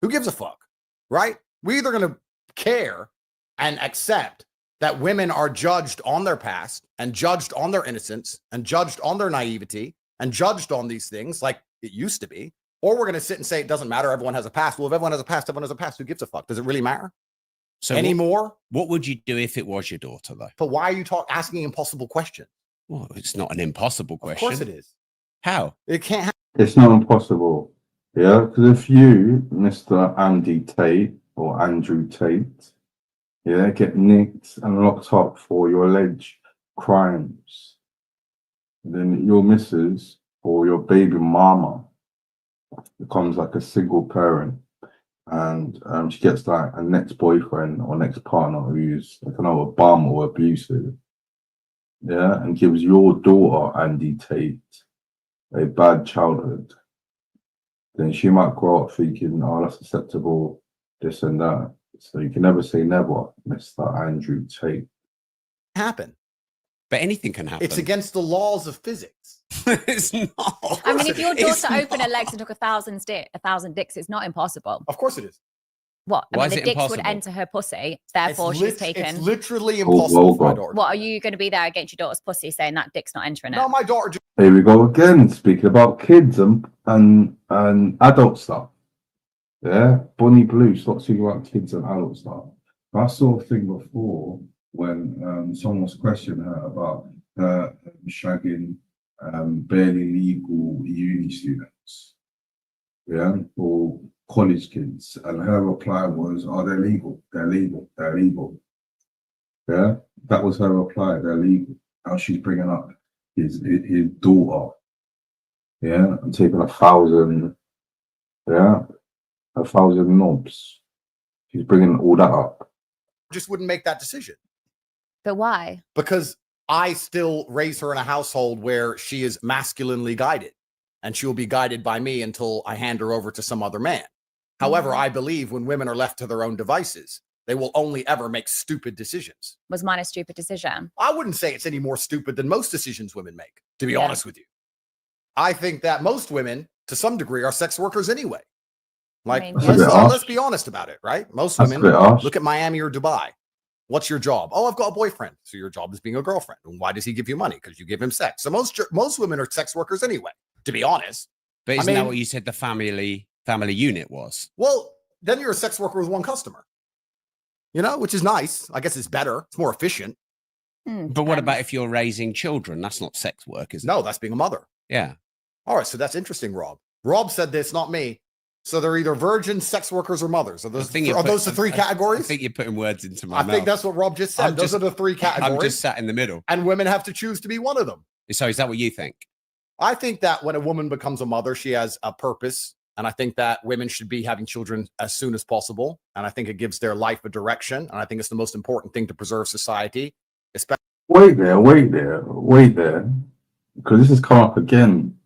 Who gives a fuck, right? We're either going to care and accept that women are judged on their past and judged on their innocence and judged on their naivety and judged on these things like it used to be, or we're going to sit and say it doesn't matter, everyone has a past. Well, if everyone has a past, everyone has a past. Who gives a fuck? Does it really matter? So anymore? What would you do if it was your daughter, though? But why are you asking impossible questions? Well, it's not an impossible question. Of course it is. How? It can't happen. It's not impossible. Yeah, because if you, Mr. Andy Tate or Andrew Tate, yeah, get nicked and locked up for your alleged crimes, then your missus or your baby mama becomes like a single parent, and she gets like a next boyfriend or next partner who's, I don't know, a bum or abusive, yeah, and gives your daughter, Andy Tate, a bad childhood, then she might grow up thinking, oh, that's acceptable, this and that. So you can never say never, Mr. Andrew Tate. Happen. But anything can happen. It's against the laws of physics. It's not. I mean, if your daughter opened her legs and took 1,000 dicks, it's not impossible. Of course it is. What? I Why mean, is the it dicks impossible? would enter her pussy, therefore she's taken. It's literally impossible for my daughter. What, are you going to be there against your daughter's pussy saying that dick's not entering it? No, my daughter just... Here we go again, speaking about kids and adult stuff. Yeah, Bonnie Blue, stop speaking about kids and adult stuff. I saw a thing before when someone was questioning her about shagging barely legal uni students, yeah, or college kids, and her reply was, "Oh, they're legal. They're legal. They're legal." Yeah, that was her reply. They're legal. Now she's bringing up his daughter, yeah, and taking 1,000, yeah, 1,000 knobs. She's bringing all that up. Just wouldn't make that decision. But why? Because I still raise her in a household where she is masculinely guided, and she will be guided by me until I hand her over to some other man. However, I believe when women are left to their own devices, they will only ever make stupid decisions. Was mine a stupid decision? I wouldn't say it's any more stupid than most decisions women make, to be honest with you. I think that most women, to some degree, are sex workers anyway. Like, I mean, let's be honest about it, right? Most women look at Miami or Dubai. What's your job? Oh, I've got a boyfriend. So your job is being a girlfriend. And why does he give you money? Because you give him sex. So most women are sex workers anyway, to be honest. But isn't that what you said the family unit was? Well, then you're a sex worker with one customer. You know, which is nice. I guess it's better. It's more efficient. But what about if you're raising children? That's not sex work, is it? No, that's being a mother. Yeah. All right, so that's interesting, Rob. Rob said this, not me. So they're either virgins, sex workers, or mothers. Are those the three categories? I think you're putting words into my mouth. I think that's what Rob just said. Those are the three categories. I'm just sat in the middle. And women have to choose to be one of them. So is that what you think? I think that when a woman becomes a mother, she has a purpose And I think that women should be having children as soon as possible. And I think it gives their life a direction. And I think it's the most important thing to preserve society. Especially Wait there. Because this has come up again.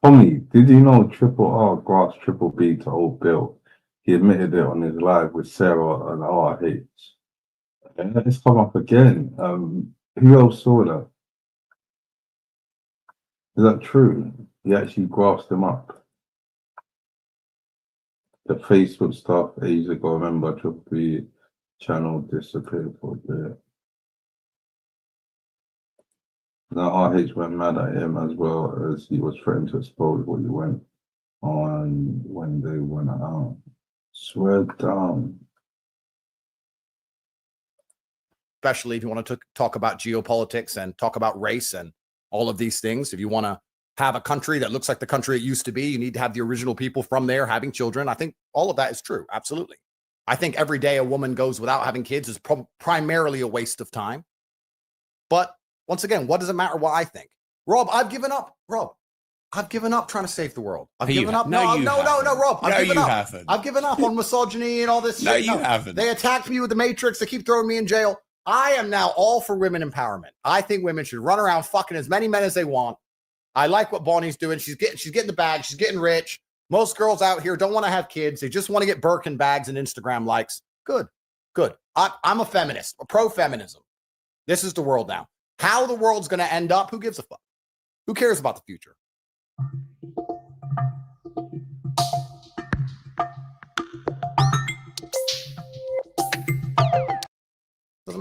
Tommy, did you know Triple R grasped Triple B to Old Bill? He admitted it on his live with Sarah and RH. And it's come up again. Who else saw that? Is that true? He actually grasped him up. The Facebook stuff ages ago, remember Triple B channel disappeared for a bit. Now RH went mad at him as well as he was threatening to expose what he went on when they went out. Swear down. especially if you want to talk about geopolitics and talk about race and all of these things. If you want to have a country that looks like the country it used to be, you need to have the original people from there having children. I think all of that is true. Absolutely. I think every day a woman goes without having kids is primarily a waste of time. But once again, what does it matter what I think? Rob, I've given up. Rob, I've given up trying to save the world. I've given up. No, Rob. I've given up. Haven't. I've given up on misogyny and all this shit. No, you haven't. They attacked me with the Matrix. They keep throwing me in jail. I am now all for women empowerment. I think women should run around fucking as many men as they want. I like what Bonnie's doing. She's getting the bag. She's getting rich. Most girls out here don't want to have kids. They just want to get Birkin bags and Instagram likes. Good. I'm a feminist, a pro-feminism. This is the world now. How the world's going to end up, who gives a fuck? Who cares about the future?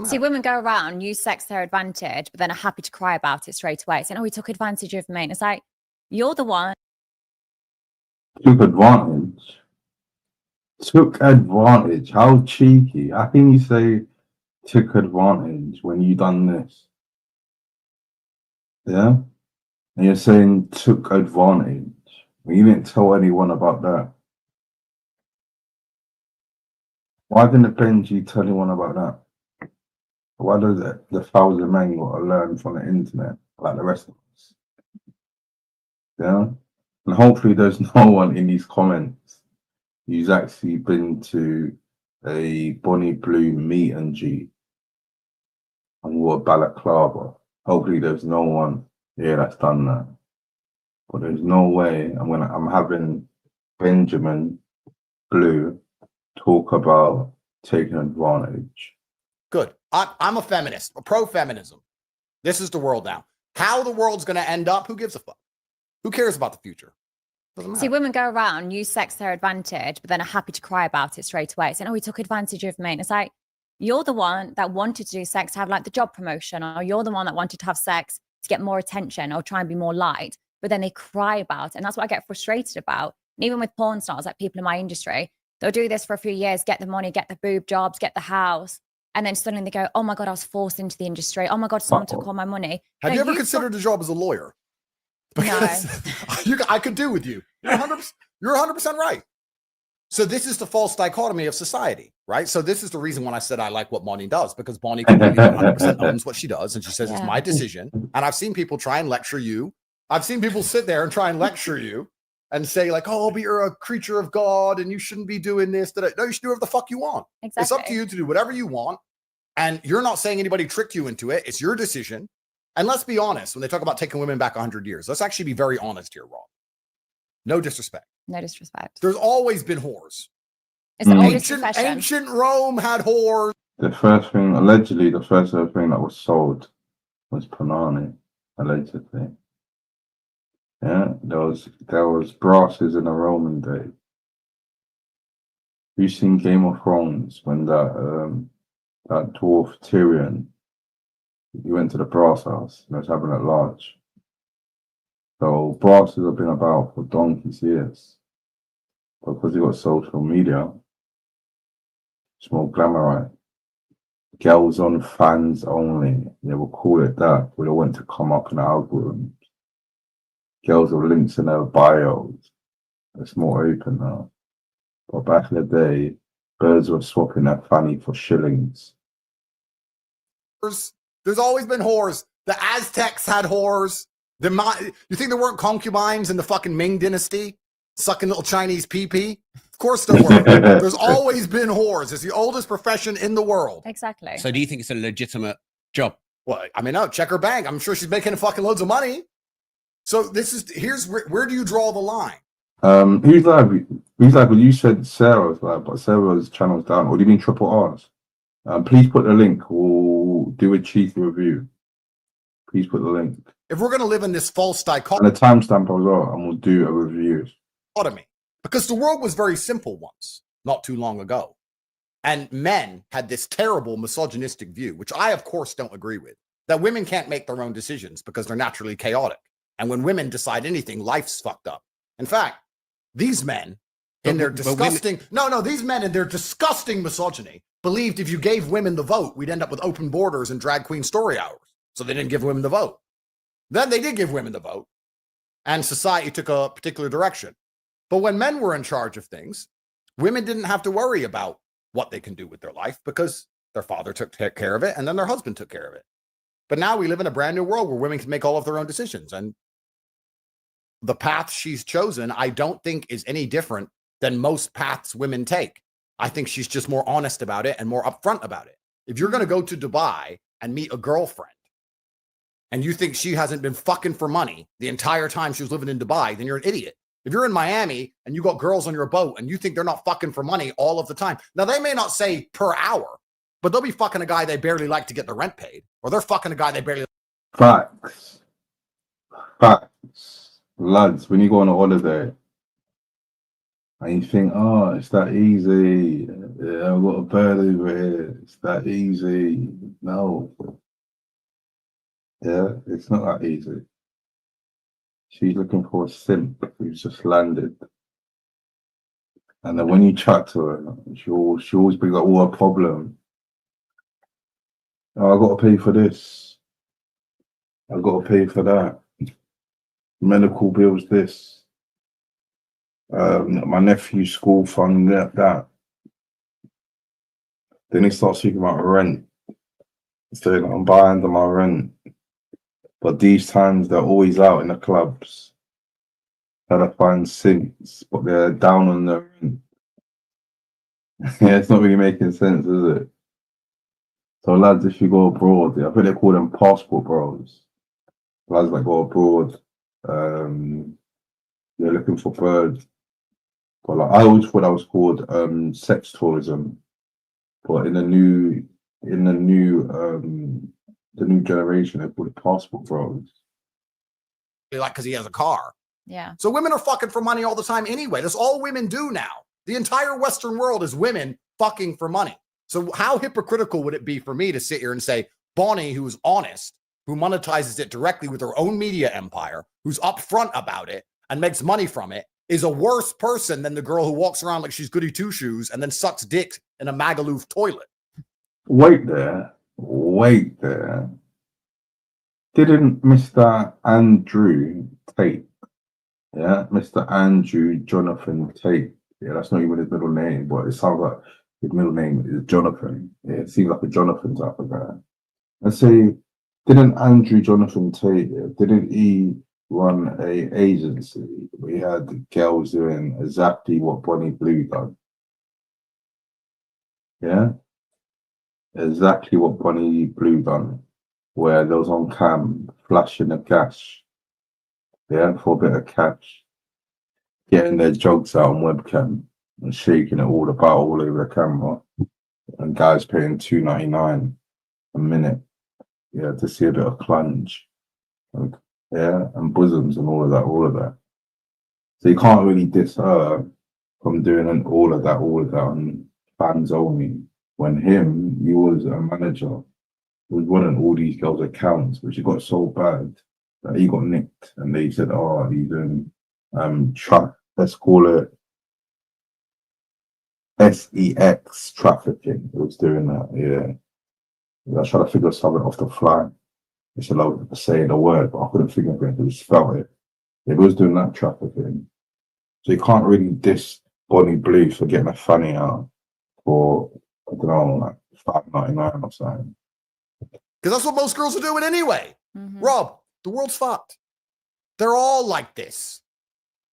See, women go around, use sex to their advantage, but then are happy to cry about it straight away, saying, oh, he took advantage of me. And it's like, you're the one. Took advantage. Took advantage. How cheeky. How can you say took advantage when you done this? Yeah? And you're saying took advantage. Well, you didn't tell anyone about that. Why didn't Benji tell anyone about that? Why does the 1,000 men got to learn from the internet like the rest of us? Yeah? And hopefully there's no one in these comments who's actually been to a Bonnie Blue meet and G and wore a balaclava. Hopefully there's no one here that's done that. But there's no way I'm having Benjamin Blue talk about taking advantage. Good. I'm a feminist, a pro-feminism. This is the world now. How the world's going to end up, who gives a fuck? Who cares about the future? See, women go around, use sex to their advantage, but then are happy to cry about it straight away, saying, oh, he took advantage of me. And it's like, you're the one that wanted to do sex to have like the job promotion, or you're the one that wanted to have sex to get more attention or try and be more liked, but then they cry about it. And that's what I get frustrated about. And even with porn stars, like people in my industry, they'll do this for a few years, get the money, get the boob jobs, get the house. And then suddenly they go, oh my God, I was forced into the industry. Oh my God, someone took all my money. Have you ever considered a job as a lawyer? Because I could do with you. You're 100% right. So this is the false dichotomy of society, right? So this is the reason when I said I like what Bonnie does, because Bonnie completely 100% owns what she does. And she says, it's my decision. And I've seen people try and lecture you. I've seen people sit there and try and lecture you and say like, oh, but you're a creature of God and you shouldn't be doing this. No, you should do whatever the fuck you want. Exactly. It's up to you to do whatever you want. And you're not saying anybody tricked you into it. It's your decision. And let's be honest, when they talk about taking women back 100 years, let's actually be very honest here, Rob. No disrespect. No disrespect. There's always been whores. It's an oldest profession. Ancient Rome had whores. Allegedly, the first thing that was sold was Panani, allegedly. Yeah, there was brasses in the Roman day. You've seen Game of Thrones when that dwarf Tyrion, he went to the brass house and was having it large. So brasses have been about for donkey's years. But because you got social media, it's more glamorized. Girls on fans only, they will call it that. We don't want to come up in the algorithms. Girls with links in their bios. It's more open now. But back in the day, birds were swapping their fanny for shillings. There's always been whores. The Aztecs had whores. You think there weren't concubines in the fucking Ming dynasty? sucking little Chinese pee-pee? Of course there were. There's always been whores. It's the oldest profession in the world. Exactly. So do you think it's a legitimate job? Well, I mean, no, check her bank. I'm sure she's making fucking loads of money. So here's where do you draw the line? Who's live? Well, you said Sarah's live, but Sarah's channel's down. Or do you mean Triple R's? Please put the link. We'll do a cheeky review. Please put the link. If we're going to live in this false And dichotomy, a timestamp as well, and we'll do a review. because the world was very simple once, not too long ago. And men had this terrible misogynistic view, which I, of course, don't agree with, that women can't make their own decisions because they're naturally chaotic. And when women decide anything, life's fucked up. In fact, these men in their disgusting, these men in their disgusting misogyny believed if you gave women the vote, we'd end up with open borders and drag queen story hours. So they didn't give women the vote. Then they did give women the vote, and society took a particular direction. But when men were in charge of things, women didn't have to worry about what they can do with their life because their father took care of it and then their husband took care of it. But now we live in a brand new world where women can make all of their own decisions. And the path she's chosen, I don't think is any different than most paths women take. I think she's just more honest about it and more upfront about it. If you're going to go to Dubai and meet a girlfriend and you think she hasn't been fucking for money the entire time she was living in Dubai, then you're an idiot. If you're in Miami and you got girls on your boat and you think they're not fucking for money all of the time, now they may not say per hour, but they'll be fucking a guy they barely like to get the rent paid, or they're fucking a guy they barely. Facts. Lads, when you go on a holiday and you think, oh, it's that easy. Yeah, I've got a bird over here. It's that easy. No. Yeah, it's not that easy. She's looking for a simp who's just landed. And then when you chat to her, she always brings up all her problem. Oh, I got to pay for this. I got to pay for that. Medical bills, this. My nephew's school fund, that. Then he starts speaking about rent. Saying I'm behind on my rent. But these times they're always out in the clubs. Trying to find simps, but they're down on their rent. Yeah, it's not really making sense, is it? So lads, if you go abroad, I think they call them passport bros. Lads that go abroad, they're looking for birds. But like, I always thought that was called sex tourism. But in the new generation, they call it passport bros. Like, because he has a car. Yeah. So women are fucking for money all the time anyway. That's all women do now. The entire Western world is women fucking for money. So how hypocritical would it be for me to sit here and say, Bonnie, who's honest, who monetizes it directly with her own media empire, who's upfront about it and makes money from it, is a worse person than the girl who walks around like she's goody two-shoes and then sucks dick in a Magaluf toilet? Wait there. Didn't Mr. Andrew Tate, Mr. Andrew Jonathan Tate, that's not even his middle name, but it sounds like his middle name is Jonathan. Yeah, it seems like a Jonathan type of guy. And say, didn't Andrew Jonathan Tate, didn't he run a agency where he had girls doing exactly what Bonnie Blue done? Yeah? Exactly what Bonnie Blue done, where they was on cam flashing the cash, for a bit of cash, getting their jogs out on webcam and shaking it all about all over the camera, and guys paying $2.99 a minute, to see a bit of plunge, and bosoms and all of that. So you can't really diss her from doing all of that on fans only. When he was a manager, he was running all these girls' accounts, which it got so bad that he got nicked, and they said, "Oh, he's doing let's call it sex trafficking." He was doing that, I was trying to figure something off the fly. I said I was saying the word, but I couldn't figure it. He spelled it. He was doing that trafficking, so you can't really diss Bonnie Blue for getting a fanny out for, I don't know, like $5.99 or something. Because that's what most girls are doing anyway. Rob, the world's fucked. They're all like this.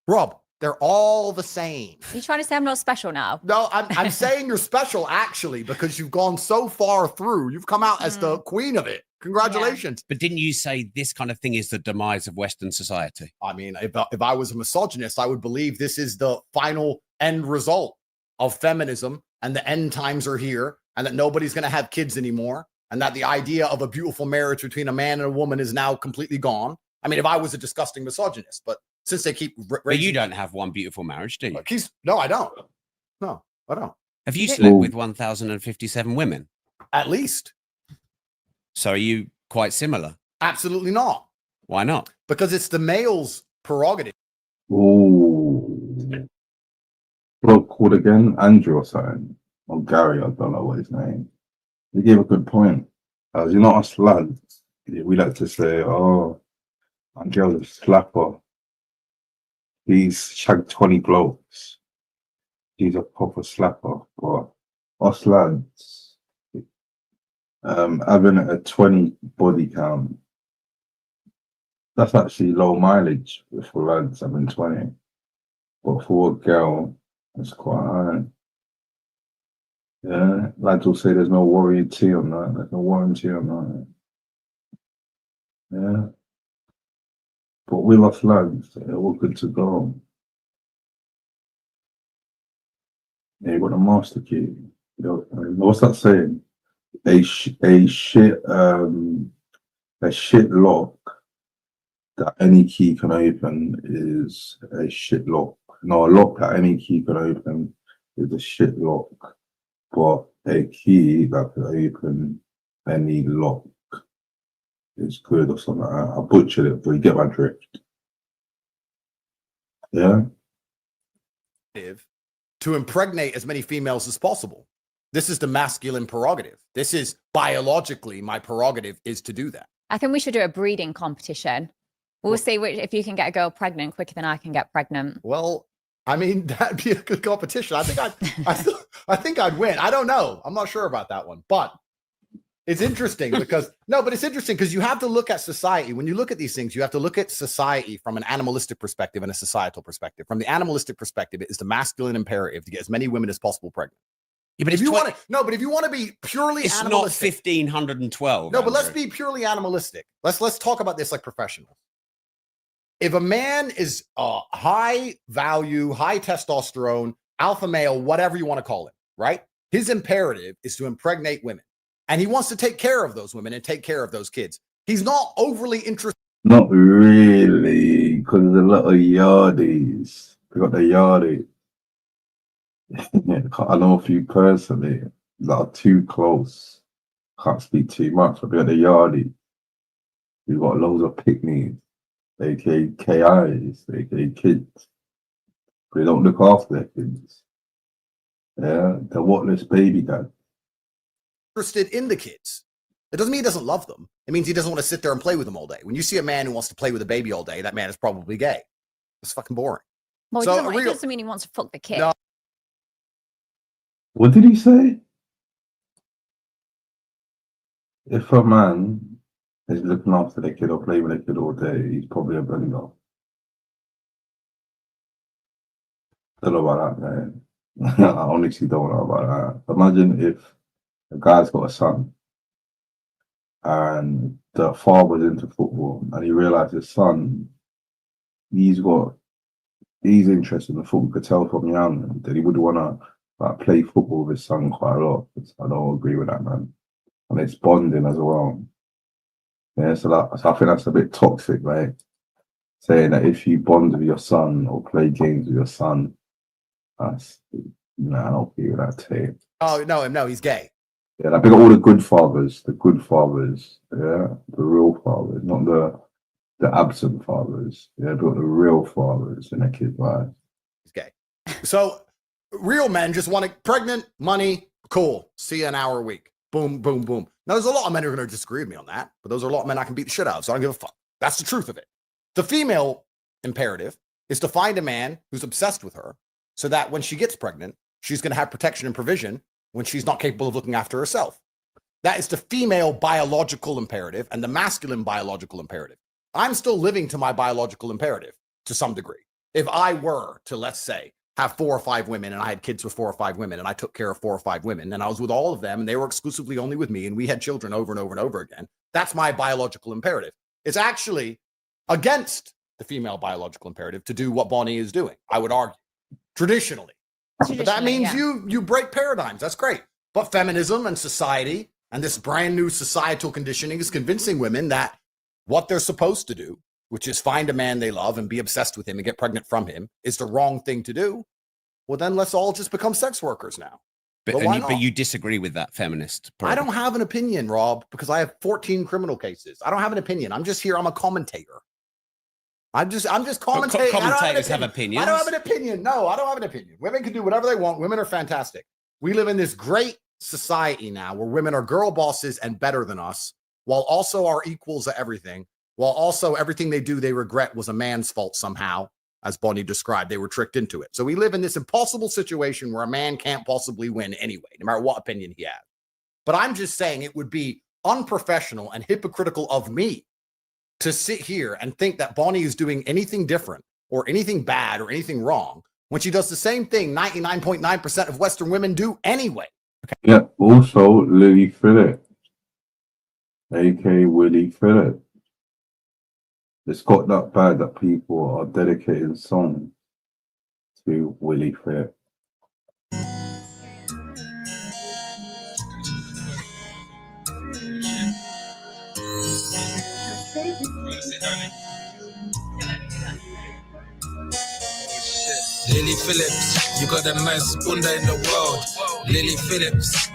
Rob, They're all the same. Are you trying to say I'm not special now? No, I'm saying you're special actually because you've gone so far through. You've come out as the queen of it. Congratulations. But didn't you say this kind of thing is the demise of Western society? I mean, if I was a misogynist, I would believe this is the final end result of feminism and the end times are here and that nobody's going to have kids anymore and that the idea of a beautiful marriage between a man and a woman is now completely gone. I mean, if I was a disgusting misogynist, but since they keep but you don't have one beautiful marriage, do you? No, I don't. No, I don't. Have you slept with 1,057 women? At least. So are you quite similar? Absolutely not. Why not? Because it's the male's prerogative. Ooh. Bloke called again, Andrew or something, or Gary, I don't know what his name. He gave a good point. As you know, us lads, we like to say, oh, Andrew's a slapper. He's shagged 20 blokes. He's a proper slapper. But us lads, having a 20 body count, that's actually low mileage for lads having 20. But for a girl, it's quite high. Yeah, lads will say there's no warranty on that. There's no warranty on that. Yeah. But with us lads, we're good to go. Yeah, you got a master key. You know, what's that saying? A shit lock that any key can open is a shit lock. No, a lock that any key can open is a shit lock. But a key that can open any lock is good or something like that. I butchered it, but you get my drift. Yeah. To impregnate as many females as possible. This is the masculine prerogative. This is biologically my prerogative is to do that. I think we should do a breeding competition. We'll see if you can get a girl pregnant quicker than I can get pregnant. Well, I mean, that'd be a good competition. I think I'd win. I don't know. I'm not sure about that one, but it's interesting because it's interesting because you have to look at society. When you look at these things, you have to look at society from an animalistic perspective and a societal perspective. From the animalistic perspective, it is the masculine imperative to get as many women as possible pregnant. Yeah, but if you want to be purely it's animalistic, not 1,512. No, but let's be purely animalistic. Let's talk about this like professionals. If a man is high value, high testosterone, alpha male, whatever you want to call it, right? His imperative is to impregnate women. And he wants to take care of those women and take care of those kids. He's not overly interested. Not really, because there's a lot of yardies. We got the yardie. I know a few personally that are too close. Can't speak too much, but we got the yardie. We've got loads of picnics. aka KIs, aka kids. They don't look after their kids. Yeah, they're whatless baby dad. Interested in the kids. It doesn't mean he doesn't love them. It means he doesn't want to sit there and play with them all day. When you see a man who wants to play with a baby all day, that man is probably gay. It's fucking boring. Well, it doesn't mean he wants to fuck the kid. No. What did he say? If a man is looking after their kid or playing with their kid all day, he's probably a bender. Don't know about that, man. I honestly don't know about that. Imagine if a guy's got a son and the father's into football and he realizes his son, he's interested in football, could tell from young that he would want to play football with his son quite a lot. I don't agree with that, man. And it's bonding as well. Yeah, so I think that's a bit toxic, right? Saying that if you bond with your son or play games with your son, I don't agree with that tape. Oh, no, he's gay. Yeah, like, we got all the good fathers, yeah, the real fathers, not the absent fathers. Yeah, but the real fathers in a kid's life. He's gay. So real men just want to pregnant, money, cool. See you an hour a week. Boom, boom, boom. Now, there's a lot of men who are going to disagree with me on that, but those are a lot of men I can beat the shit out of, so I don't give a fuck. That's the truth of it. The female imperative is to find a man who's obsessed with her so that when she gets pregnant, she's going to have protection and provision when she's not capable of looking after herself. That is the female biological imperative and the masculine biological imperative. I'm still living to my biological imperative to some degree. If I were to, let's say, have 4 or 5 women and I had kids with 4 or 5 women and I took care of 4 or 5 women and I was with all of them and they were exclusively only with me and we had children over and over and over again, that's my biological imperative. It's actually against the female biological imperative to do what Bonnie is doing, I would argue, traditionally. But that means you break paradigms. That's great. But feminism and society and this brand new societal conditioning is convincing women that what they're supposed to do, which is find a man they love and be obsessed with him and get pregnant from him, is the wrong thing to do. Well, then let's all just become sex workers now. But you disagree with that feminist I don't have an opinion, Rob, because I have 14 criminal cases. I don't have an opinion. I'm just here. I'm a commentator. I'm just commentating. Commentators have opinions. I don't have an opinion. No, I don't have an opinion. Women can do whatever they want. Women are fantastic. We live in this great society now where women are girl bosses and better than us, while also are equals at everything, while also everything they do they regret was a man's fault somehow, as Bonnie described. They were tricked into it. So we live in this impossible situation where a man can't possibly win anyway, no matter what opinion he has. But I'm just saying it would be unprofessional and hypocritical of me to sit here and think that Bonnie is doing anything different or anything bad or anything wrong when she does the same thing 99.9% of Western women do anyway. Yeah, also Lily Phillip, aka Willie Phillip. It's got that bad that people are dedicating songs to Willie Phillip. Lily Phillips, you got the nice bunda in the world. Lily Phillips,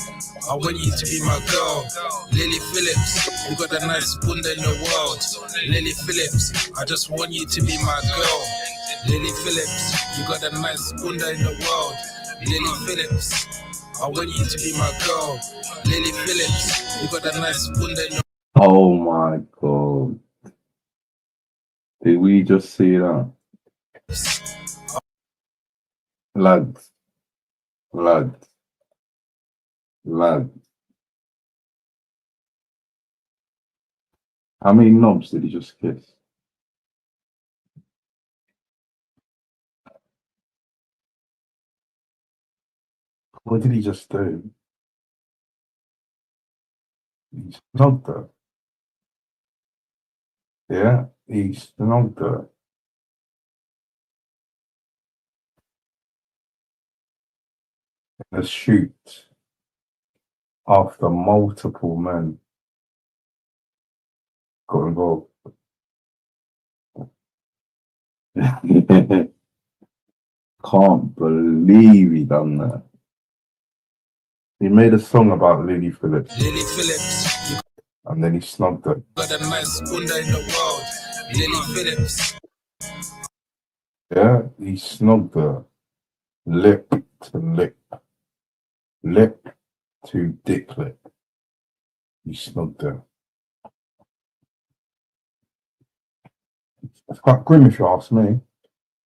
I want you to be my girl. Lily Phillips, you got the nice bunda in the world. Lily Phillips, I just want you to be my girl. Lily Phillips, you got the nice bunda in the world. Lily Phillips, I want you to be my girl. Lily Phillips, you got the nice bunda in the Oh my God. Did we just see that? Lads. How many knobs did he just kiss? What did he just do? He snogged her. Yeah, he snogged her. In a shoot after multiple men got involved. Can't believe he done that. He made a song about Lily Phillips. Lily Phillips, And then he snubbed her. you got the nice bunda in the world. Lily Phillips. Yeah, he snubbed her. Lip to lip. Lip to dick lip. He snubbed her. It's quite grim if you ask me.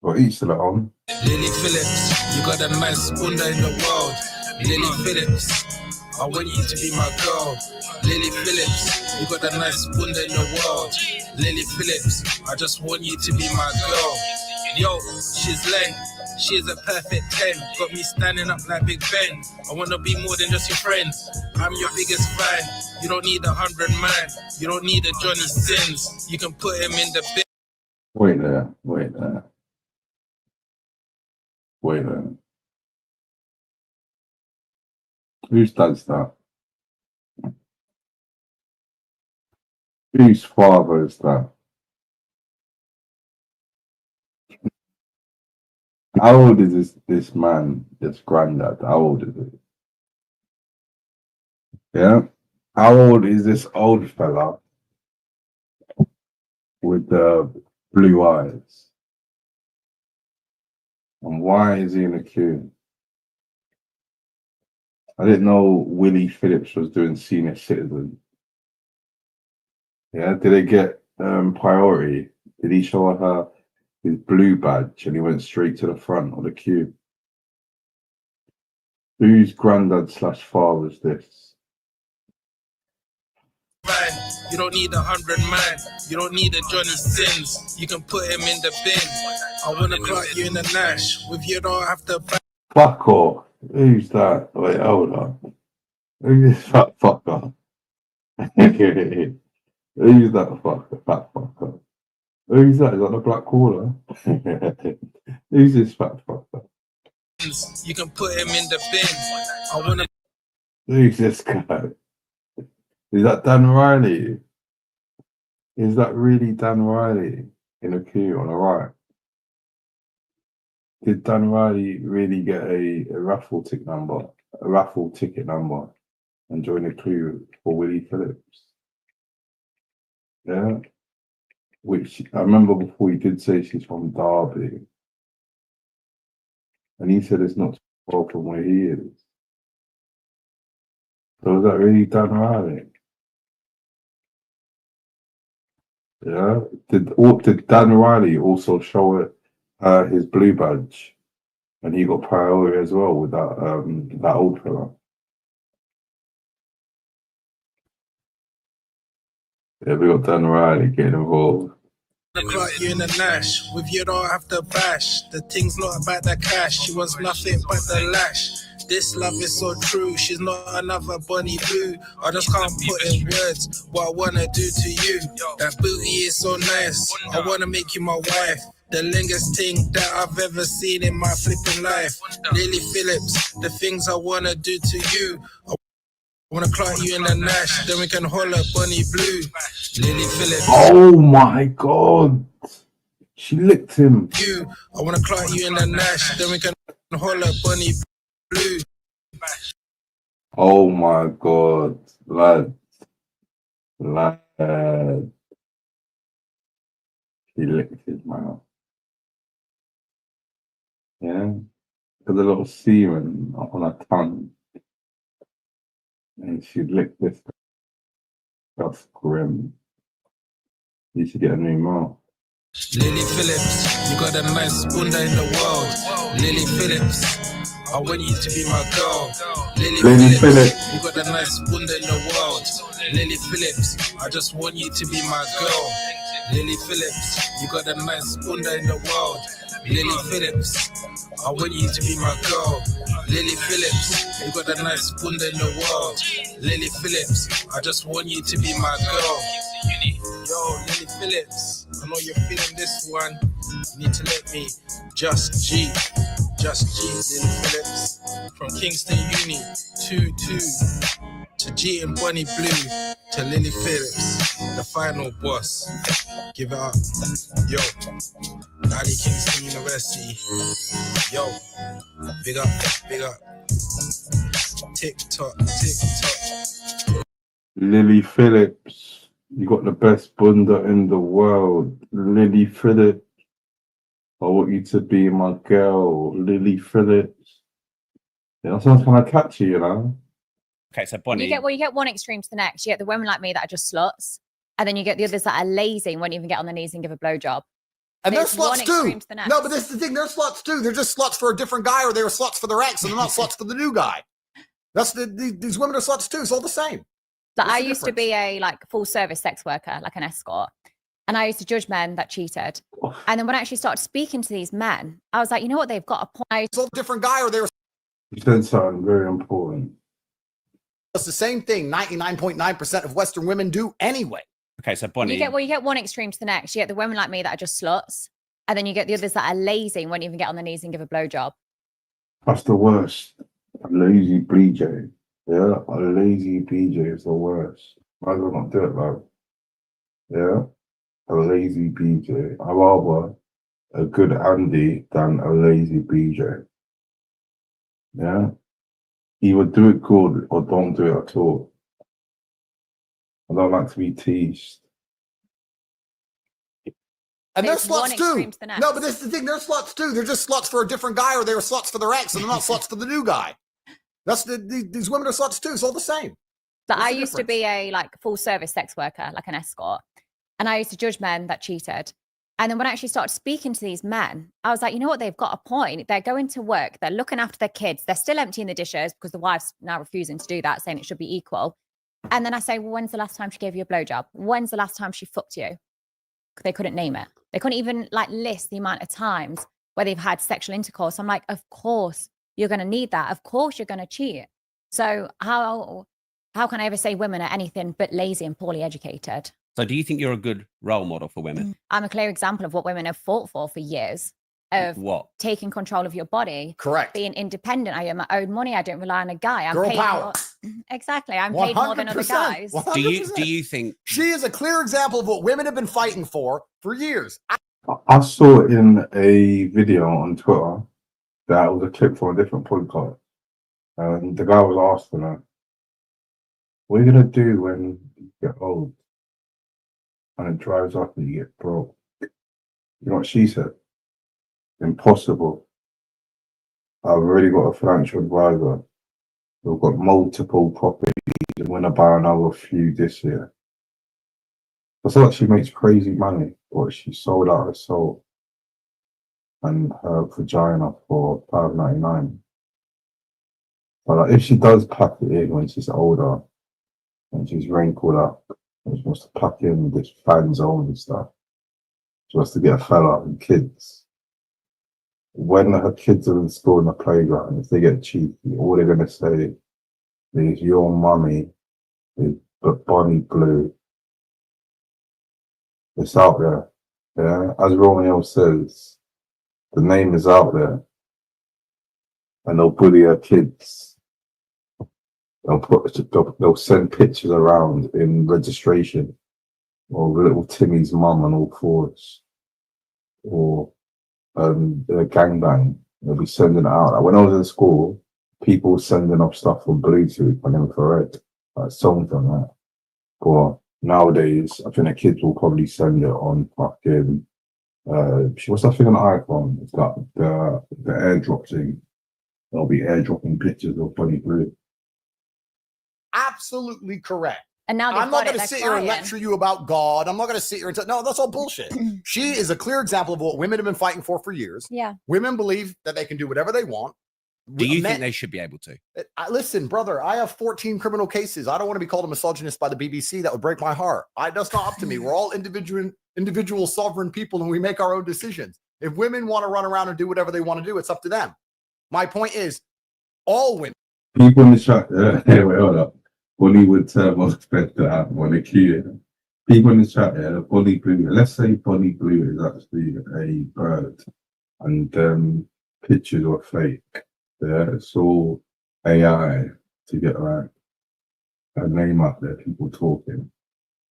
But each to let on. Lily Phillips, you got the nice bunda in the world. Lily Phillips, I want you to be my girl. Lily Phillips, you got the nice bunda in the world. Lily Phillips, I just want you to be my girl. Yo, she's lame. She's a perfect 10. Got me standing up like Big Ben. I wanna be more than just your friend. I'm your biggest fan. You don't need 100 man. You don't need a Johnny Sins. You can put him in the bin. Wait there. Whose dad's that? Whose father is that? How old is this man, this granddad? How old is it? Yeah? How old is this old fella with the blue eyes? And why is he in a queue? I didn't know Willie Phillips was doing senior citizen. Yeah, did they get priority? Did he show her his blue badge and he went straight to the front of the queue? Whose granddad / father is this? man. You don't need 100 man. You don't need a Johnny Sins. You can put him in the bin. I wanna clock you in the Nash. With you don't have to. Fuck off. Who's that? Wait, hold on. Who's this fat fucker? Who's that fat fucker? Who's that? Is that the Black Caller? Who's this fat fucker? You can put him in the bin. I wanna. Who's this guy? Is that Dan Riley? Is that really Dan Riley in a queue on the right? Did Dan Riley really get a raffle ticket number and join a queue for Willie Phillips? Yeah. Which I remember before he did say she's from Derby. And he said it's not far from where he is. So is that really Dan Riley? Yeah. Did Dan Riley also show it his blue badge? And he got priority as well with that old fella. Yeah, we got Dan Riley getting involved. Clock you in the Nash. With you don't have to bash. The thing's not about the cash. She wants nothing but the lash. This love is so true. She's not another Bonnie Boo. I just can't put in words what I wanna do to you. That booty is so nice. I wanna make you my wife. The longest thing that I've ever seen in my flipping life. Lily Phillips. The things I wanna do to you. I wanna clock you in the Nash, then we can holler Bonnie Blue. Lily Phillips. Oh my god. She licked him. I wanna clock you in the Nash, then we can holler Bonnie Blue. Oh my god. Lad. He licked his mouth. Yeah. Got a little semen on her tongue. And she licked this. That's grim. You should get a new mouth. Lily Phillips, you got the nice bunda in the world. Lily Phillips, I want you to be my girl. Lily Phillips, you got the nice bunda in the world. Lily Phillips, I just want you to be my girl. Lily Phillips, you got the nice bunda in the world. Lily Phillips, I want you to be my girl. Lily Phillips, you got the nice bunda in the world. Lily Phillips, I just want you to be my girl. Yo, Lily Phillips, I know you're feeling this one. You need to let me Just G, Lily Phillips. From Kingston Uni, 2-2 to G and Bonnie Blue to Lily Phillips, the final boss. Give it up, yo. Ali Kingston University, yo. Big up. Tick tock. Lily Phillips, you got the best bunda in the world. Lily Phillips, I want you to be my girl. Lily Phillips. Yeah, that sounds kind of catchy, you know? Okay, so Bonnie. You get one extreme to the next. You get the women like me that are just sluts. And then you get the others that are lazy and won't even get on their knees and give a blowjob. And they're There's one sluts too. extreme to the next. No, but this is the thing. They're sluts too. They're just sluts for a different guy, or they were sluts for their ex, and they're not sluts for the new guy. That's these women are sluts too. It's all the same. Like I used to be a full service sex worker, like an escort. And I used to judge men that cheated. And then when I actually started speaking to these men, I was like, you know what? They've got a point. It's all a different guy, or they were. You said something very important. It's the same thing 99.9% of Western women do anyway. Okay, so Bonnie. You get one extreme to the next. You get the women like me that are just sluts. And then you get the others that are lazy and won't even get on their knees and give a blowjob. That's the worst. A lazy BJ. Yeah, a lazy BJ is the worst. Might as well not do it, like. Yeah, a lazy BJ. I'd rather a good Andy than a lazy BJ. Yeah, either do it good or don't do it at all. I don't like to be teased. And they're sluts too. No, but this is the thing. They're sluts too. They're just sluts for a different guy, or they were sluts for their ex, and they're not sluts for the new guy. That's these women are sluts too. It's all the same. Like I used to be a full service sex worker, like an escort. And I used to judge men that cheated. And then when I actually started speaking to these men, I was like, you know what? They've got a point. They're going to work. They're looking after their kids. They're still emptying the dishes because the wife's now refusing to do that, saying it should be equal. And then I say, well, when's the last time she gave you a blowjob? When's the last time she fucked you? They couldn't name it. They couldn't even like list the amount of times where they've had sexual intercourse. I'm like, of course you're going to need that. Of course you're going to cheat. So how can I ever say women are anything but lazy and poorly educated? So do you think you're a good role model for women? I'm a clear example of what women have fought for years. Of what? Taking control of your body. Correct. Being independent. I earn my own money. I don't rely on a guy. I'm Girl paid power. Exactly. I'm paid more than other guys. 100%. Do you think she is a clear example of what women have been fighting for years? I saw in a video on Twitter that was a clip from a different podcast, and the guy was asking her, "What are you gonna do when you get old and it drives up and you get broke?" You know what she said? "Impossible. I've already got a financial advisor. We've got multiple properties and we're gonna buy another few this year." I thought she makes crazy money, but she sold out her soul and her vagina for $5.99. But like, if she does pack it in when she's older and she's wrinkled up and she wants to pack in this fan zone and stuff, she wants to get a fella and kids. When her kids are in school in the playground, if they get cheeky, all they're gonna say is, "Your mummy is Bonnie Blue." It's out there, yeah. As Romeo says, the name is out there, and they'll bully her kids. They'll send pictures around in registration, or little Timmy's mum on all fours, or a gangbang. They'll be sending it out. Like when I was in school, people were sending up stuff from Bluetooth and infrared, like songs on that. But nowadays, I think the kids will probably send it on fucking. What's that thing on the iPhone? It's got the airdrop thing. They'll be airdropping pictures of Bonnie Blue. Absolutely correct. And now I'm not going to sit here and lecture you about God. I'm not going to sit here and no, that's all bullshit. She is a clear example of what women have been fighting for years. Yeah. Women believe that they can do whatever they want. Do you think they should be able to? Listen, brother, I have 14 criminal cases. I don't want to be called a misogynist by the BBC. That would break my heart. That's not up to me. We're all individual sovereign people, and we make our own decisions. If women want to run around and do whatever they want to do, it's up to them. My point is, all women. People in the chat, wait, hold up. Bollywood term was expected to have one queue. People in the chat, Bonnie Blue. Let's say Bonnie Blue is actually a bird, and pictures are fake. It's all AI to get like a name up there, people talking.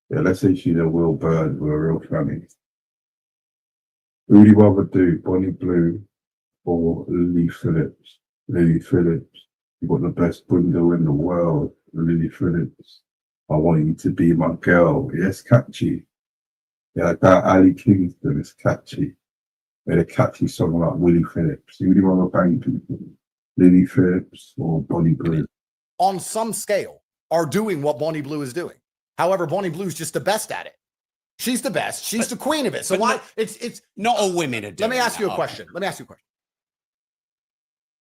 Yeah, let's say she's a real bird with a real family. Who would you rather do, Bonnie Blue or Lily Phillips? Lily Phillips, you've got the best window in the world, Lily Phillips. I want you to be my girl. Yes, catchy. Yeah, that Ali Kingston is catchy. Made a catchy song like Willie Phillips. Who would you rather bang people? Lily Phillips or Bonnie Blue? On some scale, are doing what Bonnie Blue is doing. However, Bonnie Blue is just the best at it. She's the best. She's the queen of it. So why? It's not all women are doing. Let me ask you a question.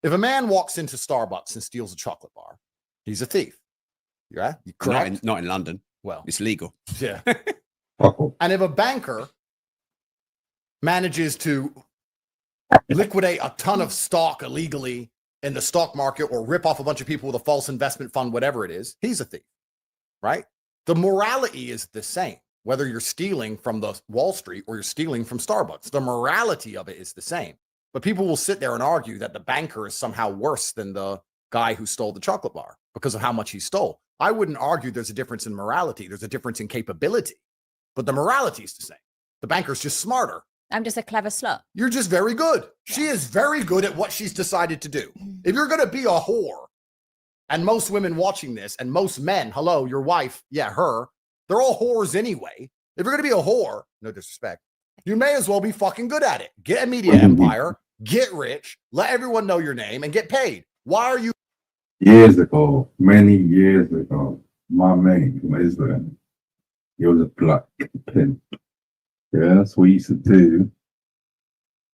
If a man walks into Starbucks and steals a chocolate bar, he's a thief. Yeah, correct. Not in London. Well, it's legal. Yeah. And if a banker manages to liquidate a ton of stock illegally in the stock market or rip off a bunch of people with a false investment fund, whatever it is, he's a thief, right? The morality is the same, whether you're stealing from the Wall Street or you're stealing from Starbucks. The morality of it is the same. But people will sit there and argue that the banker is somehow worse than the guy who stole the chocolate bar because of how much he stole. I wouldn't argue there's a difference in morality. There's a difference in capability, but the morality is the same. The banker's just smarter. I'm just a clever slut. You're just very good. Yeah. She is very good at what she's decided to do. If you're going to be a whore, and most women watching this, and most men, hello, your wife, yeah, her, they're all whores anyway. If you're going to be a whore, no disrespect, you may as well be fucking good at it. Get a media empire, get rich, let everyone know your name, and get paid. Why are you? Years ago, many years ago, my mate from Israel, he was a black pimp. Yeah, that's what we used to do.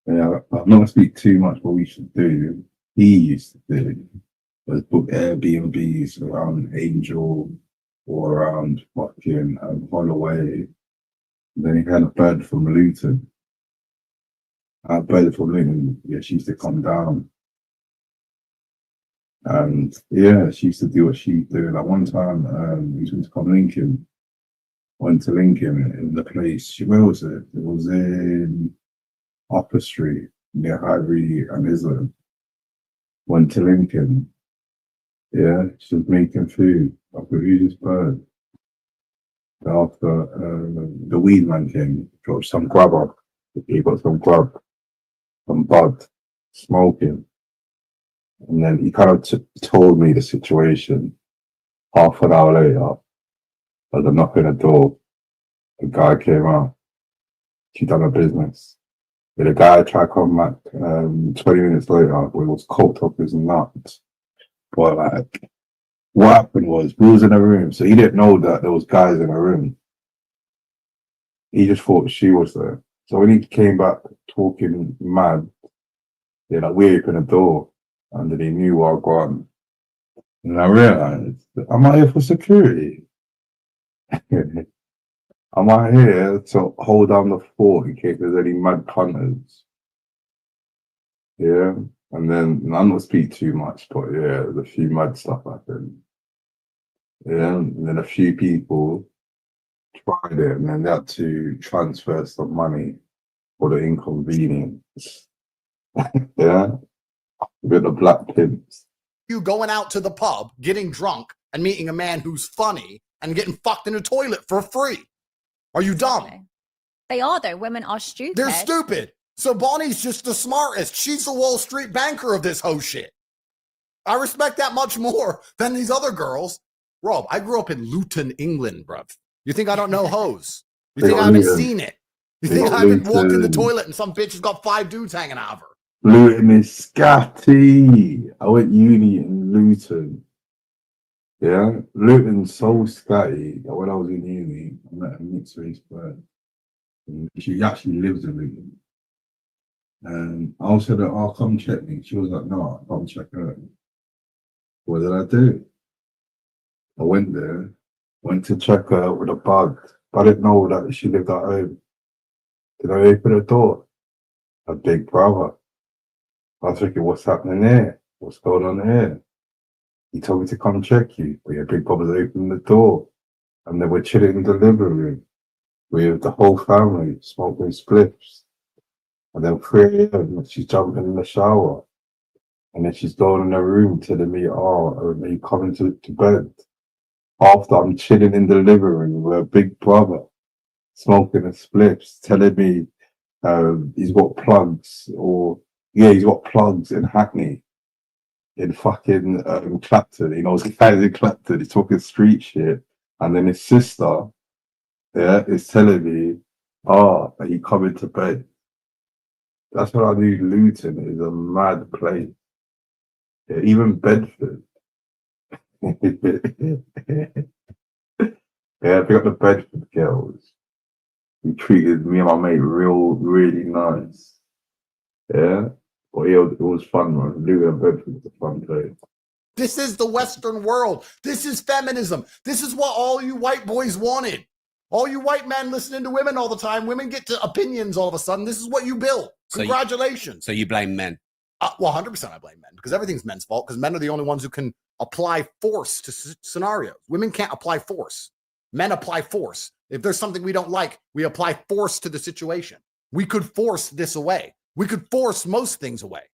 Yeah, I'm not going to speak too much what we used to do. He used to do was book Airbnbs around Angel, or around fucking Holloway. Then he had a bird from Luton. A bird from Luton, yeah, she used to come down. And yeah, she used to do what she do. Like one time, he was going to come Lincoln. Went to Lincoln in the place. Where was it? It was in Upper Street near Highbury and Islam. Went to Lincoln. Yeah, she was making food. I could use this bird. After the weed man came, got some grub up. He got some grub, some bud, smoking. And then he kind of told me the situation. Half an hour later, there's a knock on the door. The guy came out. She done her business. But the guy tried to come back 20 minutes later, but he was coked up his nuts. But like, what happened was, we was in a room, so he didn't know that there was guys in a room. He just thought she was there. So when he came back talking mad, they like, we opened the door, and then he knew what I'd gone. And I realized, am I here for security? Am I here to hold down the fort in case there's any mad punters? Yeah. And then, I'm not speak too much, but yeah, there's a few mad stuff happened. Yeah. And then a few people tried it, and then they had to transfer some money for the inconvenience. Yeah. With the black pimps. You going out to the pub, getting drunk, and meeting a man who's funny and getting fucked in the toilet for free. Are you dumb? They are, though. Women are stupid. They're stupid. So Bonnie's just the smartest. She's the Wall Street banker of this whole shit. I respect that much more than these other girls. Rob, I grew up in Luton, England, bruv. You think I don't know hoes? You think I haven't seen it? You think I haven't walked in the toilet and some bitch has got 5 dudes hanging out of her? Luton is scatty. I went uni in Luton. Yeah, Luton's so scatty that when I was in uni, I met a mixed race bird. She actually lives in Luton. And I said, "Oh, come check me." She was like, "No, I'll come check her." What did I do? I went there, went to check her with a bug. But I didn't know that she lived at home. Did I open the door? A big brother. I was thinking, what's happening here? What's going on here? He told me to come check you. But your big brother's opened the door. And then we're chilling in the living room with the whole family, smoking spliffs. And then 3 a.m, she's jumping in the shower. And then she's going in her room telling me, "Oh, are you coming to bed?" After I'm chilling in the living room with a big brother, smoking the spliffs, telling me he's got plugs, he's got plugs in Hackney, in fucking Clapton. He knows guys in Clapton. He's talking street shit. And then his sister, is telling me, "Oh, are you coming to bed?" That's what I knew. Luton is a mad place. Yeah, even Bedford. Yeah, pick up the Bedford girls. He treated me and my mate really nice. Yeah, but yeah, it was fun, man. Luton and Bedford was a fun place. This is the Western world. This is feminism. This is what all you white boys wanted. All you white men listening to women all the time. Women get to opinions all of a sudden. This is what you built. Congratulations. So you blame men? Well, 100% I blame men, because everything's men's fault, because men are the only ones who can apply force to scenarios. Women can't apply force. Men apply force. If there's something we don't like, we apply force to the situation. We could force this away. We could force most things away.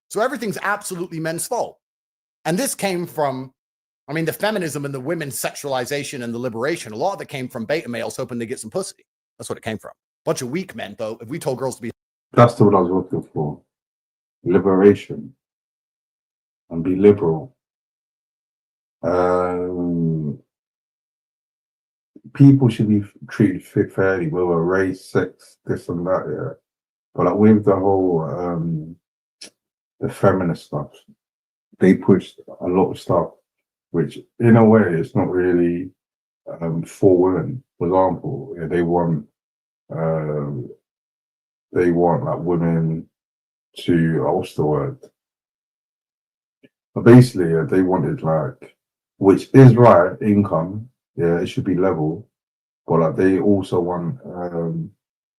So everything's absolutely men's fault. And this came from, the feminism and the women's sexualization and the liberation, a lot of it came from beta males hoping to get some pussy. That's what it came from. Bunch of weak men, though. If we told girls to be... That's what I was looking for. Liberation. And be liberal. People should be treated fairly, whether race, sex, this and that, yeah. But like with the whole the feminist stuff, they pushed a lot of stuff which in a way it's not really for women. For example, yeah, they want like women to, what's the word? But basically, they wanted like, which is right, income, Yeah, it should be level. But like they also want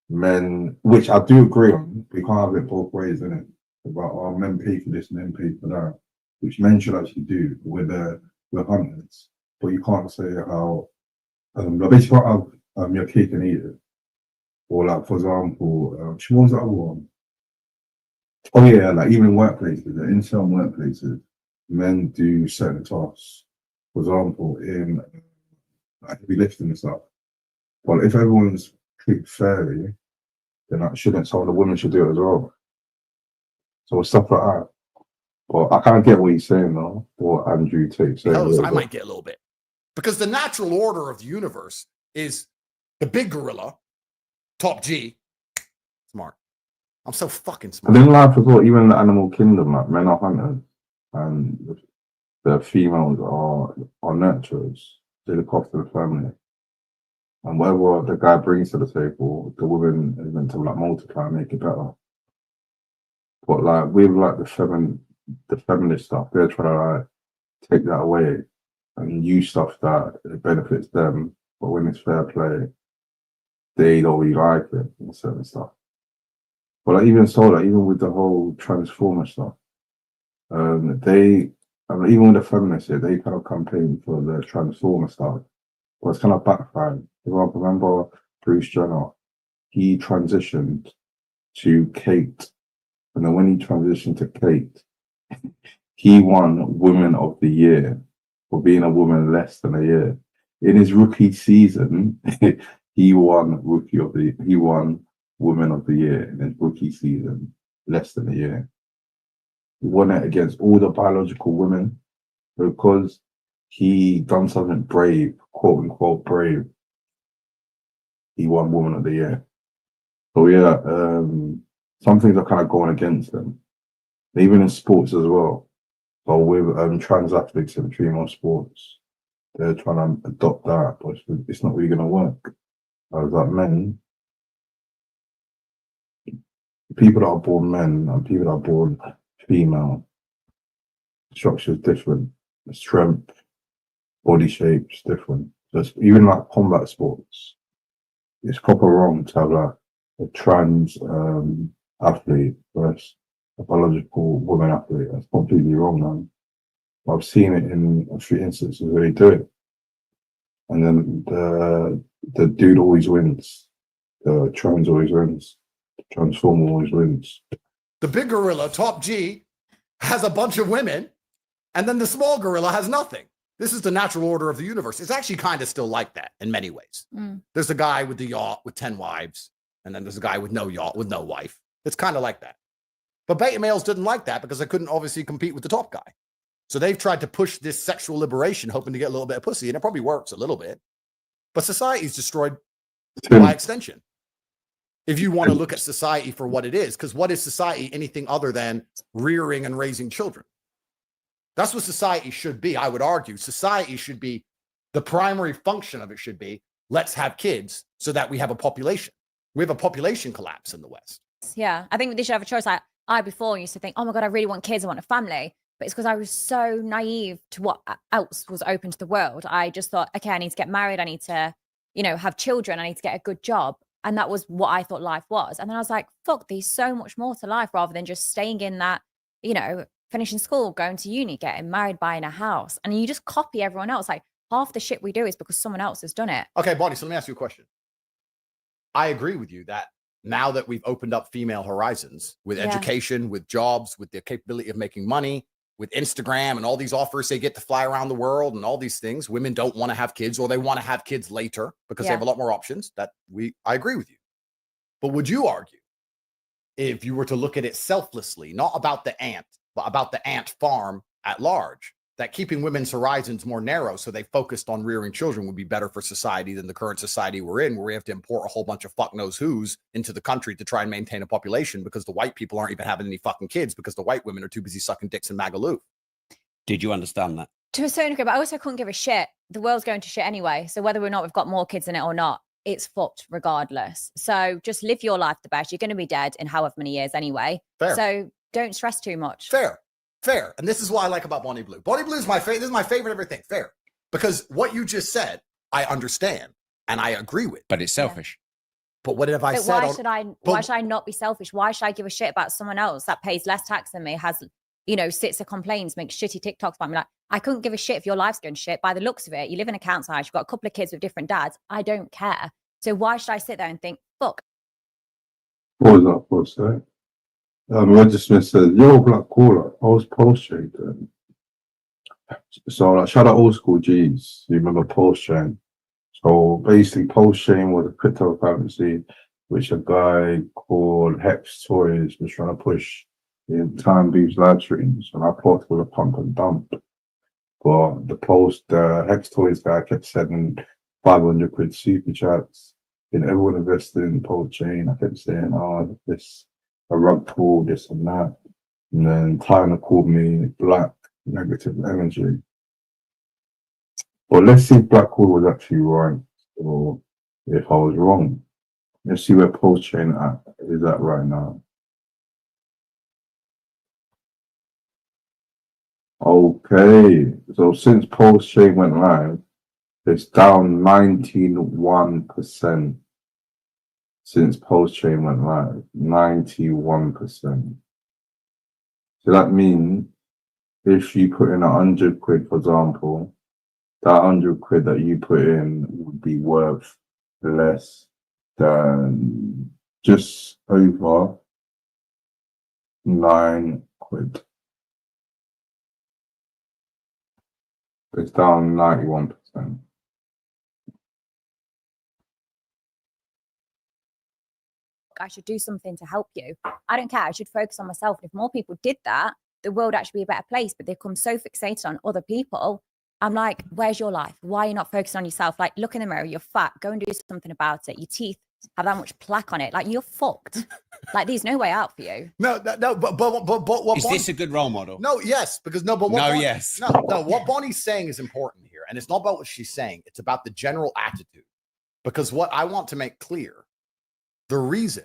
men, which I do agree on. We can't have it both ways, innit? About men pay for this, men pay for that, which men should actually do. We're hunters, but you can't say how like basically can't have your cake and eat it. Or like for example, what was the other one? Oh yeah, like even in workplaces, in certain workplaces, men do certain tasks. For example, in like heavy lifting and stuff. Well, if everyone's treated fairly, then that shouldn't some of the women should do it as well. So stuff like that. But I can't get what he's saying though, what Andrew takes. I might get a little bit. Because the natural order of the universe is the big gorilla, top G, smart. I'm so fucking smart. And in life as well, even in the animal kingdom, like men are hunters and the females are nurturers. They look after the family. And whatever the guy brings to the table, the woman is meant to like multiply and make it better. But like with like the feminist stuff, they're trying to like take that away and use stuff that it benefits them. But when it's fair play, they don't really like it and certain stuff. But like even so, like even with the whole transformer stuff, even with the feminists here, they kind of campaign for the transformer stuff. But it's kind of backfired. If I remember Bruce Jenner, he transitioned to Kate. And then when he transitioned to Kate, he won Woman of the Year for being a woman less than a year. In his rookie season, he won Woman of the Year in his rookie season, less than a year. He won it against all the biological women because he done something brave, quote unquote brave. He won Woman of the Year. So yeah, some things are kind of going against them. Even in sports as well. So with trans athletes in female sports, they're trying to adopt that, but it's not really going to work. As like men, people that are born men and people that are born female, structure is different. The strength, body shape is different. Just even like combat sports, it's proper wrong to have like a trans athlete versus a biological woman athlete. That's completely wrong, man. I've seen it in a few instances where they do it, and then the dude always wins. The trans always wins. The transformer always wins. The big gorilla, top G, has a bunch of women, and then the small gorilla has nothing. This is the natural order of the universe. It's actually kind of still like that in many ways. There's a guy with the yacht with 10 wives, and then there's a guy with no yacht with no wife. It's kind of like that. But beta males didn't like that because they couldn't obviously compete with the top guy. So they've tried to push this sexual liberation, hoping to get a little bit of pussy, and it probably works a little bit. But society's destroyed by extension. If you want to look at society for what it is, because what is society anything other than rearing and raising children? That's what society should be, I would argue. Society should be, the primary function of it should be, let's have kids so that we have a population. We have a population collapse in the West. Yeah, I think they should have a choice. I before used to think, oh my God, I really want kids, I want a family. But it's because I was so naive to what else was open to the world. I just thought, okay, I need to get married. I need to, have children. I need to get a good job. And that was what I thought life was. And then I was like, fuck, there's so much more to life rather than just staying in that, finishing school, going to uni, getting married, buying a house. And you just copy everyone else. Like half the shit we do is because someone else has done it. Okay, Bonnie, so let me ask you a question. I agree with you that now that we've opened up female horizons with education, with jobs, with the capability of making money, with Instagram and all these offers they get to fly around the world and all these things, women don't want to have kids, or they want to have kids later because they have a lot more options. I agree with you. But would you argue, if you were to look at it selflessly, not about the ant, but about the ant farm at large, that keeping women's horizons more narrow so they focused on rearing children would be better for society than the current society we're in, where we have to import a whole bunch of fuck knows who's into the country to try and maintain a population because the white people aren't even having any fucking kids because the white women are too busy sucking dicks in Magaluf? Did you understand that? To a certain degree, but I also couldn't give a shit. The world's going to shit anyway. So whether or not we've got more kids in it or not, it's fucked regardless. So just live your life the best. You're going to be dead in however many years anyway. Fair. So don't stress too much. Fair. And this is what I like about Bonnie Blue. Bonnie Blue is my favorite. This is my favorite everything. Fair. Because what you just said I understand and I agree with. But it's selfish. But what have I But said? why should I not be selfish? Why should I give a shit about someone else that pays less tax than me, has, you know, sits and complains, makes shitty TikToks about me? Like, I couldn't give a shit if your life's going shit. By the looks of it, you live in a council house, you've got a couple of kids with different dads. I don't care. So why should I sit there and think, fuck? What was that post there? Register says, yo, Black Caller, I was post chain. So, like, shout out old school G's. You remember post chain? So, basically, post chain was a cryptocurrency which a guy called Hex Toys was trying to push in Time Beef's live streams. And I thought it was a pump and dump. But the Hex Toys guy kept sending 500 quid super chats. And everyone invested in post chain. I kept saying, oh, this a rug pull, this and that. And then Tyler called me black negative energy. But let's see if Black Hole was actually right or if I was wrong. Let's see where post chain is at right now. Okay, so since post chain went live, it's down 91%. Since post chain went live, 91%. So that means if you put in 100 quid, for example, that 100 quid that you put in would be worth less than just over 9 quid. It's down 91%. I should do something to help you. I don't care. I should focus on myself. If more people did that, the world would actually be a better place. But they become so fixated on other people. I'm like, where's your life? Why are you not focusing on yourself? Like, look in the mirror. You're fat. Go and do something about it. Your teeth have that much plaque on it. Like, you're fucked. Like, there's no way out for you. No, but what is this a good role model? No, yes, because what Bonnie's saying is important here, and it's not about what she's saying. It's about the general attitude. Because what I want to make clear, the reason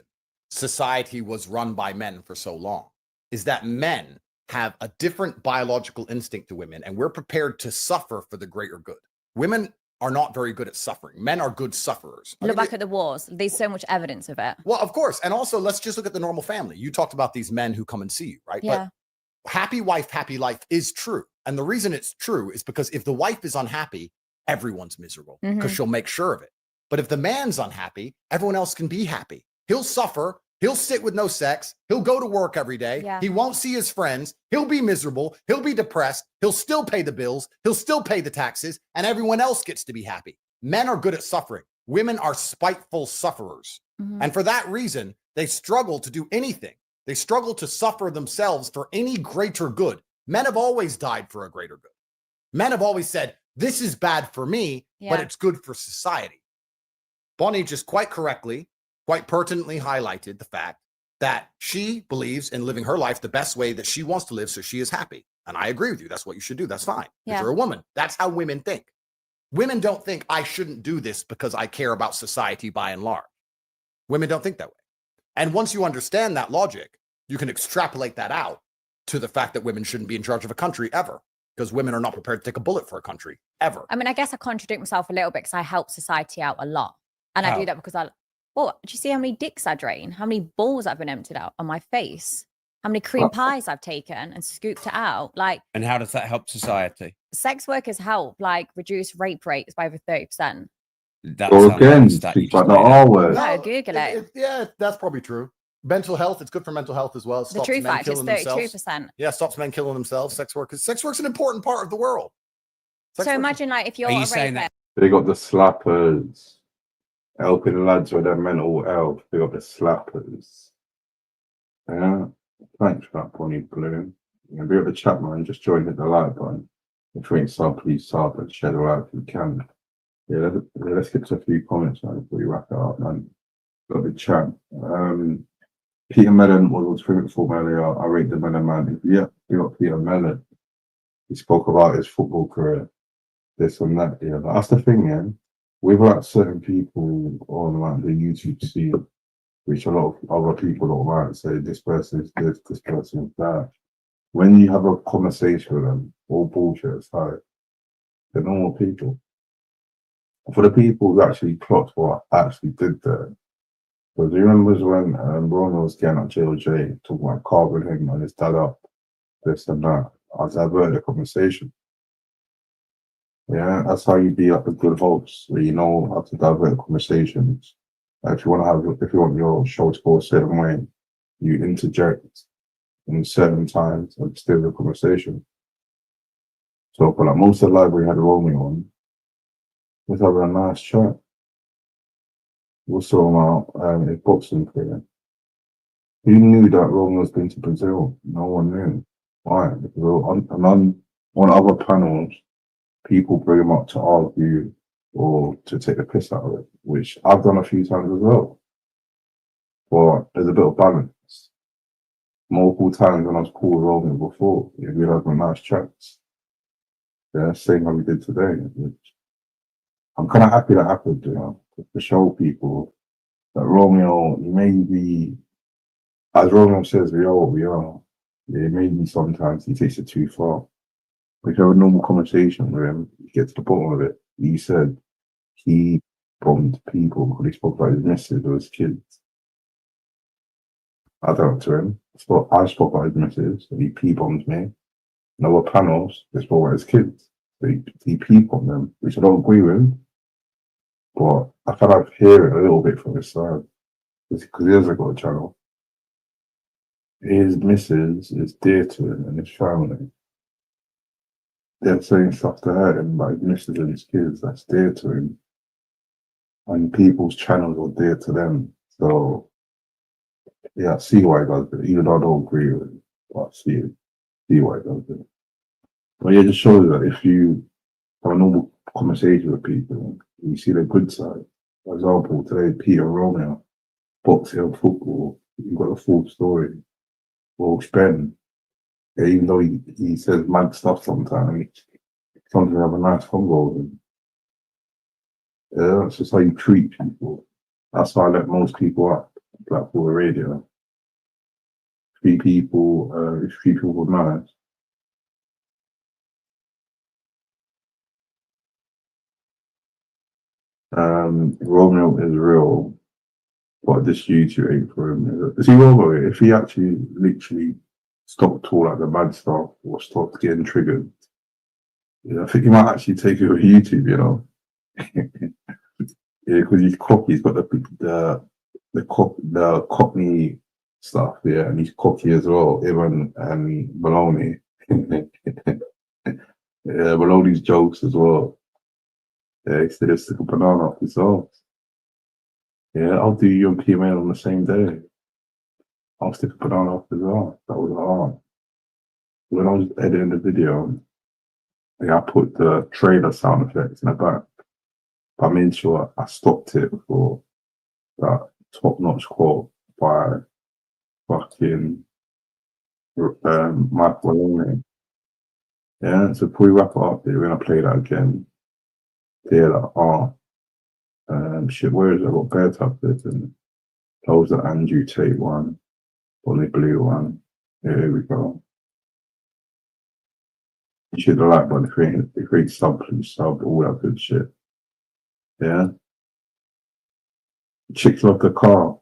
society was run by men for so long is that men have a different biological instinct to women, and we're prepared to suffer for the greater good. Women are not very good at suffering. Men are good sufferers. Look back at the wars. There's so much evidence of it. Well, of course. And also, let's just look at the normal family. You talked about these men who come and see you, right? Yeah. But happy wife, happy life is true. And the reason it's true is because if the wife is unhappy, everyone's miserable because she'll make sure of it. But if the man's unhappy, everyone else can be happy. He'll suffer. He'll sit with no sex. He'll go to work every day. Yeah. He won't see his friends. He'll be miserable. He'll be depressed. He'll still pay the bills. He'll still pay the taxes. And everyone else gets to be happy. Men are good at suffering. Women are spiteful sufferers. And for that reason, they struggle to do anything. They struggle to suffer themselves for any greater good. Men have always died for a greater good. Men have always said, this is bad for me, but it's good for society. Bonnie just quite correctly, quite pertinently highlighted the fact that she believes in living her life the best way that she wants to live so she is happy. And I agree with you. That's what you should do. That's fine. If you're a woman, that's how women think. Women don't think I shouldn't do this because I care about society by and large. Women don't think that way. And once you understand that logic, you can extrapolate that out to the fact that women shouldn't be in charge of a country ever, because women are not prepared to take a bullet for a country ever. I mean, I guess I contradict myself a little bit because I help society out a lot. And I do that because do you see how many dicks I drain? How many balls I've been emptied out on my face? How many cream pies I've taken and scooped it out? Like, and how does that help society? Sex workers help like reduce rape rates by over 30%. So again, speak like the R word. No, Google it. Yeah, that's probably true. Mental health, it's good for mental health as well. The true fact is 32%. Yeah, stops men killing themselves. Sex work's an important part of the world. So imagine like if you're a rapist. They got the slappers. Helping lads with their mental health. They got the slappers. Yeah. Thanks for that, Bonnie Bloom. Be at the chat, man. Just join, hit the like button. If you ain't sub, please sub and share the like if you can. Yeah, let's get to a few comments, man, before we wrap it up, man. Got the chat. Peter Mellon was favorite football earlier. I rate the Mellon, man. Yeah, we got Peter Mellon. He spoke about his football career. This and that, yeah. But that's the thing, yeah. With like certain people on like the YouTube scene, which a lot of other people don't like, say this person is this person is that. When you have a conversation with them, all bullshit aside, they're normal people. For the people who actually plot what actually did that, because you remember when Roman was getting at JLJ, talking about carving him and his dad up, this and that. I diverted the conversation. Yeah, that's how you be like a good host, where you know how to divert conversations. If you want your show to go a certain way, you interject in certain times and steer the conversation. So for like most of the library had Romeo on, was having a nice chat. We saw him out in boxing career. Who knew that Romeo was going to Brazil? No one knew. Why? Because on other panels, people bring him up to argue or to take the piss out of it, which I've done a few times as well. But there's a bit of balance. Multiple times when I was cool with Romeo before, we had some nice chats. Yeah, same how we did today. Which I'm kind of happy that happened, you know, to show people that Romeo, maybe, as Romeo says, we are what we are. Yeah, maybe sometimes he takes it too far. If you have a normal conversation with him, you get to the bottom of it. He said he bombed people because he spoke about his missus or his kids. I don't to him. I spoke about his missus, and he P-bombed me. And other panels, they spoke about his kids. He P-bombed them, which I don't agree with. But I kind of hear it a little bit from his side. Because he hasn't got a channel. His missus is dear to him and his family. They're saying stuff to hurt him about his missus and his kids that's dear to him. And people's channels are dear to them. So, yeah, I see why he does it. Even though I don't agree with it, but I see why he does it. But yeah, it just shows that if you have a normal conversation with people, you see the good side. For example, today, Peter Romeo, boxing, football, you've got a full story. Welsh Ben, yeah, even though he says mad stuff sometimes, sometimes have a nice convo with him. Yeah, that's just how you treat people. That's how I let most people up. Blackpool Radio. Three people were nice. Romeo is real, but this YouTube ain't for him. Is he Romeo? If he actually literally stopped all like the bad stuff or stopped getting triggered, yeah, I think he might actually take over YouTube, you know. Yeah, because he's cocky. He's got the Cockney stuff, yeah, and he's cocky as well. Even Maloney, yeah, Maloney's jokes as well. Yeah, he said he'll stick a banana up his arse. Yeah, I'll do you and PML on the same day. I'll stick a banana up his arse. That was hard. When I was editing the video, yeah, I put the trailer sound effects in the back. I made sure I stopped it for that top-notch quote by fucking Mike Maloney. Yeah, so before we wrap it up, we're gonna play that again. Yeah, like, shit, where is it? I've got Bear Tuckers and those are Andrew Tate one, Bonnie Blue one. Yeah, here we go. You should have liked one, create sub, all that good shit. Yeah. Chicks love the car.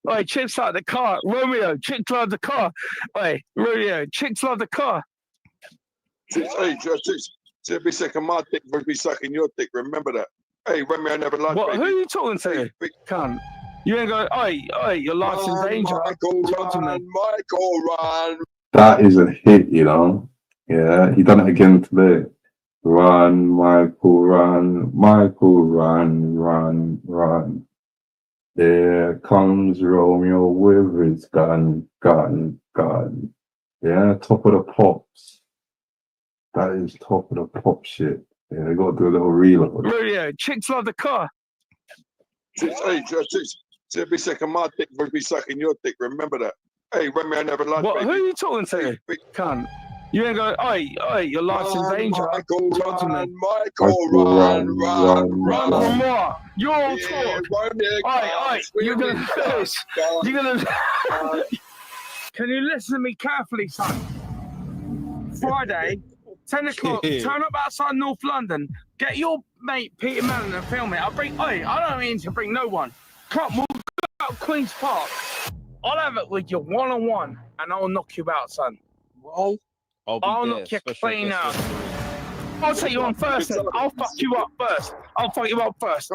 Oi, chicks like the car. Romeo, chicks love the car. Oi, Romeo, chicks love the car. Hey, just be sucking my dick, but be sucking your dick. Remember that. Hey, Romeo never lied. What? Baby. Who are you talking to? Cunt. You ain't going, oi, your life's in danger. Michael, run. That is a hit, you know. Yeah, he done it again today. Run, Michael, run, Michael, run. There comes Romeo with his gun. Yeah, top of the pops. That is top of the pop shit. Yeah, they got to do a little reload. Romeo, chicks love the car. Hey, just be sucking my dick, but be sucking your dick. Remember that. Hey, Romeo never lied. What? Baby. Who are you talking to? Cunt. You ain't going, oi, your life's in danger. Michael, run. What? You're all talk. Oi, you're gonna finish. You're gonna. Can you listen to me carefully, son? Friday, 10 o'clock, turn up outside North London, get your mate Peter Mellon and film it. I don't mean to bring no one. Come, we'll go out Queen's Park. I'll have it with you one-on-one, and I'll knock you out, son. Well, I'll knock you clean out. I'll take you on first, then. I'll fuck you up first. I'll fuck you up first.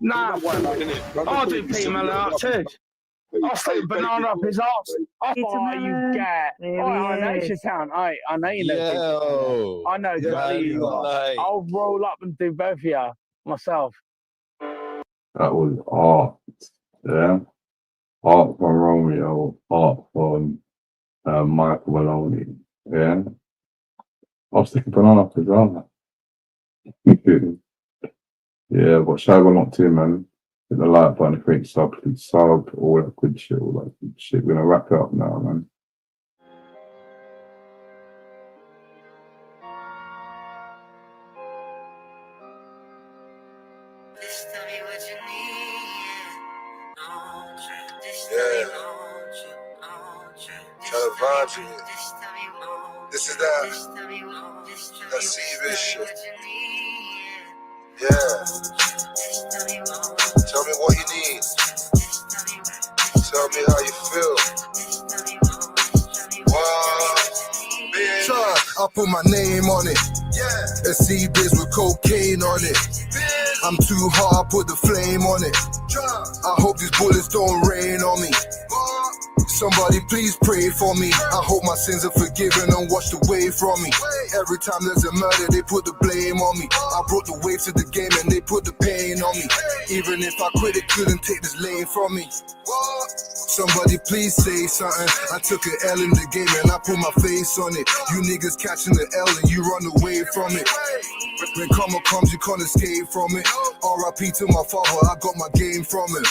Nah, I'll do Peter Mellon up too. I'll stick a banana up his arse. Oh, you get. Oh, I know it's your town. I know you know. I know exactly you are. I'll roll up and do both of you myself. That was art. Yeah. Art from Romeo, art from Michael Maloney. Yeah. I'll stick a banana up his arse. Yeah, but Shoutouts locked in, man. Hit the like button, create sub, please sub, all that good shit, all that good shit. We're gonna wrap it up now, man. Trying to vibe to you. This is that serious shit. Yeah. Tell me what you need. Tell me how you feel. I put my name on it. A C-biz with cocaine on it. I'm too hot, I put the flame on it. I hope these bullets don't rain on me. Somebody please pray for me. I hope my sins are forgiven and washed away from me. Every time there's a murder, they put the blame on me. I brought the wave to the game and they put the pain on me. Even if I quit, it couldn't take this lane from me. Somebody please say something. I took an L in the game and I put my face on it. You niggas catching the L and you run away from it. When karma comes, you can't escape from it. R.I.P. to my father, I got my game from him.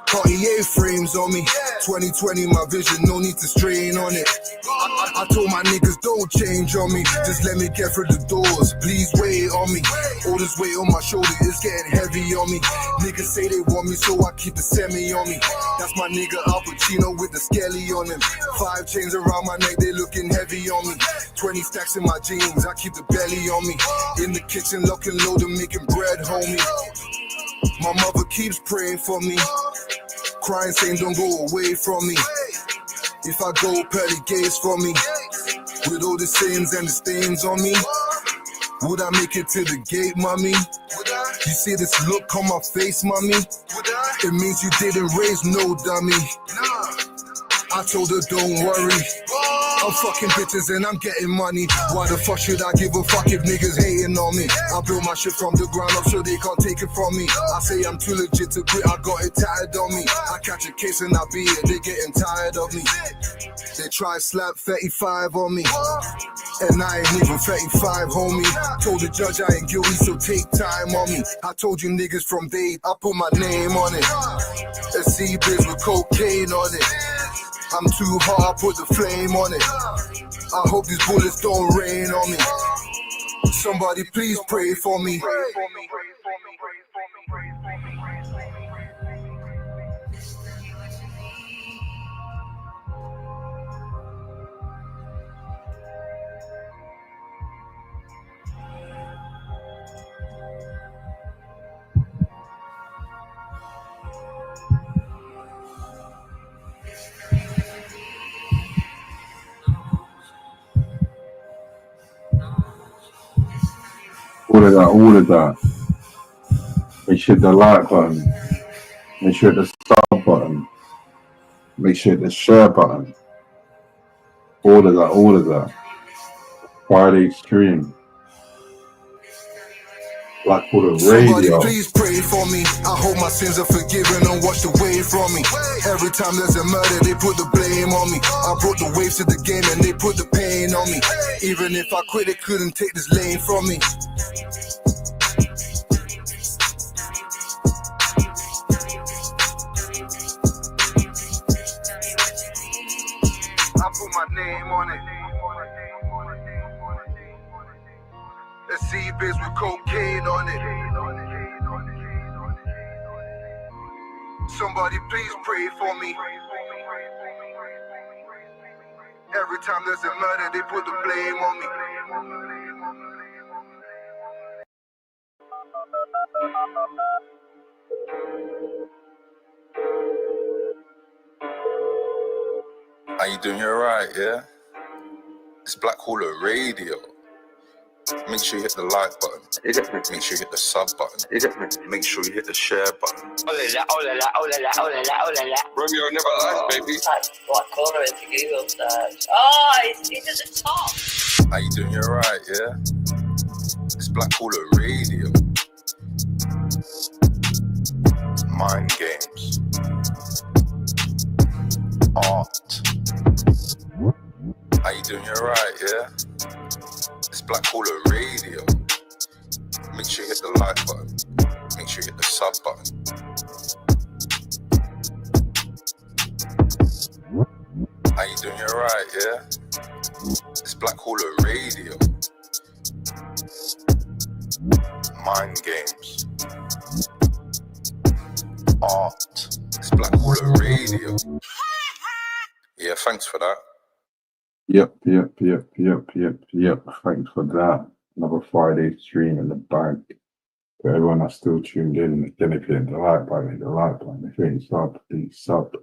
Cartier frames on me. 2020 my vision, no need to strain on it. I told my niggas don't change on me. Just let me get through the doors, please wait on me. All this weight on my shoulder is getting heavy on me. Niggas say they want me, so I keep the semi on me. That's my nigga Al Pacino with the skelly on him. 5 chains around my neck, they looking heavy on me. 20 stacks in my jeans, I keep the belly on me. In the kitchen, locking loaded, making bread, homie. My mother keeps praying for me. Crying, saying don't go away from me. If I go, pearly gates for me. With all the sins and the stains on me, would I make it to the gate, mommy? You see this look on my face, mommy? It means you didn't raise no dummy. I told her don't worry, I'm fucking bitches and I'm getting money. Why the fuck should I give a fuck if niggas hating on me? I built my shit from the ground up so they can't take it from me. I say I'm too legit to quit, I got it tatted on me. I catch a case and I beat it, they getting tired of me. They try slap 35 on me, and I ain't even 35, homie. Told the judge I ain't guilty, so take time on me. I told you niggas from day, I put my name on it. A C-biz with cocaine on it. I'm too hot, I put the flame on it. I hope these bullets don't rain on me. Somebody please pray for me. All of that. Make sure the like button. Make sure the sub button. Make sure the share button. All of that. Friday stream. Like for the radio. Somebody please pray for me. I hope my sins are forgiven and washed away from me. Every time there's a murder, they put the blame on me. I brought the waves to the game and they put the pain on me. Even if I quit, it couldn't take this lane from me. I put my name on it. A C-biz with cocaine on it. Somebody please pray for me. Every time there's a murder, they put the blame on me. How you doing? You alright, yeah? It's Black Hawler Radio. Make sure you hit the like button. Make sure you hit the sub button. Make sure you hit the share button. Romeo never lies, baby. Black Hawler into Google search. Oh, it's at the top. How you doing? You alright, yeah? It's Black Hawler Radio. Mind games. Art. How you doing? You alright, yeah? It's Black Hawler Radio. Make sure you hit the like button. Make sure you hit the sub button. How you doing? You alright, yeah? It's Black Hawler Radio. Mind games. Art. It's Black Hawler Radio. Yeah, thanks for that. Yep. Thanks for that. Another Friday stream in the bag. For everyone that's still tuned in, again, if you hit the like button, hit the like button. If you ain't sub, please sub.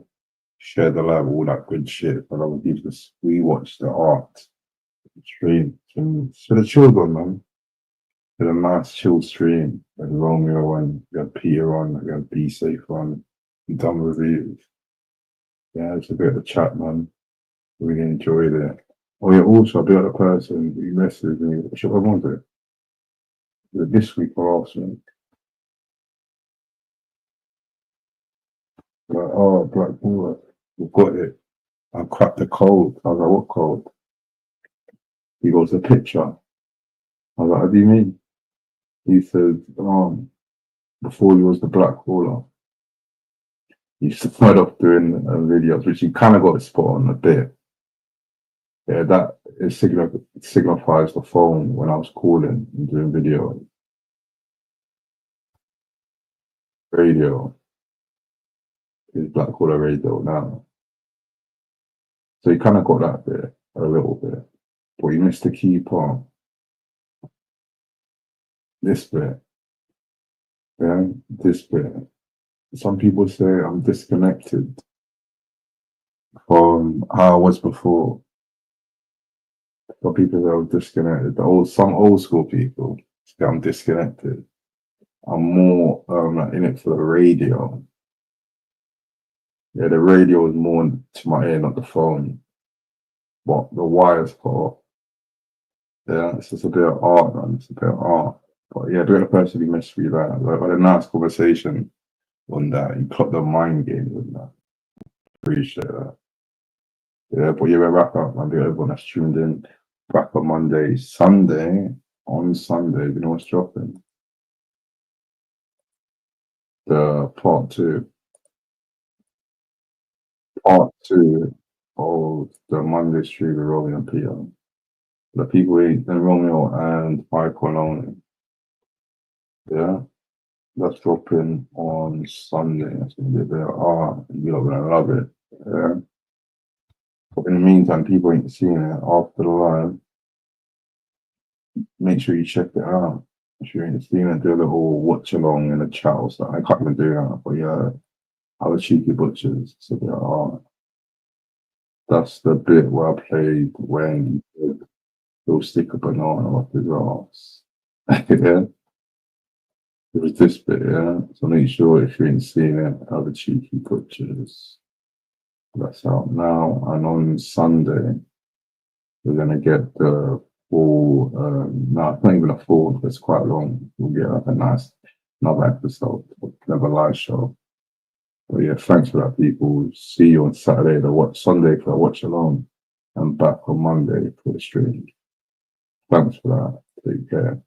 Share the live, all that good shit. But I will give this, we watch the art stream. For the children, man. For a nice chill stream. We had Romeo on, we had Peter on, we had Be Safe on, we done reviews. Yeah, it's a bit of a chat, man. Really enjoyed it. Oh yeah, also a bit of the person who messaged me. What should I want it? This week or last week? Like, oh, Black Hawler, we've got it. I cracked the code. I was like, what code? He goes, the picture. I was like, what do you mean? He said, before he was the Black Hawler, he started off doing videos, which he kind of got a spot on a bit. Yeah, that it signifies the phone when I was calling and doing video. Radio is Black Hawler Radio now. So he kind of got that bit a little bit, but he missed the key part. This bit, yeah, this bit. Some people say I'm disconnected from how I was before. Some people say I'm disconnected. Some old school people say I'm disconnected. I'm more in it for the radio. Yeah, the radio is more to my ear, not the phone. But the wires part, yeah, it's just a bit of art, man. It's a bit of art. But yeah, doing a person who messaged me that. Like, I had a nice conversation on that. You clocked the mind games on that. Appreciate that. Yeah, but yeah, we're wrap up, man. Everyone that's tuned in. Back on Monday. On Sunday, you know what's dropping? The part two of the Monday stream with Romeo and Peter. The people eat the Romeo and Michael only. Yeah, that's dropping on Sunday. That's gonna be a bit of art. You're gonna love it. Yeah. But in the meantime, people ain't seen it after the live. Make sure you check it out. If you ain't seen it, do a little watch along in the chat or something. I can't even do that, but yeah, Our Cheeky Butchers. It's a bit of art. That's the bit where I played when he'll stick a banana off his ass. Yeah. It was this bit, yeah. So make sure if you ain't seen it, Our Cheeky Butchers. That's out now. And on Sunday, we're gonna get the full. No, it's not even a full. It's quite long. We'll get like a nice another episode, another live show. But yeah, thanks for that, people. See you on Saturday. Sunday for the watch along, and back on Monday for the stream. Thanks for that. Take care.